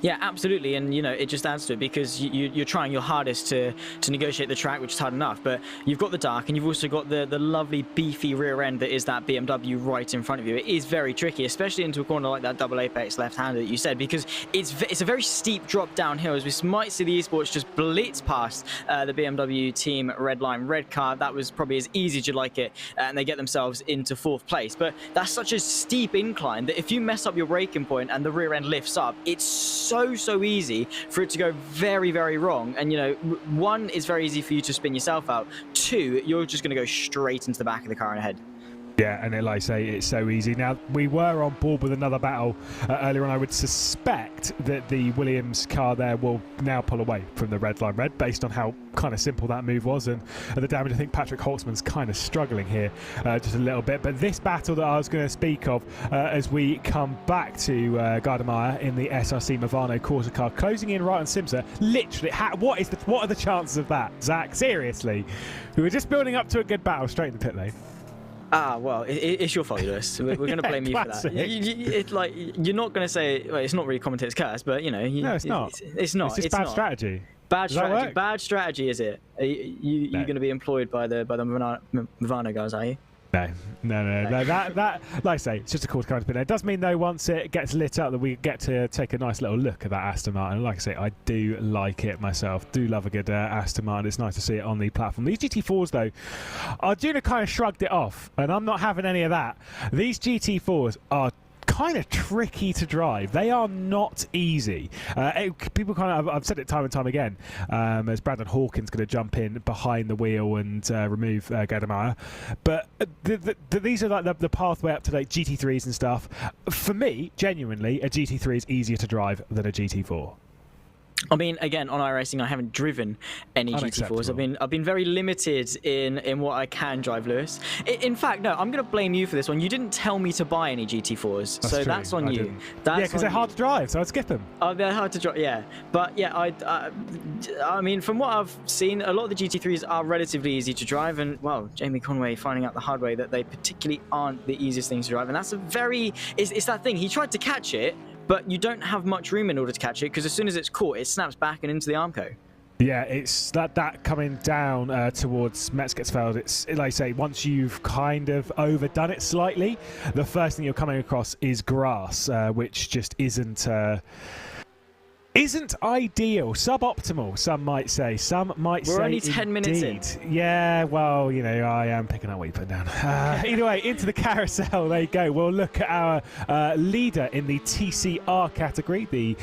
Yeah, absolutely, and it just adds to it because you're trying your hardest to negotiate the track, which is hard enough, but you've got the dark and you've also got the lovely beefy rear end that is that BMW right in front of you. It is very tricky, especially into a corner like that double apex left-hander that you said, because it's a very steep drop downhill, as we might see the esports just blitz past the BMW team Redline Red car. That was probably as easy as you'd like it, and they get themselves into 4th place. But that's such a steep incline that if you mess up your braking point and the rear end lifts up, it's so easy for it to go very, very wrong. And one, is very easy for you to spin yourself out. 2, you're just going to go straight into the back of the car and ahead. Yeah, and like I say, it's so easy. Now, we were on board with another battle earlier on. I would suspect that the Williams car there will now pull away from the Redline Red, based on how kind of simple that move was and the damage. I think Patrick Holtzman's kind of struggling here just a little bit. But this battle that I was going to speak of as we come back to Gardemeier in the SRC Movano Corsa car, closing in right on Simsa. Literally, what are the chances of that, Zach? Seriously, we were just building up to a good battle straight in the pit lane. Well, it's your fault, Lewis. We're going to blame you for that. It's like, you're not going to say, well, it's not really commentator's curse, but no, it's not. It's not. It's bad strategy. Bad strategy. Bad strategy, is it? You're going to be employed by the Movano guys, are you? No. That, like I say, it's just a cool kind of pin. It does mean, though, once it gets lit up, that we get to take a nice little look at that Aston Martin. Like I say, I do like it myself. Do love a good Aston Martin. It's nice to see it on the platform. These GT4s, though, Arjuna kind of shrugged it off, and I'm not having any of that. These GT4s are kind of tricky to drive. They are not easy. People kind of, I've said it time and time again, as Brandon Hawkins going to jump in behind the wheel and remove Gardemeier. But these are like the pathway up to like GT3s and stuff. For me, genuinely, a GT3 is easier to drive than a GT4. I mean, again, on iRacing, I haven't driven any GT4s. I've been very limited in what I can drive, Lewis. In fact, no, I'm going to blame you for this one. You didn't tell me to buy any GT4s, that's on you. Yeah, because they're hard to drive, so I'd skip them. Oh, they're hard to drive, yeah. But yeah, I mean, from what I've seen, a lot of the GT3s are relatively easy to drive, and well, Jamie Conway finding out the hard way that they particularly aren't the easiest things to drive, and that's it's that thing. He tried to catch it, but you don't have much room in order to catch it, because as soon as it's caught, it snaps back and into the Armco. Yeah, it's that coming down towards Metzgertsfeld. It's like I say, once you've kind of overdone it slightly, the first thing you're coming across is grass, which just isn't isn't ideal, suboptimal, some might say. Some might say We're only 10 minutes in. Yeah, well, you know, I am picking up what you put down. Either way, into the carousel they go. We'll look at our leader in the TCR category, the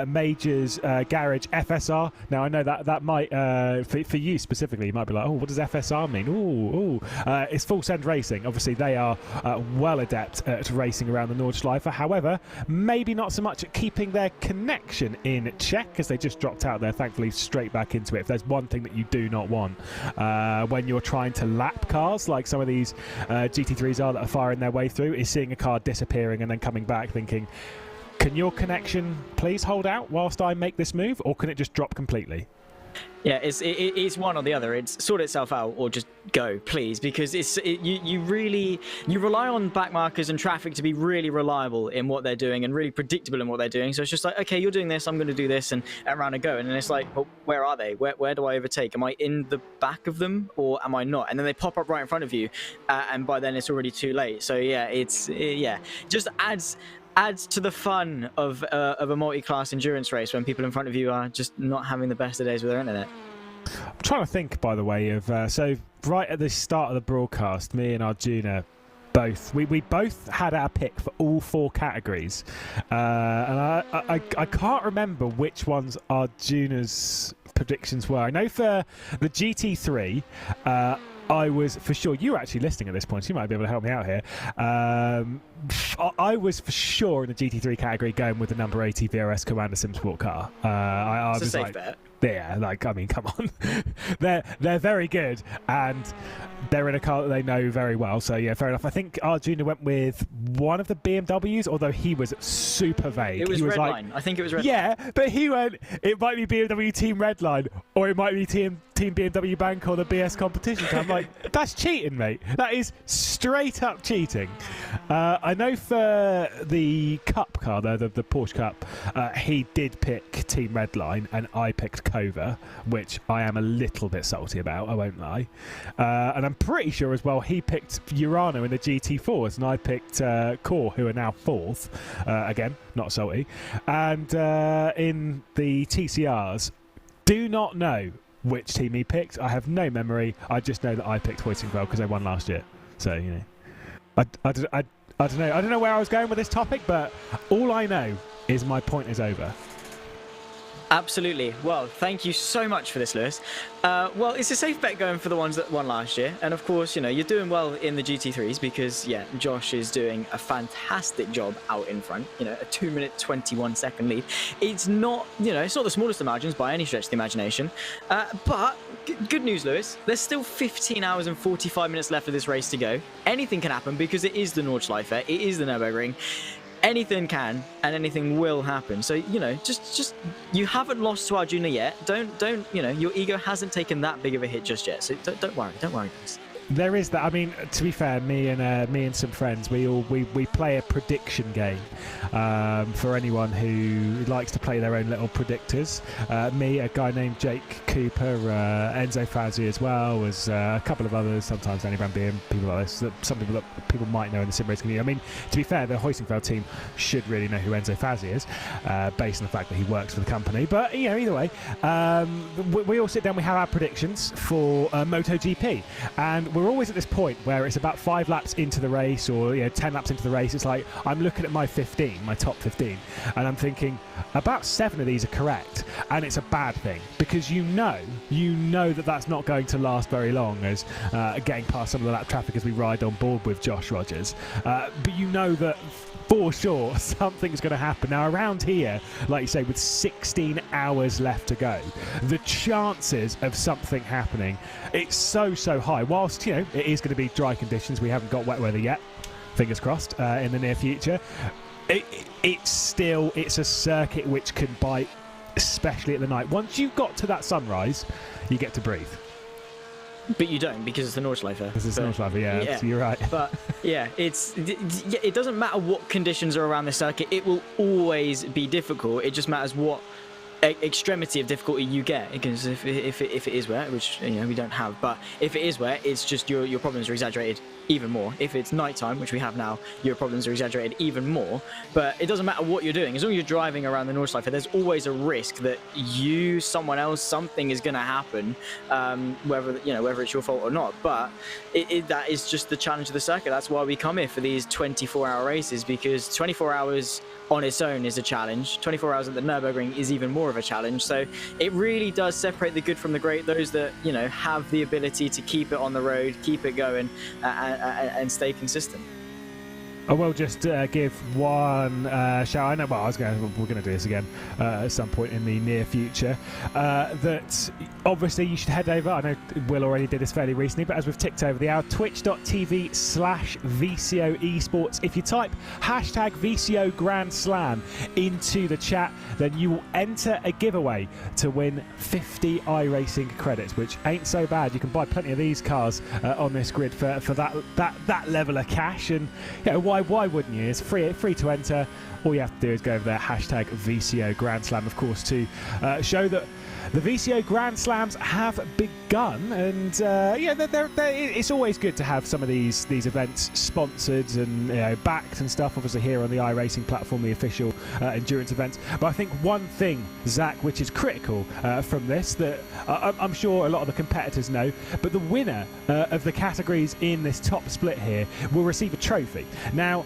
Majors Garage FSR. Now, I know that might, for you specifically, you might be like, oh, what does FSR mean? Ooh. It's Full Send Racing. Obviously, they are well adept at racing around the Nordschleife. However, maybe not so much at keeping their connection in check, as they just dropped out there, thankfully, straight back into it. If there's one thing that you do not want when you're trying to lap cars, like some of these GT3s are that are firing their way through, is seeing a car disappearing and then coming back thinking, can your connection please hold out whilst I make this move, or can it just drop completely? Yeah, it's one or the other. It's sort itself out or just go, please, because you rely on back markers and traffic to be really reliable in what they're doing and really predictable in what they're doing. So it's just like, okay, you're doing this, I'm going to do this, and around and go. And then it's like, well, where are they? Where do I overtake? Am I in the back of them or am I not? And then they pop up right in front of you, and by then it's already too late. So yeah, just adds to the fun of a multi-class endurance race when people in front of you are just not having the best of days with their internet. I'm trying to think, by the way, of so right at the start of the broadcast, me and Arjuna we both had our pick for all 4 categories, and I can't remember which ones Arjuna's predictions were. I know for the GT3, I was for sure, you were actually listening at this point, so you might be able to help me out here. I was for sure in the GT3 category going with the number 80 VRS Commander Sim Sport car. I It's a was safe like, bet. yeah, like, I mean, come on. they're very good, and they're in a car that they know very well, so yeah, fair enough. I think Arjuna went with one of the BMWs, although he was super vague. It was he was Redline. like, I think it was Redline. yeah, but he went, it might be BMW Team Redline, or it might be Team BMW Bank or the BS competition. So I'm like, that's cheating, mate. That is straight up cheating. I know for the Cup car, though, the Porsche Cup, he did pick Team Redline, and I picked Kova, which I am a little bit salty about, I won't lie. And I'm pretty sure as well he picked Urano in the GT4s, and I picked Core, who are now 4th. Again, not salty. And in the TCRs, do not know which team he picked. I have no memory. I just know that I picked Hoisingveld because they won last year. So, you know, I don't know. I don't know where I was going with this topic, but all I know is my point is over. Absolutely. Well, thank you so much for this, Lewis. Well, it's a safe bet going for the ones that won last year. And of course, you know, you're doing well in the GT3s because, yeah, Josh is doing a fantastic job out in front. You know, a 2-minute 21-second lead. It's not, you know, it's not the smallest of margins by any stretch of the imagination. But good news, Lewis. There's still 15 hours and 45 minutes left of this race to go. Anything can happen because it is the Nordschleife. It is the Nürburgring. Anything can and anything will happen. So, you know, just you haven't lost to Arjuna yet. Don't, you know, your ego hasn't taken that big of a hit just yet. So don't worry, guys. There is that. I mean, to be fair, me and some friends, we play a prediction game for anyone who likes to play their own little predictors. Me, a guy named Jake Cooper, Enzo Fazzi as well, as a couple of others, sometimes Danny Brambie, people like this. Some people that people might know in the sim race community. I mean, to be fair, the Hoisingveld team should really know who Enzo Fazzi is, based on the fact that he works for the company. But, you know, either way, we all sit down, we have our predictions for MotoGP, and we're always at this point where it's about 5 laps into the race, or 10 laps into the race. It's like I'm looking at my top 15, and I'm thinking about 7 of these are correct, and it's a bad thing because you know that that's not going to last very long, as getting past some of the lap traffic as we ride on board with Josh Rogers, but you know that for sure something's going to happen. Now around here, like you say, with 16 hours left to go, the chances of something happening, it's so high. Whilst, you know, it is going to be dry conditions, we haven't got wet weather yet, fingers crossed, in the near future, it's a circuit which can bite, especially at the night. Once you've got to that sunrise, you get to breathe. But you don't, because it's the Nordschleife. Because it's the Nordschleife, yeah. So you're right. But yeah, it doesn't matter what conditions are around the circuit. It will always be difficult. It just matters what extremity of difficulty you get, because if it is wet, which we don't have, but if it is wet, it's just your problems are exaggerated even more. If it's nighttime, which we have now, your problems are exaggerated even more. But it doesn't matter what you're doing, as long as you're driving around the Nordschleife, there's always a risk that someone else, something is going to happen, whether it's your fault or not. But that is just the challenge of the circuit. That's why we come here for these 24-hour races, because 24 hours on its own is a challenge. 24 hours at the Nürburgring is even more of a challenge. So it really does separate the good from the great. Those that have the ability to keep it on the road, keep it going, and stay consistent. I will just give one shout. I know. Well, we're going to do this again at some point in the near future. That obviously you should head over. I know Will already did this fairly recently, but as we've ticked over the hour, twitch.tv/VCO Esports. If you type hashtag VCO Grand Slam into the chat, then you will enter a giveaway to win 50 iRacing credits, which ain't so bad. You can buy plenty of these cars on this grid for that level of cash, and why wouldn't you? It's free to enter. All you have to do is go over there, hashtag VCO Grand Slam, of course, to show that the VCO Grand Slams have begun. And it's always good to have some of these events sponsored and backed and stuff. Obviously here on the iRacing platform, the official endurance events. But I think one thing, Zach, which is critical from this, that I'm sure a lot of the competitors know, but the winner of the categories in this top split here will receive a trophy. Now,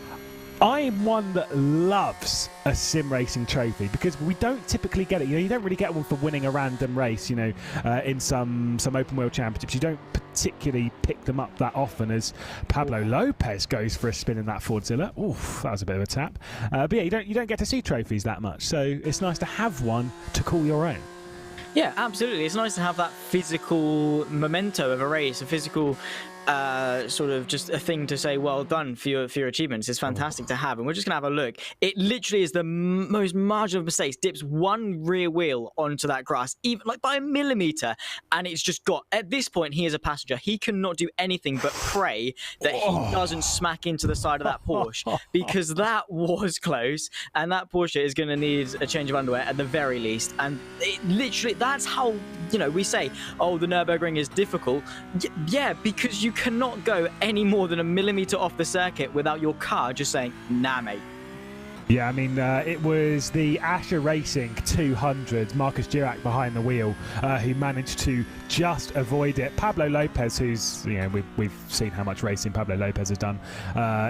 I am one that loves a sim racing trophy, because we don't typically get it. You don't really get one for winning a random race. In some open wheel championships, you don't particularly pick them up that often. As Pablo Lopez goes for a spin in that Fordzilla. Oof, that was a bit of a tap. But yeah, you don't get to see trophies that much, so it's nice to have one to call your own. Yeah, absolutely. It's nice to have that physical memento of a race, a physical sort of just a thing to say well done for your achievements. It's fantastic to have, and we're just gonna have a look. It literally is the most margin of mistakes. Dips one rear wheel onto that grass, even like by a millimeter, and it's just got, at this point, he is a passenger. He cannot do anything but pray that he doesn't smack into the side of that Porsche, because that was close, and that Porsche is going to need a change of underwear at the very least. And it literally, that's how we say, oh, the Nürburgring is difficult. Yeah, because you cannot go any more than a millimeter off the circuit without your car just saying, nah, mate. Yeah, I mean, it was the iRacing 200, Marcus Dirac behind the wheel, who managed to just avoid it. Pablo Lopez, who's, we've seen how much racing Pablo Lopez has done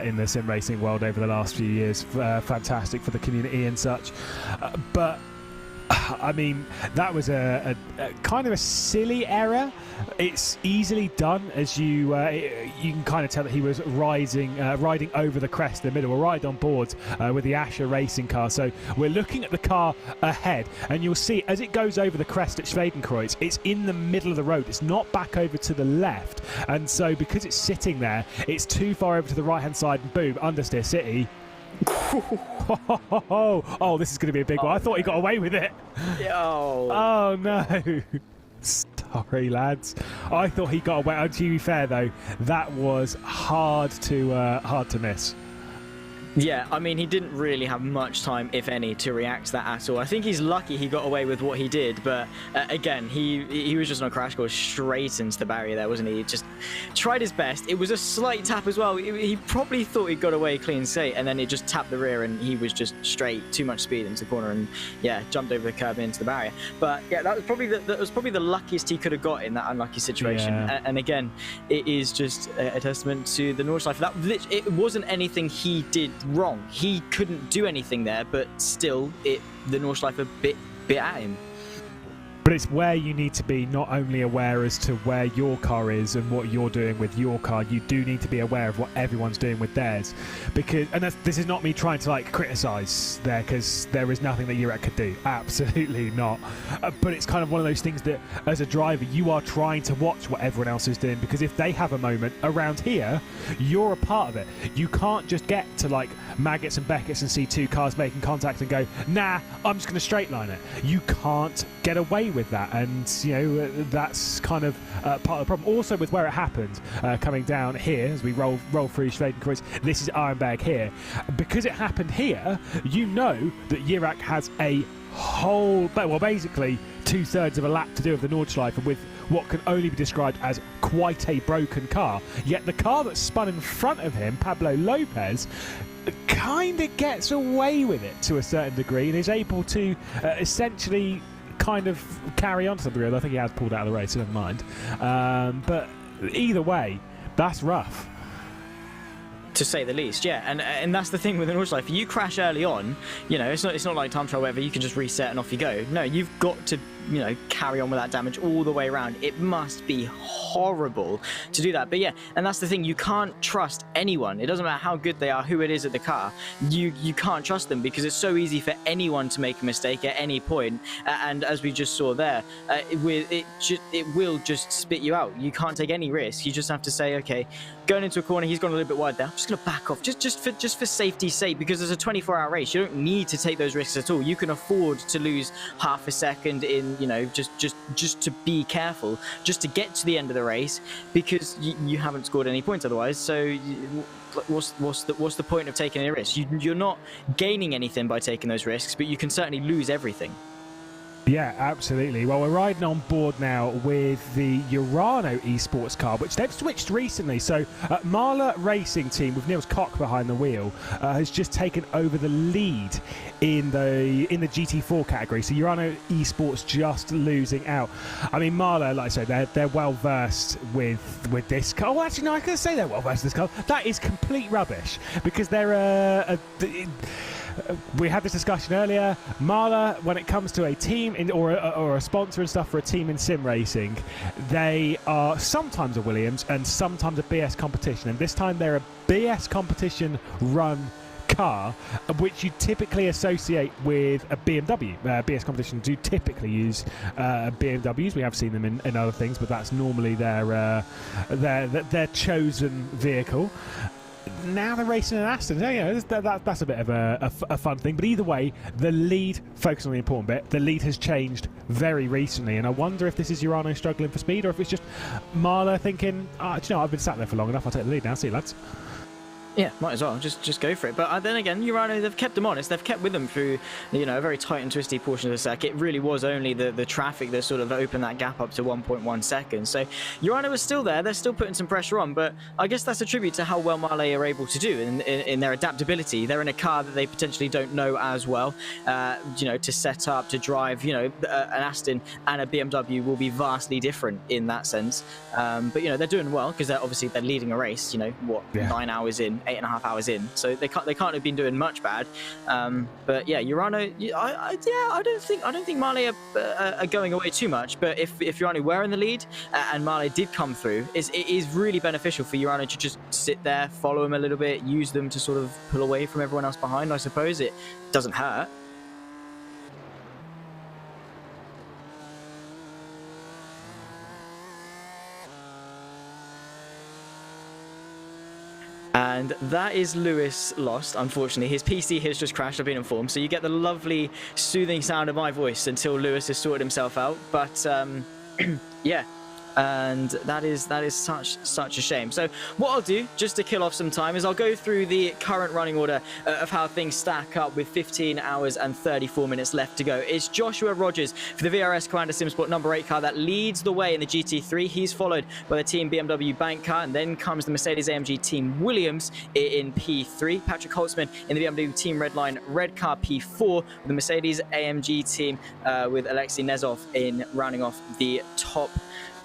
in the sim racing world over the last few years. Fantastic for the community and such. But I mean, that was a kind of a silly error. It's easily done, as you can kind of tell that he was riding over the crest in the middle. We're right on board with the iRacing car. So we're looking at the car ahead, and you'll see as it goes over the crest at Schwedenkreuz, it's in the middle of the road. It's not back over to the left. And so because it's sitting there, it's too far over to the right-hand side, and boom, understeer city. Oh, this is going to be a big one. I thought he got away with it. Oh no. Sorry, lads. I thought he got away. To be fair, though, that was hard to miss. Yeah, I mean, he didn't really have much time, if any, to react to that at all. I think he's lucky he got away with what he did, but again, he was just on a crash course straight into the barrier there, wasn't he? He just tried his best. It was a slight tap as well. He probably thought he got away clean slate, and then it just tapped the rear, and he was just straight, too much speed into the corner, and yeah, jumped over the curb into the barrier. But yeah, that was probably the luckiest he could have got in that unlucky situation. Yeah. And again, it is just a testament to the Nordschleife. It wasn't anything he did wrong. He couldn't do anything there, but still, the Nordschleife bit at him. But it's where you need to be not only aware as to where your car is and what you're doing with your car, you do need to be aware of what everyone's doing with theirs. Because, and this is not me trying to criticise there, because there is nothing that iRacing could do. Absolutely not. But it's kind of one of those things that, as a driver, you are trying to watch what everyone else is doing, because if they have a moment around here, you're a part of it. You can't just get to Maggots and Beckett's and see two cars making contact and go, nah, I'm just going to straight line it. You can't get away with that, and that's kind of part of the problem. Also, with where it happened, coming down here as we roll through Schwedenkreuz, this is Ironberg here. Because it happened here, you know that iRacing has a basically 2/3 of a lap to do of the Nordschleife with what can only be described as quite a broken car. Yet the car that spun in front of him, Pablo Lopez, kind of gets away with it to a certain degree and is able to essentially kind of carry on to some degree. I think he has pulled out of the race, so never mind. But either way, that's rough. To say the least, yeah, and that's the thing with an Nordschleife. If you crash early on, you know, it's not like time trial where you can just reset and off you go. No, you've got to, you know, carry on with that damage all the way around. It must be horrible to do that. But yeah, and that's the thing. You can't trust anyone. It doesn't matter how good they are, who it is at the car. You can't trust them because it's so easy for anyone to make a mistake at any point. And as we just saw there, it will just spit you out. You can't take any risk. You just have to say, okay, going into a corner, he's gone a little bit wide there. I'm just going to back off, just for safety's sake, because there's a 24-hour race. You don't need to take those risks at all. You can afford to lose half a second in, you know, just to be careful, just to get to the end of the race, because you haven't scored any points otherwise. So what's the point of taking a risk? You're not gaining anything by taking those risks, but you can certainly lose everything. Yeah, absolutely. Well, we're riding on board now with the Urano esports car, which they've switched recently. So Marla Racing Team, with Niels Koch behind the wheel, has just taken over the lead in the GT4 category. So Urano esports just losing out. I mean, Marla, like I said, they're well versed with this car. Oh, actually, no, I can say they're well versed with this car. That is complete rubbish because they're we had this discussion earlier. Marla, when it comes to a team or a sponsor and stuff for a team in sim racing, they are sometimes a Williams and sometimes a BS competition. And this time they're a BS competition run car, which you typically associate with a BMW. BS competition do typically use BMWs. We have seen them in other things, but that's normally their chosen vehicle. Now they're racing an Aston. Yeah, that's a bit of a fun thing. But either way, the lead, focus on the important bit, the lead has changed very recently. And I wonder if this is Urano struggling for speed or if it's just Marla thinking, do you know, I've been sat there for long enough, I'll take the lead now. See you, lads. Yeah, might as well. Just go for it. But then again, Urano, they've kept them honest. They've kept with them through, you know, a very tight and twisty portion of the circuit. It really was only the traffic that sort of opened that gap up to 1.1 seconds. So Urano is still there. They're still putting some pressure on. But I guess that's a tribute to how well Marley are able to do in their adaptability. They're in a car that they potentially don't know as well. You know, to set up, to drive, you know, an Aston and a BMW will be vastly different in that sense. But, you know, they're doing well because they're leading a race, you know, 9 hours in. 8.5 hours in, so they can't have been doing much bad. But yeah, Urano, I don't think Marley are going away too much. But if Urano were in the lead and Marley did come through, it is really beneficial for Urano to just sit there, follow them a little bit, use them to sort of pull away from everyone else behind. I suppose it doesn't hurt. And that is Lewis lost, unfortunately. His PC has just crashed, I've been informed. So you get the lovely, soothing sound of my voice until Lewis has sorted himself out. But, yeah. And that is such a shame. So what I'll do, just to kill off some time, is I'll go through the current running order of how things stack up with 15 hours and 34 minutes left to go. It's Joshua Rogers for the VRS Commander SimSport number 8 car that leads the way in the GT3. He's followed by the Team BMW Bank car, and then comes the Mercedes-AMG Team Williams in P3. Patrick Holtzman in the BMW Team Redline Red car P4, with the Mercedes-AMG team with Alexei Nezov in rounding off the top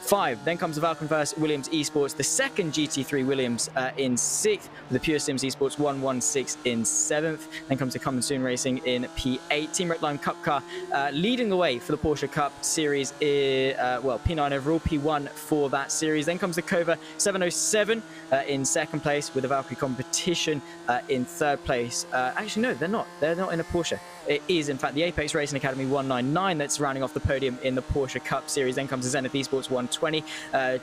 5. Then comes the Valkenverse Williams Esports, the second GT3 Williams in 6th, with the Pure Sims Esports 116 in 7th. Then comes the Come and Soon Racing in P8. Team Redline Cup car leading the way for the Porsche Cup series, P9 overall, P1 for that series. Then comes the Kova 707 in 2nd place, with the Valkyrie Competition in 3rd place. Actually, no, they're not. They're not in a Porsche. It is, in fact, the Apex Racing Academy 199 that's rounding off the podium in the Porsche Cup series. Then comes the Zenith Esports 120.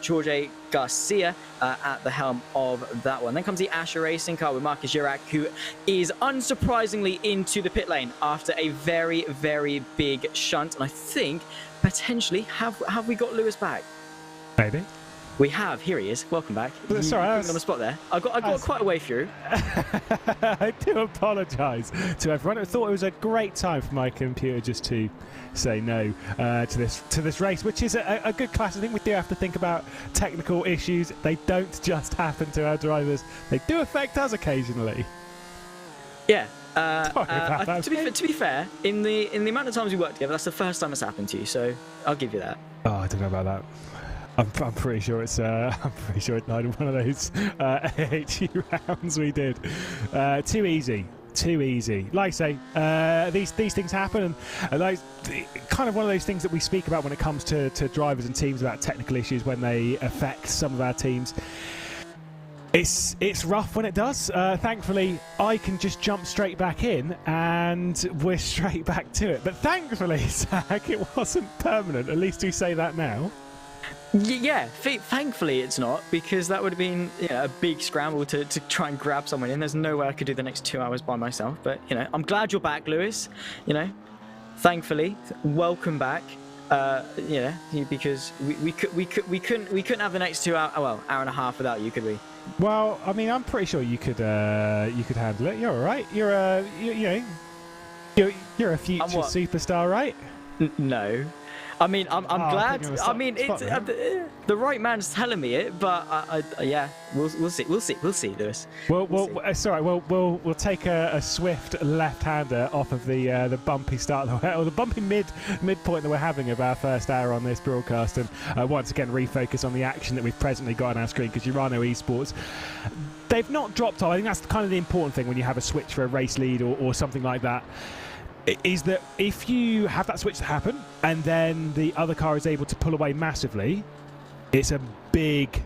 Jorge Garcia at the helm of that one. Then comes the Asher Racing car with Marcus Jurak, who is unsurprisingly into the pit lane after a very, very big shunt. And I think, potentially, have we got Lewis back? Maybe. We have. Here he is. Welcome back. Sorry, You put me on the spot there. I got quite a way through. I do apologise to everyone. I thought it was a great time for my computer just to say no to this race, which is a good class. I think we do have to think about technical issues. They don't just happen to our drivers. They do affect us occasionally. Yeah. To be fair, in the amount of times we worked together, that's the first time it's happened to you. So I'll give you that. Oh, I don't know about that. I'm pretty sure it's neither one of those AHU rounds we did. Too easy. Like I say, these things happen, and like kind of one of those things that we speak about when it comes to drivers and teams about technical issues when they affect some of our teams. It's rough when it does. Thankfully, I can just jump straight back in and we're straight back to it. But thankfully, Zach, it wasn't permanent. At least we say that now. Yeah, thankfully it's not, because that would have been a big scramble to try and grab someone in. There's no way I could do the next 2 hours by myself. But I'm glad you're back, Lewis. Thankfully, welcome back. Because we couldn't have the next 2 hour, hour and a half without you, could we? Well, I mean, I'm pretty sure you could handle it. You're all right. You're a future superstar, right? No. I mean, I'm glad. I mean, it's the right man's telling me it, but yeah, we'll see, Lewis. It's all right. We'll take a swift left-hander off of the bumpy start or the bumpy midpoint that we're having of our first hour on this broadcast, and once again refocus on the action that we've presently got on our screen, because Urano Esports, they've not dropped off. I think that's kind of the important thing when you have a switch for a race lead or something like that. Is that if you have that switch to happen and then the other car is able to pull away massively, it's a big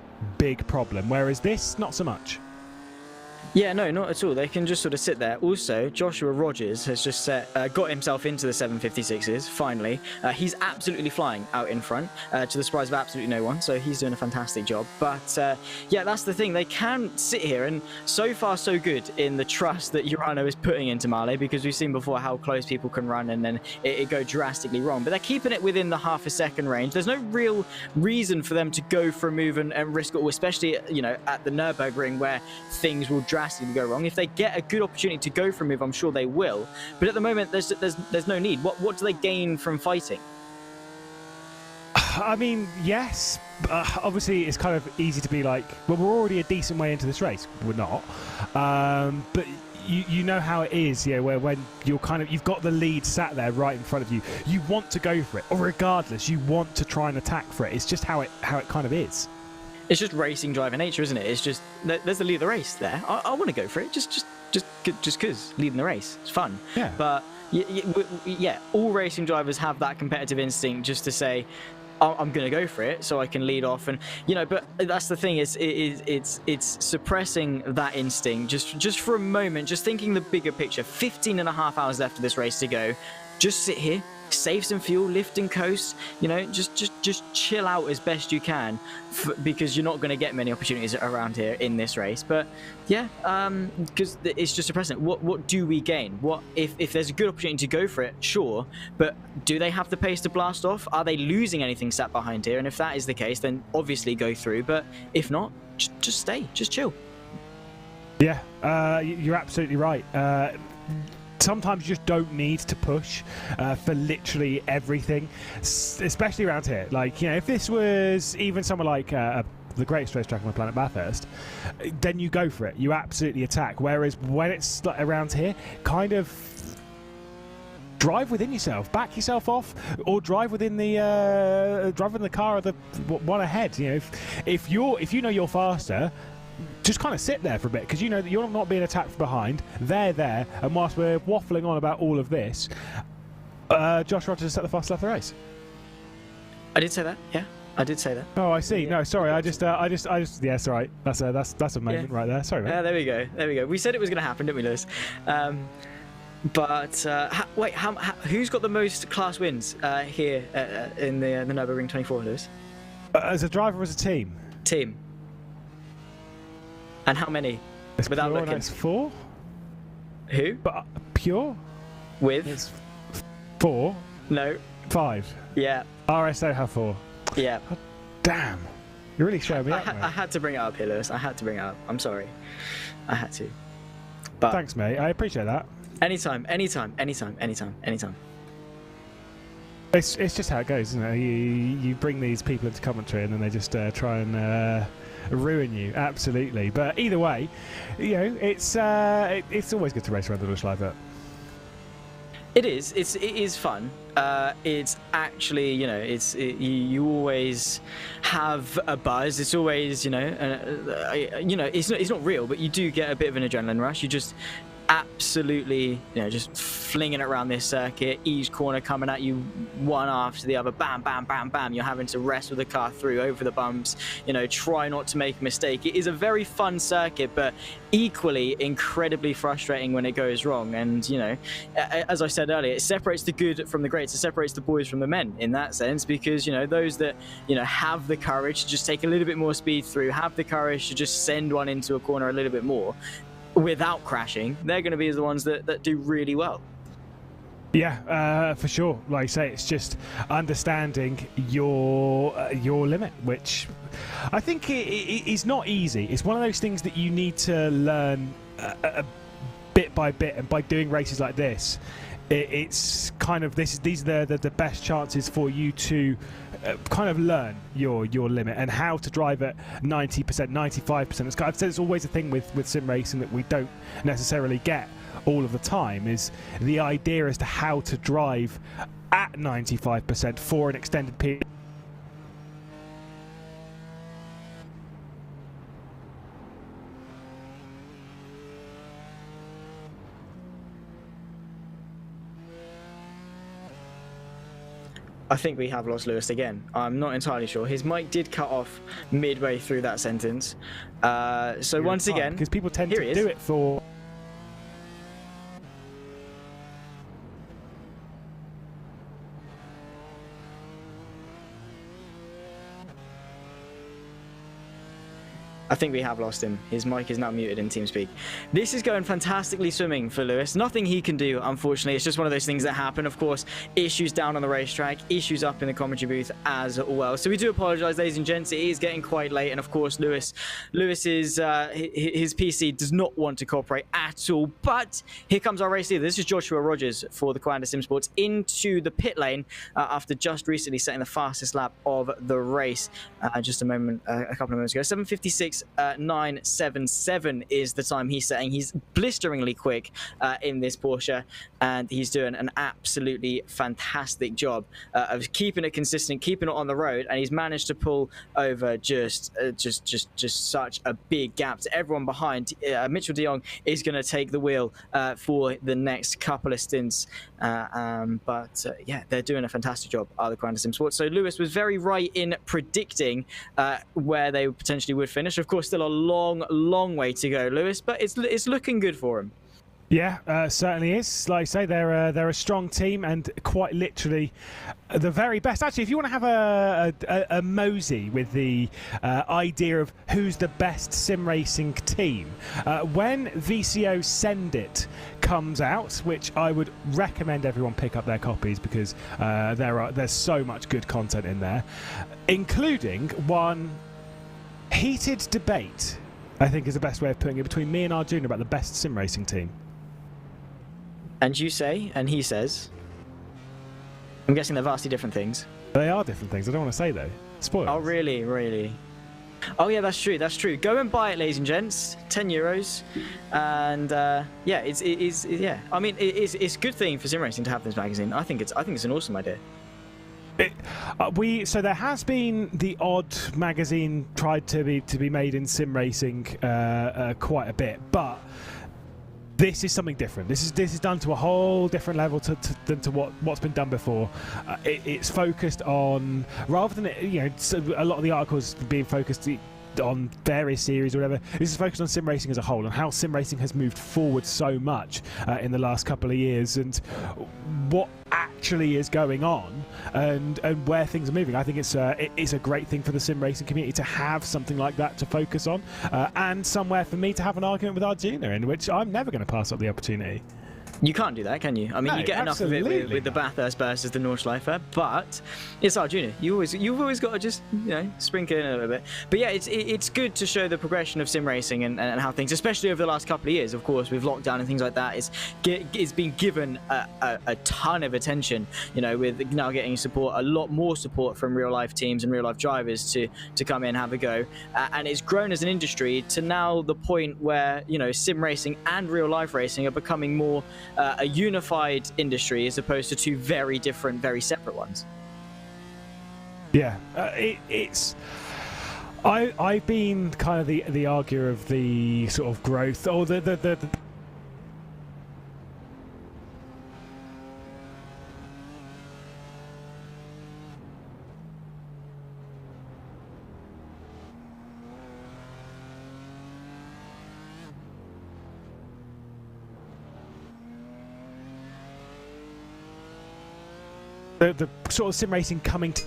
problem, whereas this, not so much. Yeah, no, not at all. They can just sort of sit there. Also, Joshua Rogers has just got himself into the 756s, finally. He's absolutely flying out in front, to the surprise of absolutely no one, so he's doing a fantastic job. But, yeah, that's the thing. They can sit here, and so far so good in the trust that Urano is putting into Male, because we've seen before how close people can run and then it go drastically wrong. But they're keeping it within the half a second range. There's no real reason for them to go for a move and risk it all, especially, at the Nürburgring, where things will drastically go wrong. If they get a good opportunity to go for a move, I'm sure they will. But at the moment, there's no need. What do they gain from fighting? I mean, yes. Obviously, it's kind of easy to be like, well, we're already a decent way into this race. We're not. But you know how it is, where when you've got the lead sat there right in front of you, you want to go for it, or regardless, you want to try and attack for it. It's just how it kind of is. It's just racing driver nature, isn't it? It's just there's the lead of the race there. I want to go for it, just because leading the race, it's fun. Yeah. But yeah, all racing drivers have that competitive instinct, just to say, I'm going to go for it, so I can lead off, and But that's the thing, it's suppressing that instinct just for a moment, just thinking the bigger picture. 15 and a half hours left of this race to go. Just sit here, save some fuel, lift and coast. Just chill out as best you can, because you're not going to get many opportunities around here in this race. But yeah, because it's just a precedent. What do we gain? What if there's a good opportunity to go for it? Sure, but do they have the pace to blast off? Are they losing anything sat behind here? And if that is the case, then obviously go through. But if not, just stay, just chill. Yeah, you're absolutely right. Sometimes you just don't need to push for literally everything, especially around here. Like, if this was even somewhere like the greatest racetrack on the planet, Bathurst, then you go for it. You absolutely attack. Whereas when it's like around here, kind of drive within yourself, back yourself off, or drive within the car of the one ahead. If you know you're faster, just kind of sit there for a bit, because you know that you're not being attacked from behind. They're there, and whilst we're waffling on about all of this, Josh Rogers set the fast left the race. I did say that. Yeah, I did say that. Oh, I see. Yeah. No, sorry. I just. Yeah, it's all right. That's a moment right there. Sorry, mate. There we go. We said it was going to happen, didn't we, Lewis? Wait, who's got the most class wins here in the Nürburgring 24, Lewis? As a driver, or as a team? Team. And how many? Without looking. It's 4. Who? But pure? With? It's 4. No. 5. Yeah. RSO have 4. Yeah. Oh, damn. You're really showing me up, mate. I had to bring it up here, Lewis. I had to bring it up. I'm sorry. I had to. But Thanks, mate. I appreciate that. anytime. It's just how it goes, isn't it? You bring these people into commentary and then they just try and ruin you. Absolutely. But either way, you know, it's always good to race around the Dutch like that. It is. It is fun. It's actually, you know, you always have a buzz. It's always, you know, it's not real, but you do get a bit of an adrenaline rush. You just absolutely, you know, just flinging it around this circuit, each corner coming at you one after the other, bam, bam, bam, bam. You're having to wrestle the car through over the bumps, you know, try not to make a mistake. It is a very fun circuit, but equally incredibly frustrating when it goes wrong. And, you know, as I said earlier, it separates the good from the greats. It separates the boys from the men in that sense, because, you know, those that, you know, have the courage to just take a little bit more speed through, have the courage to just send one into a corner a little bit more without crashing, they're going to be the ones that do really well. Yeah, for sure. Like I say, it's just understanding your limit, which I think is not easy. It's one of those things that you need to learn bit by bit, and by doing races like this, it's kind of these are the best chances for you to kind of learn your limit and how to drive at 90%, 95%. I've said it's always a thing with sim racing that we don't necessarily get all of the time, is the idea as to how to drive at 95% for an extended period. I think we have lost Lewis again. I'm not entirely sure. His mic did cut off midway through that sentence. So once again, because people tend to do it for. I think we have lost him. His mic is now muted in TeamSpeak. This is going fantastically swimming for Lewis. Nothing he can do, unfortunately. It's just one of those things that happen. Of course, issues down on the racetrack, issues up in the commentary booth as well. So we do apologise, ladies and gents. It is getting quite late, and of course, Lewis's his PC does not want to cooperate at all. But here comes our race leader. This is Joshua Rogers for the Quanda Sim Sports into the pit lane after just recently setting the fastest lap of the race. Just a couple of moments ago, 7:56.977 is the time he's setting. He's blisteringly quick in this Porsche, and he's doing an absolutely fantastic job of keeping it consistent, keeping it on the road, and he's managed to pull over just such a big gap to everyone behind. Mitchell de Jong is going to take the wheel for the next couple of stints, but yeah, they're doing a fantastic job, the Quanda Sim Sports. So Lewis was very right in predicting where they potentially would finish. Of course, still a long way to go, Lewis, but it's looking good for him. Yeah, certainly is. Like I say, they're a strong team, and quite literally the very best. Actually, if you want to have a mosey with the idea of who's the best sim racing team, when VCO Send It comes out, which I would recommend everyone pick up their copies, because there's so much good content in there, including one heated debate, I think is the best way of putting it, between me and Arjuna about the best sim racing team. And you say, and he says. I'm guessing they're vastly different things. They are different things. I don't want to say, though. Spoilers. Oh, really? Really? Oh, yeah, that's true. That's true. Go and buy it, ladies and gents. €10. And, yeah, yeah. I mean, it's a good thing for sim racing to have this magazine. I think it's an awesome idea. So there has been the odd magazine tried to be made in sim racing quite a bit, but this is something different. This is done to a whole different level than to what's been done before. It's focused on, rather than a lot of the articles being focused on various series or whatever. This is focused on sim racing as a whole, and how sim racing has moved forward so much in the last couple of years, and what actually is going on, and where things are moving. I think it's a great thing for the sim racing community to have something like that to focus on, and somewhere for me to have an argument with Arjuna in, which I'm never going to pass up the opportunity. You can't do that, can you? I mean, No, you get enough of it absolutely with the Bathurst versus the Nordschleife, but it's our junior. You've always got to just sprinkle in a little bit. But yeah, it's good to show the progression of sim racing and how things, especially over the last couple of years, of course, with lockdown and things like that, it's been given a ton of attention. With now getting support, a lot more support from real life teams and real life drivers to come in, have a go, and it's grown as an industry to now the point where sim racing and real life racing are becoming more a unified industry as opposed to two very different, very separate ones. Yeah, it's. I've been kind of the arguer of the sort of growth, or the sort of sim racing coming to.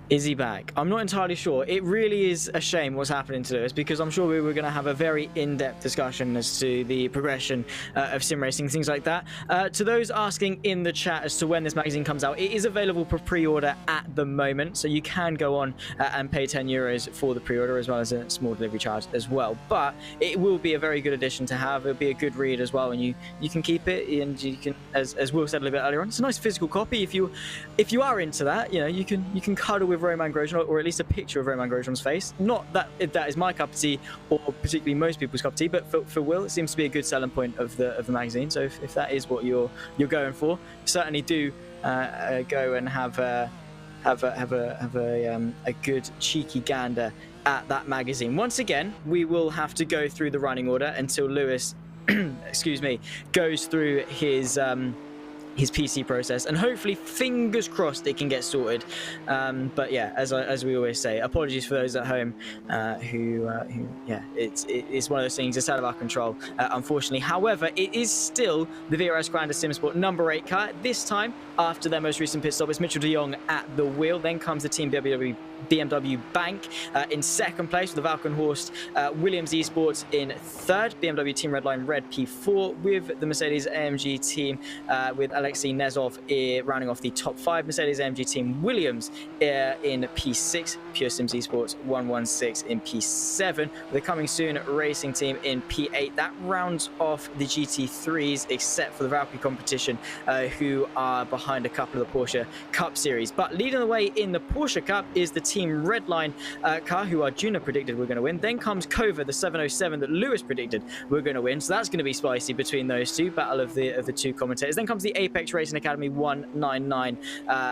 Is he back? I'm not entirely sure. It really is a shame what's happening to Lewis, because I'm sure we were going to have a very in-depth discussion as to the progression of sim racing, things like that. To those asking in the chat as to when this magazine comes out, it is available for pre-order at the moment, so you can go on and pay €10 for the pre-order, as well as a small delivery charge as well. But it will be a very good addition to have. It'll be a good read as well, and you can keep it, and you can, as Will said a little bit earlier on, it's a nice physical copy. If you are into that, you can cuddle with Roman Grosjean, or at least a picture of Roman Grosjean's face. Not that that is my cup of tea, or particularly most people's cup of tea, but for Will, it seems to be a good selling point of the magazine. So if that is what you're going for, certainly do go and have a good cheeky gander at that magazine. Once again, we will have to go through the running order until Lewis, excuse me, goes through his PC process, and hopefully, fingers crossed, it can get sorted. But yeah, as we always say, apologies for those at home who it's one of those things that's out of our control, unfortunately. However, it is still the VRS Grand Slam Sport number 8 car. This time, after their most recent pit stop, it's Mitchell de Jong at the wheel. Then comes the Team BMW Bank in second place with the Valkenhorst Williams Esports in third. BMW Team Redline Red P4 with the Mercedes AMG team with Alexei Nezov rounding off the top 5. Mercedes AMG Team Williams in P6. Pure Sims Esports 116 in P7 with the Coming Soon Racing team in P8. That rounds off the GT3s, except for the Valkyrie competition, who are behind a couple of the Porsche Cup series. But leading the way in the Porsche Cup is the Team Redline car, who our Juno predicted we're going to win. Then comes Kova, the 707 that Lewis predicted we're going to win. So that's going to be spicy between those two, battle of the two commentators. Then comes the Apex Racing Academy 199,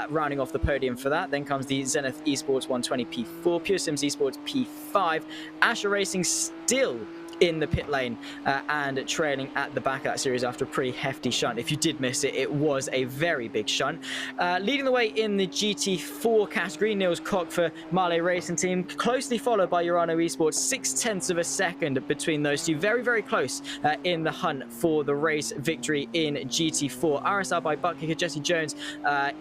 rounding off the podium for that. Then comes the Zenith Esports 120 P4, Pure Sims Esports P5, Asher Racing still in the pit lane and trailing at the back of that series after a pretty hefty shunt. If you did miss it, it was a very big shunt. Leading the way in the GT4 category, Niels Koch for Marley Racing Team, closely followed by Urano Esports, 0.6 of a second between those two. Very, very close in the hunt for the race victory in GT4. RSR by butt kicker Jesse Jones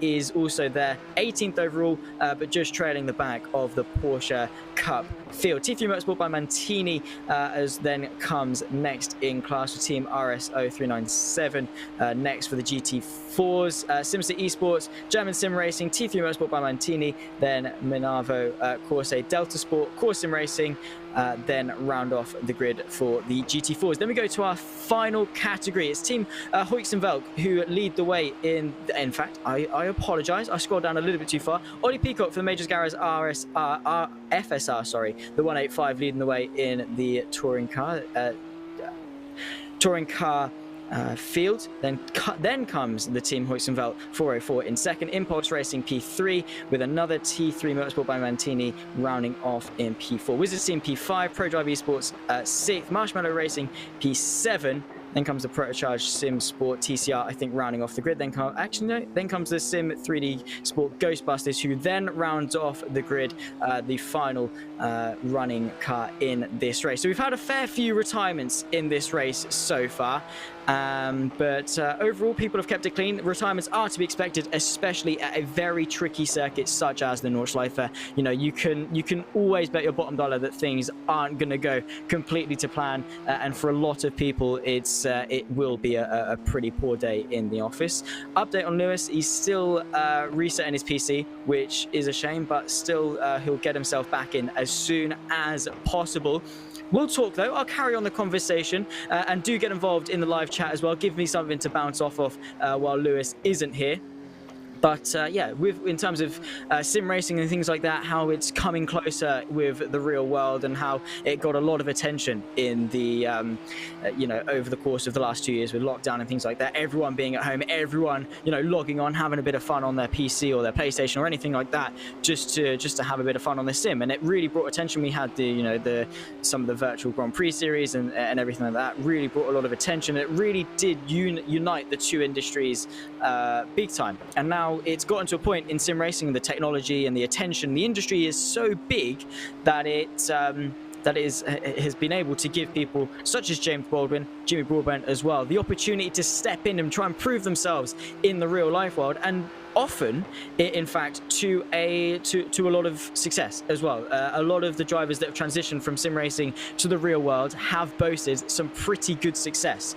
is also there, 18th overall, but just trailing the back of the Porsche Cup field. T3 Motorsport by Mantini as then comes next in class for Team RSO397. Next for the GT4s, SimCity Esports, German Sim Racing, T3 Motorsport by Mantini, then Minavo Corse Delta Sport, Core Sim Racing, then round off the grid for the GT4s. Then we go to our final category. It's Team Hoyks-Velk who lead the way in fact, I apologize, I scrolled down a little bit too far. Ollie Peacock for the Majors Garage FSR, sorry, the 185 leading the way in the touring car field. Then comes the Team Hoyks-Velk 404 in second. Impulse Racing P3 with another T3 Motorsport by Mantini rounding off in P4. Wizards Team P5, Pro Drive Esports 6th, Marshmallow Racing P7. Then comes the Protocharge Sim Sport TCR, I think, rounding off the grid. Then comes the Sim 3D Sport Ghostbusters, who then rounds off the grid, the final running car in this race. So we've had a fair few retirements in this race so far. But overall, people have kept it clean. Retirements are to be expected, especially at a very tricky circuit such as the Nordschleife. You know, you can always bet your bottom dollar that things aren't going to go completely to plan, and for a lot of people, it will be a pretty poor day in the office. Update on Lewis: he's still resetting his PC, which is a shame, but still he'll get himself back in as soon as possible. We'll talk though. I'll carry on the conversation and do get involved in the live chat as well. Give me something to bounce off of while Lewis isn't here. But yeah, in terms of sim racing and things like that, how it's coming closer with the real world and how it got a lot of attention in the, you know, over the course of the last 2 years with lockdown and things like that. Everyone being at home, everyone, you know, logging on, having a bit of fun on their PC or their PlayStation or anything like that, just to have a bit of fun on the sim. And it really brought attention. We had some of the virtual Grand Prix series and everything like that. Really brought a lot of attention. It really did unite the two industries big time. And now it's gotten to a point in sim racing, the technology and the attention, the industry is so big that it has been able to give people such as James Baldwin, Jimmy Broadbent as well, the opportunity to step in and try and prove themselves in the real life world, and often, in fact, to a lot of success as well. A lot of the drivers that have transitioned from sim racing to the real world have boasted some pretty good success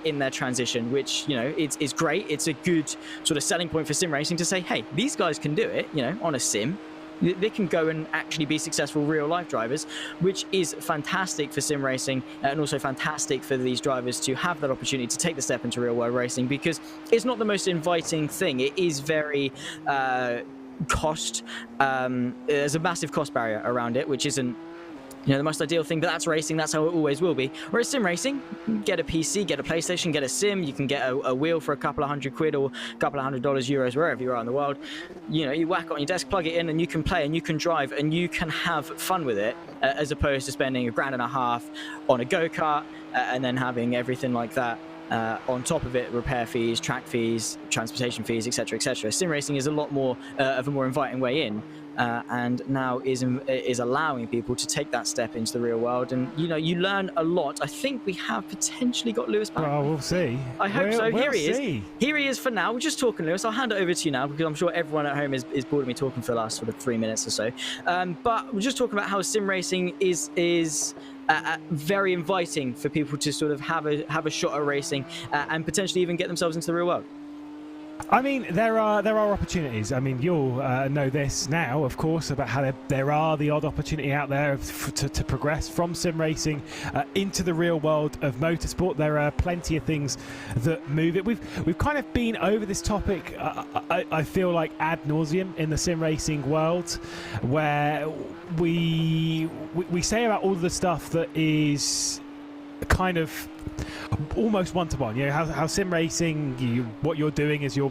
in their transition, which, you know, it's great. It's a good sort of selling point for sim racing to say, hey, these guys can do it, you know, on a sim. They can go and actually be successful real-life drivers, which is fantastic for sim racing and also fantastic for these drivers to have that opportunity to take the step into real-world racing, because it's not the most inviting thing. It is very cost. There's a massive cost barrier around it, which isn't, you know, the most ideal thing, but that's racing. That's how it always will be. Whereas sim racing, get a PC, get a PlayStation, get a sim. You can get a wheel for a couple of £100 or a couple of $100, euros, wherever you are in the world. You know, you whack it on your desk, plug it in, and you can play and you can drive and you can have fun with it, as opposed to spending £1.5 grand on a go-kart and then having everything like that. On top of it, repair fees, track fees, transportation fees, etc., etc. Sim racing is a lot more of a more inviting way in, and now is allowing people to take that step into the real world. And you know, you learn a lot. I think we have potentially got Lewis back. Well, we'll see. I hope so. We'll Here he see. is. Here he is for now. We're just talking, Lewis. I'll hand it over to you now because I'm sure everyone at home is bored of me talking for the last sort of 3 minutes or so. But we're just talking about how sim racing is very inviting for people to sort of have a shot at racing and potentially even get themselves into the real world. I mean, there are opportunities. I mean, you'll know this now, of course, about how there are the odd opportunity out there to progress from sim racing into the real world of motorsport. There are plenty of things that move it. We've kind of been over this topic, I feel like, ad nauseum in the sim racing world, where we say about all the stuff that is kind of almost one-to-one. You know, how sim racing, what you're doing is you're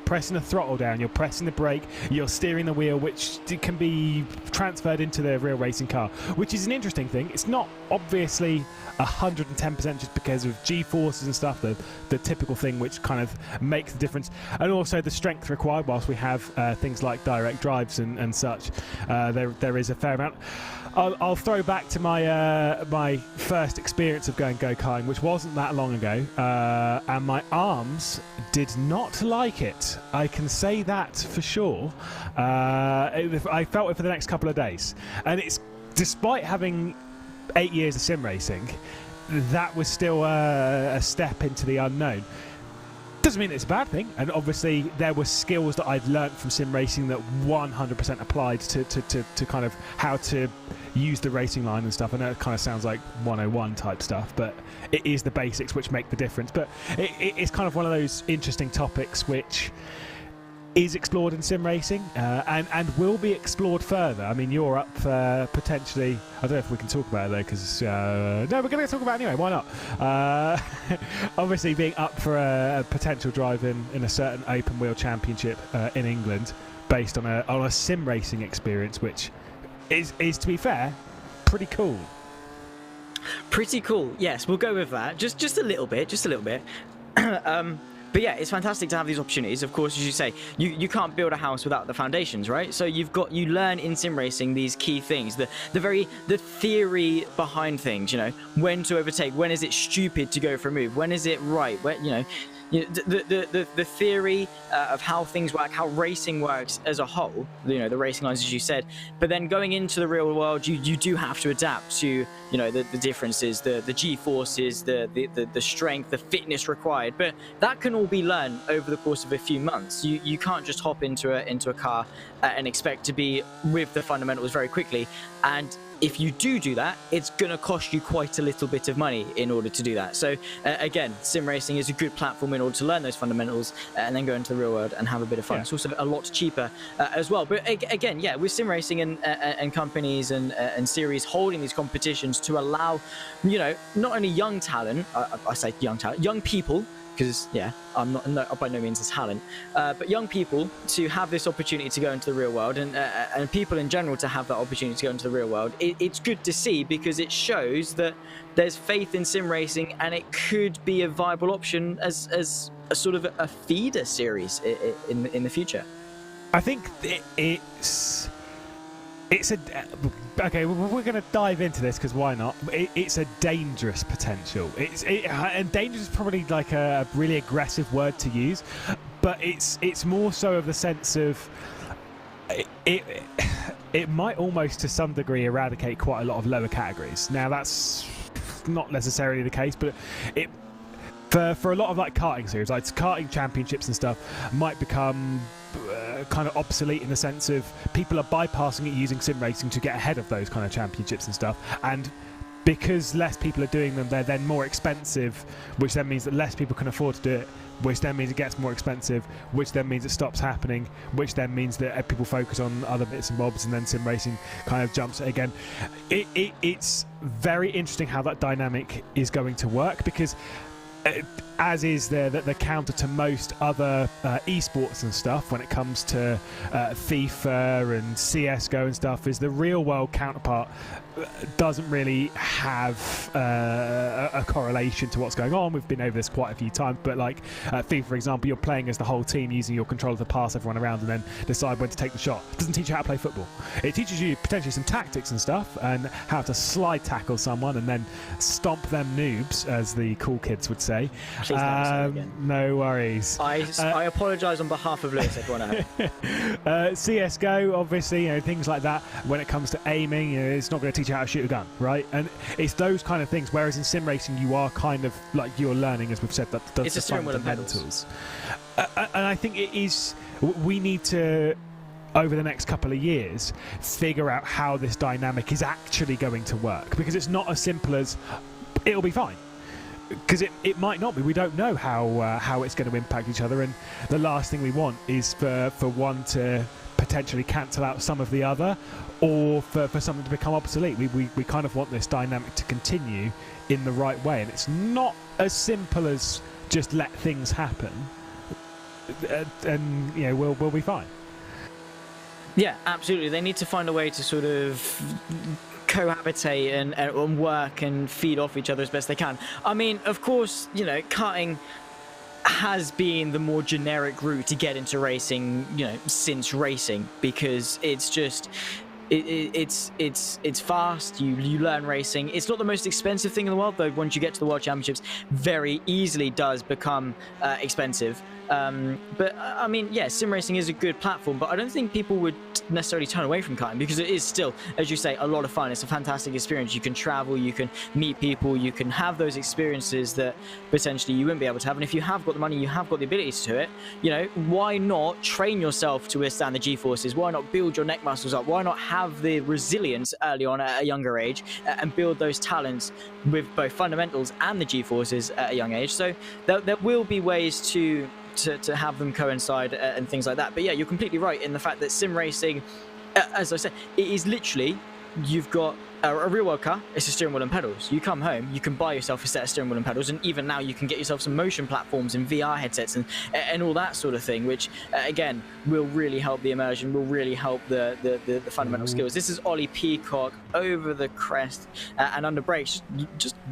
pressing the throttle down, you're pressing the brake, you're steering the wheel, which can be transferred into the real racing car, which is an interesting thing. It's not obviously 110% just because of G-forces and stuff, the typical thing which kind of makes the difference, and also the strength required whilst we have things like direct drives and such. There is a fair amount. I'll throw back to my first experience of going go-karting, which wasn't that long ago, and my arms did not like it. I can say that for sure. I felt it for the next couple of days, and it's despite having 8 years of sim racing, that was still a step into the unknown. Doesn't mean it's a bad thing, and obviously there were skills that I'd learnt from sim racing that 100% applied to kind of how to use the racing line and stuff. I know it kind of sounds like 101 type stuff, but it is the basics which make the difference. But it's kind of one of those interesting topics which is explored in sim racing and will be explored further. I mean, you're up for potentially, I don't know if we can talk about it though, because no, we're going to talk about it anyway, why not? Obviously being up for a potential drive in a certain open wheel championship in England based on a sim racing experience, which is to be fair, pretty cool. Pretty cool, yes, we'll go with that. Just a little bit. But yeah, it's fantastic to have these opportunities. Of course, as you say, you can't build a house without the foundations, right? So you learn in sim racing these key things, the theory behind things. You know, when to overtake, when is it stupid to go for a move, when is it right, the theory of how things work, how racing works as a whole, you know, the racing lines, as you said. But then going into the real world, you do have to adapt to, you know, the differences, the G-forces, the strength, the fitness required. But that can all be learned over the course of a few months. You can't just hop into a car and expect to be with the fundamentals very quickly. And if you do that, it's going to cost you quite a little bit of money in order to do that. So again, sim racing is a good platform in order to learn those fundamentals and then go into the real world and have a bit of fun. Yeah. It's also a lot cheaper as well. But again, yeah, with sim racing and companies and series holding these competitions to allow, you know, not only young talent, I say young talent, young people, because yeah, I'm not by no means a talent, but young people to have this opportunity to go into the real world, and people in general to have that opportunity to go into the real world. It's good to see, because it shows that there's faith in sim racing, and it could be a viable option as a sort of a feeder series in the future. I think it's a okay. We're going to dive into this because why not? It's a dangerous potential. And dangerous is probably like a really aggressive word to use, but it's more so of the sense of it might almost to some degree eradicate quite a lot of lower categories. Now that's not necessarily the case, but it. For a lot of like karting series, like karting championships and stuff, might become kind of obsolete in the sense of people are bypassing it using sim racing to get ahead of those kind of championships and stuff. And because less people are doing them, they're then more expensive, which then means that less people can afford to do it, which then means it gets more expensive, which then means it stops happening, which then means that people focus on other bits and bobs, and then sim racing kind of jumps it again. It's very interesting how that dynamic is going to work, because as is the counter to most other esports and stuff when it comes to FIFA and CSGO and stuff, is the real world counterpart doesn't really have a correlation to what's going on. We've been over this quite a few times, but like FIFA, for example, you're playing as the whole team using your controller to pass everyone around and then decide when to take the shot. It doesn't teach you how to play football. It teaches you potentially some tactics and stuff, and how to slide tackle someone and then stomp them noobs, as the cool kids would say. Please don't say it again. No worries. I apologise on behalf of Lewis, everyone out. CSGO, obviously, you know, things like that. When it comes to aiming, you know, it's not going to teach you how to shoot a gun, right? And it's those kind of things. Whereas in sim racing, you are kind of like you're learning, as we've said, that the fundamentals. And I think it is. We need to, over the next couple of years, figure out how this dynamic is actually going to work, because it's not as simple as it'll be fine. Because it might not be. We don't know how it's going to impact each other, and the last thing we want is for one to potentially cancel out some of the other, or for something to become obsolete. We kind of want this dynamic to continue in the right way, and it's not as simple as just let things happen, and you know we'll be fine. Yeah, absolutely. They need to find a way to sort of cohabitate and work and feed off each other as best they can. I mean, of course, you know, karting has been the more generic route to get into racing, you know, since racing, because it's just it's fast. You learn racing. It's not the most expensive thing in the world, though. Once you get to the World Championships, very easily does become expensive. But I mean, yeah, sim racing is a good platform, but I don't think people would necessarily turn away from karting, because it is still, as you say, a lot of fun. It's a fantastic experience. You can travel, you can meet people, you can have those experiences that potentially you wouldn't be able to have. And if you have got the money, you have got the ability to do it, you know, why not train yourself to withstand the G-forces? Why not build your neck muscles up? Why not have the resilience early on at a younger age and build those talents with both fundamentals and the G-forces at a young age? So there will be ways to have them coincide and things like that. But yeah, you're completely right in the fact that sim racing, as I said, it is literally you've got a real world car, it's a steering wheel and pedals. You come home, you can buy yourself a set of steering wheel and pedals, and even now you can get yourself some motion platforms and VR headsets and all that sort of thing, which again will really help the immersion, will really help the fundamental skills. This is Ollie Peacock over the crest and under brakes,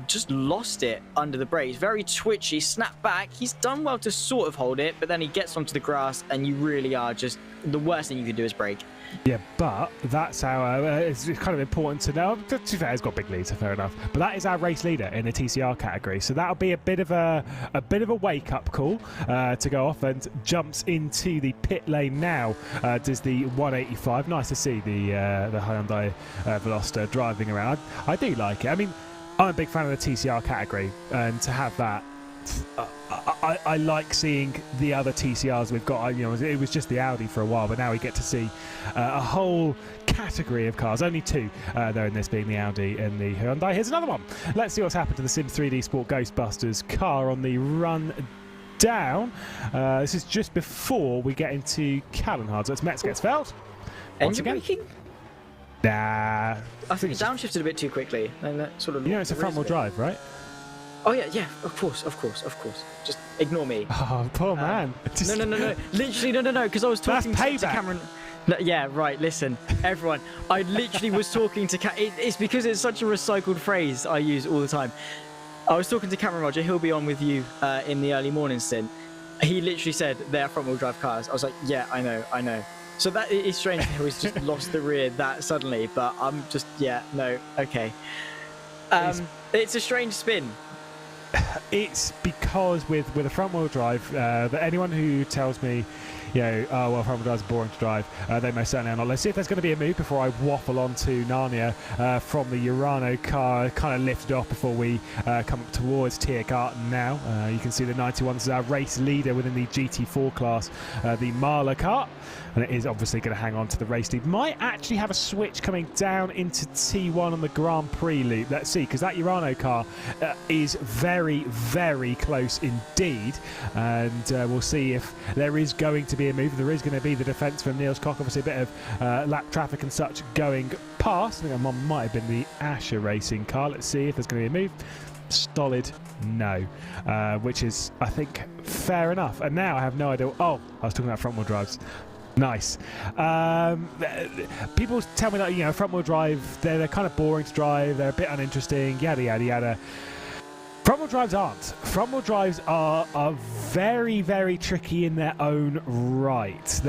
just lost it under the brakes. Very twitchy, snap back. He's done well to sort of hold it, but then he gets onto the grass, and you really are just, the worst thing you can do is brake. Yeah, but that's our. It's kind of important to know. To be fair, he's got big leads, so fair enough. But that is our race leader in the TCR category, so that'll be a bit of a wake-up call to go off, and jumps into the pit lane now. Does the 185? Nice to see the Hyundai Veloster driving around. I do like it. I mean, I'm a big fan of the TCR category, and to have that. I like seeing the other TCRs we've got. You know, it was just the Audi for a while, but now we get to see a whole category of cars. Only two there in this, being the Audi and the Hyundai. Here's another one. Let's see what's happened to the Sim 3D Sport Ghostbusters car on the run down. This is just before we get into Kallenhard. So it's Metzgersfeld. Once again. Braking? Nah. I think it downshifted a bit too quickly. And that sort of. You know, it's a front-wheel drive, right? Oh yeah, of course. Just ignore me. Oh, poor man. No. Literally, no. Because I was talking to Cameron. No, yeah, right. Listen, everyone. I literally was talking to it's because it's such a recycled phrase I use all the time. I was talking to Cameron Roger. He'll be on with you in the early morning stint. He literally said they're front-wheel drive cars. I was like, yeah, I know. So that is strange. He's just lost the rear that suddenly. But I'm just, yeah, no, okay. It's a strange spin. It's because with a front-wheel drive, that anyone who tells me, you know, oh well, front-wheel drive is boring to drive, they most certainly are not. Let's see if there's going to be a move before I waffle on to Narnia from the Urano car, kind of lifted off before we come up towards Tiergarten now. You can see the 91 is our race leader within the GT4 class, the Marla car, and it is obviously going to hang on to the race lead. Might actually have a switch coming down into T1 on the Grand Prix loop. Let's see, because that Urano car is very, very close indeed, and we'll see if there is going to be a move. There is going to be the defence from Niels Koch, obviously a bit of lap traffic and such going past. I think that might have been the Asher Racing car. Let's see if there's going to be a move. Solid no, which is, I think, fair enough. And now I have no idea. Oh, I was talking about front-wheel drives. Nice. People tell me that, you know, front-wheel drive, they're kind of boring to drive, they're a bit uninteresting, yada, yada, yada. Front-wheel drives aren't. Front-wheel drives are very, very tricky in their own right.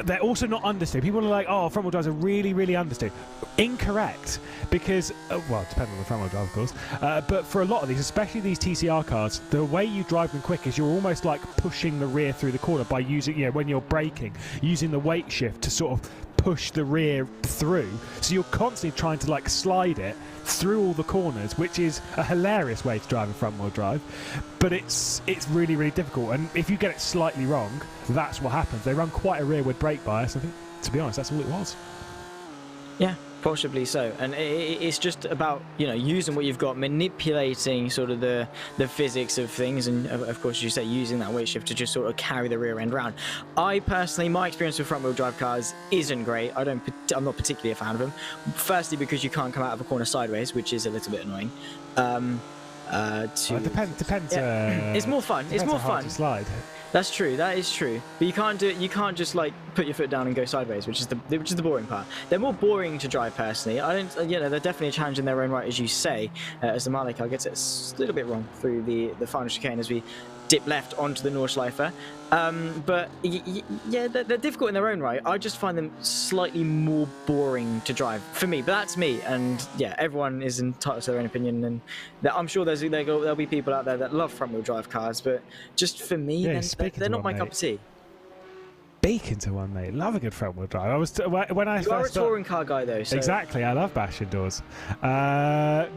They're also not understeer. People are like, oh, front-wheel drives are really, really understeer. Incorrect. Because, well, depending on the front-wheel drive, of course. But for a lot of these, especially these TCR cars, the way you drive them quick is you're almost like pushing the rear through the corner by using, you know, when you're braking, using the weight shift to sort of push the rear through. So you're constantly trying to like slide it through all the corners, which is a hilarious way to drive a front-wheel drive, but it's really, really difficult. And if you get it slightly wrong, that's what happens. They run quite a rearward brake bias. I think, to be honest, that's all it was. Yeah, possibly so. And it's just about, you know, using what you've got, manipulating sort of the physics of things, and of course, as you say, using that weight shift to just sort of carry the rear end round. I personally, my experience with front wheel drive cars isn't great. I'm not particularly a fan of them. Firstly, because you can't come out of a corner sideways, which is a little bit annoying. It depends. Yeah. It's more fun. It's more fun. To slide. That's true. That is true. But you can't do it. You can't just like put your foot down and go sideways, which is the boring part. They're more boring to drive personally. I don't. You know, they're definitely a challenge in their own right, as you say. As the Marley car gets it a little bit wrong through the final chicane as we dip left onto the Nordschleife. But yeah, they're difficult in their own right. I just find them slightly more boring to drive for me. But that's me, and yeah, everyone is entitled to their own opinion. And I'm sure there'll be people out there that love front-wheel drive cars, but just for me, they're not my cup of tea. Speaking to one, mate. Love a good front-wheel drive. When I you are a touring car guy, though. So. Exactly. I love bashing doors. No,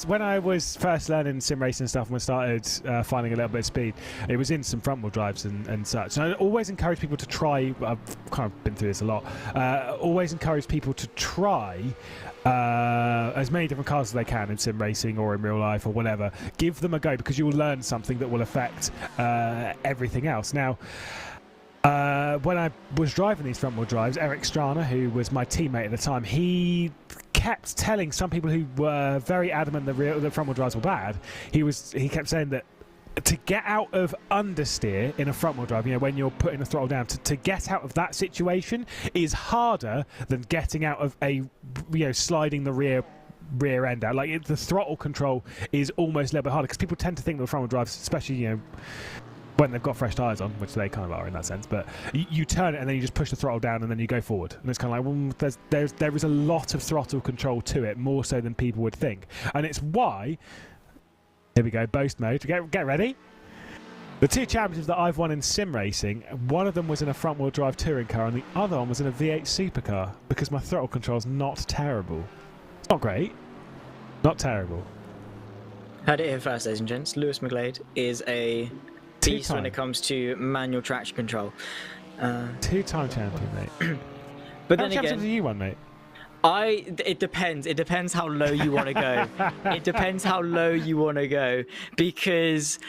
when I was first learning sim racing and stuff, and we started finding a little bit of speed, it was in some front-wheel drives and such. And I always encourage people to try. I've kind of been through this a lot. Always encourage people to try as many different cars as they can in sim racing or in real life or whatever. Give them a go, because you will learn something that will affect everything else. Now, When I was driving these front-wheel drives, Eric Strana, who was my teammate at the time, he kept telling some people who were very adamant the front-wheel drives were bad. He kept saying that to get out of understeer in a front-wheel drive, when you're putting the throttle down, to get out of that situation is harder than getting out of a, sliding the rear end out. Like the throttle control is almost a little bit harder because people tend to think that front-wheel drives, especially when they've got fresh tyres on, which they kind of are in that sense, but you turn it and then you just push the throttle down and then you go forward, and it's kind of like, well, there is a lot of throttle control to it, more so than people would think, and it's why. Here we go, boast mode. Get ready. The 2 championships that I've won in sim racing, one of them was in a front-wheel drive touring car and the other one was in a V8 supercar, because my throttle control is not terrible. It's not great. Not terrible. Heard it here first, ladies and gents. Lewis McGlade is a beast when it comes to manual traction control. 2-time champion, mate. But How then many championships again, have you won, mate? It depends. It depends how low you want to go. It depends how low you want to go, because,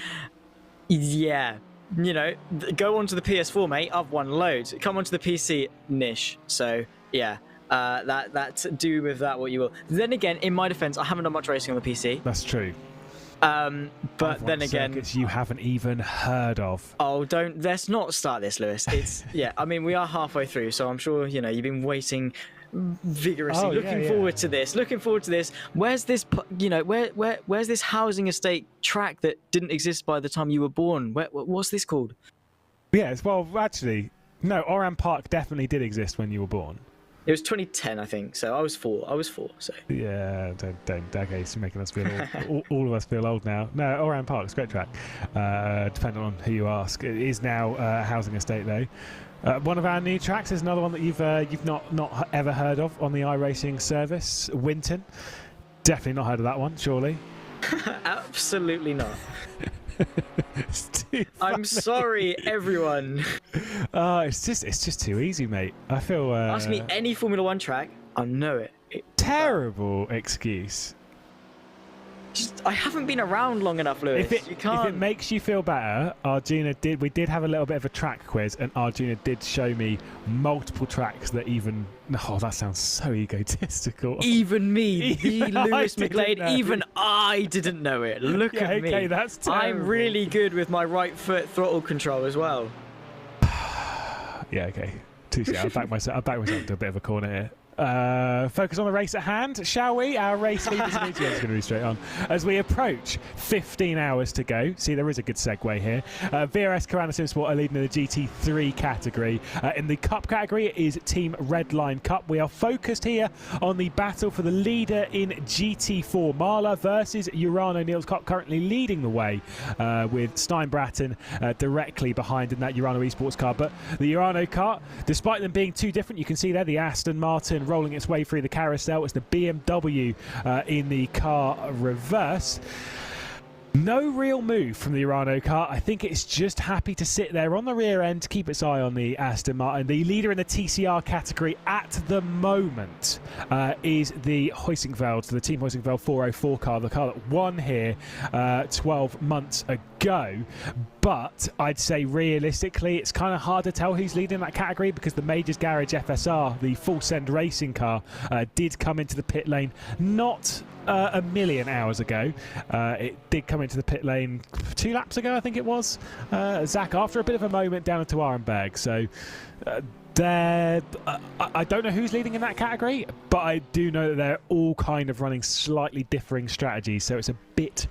go onto the PS4, mate. I've won loads. Come onto the PC, niche. So yeah, that's do with that what you will. Then again, in my defense, I haven't done much racing on the PC. That's true. But then again, circuits you haven't even heard of. Oh, let's not start this, Lewis. It's I mean, we are halfway through, so I'm sure you've been waiting vigorously, looking forward to this. Where's this where's this housing estate track that didn't exist by the time you were born? What's this called? Yes, well, actually, no, Oran Park definitely did exist when you were born. It was 2010, I think, so I was four, so yeah, don't okay, it's making us feel all of us feel old now. No, Oran Park's a great track, depending on who you ask. It is now a housing estate though. One of our new tracks is another one that you've not ever heard of on the iRacing service, Winton. Definitely not heard of that one, surely. Absolutely not. I'm sorry, everyone. It's just too easy, mate. I feel. Ask me any Formula One track, I know it. Terrible excuse. I haven't been around long enough, Lewis. If it makes you feel better, Arjuna we did have a little bit of a track quiz, and Arjuna did show me multiple tracks that even. Oh, that sounds so egotistical. Even me, the Lewis McGlade, even I didn't know it. Look at me. Okay, that's terrible. I'm really good with my right foot throttle control as well. Yeah, okay. Touche. I'll back myself into a bit of a corner here. Focus on the race at hand, shall we? Our race leaders and AGM's going to be straight on. As we approach 15 hours to go. See, there is a good segue here. VRS Carana Simsport are leading in the GT3 category. In the Cup category, it is Team Redline Cup. We are focused here on the battle for the leader in GT4. Marla versus Urano Niels Kopp currently leading the way, with Stein Bratton directly behind in that Urano Esports car. But the Urano car, despite them being too different, you can see there the Aston Martin rolling its way through the carousel. It's the BMW in the car reverse. No real move from the Urano car. I think it's just happy to sit there on the rear end, keep its eye on the Aston Martin. The leader in the TCR category at the moment is the Huysingveld, the Team Huysingveld 404 car, the car that won here 12 months ago. But I'd say realistically, it's kind of hard to tell who's leading that category, because the Majors Garage FSR, the Full Send Racing car, did come into the pit lane not a million hours ago. It did come into the pit lane 2 laps ago, I think it was, Zach, after a bit of a moment down into Arenberg. So I don't know who's leading in that category, but I do know that they're all kind of running slightly differing strategies, so it's a bit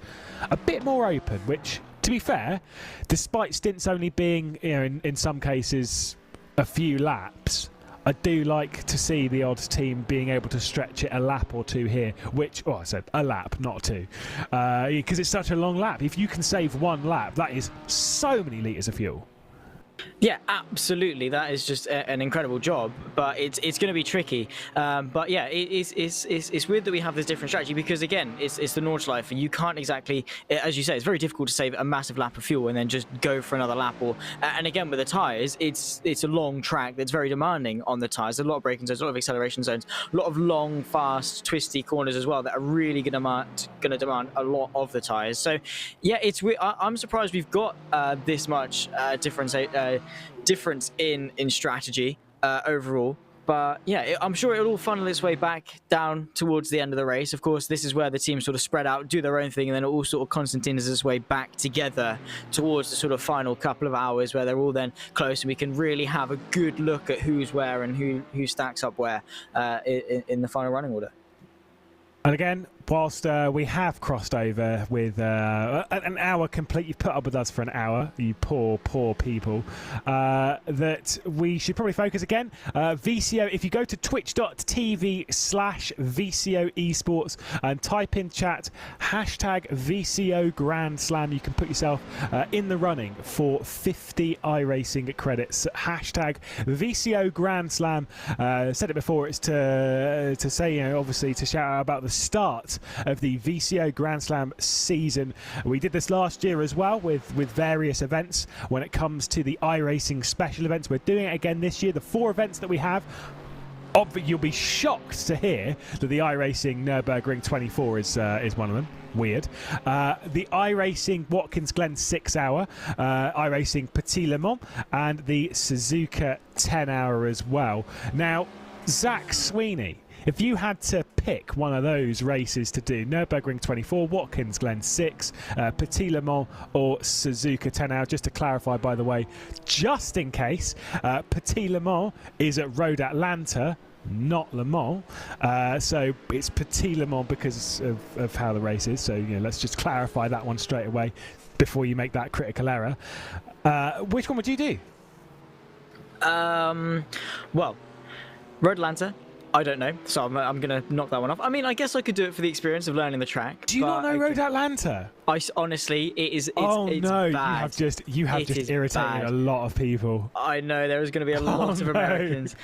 more open, which, to be fair, despite stints only being, in some cases a few laps, I do like to see the odds team being able to stretch it a lap or two here, which, I said a lap, not two, because it's such a long lap. If you can save 1 lap, that is so many litres of fuel. Yeah, absolutely. That is just an incredible job, but it's going to be tricky. But yeah, it's weird that we have this different strategy, because again, it's the Nordschleife, and you can't exactly, as you say, it's very difficult to save a massive lap of fuel and then just go for another lap. Or and again with the tyres, it's a long track that's very demanding on the tyres. There's a lot of braking zones, a lot of acceleration zones, a lot of long, fast, twisty corners as well that are really going to demand a lot of the tyres. So yeah, it's weird. I'm surprised we've got this much difference. difference in strategy overall. But yeah, I'm sure it'll all funnel its way back down towards the end of the race. Of course, this is where the teams sort of spread out, do their own thing, and then it all sort of concertinas its way back together towards the sort of final couple of hours where they're all then close and we can really have a good look at who's where and who stacks up where in the final running order. And again, whilst we have crossed over with an hour complete, you've put up with us for an hour, you poor, poor people, that we should probably focus again. VCO, if you go to twitch.tv/VCO esports and type in chat #VCO Grand Slam, you can put yourself in the running for 50 iRacing credits. #VCO Grand Slam. Said it before, it's to say, you know, obviously to shout out about the start of the VCO Grand Slam season. We did this last year as well with various events when it comes to the iRacing special events. We're doing it again this year. The 4 events that we have, you'll be shocked to hear that the iRacing Nürburgring 24 is one of them. Weird. The iRacing Watkins Glen 6 hour, iRacing Petit Le Mans, and the Suzuka 10 hour as well. Now, Zach Sweeney, if you had to pick one of those races to do, Nürburgring 24, Watkins Glen 6, Petit Le Mans or Suzuka 10 hour, just to clarify, by the way, just in case, Petit Le Mans is at Road Atlanta, not Le Mans, so it's Petit Le Mans because of how the race is, so you know, let's just clarify that one straight away before you make that critical error. Which one would you do? Well, Road Atlanta, I don't know, so I'm going to knock that one off. I mean, I guess I could do it for the experience of learning the track. Do you not know Road Atlanta? Honestly, it's no, bad. you have just irritated a lot of people. I know, there is going to be a lot of Americans.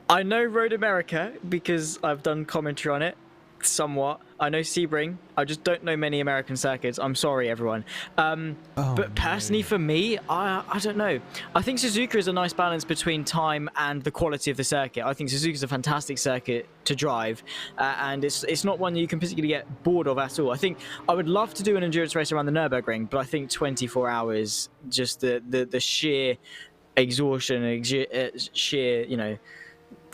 I know Road America because I've done commentary on it somewhat. I know Sebring. I just don't know many American circuits. I'm sorry, everyone. But personally, for me, I don't know. I think Suzuka is a nice balance between time and the quality of the circuit. I think Suzuka is a fantastic circuit to drive, and it's not one that you can particularly get bored of at all. I think I would love to do an endurance race around the Nürburgring, but I think 24 hours, just the sheer exhaustion, sheer, you know,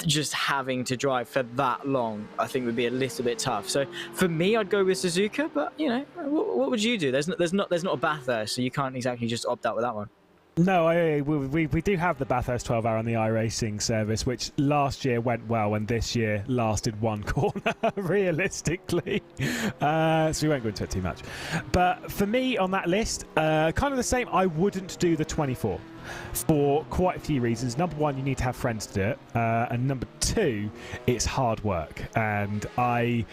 just having to drive for that long, I think would be a little bit tough. So for me, I'd go with Suzuka. But you know, what would you do? There's not a Bathurst, so you can't exactly just opt out with that one. No, we do have the Bathurst 12 hour on the iRacing service, which last year went well, and this year lasted one corner, realistically. So we won't go into it too much. But for me on that list, kind of the same. I wouldn't do the 24. For quite a few reasons. Number one, you need to have friends to do it, and number two, it's hard work, and I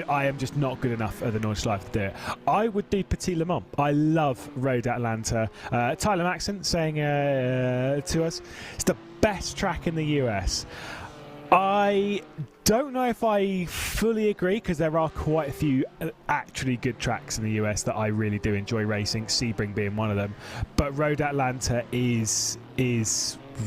am just not good enough at the Nordschleife to do it. I would do Petit Le Mans. I love Road Atlanta. Tyler Maxson saying to us, it's the best track in the US. I don't know if I fully agree, because there are quite a few actually good tracks in the US that I really do enjoy racing, Sebring being one of them. But Road Atlanta is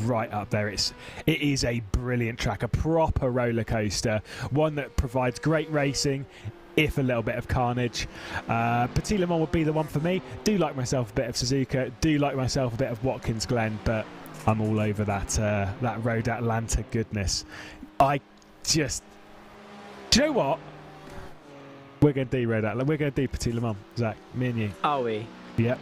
right up there. It is a brilliant track, a proper roller coaster, one that provides great racing, if a little bit of carnage. Petit Le Mans would be the one for me. Do like myself a bit of Suzuka, do like myself a bit of Watkins Glen, but I'm all over that Road Atlanta goodness. Do you know what? We're going to do Road Atlanta. We're going to do Petit Le Mans, Zach. Me and you. Are we? Yep.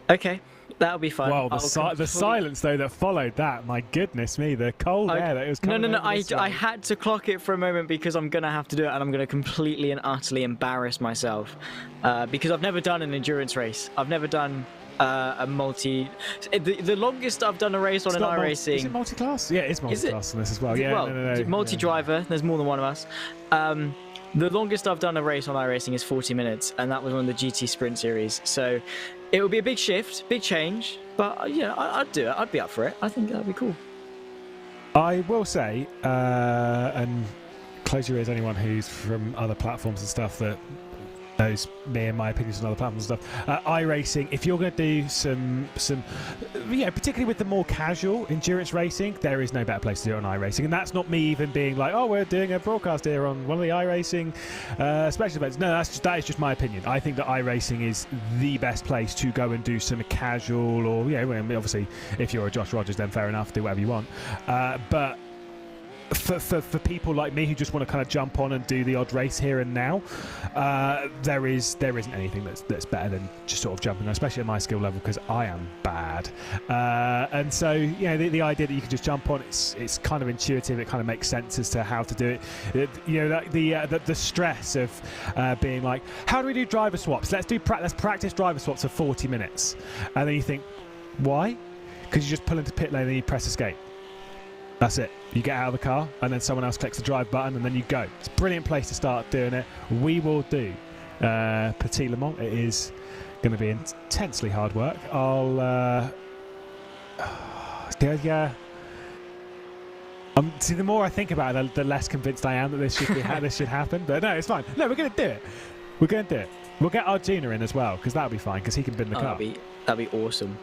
Okay, that'll be fun. Well, the silence though that followed that. My goodness me, the cold air that was coming. No. I had to clock it for a moment because I'm going to have to do it, and I'm going to completely and utterly embarrass myself because I've never done an endurance race. I've never done a multi. The longest I've done a race on an iRacing. Is it multi-class? Yeah, it's multi-class on this as well. Yeah, well, no. Multi-driver. There's more than one of us. The longest I've done a race on iRacing is 40 minutes, and that was on the GT Sprint Series. So it would be a big shift, big change, but yeah, I'd do it. I'd be up for it. I think that'd be cool. I will say, and close your ears, anyone who's from other platforms and stuff that knows me and my opinions on other platforms and stuff. iRacing, if you're going to do some, particularly with the more casual endurance racing, there is no better place to do it on iRacing. And that's not me even being like, oh, we're doing a broadcast here on one of the iRacing special events. No, that is just my opinion. I think that iRacing is the best place to go and do some casual, or obviously if you're a Josh Rogers, then fair enough, do whatever you want. But for people like me who just want to kind of jump on and do the odd race here and now, there isn't anything that's better than just sort of jumping, especially at my skill level, because I am bad. And so the idea that you can just jump on, it's kind of intuitive. It kind of makes sense as to how to do it. The stress of being like, how do we do driver swaps? Let's practice driver swaps for 40 minutes, and then you think, why? Because you just pull into pit lane and then you press escape. That's it. You get out of the car and then someone else clicks the drive button and then you go. It's a brilliant place to start doing it. We will do Petit Le Mans. It is going to be intensely hard work. See, the more I think about it, the less convinced I am that this should happen. But no, it's fine. No, we're going to do it. We're going to do it. We'll get Arjuna in as well, because that'll be fine, because he can bin the car. That'd be awesome.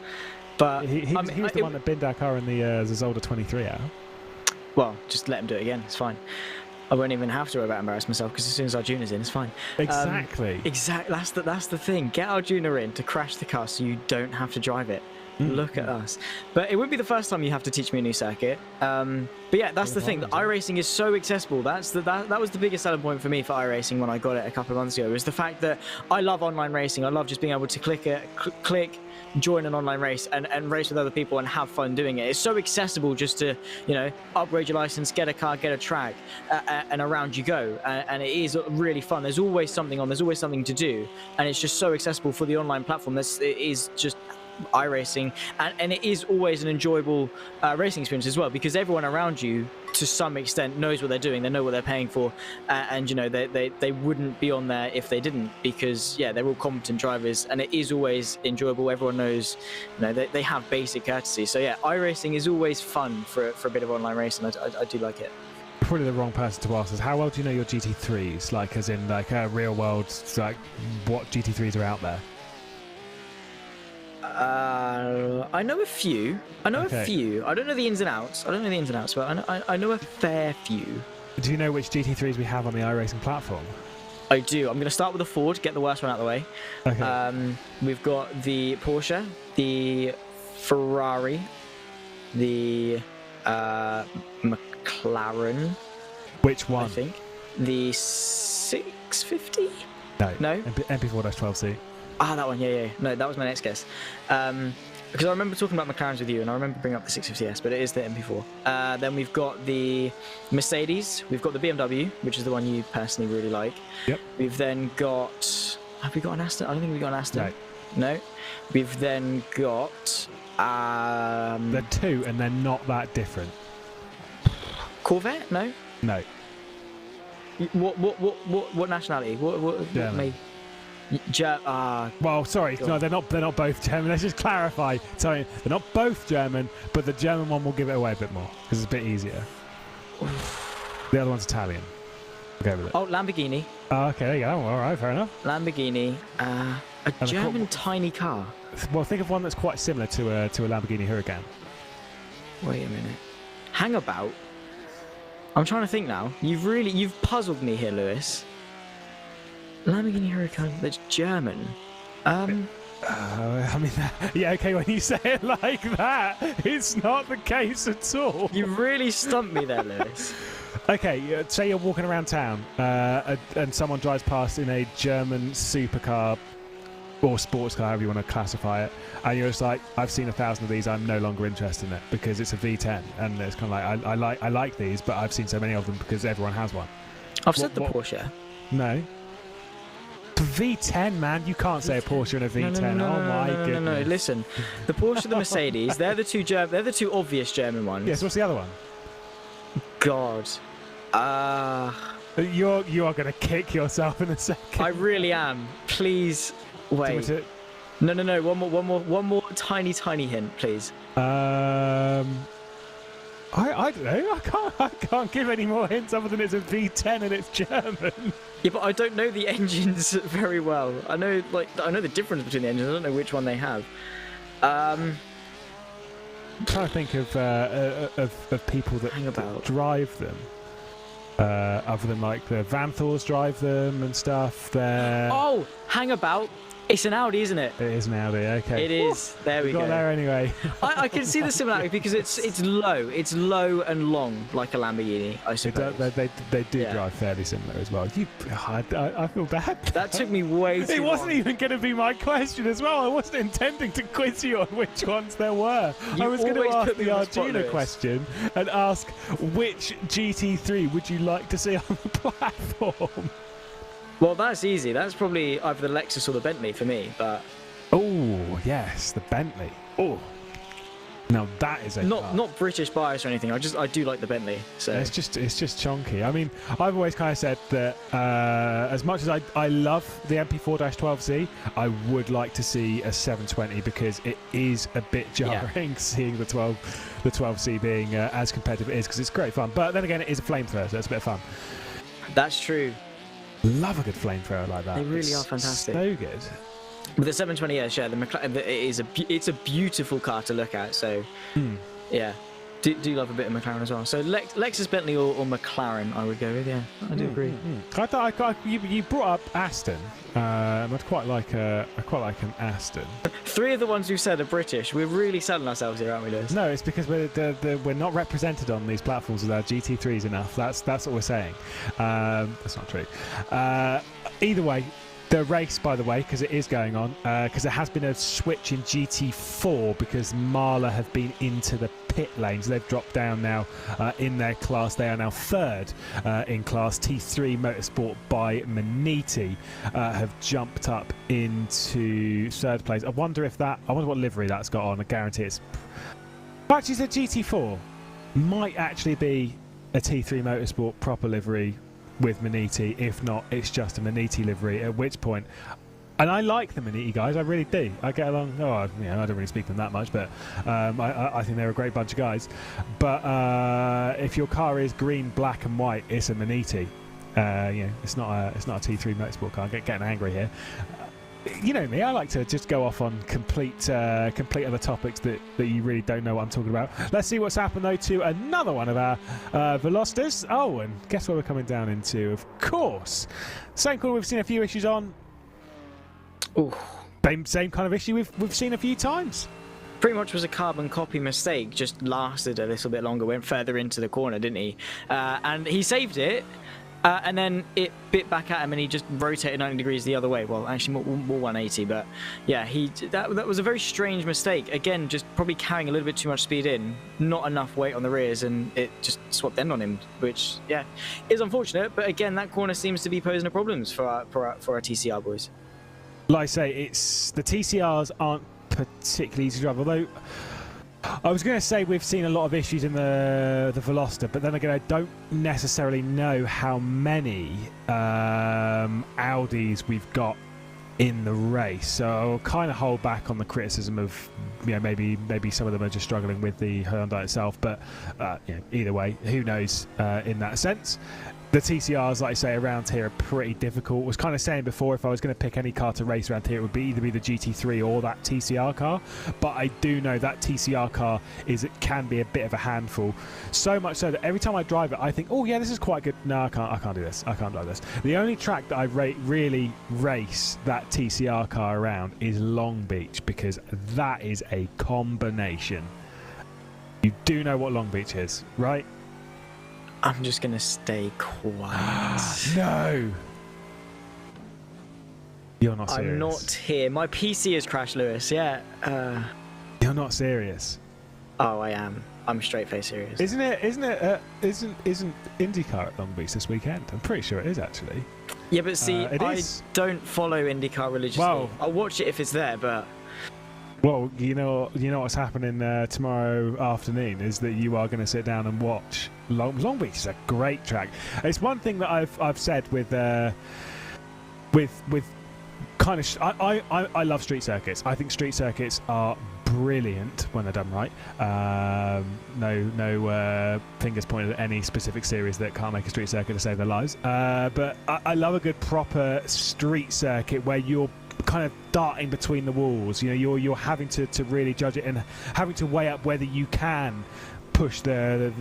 But he was the one that binned our car in the Zolder 23 hour. Well, just let him do it again. It's fine. I won't even have to worry about embarrassing myself, because as soon as Arjuna's in, it's fine. Exactly. Exactly. That's the thing. Get Arjuna in to crash the car so you don't have to drive it. Look at us. But it wouldn't be the first time you have to teach me a new circuit. But yeah, that's the thing. The iRacing is so accessible. That was the biggest selling point for me for iRacing when I got it a couple of months ago, was the fact that I love online racing. I love just being able to click, join an online race and race with other people and have fun doing it. It's so accessible just to, upgrade your license, get a car, get a track, and around you go. And it is really fun. There's always something on. There's always something to do. And it's just so accessible for the online platform. It is just iRacing, and it is always an enjoyable racing experience as well, because everyone around you to some extent knows what they're doing, they know what they're paying for, and they wouldn't be on there if they didn't, because they're all competent drivers, and it is always enjoyable. Everyone knows, they have basic courtesy. So yeah, iRacing is always fun for a bit of online racing. I do like it. Probably the wrong person to ask is, how well do you know your GT3s, like as in like real world, like what GT3s are out there? I know a few. I don't know the ins and outs. But I know a fair few. Do you know which GT3s we have on the iRacing platform? I do. I'm going to start with the Ford, get the worst one out of the way. Okay. We've got the Porsche, the Ferrari, the McLaren. Which one? I think. The 650? No? MP4-12C. Ah, that one, yeah. No, that was my next guess. Because I remember talking about McLarens with you, and I remember bringing up the 650S, but it is the MP4. Then we've got the Mercedes, we've got the BMW, which is the one you personally really like. Yep. We've then got... Have we got an Aston? I don't think we've got an Aston. No. We've then got... They're two, and they're not that different. Corvette? No. What nationality? What German. Well, sorry, no, they're not both German. Let's just clarify. Sorry, they're not both German, but the German one will give it away a bit more because it's a bit easier. The other one's Italian. We'll go with it. Oh, Lamborghini. Oh, okay, there you go. All right, fair enough. Lamborghini, a German tiny car. Well, think of one that's quite similar to a Lamborghini Huracan. Wait a minute. Hang about. I'm trying to think now. You've puzzled me here, Lewis. Lamborghini Huracan that's German. I mean, yeah, okay, when you say it like that, it's not the case at all. You really stumped me there, Lewis. Okay, say you're walking around town and someone drives past in a German supercar or sports car, however you want to classify it, and you're just like, I've seen 1,000 of these, I'm no longer interested in it because it's a V10, and it's kind of like, I like these, but I've seen so many of them because everyone has one. I've said the Porsche. No. V10, man, you can't say a Porsche and a V10. No. Listen, the Porsche, the Mercedes, they're the two obvious German ones. Yes. What's the other one? God. You are going to kick yourself in a second. I really am. Please wait. No. One more tiny hint, please. I I don't know. I can't give any more hints other than it's a V10 and it's German. Yeah, but I don't know the engines very well. I know the difference between the engines. I don't know which one they have. I'm trying to think of people that drive them. Other than like the Vanthors drive them and stuff. Oh, hang about. It's an Audi, isn't it? It is an Audi, okay. It is. There we go. Got there anyway. I can see the similarity because it's low. It's low and long like a Lamborghini, I suppose. They do drive fairly similar as well. I feel bad. That took me way too long. It wasn't even going to be my question as well. I wasn't intending to quiz you on which ones there were. I was going to ask the Arjuna question and ask which GT3 would you like to see on the platform? Well, that's easy. That's probably either the Lexus or the Bentley for me, but... Oh, yes, the Bentley. Oh. Now that is a car. Not British bias or anything. I do like the Bentley. So it's just chunky. I mean, I've always kind of said that as much as I love the MP4-12C, I would like to see a 720 because it is a bit jarring seeing the 12C being as competitive as it is because it's great fun. But then again, it is a flamethrower, so it's a bit of fun. That's true. Love a good flamethrower like that. They really are fantastic. So good. With the 720S, the McLaren, it's a beautiful car to look at. So, yeah, do love a bit of McLaren as well. So Lexus, Bentley, or McLaren, I would go with. Yeah, I do agree. I thought you brought up Aston. I'd quite like an Aston. 3 of the ones you said are British. We're really selling ourselves here, aren't we, Lewis? No, it's because we're not represented on these platforms with our GT3s enough. That's what we're saying. That's not true. Either way. The race, by the way, because it is going on, because there has been a switch in GT4 because Marla have been into the pit lanes. They've dropped down now in their class. They are now 3rd in class. T3 Motorsport by Maniti have jumped up into 3rd place. I wonder what livery that's got on. I guarantee it's... Actually, the GT4 might actually be a T3 Motorsport proper livery with Maniti. If not, it's just a Maniti livery, at which point, and I like the Maniti guys, I really do. I get along, I don't really speak to them that much, but I think they're a great bunch of guys. But if your car is green, black and white, it's a Maniti. It's not a T3 Motorsport car. I'm getting angry here. You know me, I like to just go off on complete other topics that you really don't know what I'm talking about. Let's see what's happened, though, to another one of our Velocitas. Oh, and guess what we're coming down into? Of course. Same corner we've seen a few issues on. Ooh. Same kind of issue we've seen a few times. Pretty much was a carbon copy mistake, just lasted a little bit longer, went further into the corner, didn't he? And he saved it. And then it bit back at him and he just rotated 90 degrees the other way. Well, actually more 180, but yeah, that was a very strange mistake. Again, just probably carrying a little bit too much speed in, not enough weight on the rears, and it just swapped end on him, which, yeah, is unfortunate. But again, that corner seems to be posing problems for our TCR boys. Like I say, the TCRs aren't particularly easy to drive, although... I was going to say we've seen a lot of issues in the Veloster, but then again, I don't necessarily know how many Audis we've got in the race. So I'll kind of hold back on the criticism of, maybe some of them are just struggling with the Hyundai itself. But either way, who knows in that sense. The TCRs, like I say, around here are pretty difficult. I was kind of saying before, if I was going to pick any car to race around here, it would either be the GT3 or that TCR car. But I do know that TCR car can be a bit of a handful. So much so that every time I drive it, I think, oh yeah, this is quite good. No, I can't do this. I can't drive this. The only track that I really race that TCR car around is Long Beach, because that is a combination. You do know what Long Beach is, right? I'm just going to stay quiet. No! You're not serious. I'm not here. My PC has crashed, Lewis. Yeah. You're not serious. Oh, I am. I'm straight face serious. Isn't IndyCar at Long Beach this weekend? I'm pretty sure it is, actually. Yeah, but see, I don't follow IndyCar religiously. Well, I'll watch it if it's there, but... Well, you know what's happening tomorrow afternoon is that you are going to sit down and watch Long Beach. Is a great track. It's one thing that I've said with kind of I love street circuits. I think street circuits are brilliant when they're done right. No fingers pointed at any specific series that can't make a street circuit to save their lives. But I love a good proper street circuit where you're kind of darting between the walls. You know, you're having to really judge it and having to weigh up whether you can push the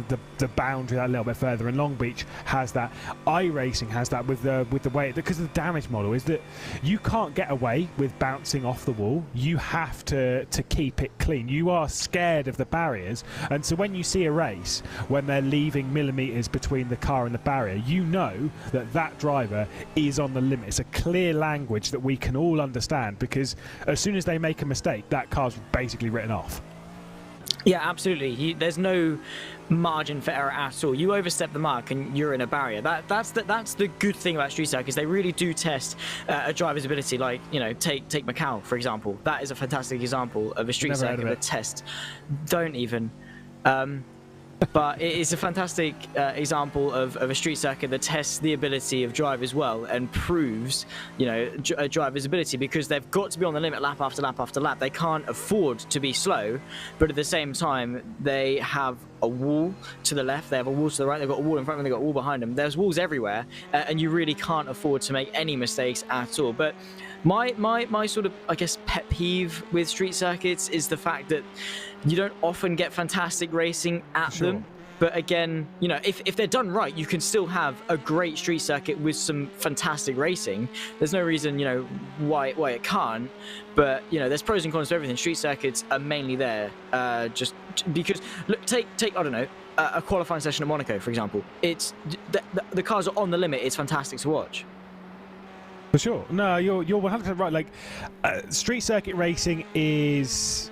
boundary that little bit further, and Long Beach has that. iRacing has that with the way, because of the damage model, is that you can't get away with bouncing off the wall. You have to keep it clean. You are scared of the barriers, and so when you see a race when they're leaving millimeters between the car and the barrier, you know that driver is on the limit. It's a clear language that we can all understand, because as soon as they make a mistake, that car's basically written off. Yeah, absolutely. There's no margin for error at all. You overstep the mark and you're in a barrier. That's the good thing about street circuits. They really do test a driver's ability. Like, you know, take Macau, for example. That is a fantastic example of a street circuit that tests. Don't even. But it is a fantastic example of a street circuit that tests the ability of drivers well and proves, you know, a driver's ability, because they've got to be on the limit lap after lap after lap. They can't afford to be slow, but at the same time, they have a wall to the left, they have a wall to the right, they've got a wall in front of them, they've got a wall behind them. There's walls everywhere, and you really can't afford to make any mistakes at all. But my sort of, I guess, pet peeve with street circuits is the fact that you don't often get fantastic racing at them. But again, you know, if they're done right, you can still have a great street circuit with some fantastic racing. There's no reason, you know, why it can't. But, you know, there's pros and cons to everything. Street circuits are mainly there just because, look, take I don't know, a qualifying session at Monaco, for example. It's the cars are on the limit. It's fantastic to watch. For sure. No, you're 100% right. Like, street circuit racing is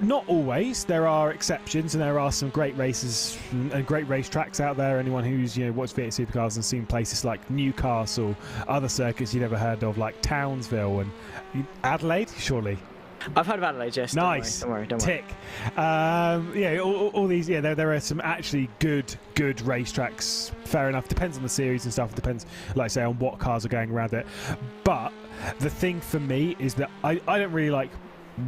not always. There are exceptions, and there are some great races and great racetracks out there. Anyone who's, you know, watched V8 Supercars and seen places like Newcastle, other circuits you've never heard of, like Townsville and Adelaide, surely. I've heard of Adelaide, yes. Nice. Don't worry. Tick. Yeah, all these. Yeah, there are some actually good racetracks. Fair enough. Depends on the series and stuff. It depends, like I say, on what cars are going around it. But the thing for me is that I don't really like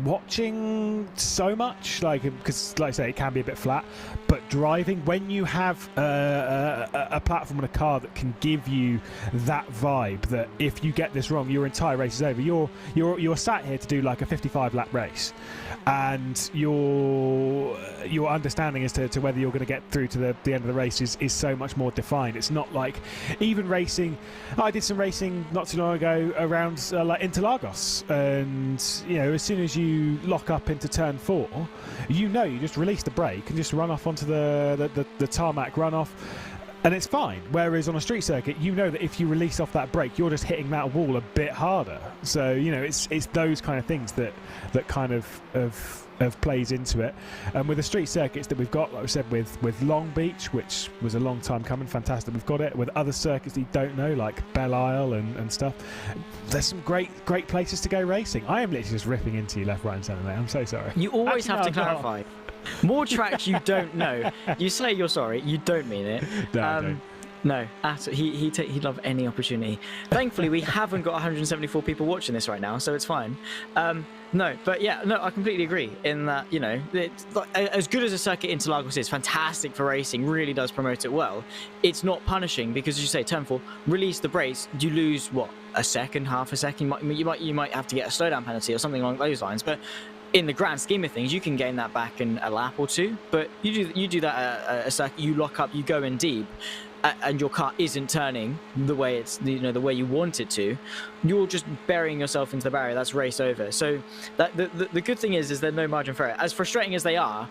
watching so much, like, because, like I say, it can be a bit flat. But driving, when you have a platform and a car that can give you that vibe, that if you get this wrong, your entire race is over. You're sat here to do like a 55 lap race, and your understanding as to whether you're going to get through to the end of the race is so much more defined. It's not like even racing. I did some racing not too long ago around like Interlagos, and you know, as soon as you lock up into turn 4, you know, you just release the brake and just run off onto the tarmac runoff, and it's fine. Whereas on a street circuit, you know that if you release off that brake, you're just hitting that wall a bit harder. So, you know, it's those kind of things that kind of plays into it. And with the street circuits that we've got, like we said, with Long Beach, which was a long time coming, fantastic, we've got it. With other circuits that you don't know, like Belle Isle and stuff, there's some great places to go racing. I am literally just ripping into you left, right and centre, mate. I'm so sorry. You always have to clarify. More tracks you don't know. You say you're sorry, you don't mean it. No, I don't. No, he'd love any opportunity. Thankfully, we haven't got 174 people watching this right now, so it's fine. No, but yeah, no, I completely agree in that, you know, it's like, as good as a circuit Interlagos is, fantastic for racing, really does promote it well. It's not punishing because, as you say, turn 4, release the brakes, you lose what, a second, half a second. You might have to get a slowdown penalty or something along those lines, but in the grand scheme of things, you can gain that back in a lap or two. But you do that at a circuit, you lock up, you go in deep, and your car isn't turning the way it's, you know, the way you want it to, you're just burying yourself into the barrier. That's race over. So that the good thing is there's no margin for error. As frustrating as they are,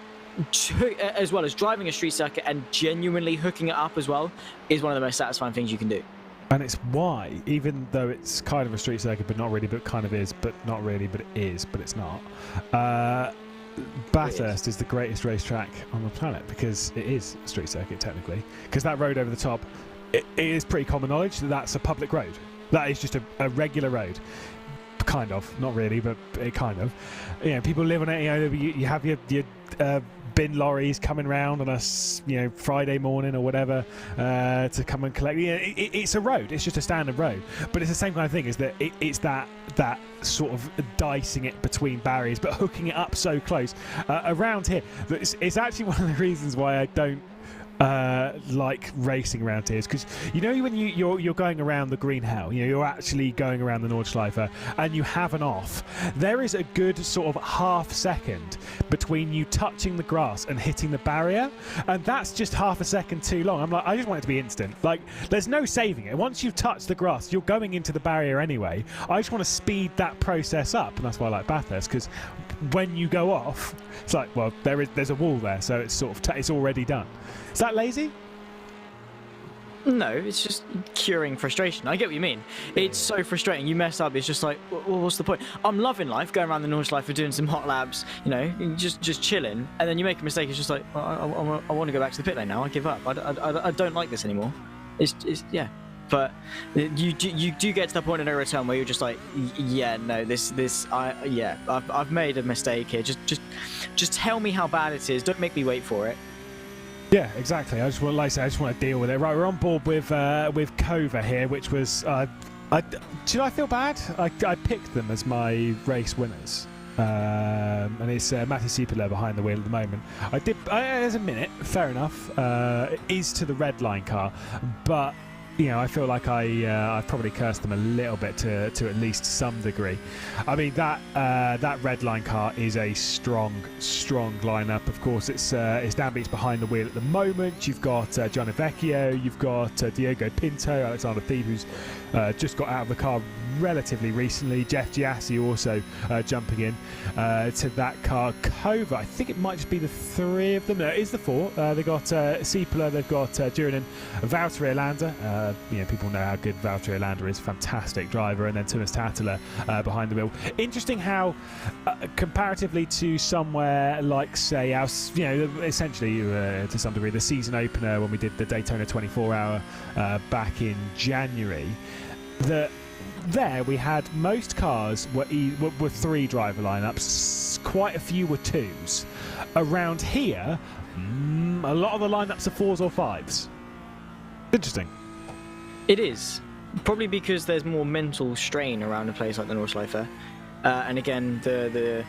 as well as driving a street circuit and genuinely hooking it up as well, is one of the most satisfying things you can do. And it's why, even though it's kind of a street circuit, but not really, but kind of is, but not really, but it is, but it's not. Bathurst is the greatest racetrack on the planet because it is a street circuit technically. Because that road over the top, it is pretty common knowledge that that's a public road. That is just a regular road. Kind of, not really, but it kind of. You know, people live on it. You know, you have your bin lorries coming round on a Friday morning or whatever to come and collect. It's a road. It's just a standard road, but it's the same kind of thing. Is that it's that sort of dicing it between barriers, but hooking it up so close around here. It's actually one of the reasons why I don't like racing around here, is because when you're going around the Green Hell, you're actually going around the Nordschleife and you have an off. There is a good sort of half second between you touching the grass and hitting the barrier, and that's just half a second too long. I'm like, I just want it to be instant. Like, there's no saving it. Once you've touched the grass, you're going into the barrier anyway. I just want to speed that process up, and that's why I like Bathurst, because when you go off, it's like, well, there's a wall there, so it's sort of it's already done. Is that lazy? No, it's just curing frustration. I get what you mean. It's so frustrating. You mess up, it's just like, well, what's the point? I'm loving life, going around the Nordschleife, doing some hot laps, just chilling, and then you make a mistake. It's just like, I want to go back to the pit lane now. I give up. I don't like this anymore. It's yeah. But you do get to the point of no return where you're just like, yeah, no, I've made a mistake here. Just tell me how bad it is. Don't make me wait for it. Yeah, exactly. I just want to deal with it. Right, we're on board with Kova here, which was should I feel bad? I picked them as my race winners. And it's Matty Siepeler behind the wheel at the moment. There's a minute, fair enough. It is to the red line car, but I feel like I probably cursed them a little bit to at least some degree. I mean, that red line car is a strong lineup. Of course, it's downbeats behind the wheel at the moment. You've got Gianni Vecchio, you've got Diogo Pinto, Alexander Thieb, who's just got out of the car relatively recently. Jeff Giassi also jumping in to that car. Kova, I think it might just be the three of them. No, it is the four. They've got Siepeler, they've got Durin, Valtteri Olander. People know how good Valtteri Olander is, fantastic driver, and then Thomas Tattler behind the wheel. Interesting how, comparatively to somewhere like, say, our, essentially to some degree, the season opener when we did the Daytona 24-hour back in January, that there we had most cars were three driver lineups, quite a few were twos. Around here, a lot of the lineups are fours or fives. Interesting. It is. Probably because there's more mental strain around a place like the Nordschleife. And again, they're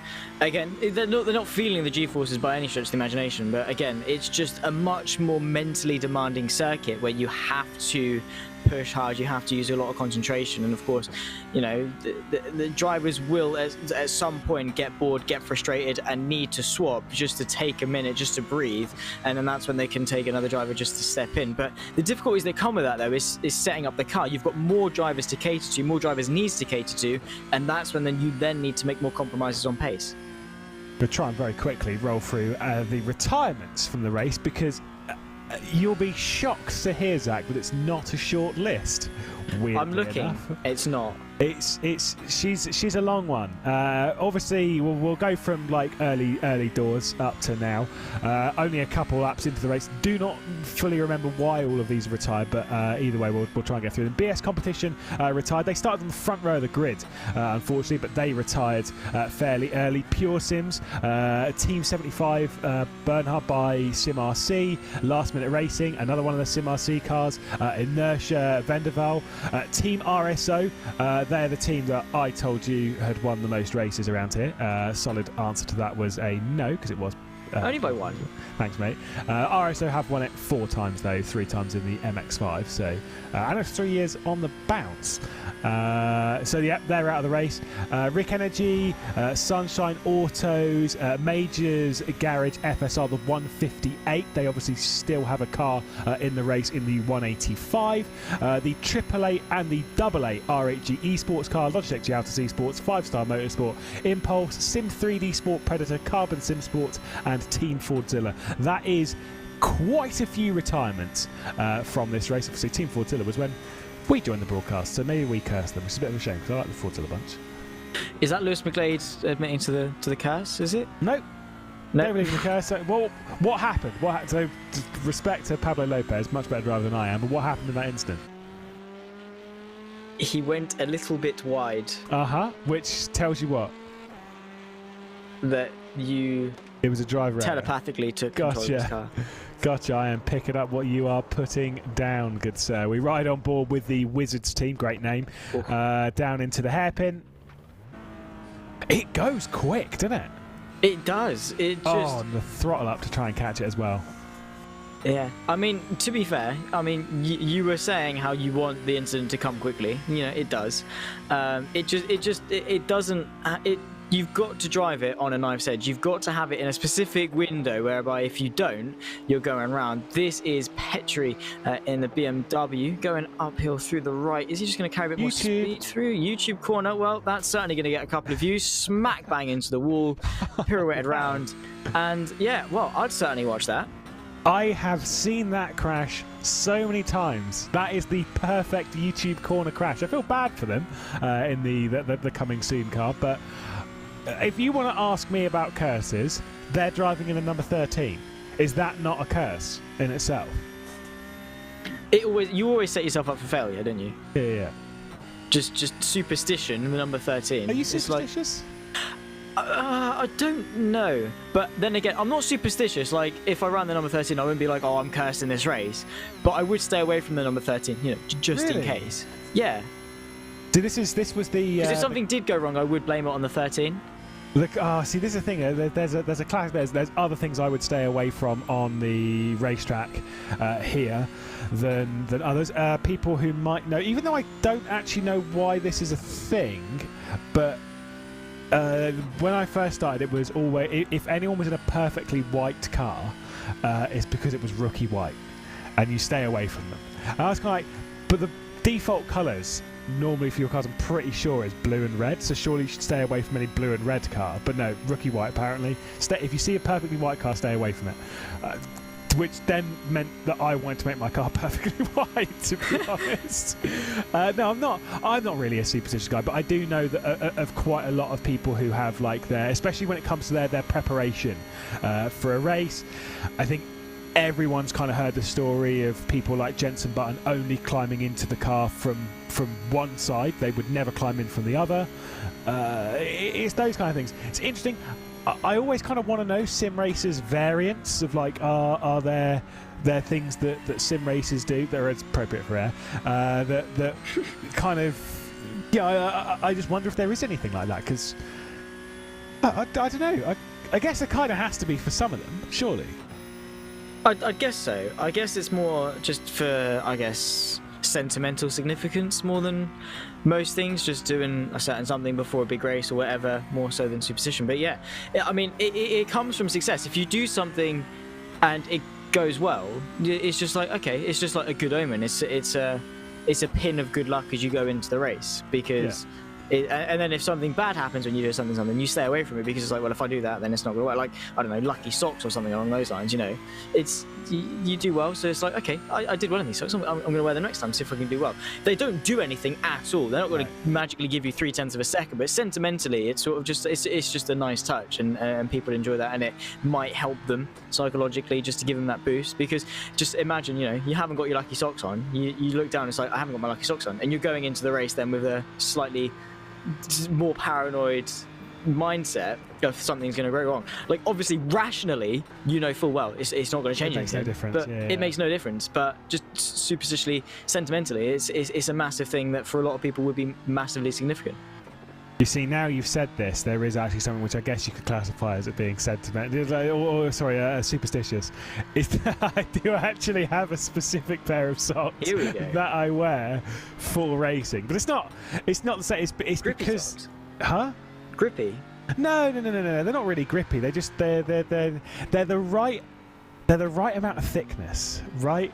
not feeling the G-forces by any stretch of the imagination, but again, it's just a much more mentally demanding circuit where you have to push hard, you have to use a lot of concentration, and of course, the drivers will at some point get bored, get frustrated, and need to swap just to take a minute, just to breathe, and then that's when they can take another driver just to step in. But the difficulties that come with that, though, is setting up the car. You've got more drivers to cater to, more drivers needs to cater to, and that's when you need to make more compromises on pace. We'll try and very quickly roll through the retirements from the race, because you'll be shocked to hear, Zach, that it's not a short list. I'm looking. Enough. It's not. She's a long one. Obviously, we'll go from like early doors up to now. Only a couple laps into the race. Do not fully remember why all of these are retired, but either way, we'll try and get through them. BS Competition retired. They started on the front row of the grid, unfortunately, but they retired fairly early. Pure Sims, Team 75, Bernhard by Sim RC. Last Minute Racing, another one of the Sim RC cars. Inertia Vendaval. Team RSO. They're the team that I told you had won the most races around here. Solid answer to that was a no, because it was only by one. Thanks, mate. RSO have won it 4 times, though, 3 times in the MX-5. So, and it's 3 years on the bounce. So, yeah, they're out of the race. Rick Energy, Sunshine Autos, Majors Garage FSR, the 158. They obviously still have a car in the race in the 185. The AAA and the AA RHG Esports car, Logitech G Autos Esports, 5-Star Motorsport, Impulse, Sim 3D Sport Predator, Carbon Sim Sports, and Team Fordzilla. That is quite a few retirements from this race. Obviously, Team Fordzilla was when we joined the broadcast, so maybe we cursed them. It's a bit of a shame because I like the Fordzilla bunch. Is that Lewis McGlade admitting to the curse? Is it? Nope. No. Don't believe in the curse. Well, what happened? So, respect to Pablo Lopez, much better driver than I am. But what happened in that incident? He went a little bit wide. Which tells you what? That you It was a driver error. telepathically took control of his car. Gotcha, I am picking up what you are putting down, good sir. We ride on board with the Wizards team, great name, down into the hairpin. It goes quick, doesn't it? It does. It just... Oh, and the throttle up to try and catch it as well. Yeah, I mean, to be fair, I mean, you were saying how you want the incident to come quickly. You know, it does. It doesn't. You've got to drive it on a knife's edge. You've got to have it in a specific window whereby if you don't, you're going around. This is Petri in the BMW going uphill through the right. Is he just going to carry a bit more speed through? YouTube corner. Well, that's certainly going to get a couple of views. Smack bang into the wall, pirouetted round. And yeah, well, I'd certainly watch that. I have seen that crash so many times. That is the perfect YouTube corner crash. I feel bad for them in the coming soon car, but if you want to ask me about curses, they're driving in a number 13. Is that not a curse in itself? You always set yourself up for failure, don't you? Yeah. Just superstition, the number 13. Are you superstitious? I don't know, but then again, I'm not superstitious. Like, if I ran the number 13, I wouldn't be like, oh, I'm cursed in this race. But I would stay away from the number 13, you know, just in case. Yeah. So this was the. Because if something did go wrong, I would blame it on the 13. Look, see, this is the thing. There's a class. There's other things I would stay away from on the racetrack here than others. People who might know, even though I don't actually know why this is a thing, but. When I first started, it was always, if anyone was in a perfectly white car, it's because it was rookie white, and you stay away from them. And I was kind of like, but the default colours normally for your cars, I'm pretty sure, is blue and red, so surely you should stay away from any blue and red car. But no, rookie white apparently. If you see a perfectly white car, stay away from it. Which then meant that I wanted to make my car perfectly white, to be honest. No, I'm not really a superstitious guy, but I do know that of quite a lot of people who have like especially when it comes to their preparation for a race. I think everyone's kind of heard the story of people like Jenson Button only climbing into the car from one side. They would never climb in from the other. It's those kind of things. It's interesting. I always kind of want to know sim racers' variants of like, are there things that sim racers do that are appropriate for air that kind of, yeah, I just wonder if there is anything like that, because I don't know. I guess it kind of has to be for some of them, surely. I guess so. I guess it's more just for, I guess, sentimental significance more than most things, just doing a certain something before a big race or whatever, more so than superstition. But yeah, I mean, it comes from success. If you do something and it goes well, it's just like, okay, it's just like a good omen. It's a pin of good luck as you go into the race, because and then if something bad happens when you do something, you stay away from it, because it's like, well, if I do that, then it's not going to work. Like, I don't know, lucky socks or something along those lines, you know. It's, you do well, so it's like, okay, I did well in these socks, I'm going to wear them next time, see if I can do well. They don't do anything at all. They're not going to magically give you 0.3 of a second, but sentimentally, it's sort of just, it's just a nice touch, and people enjoy that, and it might help them psychologically just to give them that boost. Because just imagine, you know, you haven't got your lucky socks on, you look down, it's like, I haven't got my lucky socks on, and you're going into the race then with a slightly more paranoid mindset of something's going to go wrong. Like, obviously, rationally, you know full well it's not going to change anything. It makes no difference. But it makes no difference. But just superstitiously, sentimentally, it's a massive thing that for a lot of people would be massively significant. You see, now you've said this, there is actually something which I guess you could classify as it being sentimental, superstitious. Is that I do actually have a specific pair of socks that I wear for racing, but it's not the same. It's grippy because, socks. Huh? Grippy? No. They're not really grippy. They're just they're the right. They're the right amount of thickness, right?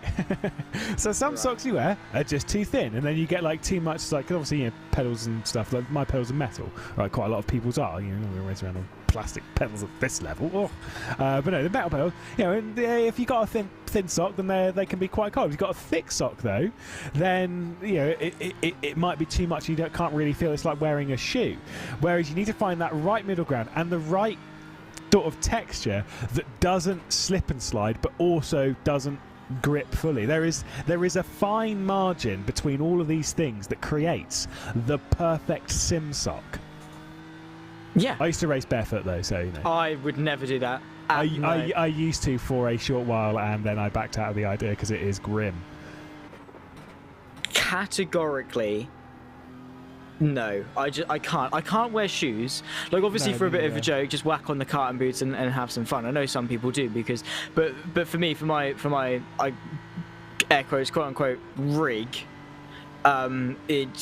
So some socks you wear are just too thin, and then you get like too much, like, obviously, you know, pedals and stuff. Like my pedals are metal, right? Quite a lot of people's are. You know, we race around on plastic pedals at this level. But no, the metal pedals, you know, and if you got a thin sock, then they can be quite cold. If you've got a thick sock though, then you know it might be too much. You can't really feel. It's like wearing a shoe. Whereas you need to find that right middle ground and the right sort of texture that doesn't slip and slide but also doesn't grip fully. There is a fine margin between all of these things that creates the perfect sim sock. Yeah. I used to race barefoot though, so you know. I would never do that. I used to for a short while, and then I backed out of the idea because it is grim. Categorically, no. I can't wear shoes. Like, obviously, for a bit of a joke, just whack on the karting boots and have some fun. I know some people do because, but for me, for my air quotes, quote unquote, rig. It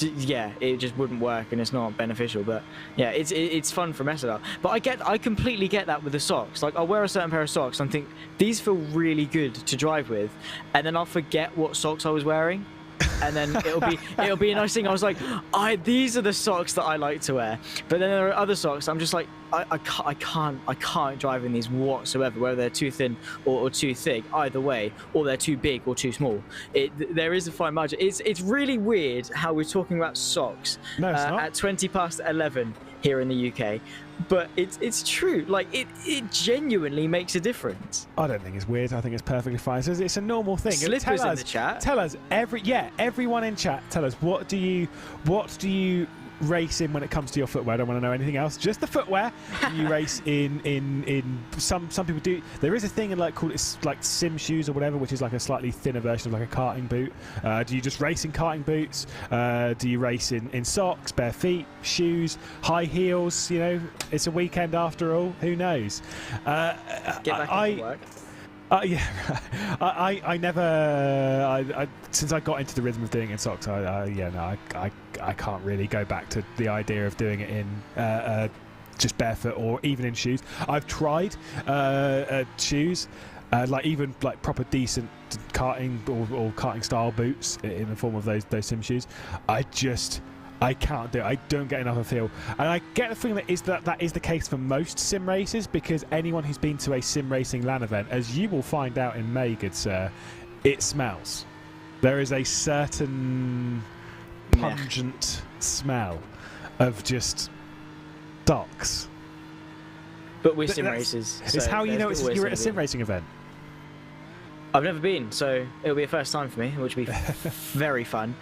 just wouldn't work, and it's not beneficial. But yeah, it's fun for messing up. But I completely get that with the socks. Like, I'll wear a certain pair of socks and think these feel really good to drive with, and then I'll forget what socks I was wearing, and then it'll be a nice thing. I was like, these are the socks that I like to wear. But then there are other socks I'm just like, I can't drive in these whatsoever, whether they're too thin or too thick, either way, or they're too big or too small. There is a fine margin. It's really weird how we're talking about socks at 11 here in the UK, but it's true. Like, it genuinely makes a difference. I don't think it's weird. I think it's perfectly fine. So it's a normal thing. Slippers in the chat. Tell us everyone in chat. Tell us what do you race in when it comes to your footwear? I don't want to know anything else. Just the footwear. Do you race in some people do. There is a thing in it's like sim shoes or whatever, which is like a slightly thinner version of like a karting boot. Do you just race in karting boots? Do you race in socks, bare feet, shoes, high heels? You know, it's a weekend after all. Who knows? Get back into work. I never. Since I got into the rhythm of doing it in socks, I can't really go back to the idea of doing it in just barefoot or even in shoes. I've tried shoes, even proper decent karting or karting style boots in the form of those sim shoes. I can't do it. I don't get enough of a feel. And I get the feeling that is the case for most sim races, because anyone who's been to a sim racing LAN event, as you will find out in May, good sir, it smells. There is a certain pungent smell of just docks. But we're sim racers. It's how you know you're at a sim racing event. I've never been, so it'll be a first time for me, which will be very fun.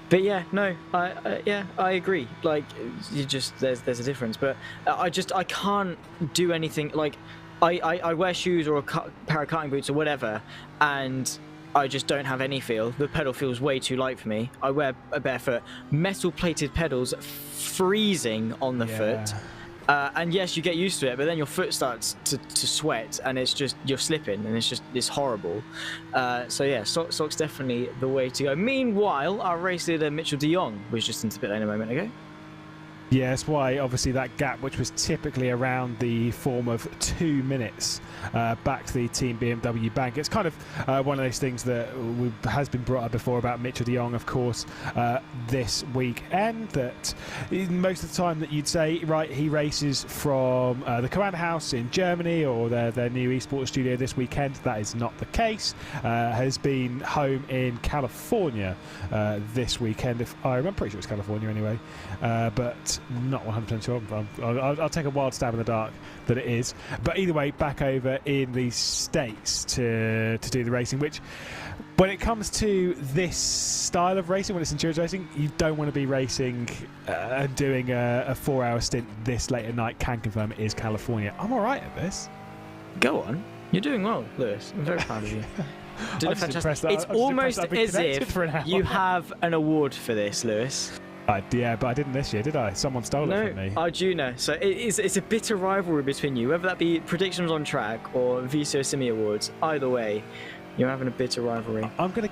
But yeah, no, I agree. Like, there's a difference, but I can't do anything. Like, I wear shoes or a pair of karting boots or whatever, and I just don't have any feel. The pedal feels way too light for me. I wear a barefoot, metal-plated pedals, freezing on the foot. And yes, you get used to it, but then your foot starts to sweat, and it's just, you're slipping, and it's horrible. So yeah, socks definitely the way to go. Meanwhile, our race leader Mitchell de Jong was just into pit lane a moment ago. Yeah, that's why obviously that gap, which was typically around the form of 2 minutes, back to the Team BMW bank. It's kind of one of those things that has been brought up before about Mitchell de Jong, of course, this weekend, that most of the time that you'd say, right, he races from the Command House in Germany or their new esports studio this weekend. That is not the case. Has been home in California this weekend. I'm pretty sure it's California anyway, but not 100% sure. I'll take a wild stab in the dark that it is. But either way, back over in the States to do the racing, which, when it comes to this style of racing, when it's endurance racing, you don't want to be racing and doing a 4-hour stint this late at night. Can confirm it is California. I'm all right at this. Go on. You're doing well, Lewis. I'm very proud of you. Did a fantastic. It's almost as if you have an award for this, Lewis. Yeah, but I didn't this year, did I? Someone stole it from me. I do know. So it's a bitter rivalry between you, whether that be predictions on track or VCO Simi Awards. Either way, you're having a bitter rivalry. I'm gonna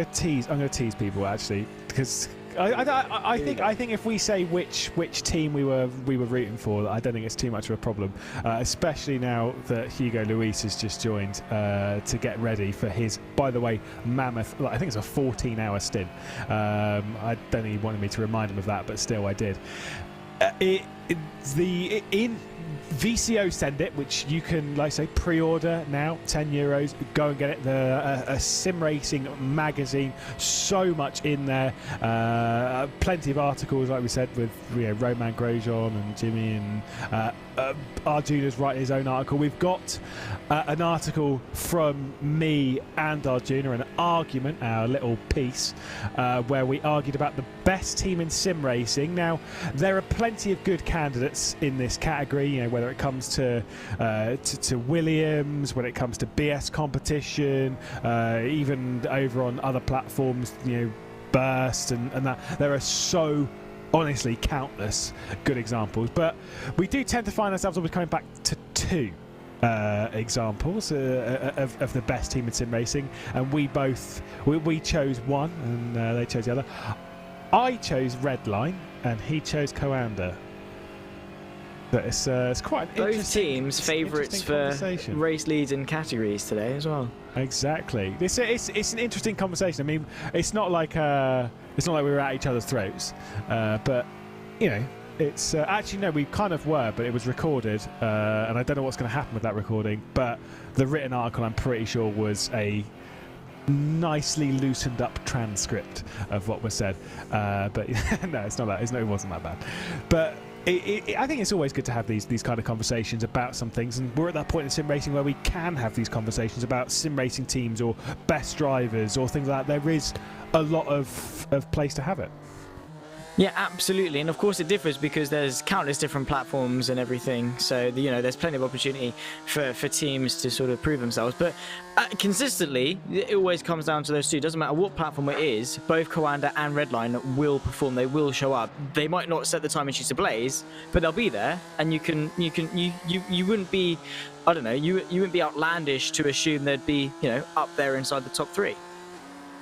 tease people, actually, because I think if we say which team we were rooting for, I don't think it's too much of a problem, especially now that Hugo Luis has just joined to get ready for his, by the way, mammoth, I think it's a 14-hour stint. I don't think he wanted me to remind him of that, but still I did. In VCO send it, which you can, like I say, pre-order now, €10. Go and get it. A sim racing magazine, so much in there. Plenty of articles, like we said, with Roman Grosjean and Jimmy, and Arjuna's writing his own article. We've got an article from me and Arjuna, an argument, our little piece, where we argued about the best team in sim racing. Now, there are plenty of good candidates candidates in this category. You know, whether it comes to Williams, when it comes to BS competition, even over on other platforms, you know, Burst and that. There are so, honestly, countless good examples. But we do tend to find ourselves always coming back to two examples of the best team in sim racing, and we chose one and they chose the other. I chose Redline and he chose Coanda. But it's quite an both teams favourites for race leads and categories today as well. Exactly. It's an interesting conversation. I mean, it's not like we were at each other's throats, but you know. It's actually, no, we kind of were, but it was recorded, and I don't know what's going to happen with that recording, but the written article, I'm pretty sure, was a nicely loosened up transcript of what was said. But no, it's not that. It wasn't that bad. But I think it's always good to have these kind of conversations about some things, and we're at that point in sim racing where we can have these conversations about sim racing teams or best drivers or things like that. There is a lot of place to have it. Yeah, absolutely, and of course it differs because there's countless different platforms and everything, so you know there's plenty of opportunity for teams to sort of prove themselves, but consistently it always comes down to those two. It doesn't matter what platform it is, both Coanda and Redline will perform, they will show up. They might not set the time in sheets ablaze, but they'll be there, and you wouldn't be, I don't know, you wouldn't be outlandish to assume they'd be, you know, up there inside the top three.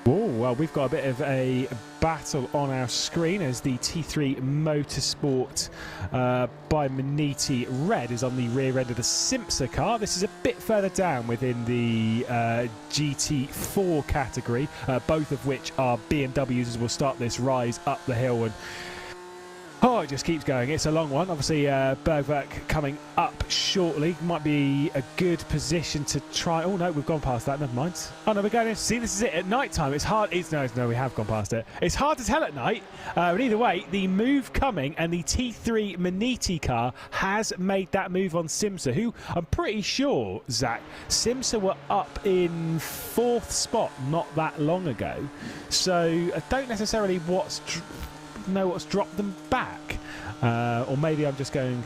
Oh, well, we've got a bit of a battle on our screen as the T3 Motorsport by Maniti Red is on the rear end of the Simsa car. This is a bit further down within the GT4 category, both of which are BMWs, as we'll start this rise up the hill. And oh, it just keeps going. It's a long one. Obviously, Bergwerk coming up shortly. Might be a good position to try. Oh, no, we've gone past that. Never mind. Oh, no, we're going in. See, this is it. At night time, it's hard. No, we have gone past it. It's hard to tell at night. But either way, the move coming, and the T3 Maniti car has made that move on Simsa, who I'm pretty sure, Zach, Simsa were up in 4th spot not that long ago. So I don't necessarily know what's dropped them back, or maybe I'm just going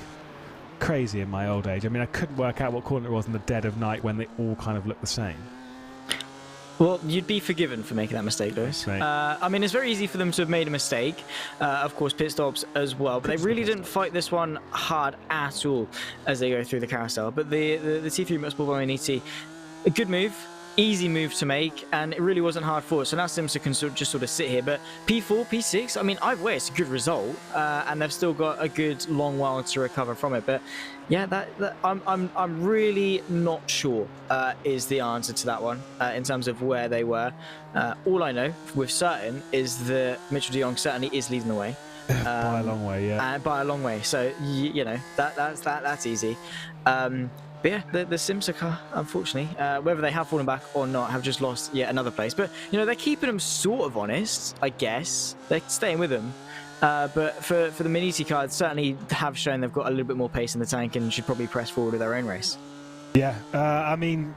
crazy in my old age. I mean, I couldn't work out what corner it was in the dead of night when they all kind of look the same. Well, you'd be forgiven for making that mistake, Lewis. I mean, it's very easy for them to have made a mistake. Of course, pit stops as well, but they really didn't fight this one hard at all as they go through the carousel. But the T3 Motorsport by Maniti, a good move. Easy move to make, and it really wasn't hard for it. So now Simsa can just sort of sit here. But P4, P6, I mean, either way, it's a good result, and they've still got a good long while to recover from it. But yeah, I'm really not sure is the answer to that one in terms of where they were. All I know with certain is that Mitchell de Jong certainly is leading the way. By a long way, yeah. By a long way. So you know that's easy. But yeah, the Simsa car, unfortunately, whether they have fallen back or not, have just lost yet another place. But, you know, they're keeping them sort of honest, I guess. They're staying with them. But for the Maniti car, certainly have shown they've got a little bit more pace in the tank and should probably press forward with their own race. Yeah, I mean,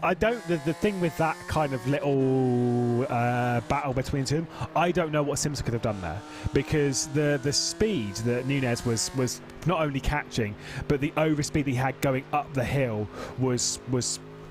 I don't. The thing with that kind of little battle between two, I don't know what Simsa could have done there, because the speed that Nunez was not only catching, but the overspeed he had going up the hill was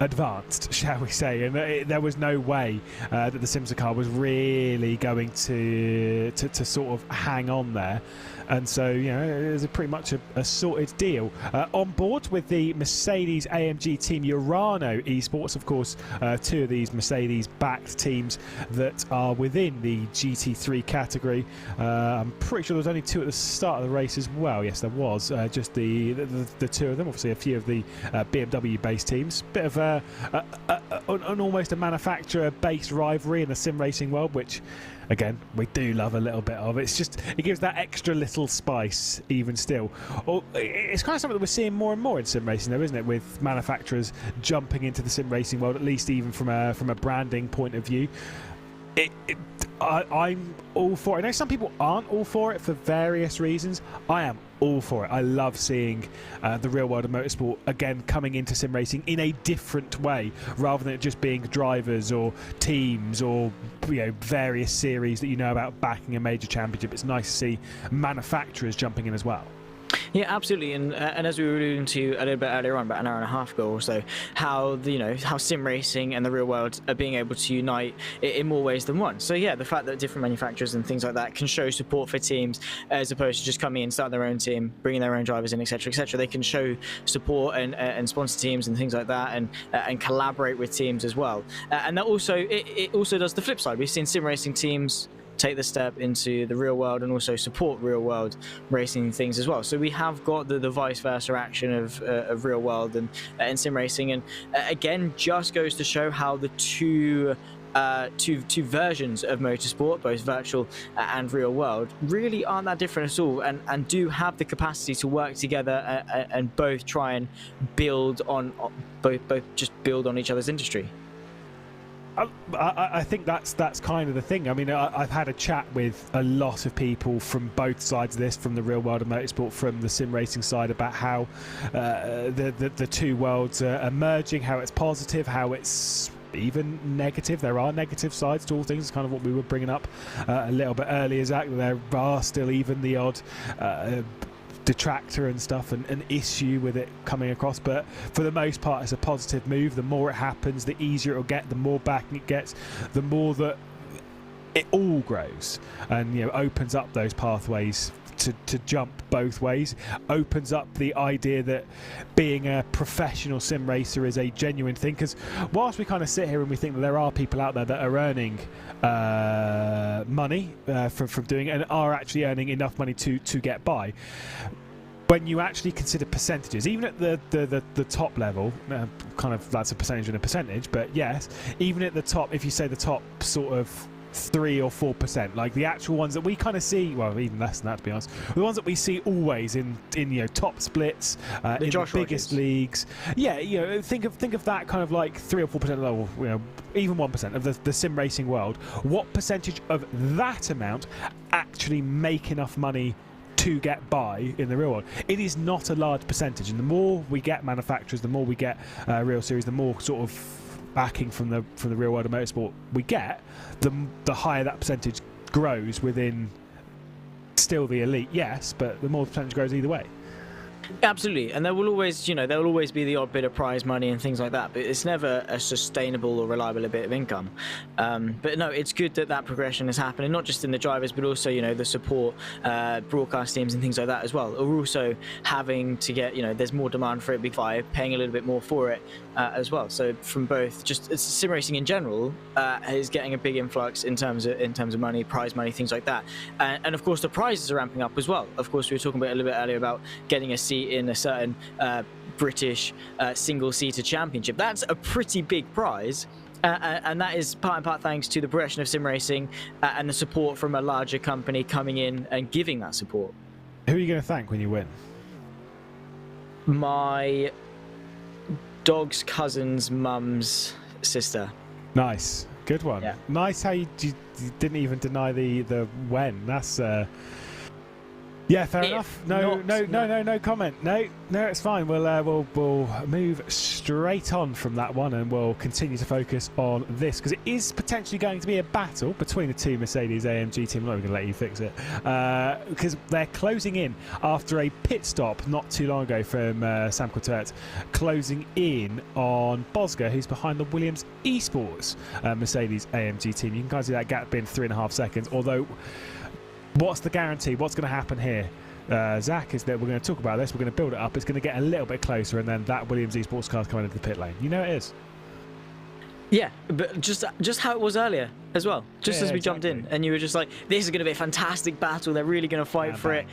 advanced, shall we say, and there was no way that the Simsa car was really going to sort of hang on there. And so, you know, it was pretty much a sorted deal. On board with the Mercedes AMG team Urano Esports, of course, two of these Mercedes-backed teams that are within the GT3 category. I'm pretty sure there was only two at the start of the race as well. Yes, there was. Just the two of them. Obviously, a few of the BMW-based teams. Bit of an almost a manufacturer-based rivalry in the sim racing world, which, again, we do love a little bit of. It gives that extra little spice even still. It's kind of something that we're seeing more and more in sim racing, though, isn't it? With manufacturers jumping into the sim racing world, at least even from a branding point of view. I'm all for it. I know some people aren't all for it for various reasons. I am all for it. I love seeing the real world of motorsport again coming into sim racing in a different way, rather than it just being drivers or teams or, you know, various series that you know about backing a major championship. It's nice to see manufacturers jumping in as well. Yeah, absolutely, and as we were alluding to a little bit earlier on, about an hour and a half ago or so, how how sim racing and the real world are being able to unite in more ways than one. So yeah, the fact that different manufacturers and things like that can show support for teams as opposed to just coming in, starting their own team, bringing their own drivers in, etc., etc. They can show support and sponsor teams and things like that, and collaborate with teams as well. And that also it also does the flip side. We've seen sim racing teams take the step into the real world and also support real world racing things as well. So we have got the vice versa action of real world and sim racing, and again just goes to show how the two versions of motorsport, both virtual and real world, really aren't that different at all, and do have the capacity to work together and both try and build on both just build on each other's industry. I think that's kind of the thing. I mean, I've had a chat with a lot of people from both sides of this, from the real world of motorsport, from the sim racing side, about how the two worlds are merging, how it's positive, how it's even negative. There are negative sides to all things. It's kind of what we were bringing up a little bit earlier, Zach. There are still even the odd detractor and stuff, and an issue with it coming across, but for the most part it's a positive move. The more it happens, the easier it'll get, the more backing it gets, the more that it all grows, and opens up those pathways to jump both ways, opens up the idea that being a professional sim racer is a genuine thing. Because whilst we kind of sit here and we think that there are people out there that are earning money from doing it, and are actually earning enough money to get by, when you actually consider percentages, even at the top level, kind of that's a percentage and a percentage, but yes, even at the top, if you say the top sort of 3 or 4%, like the actual ones that we kind of see, well, even less than that to be honest, the ones that we see always in top splits, in the biggest leagues, think of that kind of like 3 or 4% level, even 1% of the sim racing world. What percentage of that amount actually make enough money to get by in the real world? It is not a large percentage, and the more we get manufacturers, the more we get real series, the more sort of backing from the real world of motorsport we get, the higher that percentage grows within still the elite, yes, but the more the percentage grows either way. Absolutely, and there will always, there will always be the odd bit of prize money and things like that, but it's never a sustainable or reliable bit of income. But no, it's good that progression is happening, not just in the drivers, but also, the support, broadcast teams and things like that as well. Are also having to get, there's more demand for it by paying a little bit more for it as well. So from both, just sim racing in general is getting a big influx in terms of money, prize money, things like that, and of course the prizes are ramping up as well. Of course, we were talking about a little bit earlier about getting a seat in a certain British single-seater championship. That's a pretty big prize, and that is part and part thanks to the progression of sim racing and the support from a larger company coming in and giving that support. Who are you going to thank when you win? My dog's cousin's mum's sister. Nice, good one. Yeah. Nice how you didn't even deny the when. That's yeah, fair enough. No comment. No, it's fine. We'll move straight on from that one, and we'll continue to focus on this, because it is potentially going to be a battle between the two Mercedes AMG teams. I'm not even going to let you fix it, because they're closing in after a pit stop not too long ago from Sam Coutert, closing in on Bosger, who's behind the Williams Esports Mercedes AMG team. You can kind of see that gap being 3.5 seconds, although what's the guarantee? What's going to happen here, Zach, is that we're going to talk about this, we're going to build it up, it's going to get a little bit closer, and then that Williams Esports car's coming into the pit lane. You know it is. Yeah, but just how it was earlier as well. Just as we jumped in, and you were just like, this is going to be a fantastic battle, they're really going to fight for it.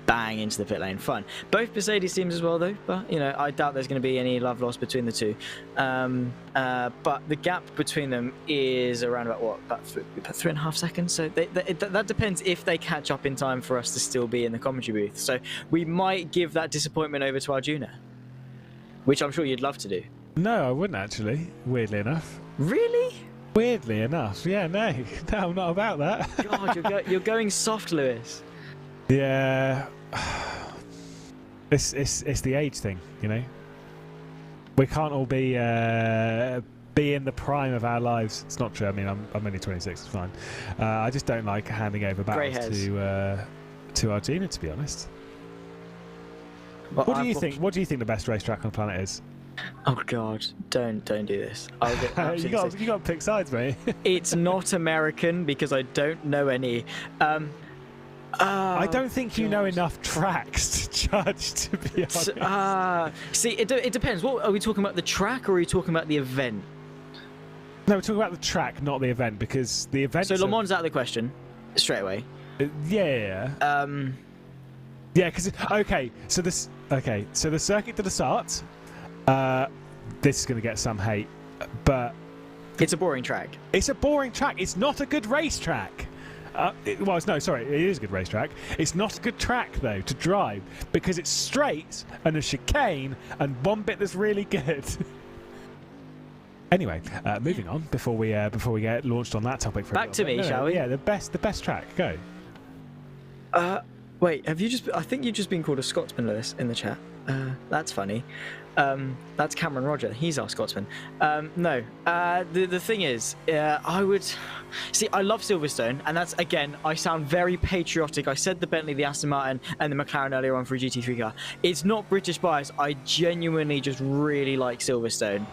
Bang into the pit lane. Fun. Both Mercedes teams as well, though, but I doubt there's going to be any love lost between the two. But the gap between them is around about 3.5 seconds. So that depends if they catch up in time for us to still be in the commentary booth. So we might give that disappointment over to Arjuna, which I'm sure you'd love to do. No, I wouldn't actually. Weirdly enough. Really? Weirdly enough, yeah. No, I'm not about that. God, you're going soft, Lewis. Yeah. It's the age thing, We can't all be in the prime of our lives. It's not true. I mean, I'm only 26. It's fine. I just don't like handing over battles to Arjuna, to be honest. Well, What do you think? What do you think the best racetrack on the planet is? Oh God, don't do this. I'll get you absolutely got sick. to pick sides, mate. It's not American because I don't know any. I don't think you know enough tracks to judge, to be honest. See, it depends. What are we talking about? The track, or are we talking about the event? No, we're talking about the track, not the event, because the event. So Le Mans out of the question, straight away. Yeah. Yeah, because so the circuit to the start. This is going to get some hate, but It's a boring track. it's a boring track. It's not a good racetrack. It is a good racetrack. It's not a good track though to drive because it's straight and a chicane and one bit that's really good. Anyway, moving on before we get launched on that topic. For a Back little to bit. me, shall we? Yeah, the best track. Go. Wait, have you just? I think you've just been called a Scotsman, Lewis, in the chat. That's funny. That's Cameron Roger. He's our Scotsman. No. The thing is, I would see. I love Silverstone, and that's again. I sound very patriotic. I said the Bentley, the Aston Martin, and the McLaren earlier on for a GT3 car. It's not British bias. I genuinely just really like Silverstone,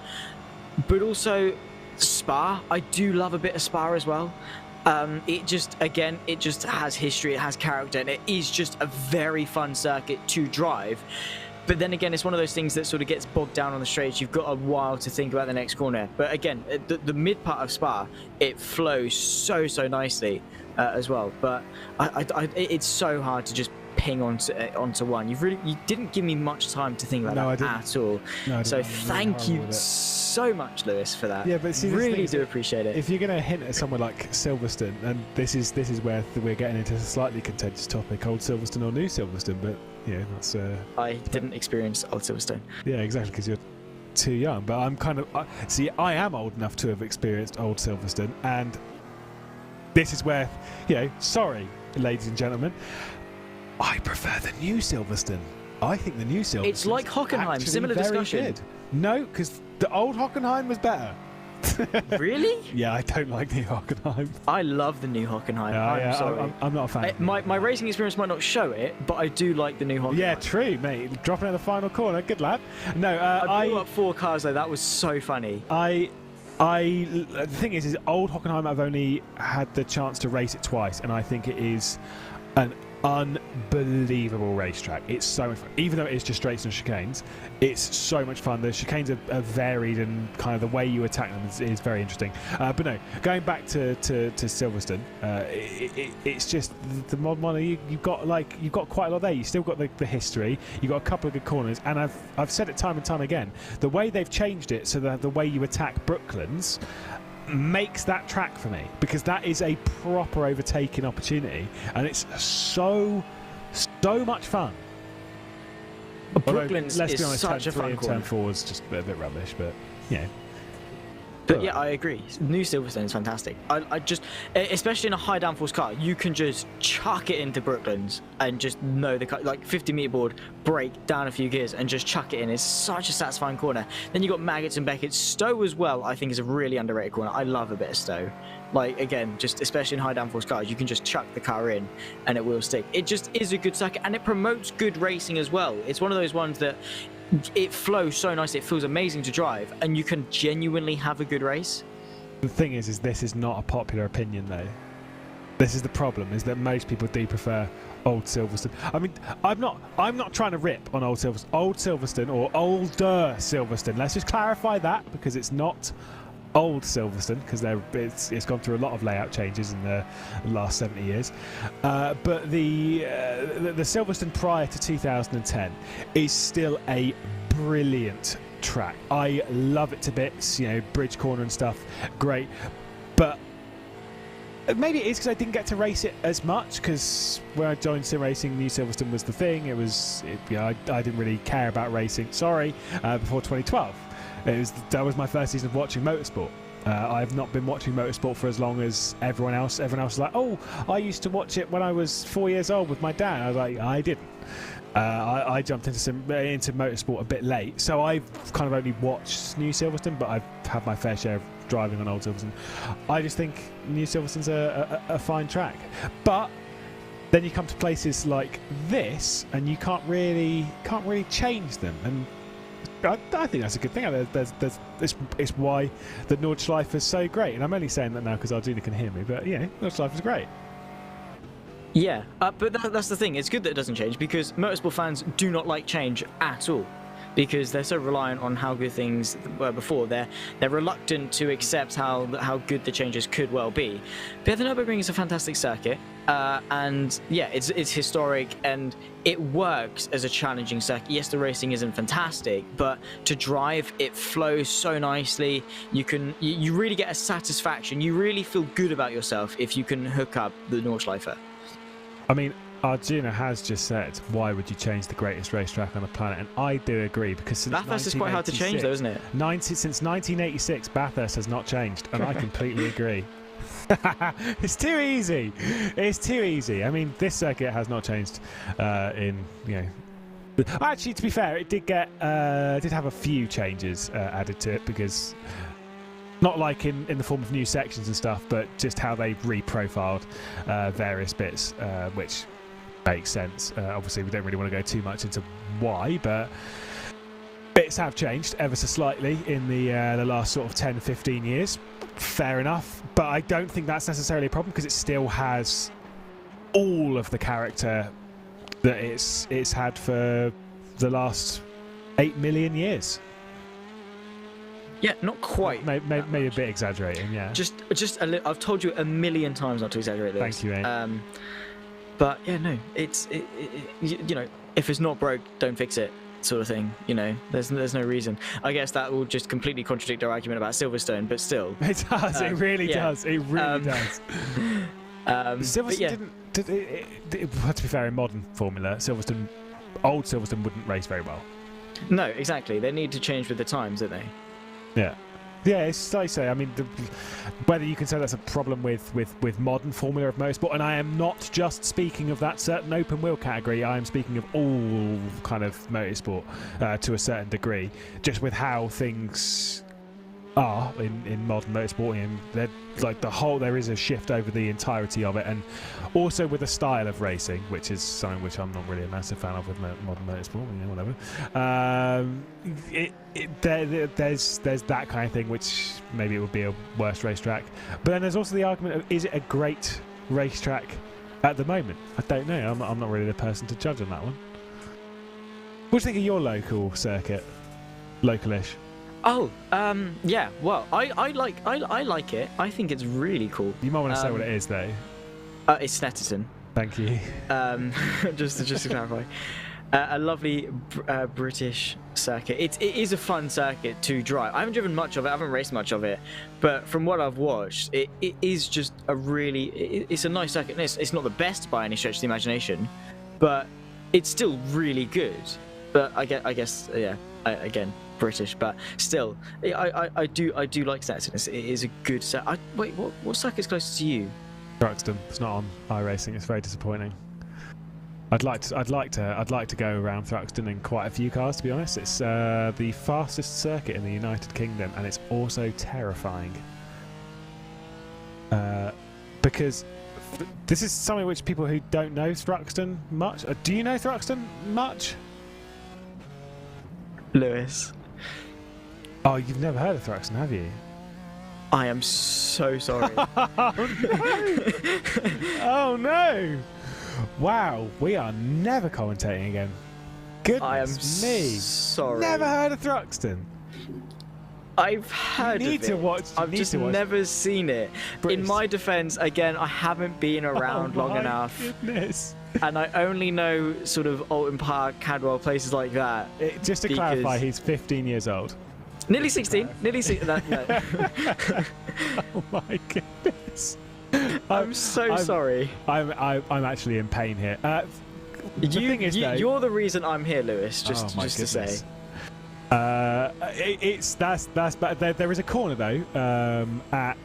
but also Spa. I do love a bit of Spa as well. It just has history, it has character, and it is just a very fun circuit to drive. But then again, it's one of those things that sort of gets bogged down on the straights. You've got a while to think about the next corner. But again, the mid part of Spa, it flows so nicely as well. But it's so hard to just ping onto one. You didn't give me much time to think about that at all. No, so thank you so much, Lewis, for that. Yeah, but see, really do appreciate it. If you're going to hint at somewhere like Silverstone, and this is where we're getting into a slightly contentious topic, old Silverstone or new Silverstone, but yeah, that's. I didn't experience old Silverstone. Yeah, exactly, because you're too young. But I'm kind of I am old enough to have experienced old Silverstone, and this is where sorry, ladies and gentlemen, I prefer the new Silverstone. I think the new Silverstone. It's like Hockenheim, similar discussion. Good. No, because the old Hockenheim was better. Really? Yeah, I don't like the Hockenheim. I love the new Hockenheim. I'm sorry. I'm not a fan. My racing experience might not show it, but I do like the new Hockenheim. Yeah, true, mate. Dropping at the final corner. Good lad. No, I blew up 4 cars though. That was so funny. The thing is old Hockenheim, I've only had the chance to race it twice, and I think it is an unbelievable racetrack. It's so much fun. Even though it is just straights and chicanes, it's so much fun. The chicanes are varied, and kind of the way you attack them is very interesting. But no, going back to Silverstone, it's just the mod one. You've got quite a lot there. You still got the history. You've got a couple of good corners, and I've said it time and time again. The way they've changed it so that the way you attack Brooklands makes that track for me, because that is a proper overtaking opportunity, and it's so much fun. Brooklands let's is be honest, such turn a fun 3 corner. and turn 4 is just a bit rubbish, but yeah. But yeah, I agree. New Silverstone is fantastic. I just, especially in a high downforce car, you can just chuck it into Brooklands and just know the car, like 50-meter board, brake down a few gears and just chuck it in. It's such a satisfying corner. Then you got Maggots and Beckett. Stowe as well, I think, is a really underrated corner. I love a bit of Stowe. Like, again, just especially in high downforce cars, you can just chuck the car in and it will stick. It just is a good circuit, and it promotes good racing as well. It's one of those ones that it flows so nice, it feels amazing to drive, and you can genuinely have a good race. The thing is this is not a popular opinion though. This is the problem, is that most people do prefer old Silverstone. I mean, I'm not trying to rip on old Silverstone or older Silverstone. Let's just clarify that, because it's not old Silverstone, because it's gone through a lot of layout changes in the last 70 years. But the Silverstone prior to 2010 is still a brilliant track. I love it to bits. Bridge corner and stuff, great. But maybe it is because I didn't get to race it as much, because when I joined sim racing, New Silverstone was the thing. I didn't really care about racing. Sorry, before 2012. That was my first season of watching motorsport. I've not been watching motorsport for as long as everyone else. Everyone else is like, oh, I used to watch it when I was 4 years old with my dad. I was like, I didn't. I jumped into motorsport a bit late, so I've kind of only watched New Silverstone, but I've had my fair share of driving on old Silverstone. I just think New Silverstone's a fine track, but then you come to places like this, and you can't really change them. And I think that's a good thing. It's why the Nordschleife is so great. And I'm only saying that now because Arjuna can hear me. But yeah, Nordschleife is great. Yeah, but that's the thing. It's good that it doesn't change because motorsport fans do not like change at all because they're so reliant on how good things were before. They're reluctant to accept how good the changes could well be. But the Nürburgring is a fantastic circuit, and yeah, it's historic and it works as a challenging circuit. Yes, the racing isn't fantastic, but to drive, it flows so nicely. You really get a satisfaction. You really feel good about yourself if you can hook up the Nordschleife. I mean, Arjuna has just said, why would you change the greatest racetrack on the planet? And I do agree, because since Bathurst is quite hard to change, though, isn't it? Since 1986, Bathurst has not changed, and I completely agree. It's too easy. It's too easy. I mean, this circuit has not changed Actually, to be fair, it did have a few changes added to it, because not like in the form of new sections and stuff, but just how they reprofiled various bits, which makes sense. Obviously, we don't really want to go too much into why, but bits have changed ever so slightly in the last sort of 10-15 years. Fair enough, but I don't think that's necessarily a problem because it still has all of the character that it's had for the last 8 million years. Yeah, not quite. Maybe a bit exaggerating, yeah. Just a little. I've told you a million times not to exaggerate this. Thank you, mate. But yeah, no, it's if it's not broke, don't fix it, sort of thing. There's no reason. I guess that will just completely contradict our argument about Silverstone, but still. It does. It really does. It really does. Silverstone didn't. To be fair, in modern Formula, old Silverstone wouldn't race very well. No, exactly. They need to change with the times, don't they? Yeah. Yeah, it's like I say, I mean, whether you can say that's a problem with modern Formula of motorsport, and I am not just speaking of that certain open wheel category, I am speaking of all kind of motorsport to a certain degree, just with how things are in modern motorsport. There is a shift over the entirety of it, and also with the style of racing, which is something which I'm not really a massive fan of with modern motorsport. Whatever. There's that kind of thing, which maybe it would be a worse racetrack. But then there's also the argument of, is it a great racetrack at the moment? I don't know. I'm not really the person to judge on that one. What do you think of your local circuit, localish? Oh, yeah. Well, I like it. I think it's really cool. You might want to say what it is, though. It's Snetterton. Thank you. Just to clarify, a lovely British circuit. It is a fun circuit to drive. I haven't driven much of it. I haven't raced much of it, but from what I've watched, it is just it's a nice circuit. It's not the best by any stretch of the imagination, but it's still really good. But I guess, yeah. Again, British, but still, I do like Snetterton. It is a good set. Wait, what circuit's closest to you? Thruxton. It's not on iRacing. It's very disappointing. I'd like to go around Thruxton in quite a few cars, to be honest. It's the fastest circuit in the United Kingdom, and it's also terrifying. Because this is something which people who don't know Thruxton much. Do you know Thruxton much? Lewis. Oh, you've never heard of Thruxton, have you? I am so sorry. Oh no! Oh no! Wow, we are never commentating again. Goodness I am me! Sorry. Never heard of Thruxton. I've heard of it. I've just never seen it. In my defence, again, I haven't been around long enough. Goodness. And I only know sort of Alton Park, Cadwell, places like that. Just to clarify, he's 15 years old. Nearly 16. Nearly 16. No. Oh my goodness. I'm sorry. I'm actually in pain here. You're the reason I'm here, Lewis. Just to say. There is a corner though at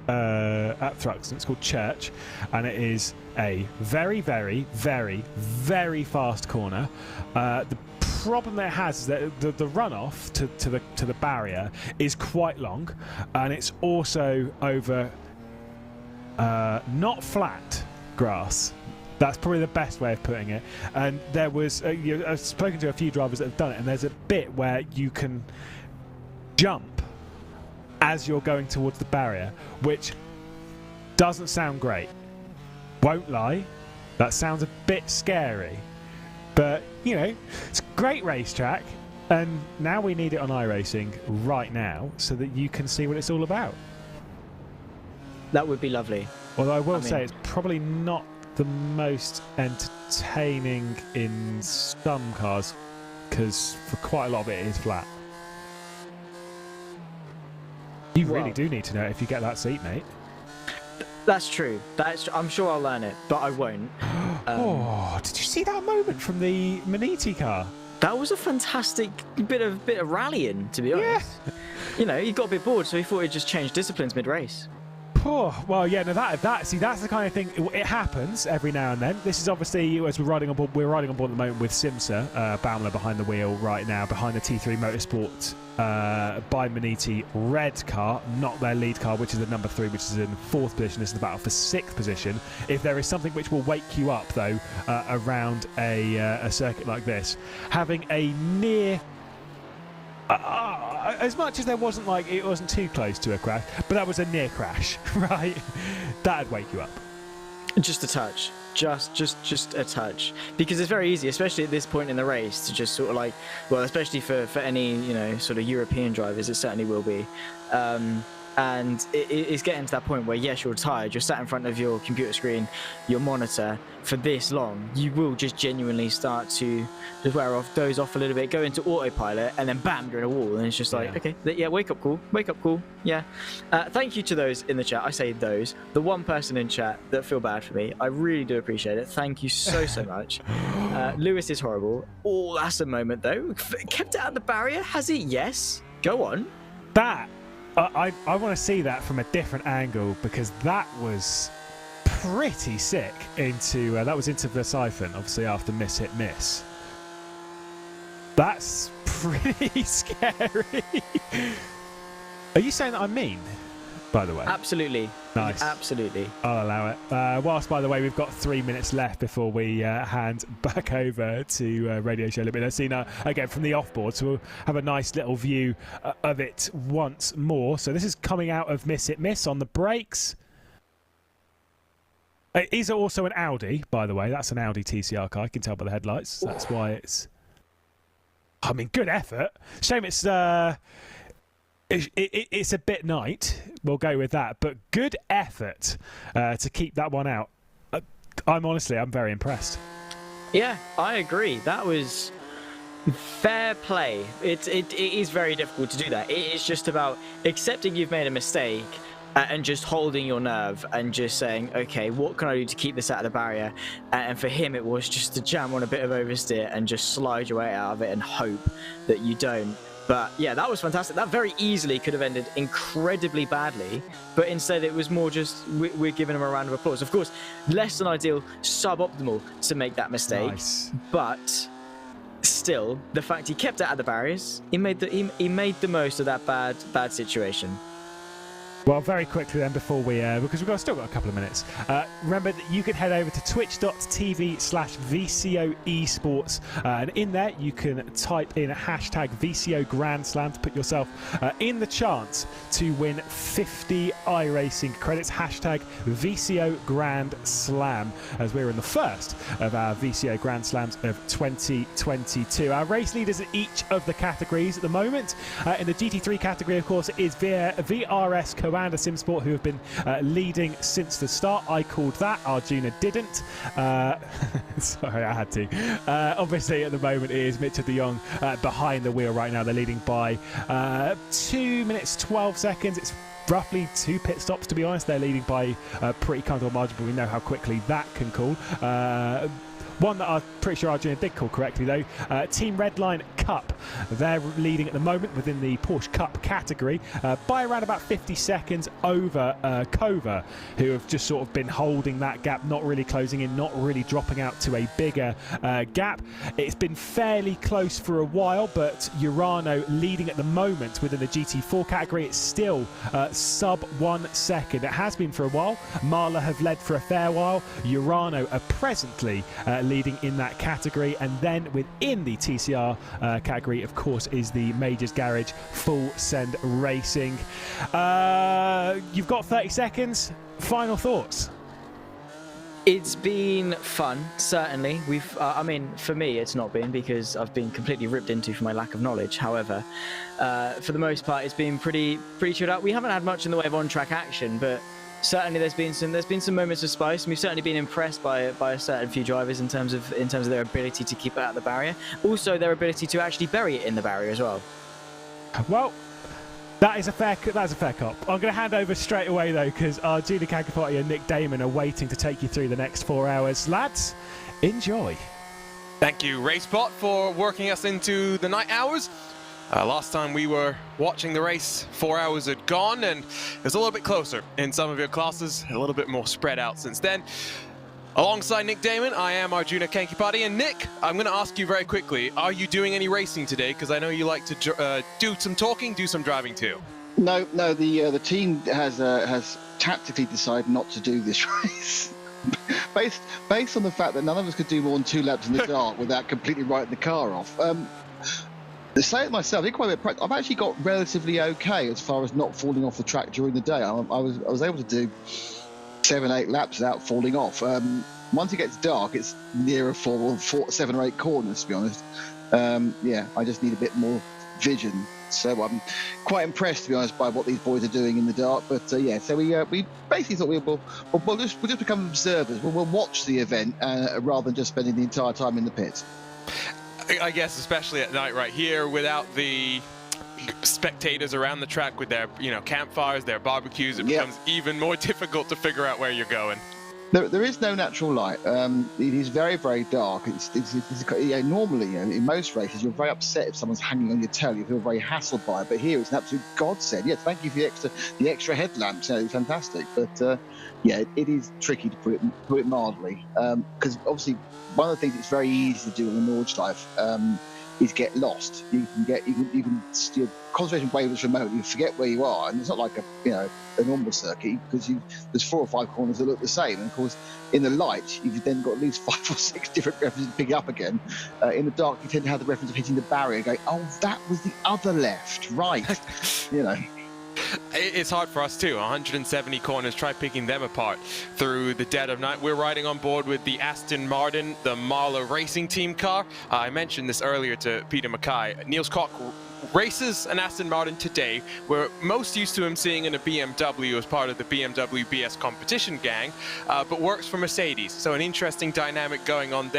Thruxton. It's called Church, and it is a very, very, very, very fast corner. The problem that it has is that the runoff to the barrier is quite long, and it's also over not flat grass. That's probably the best way of putting it. And there was, I've spoken to a few drivers that have done it, and there's a bit where you can jump as you're going towards the barrier, which doesn't sound great. Won't lie, that sounds a bit scary. But, it's a great racetrack, and now we need it on iRacing right now so that you can see what it's all about. That would be lovely. Although I will say it's probably not the most entertaining in some cars, because for quite a lot of it is flat. You really do need to know it if you get that seat, mate. That's true. I'm sure I'll learn it, but I won't. Did you see that moment from the Maniti car? That was a fantastic bit of rallying, to be honest. Yeah. He got a bit bored, so he thought he'd just change disciplines mid-race. Well, yeah, no, that's the kind of thing. It happens every now and then. This is obviously, as we're riding on board at the moment with Simsa, Baumler behind the wheel right now, behind the T3 Motorsport by Maniti red car, not their lead car, which is the number 3, which is in 4th position. This is the battle for 6th position. If there is something which will wake you up, though, around a circuit like this, having a near... as much as it wasn't too close to a crash, but that was a near crash, right? That'd wake you up. Just a touch. Just a touch. Because it's very easy, especially at this point in the race, to just sort of especially for any, sort of European drivers, it certainly will be. And it's getting to that point where, yes, you're tired, you're sat in front of your computer screen, your monitor for this long, you will just genuinely start to just doze off a little bit, go into autopilot, and then bam, you're in a wall, and it's just okay, wake up call, yeah. Thank you to those in the chat. I say those, the one person in chat that feel bad for me. I really do appreciate it. Thank you so much. Lewis is horrible. Oh, that's a moment though. Kept it out of the barrier, has he? Yes. Go on. That. I want to see that from a different angle, because that was pretty sick that was into the siphon, obviously after miss hit miss. That's pretty scary. Are you saying that I'm mean, by the way? Absolutely. Nice. Absolutely. I'll allow it. Whilst, by the way, we've got 3 minutes left before we hand back over to Radio Show Limited. Let's see now, again, from the offboard, so we'll have a nice little view of it once more. So this is coming out of Miss It Miss on the brakes. It is also an Audi, by the way. That's an Audi TCR car. I can tell by the headlights. That's why it's... I mean, good effort. Shame it's... It's a bit night, we'll go with that, but good effort to keep that one out. I'm very impressed. Yeah, I agree. That was fair play. It is very difficult to do that. It is just about accepting you've made a mistake and just holding your nerve and just saying, okay, what can I do to keep this out of the barrier? And for him, it was just to jam on a bit of oversteer and just slide your way out of it and hope that you don't. But yeah, that was fantastic. That very easily could have ended incredibly badly, but instead it was more just we're giving him a round of applause. Of course, less than ideal, suboptimal to make that mistake. Nice. But still, the fact he kept it out of the barriers, he made the most of that bad situation. Well, very quickly then, before we, because we've still got a couple of minutes, remember that you can head over to twitch.tv/VCO Esports, and in there you can type in hashtag VCO Grand Slam to put yourself in the chance to win 50 iRacing credits, hashtag VCO Grand Slam, as we're in the first of our VCO Grand Slams of 2022. Our race leaders in each of the categories at the moment. In the GT3 category, of course, it is VRS Coanda Simsport, who have been leading since the start. I called that. Arjuna didn't. Sorry, I had to. Obviously, at the moment, it is Mitchell de Jong behind the wheel right now. They're leading by 2 minutes, 12 seconds. It's roughly 2 pit stops, to be honest. They're leading by a pretty comfortable margin, but we know how quickly that can cool. One that I'm pretty sure Arjuna did call correctly, though. Team Redline Cup. They're leading at the moment within the Porsche Cup category by around about 50 seconds over Kova, who have just sort of been holding that gap, not really closing in, not really dropping out to a bigger gap. It's been fairly close for a while, but Urano leading at the moment within the GT4 category. It's still sub 1 second. It has been for a while. Marla have led for a fair while. Urano are presently leading in that category, and then within the TCR category, of course, is the Majors Garage Full Send Racing. You've got 30 seconds. Final thoughts? It's been fun, certainly. I mean, for me, it's not been, because I've been completely ripped into for my lack of knowledge. However, for the most part, it's been pretty chilled out. We haven't had much in the way of on-track action, but certainly there's been some moments of spice, and we've certainly been impressed by a certain few drivers in terms of their ability to keep it out of the barrier. Also, their ability to actually bury it in the barrier as well. Well, that's a fair cop. I'm going to hand over straight away, though, because our Julie Kankapati and Nick Damon are waiting to take you through the next 4 hours. Lads, enjoy. Thank you, RaceSpot, for working us into the night hours. Last time we were watching the race, 4 hours had gone, and it was a little bit closer in some of your classes, a little bit more spread out since then. Alongside Nick Damon, I am Arjuna Kankapati, and Nick, I'm going to ask you very quickly, are you doing any racing today? Because I know you like to do some talking, do some driving too. No, the team has tactically decided not to do this race. based on the fact that none of us could do more than 2 laps in the dark without completely writing the car off. To say it myself, I've actually got relatively okay as far as not falling off the track during the day. I was able to do 7-8 laps without falling off. Once it gets dark, it's nearer 7 or 8 corners, to be honest. Yeah, I just need a bit more vision. So I'm quite impressed, to be honest, by what these boys are doing in the dark. But yeah, so we basically thought we'll just become observers. We'll watch the event rather than just spending the entire time in the pits. I guess especially at night right here, without the spectators around the track with their campfires, their barbecues, it becomes even more difficult to figure out where you're going. There is no natural light. It is very, very dark. Normally, in most races, you're very upset if someone's hanging on your tail. You feel very hassled by it. But here, it's an absolute godsend. Yeah, thank you for the extra headlamps. It's fantastic. But yeah, it is tricky to put it mildly. Because obviously, one of the things that's very easy to do on the Nordschleife is get lost. You can your concentration wavers remote. You forget where you are, and it's not like a normal circuit, because there's 4 or 5 corners that look the same. And of course, in the light, you've then got at least 5 or 6 different references to pick up again. In the dark, you tend to have the reference of hitting the barrier, going, "Oh, that was the other left, right?" It's hard for us too. 170 corners, try picking them apart through the dead of night. We're riding on board with the Aston Martin, the Marla Racing Team car. I mentioned this earlier to Peter Mackay. Niels Koch races an Aston Martin today. We're most used to him seeing in a BMW as part of the BMW BS competition gang, but works for Mercedes. So an interesting dynamic going on there.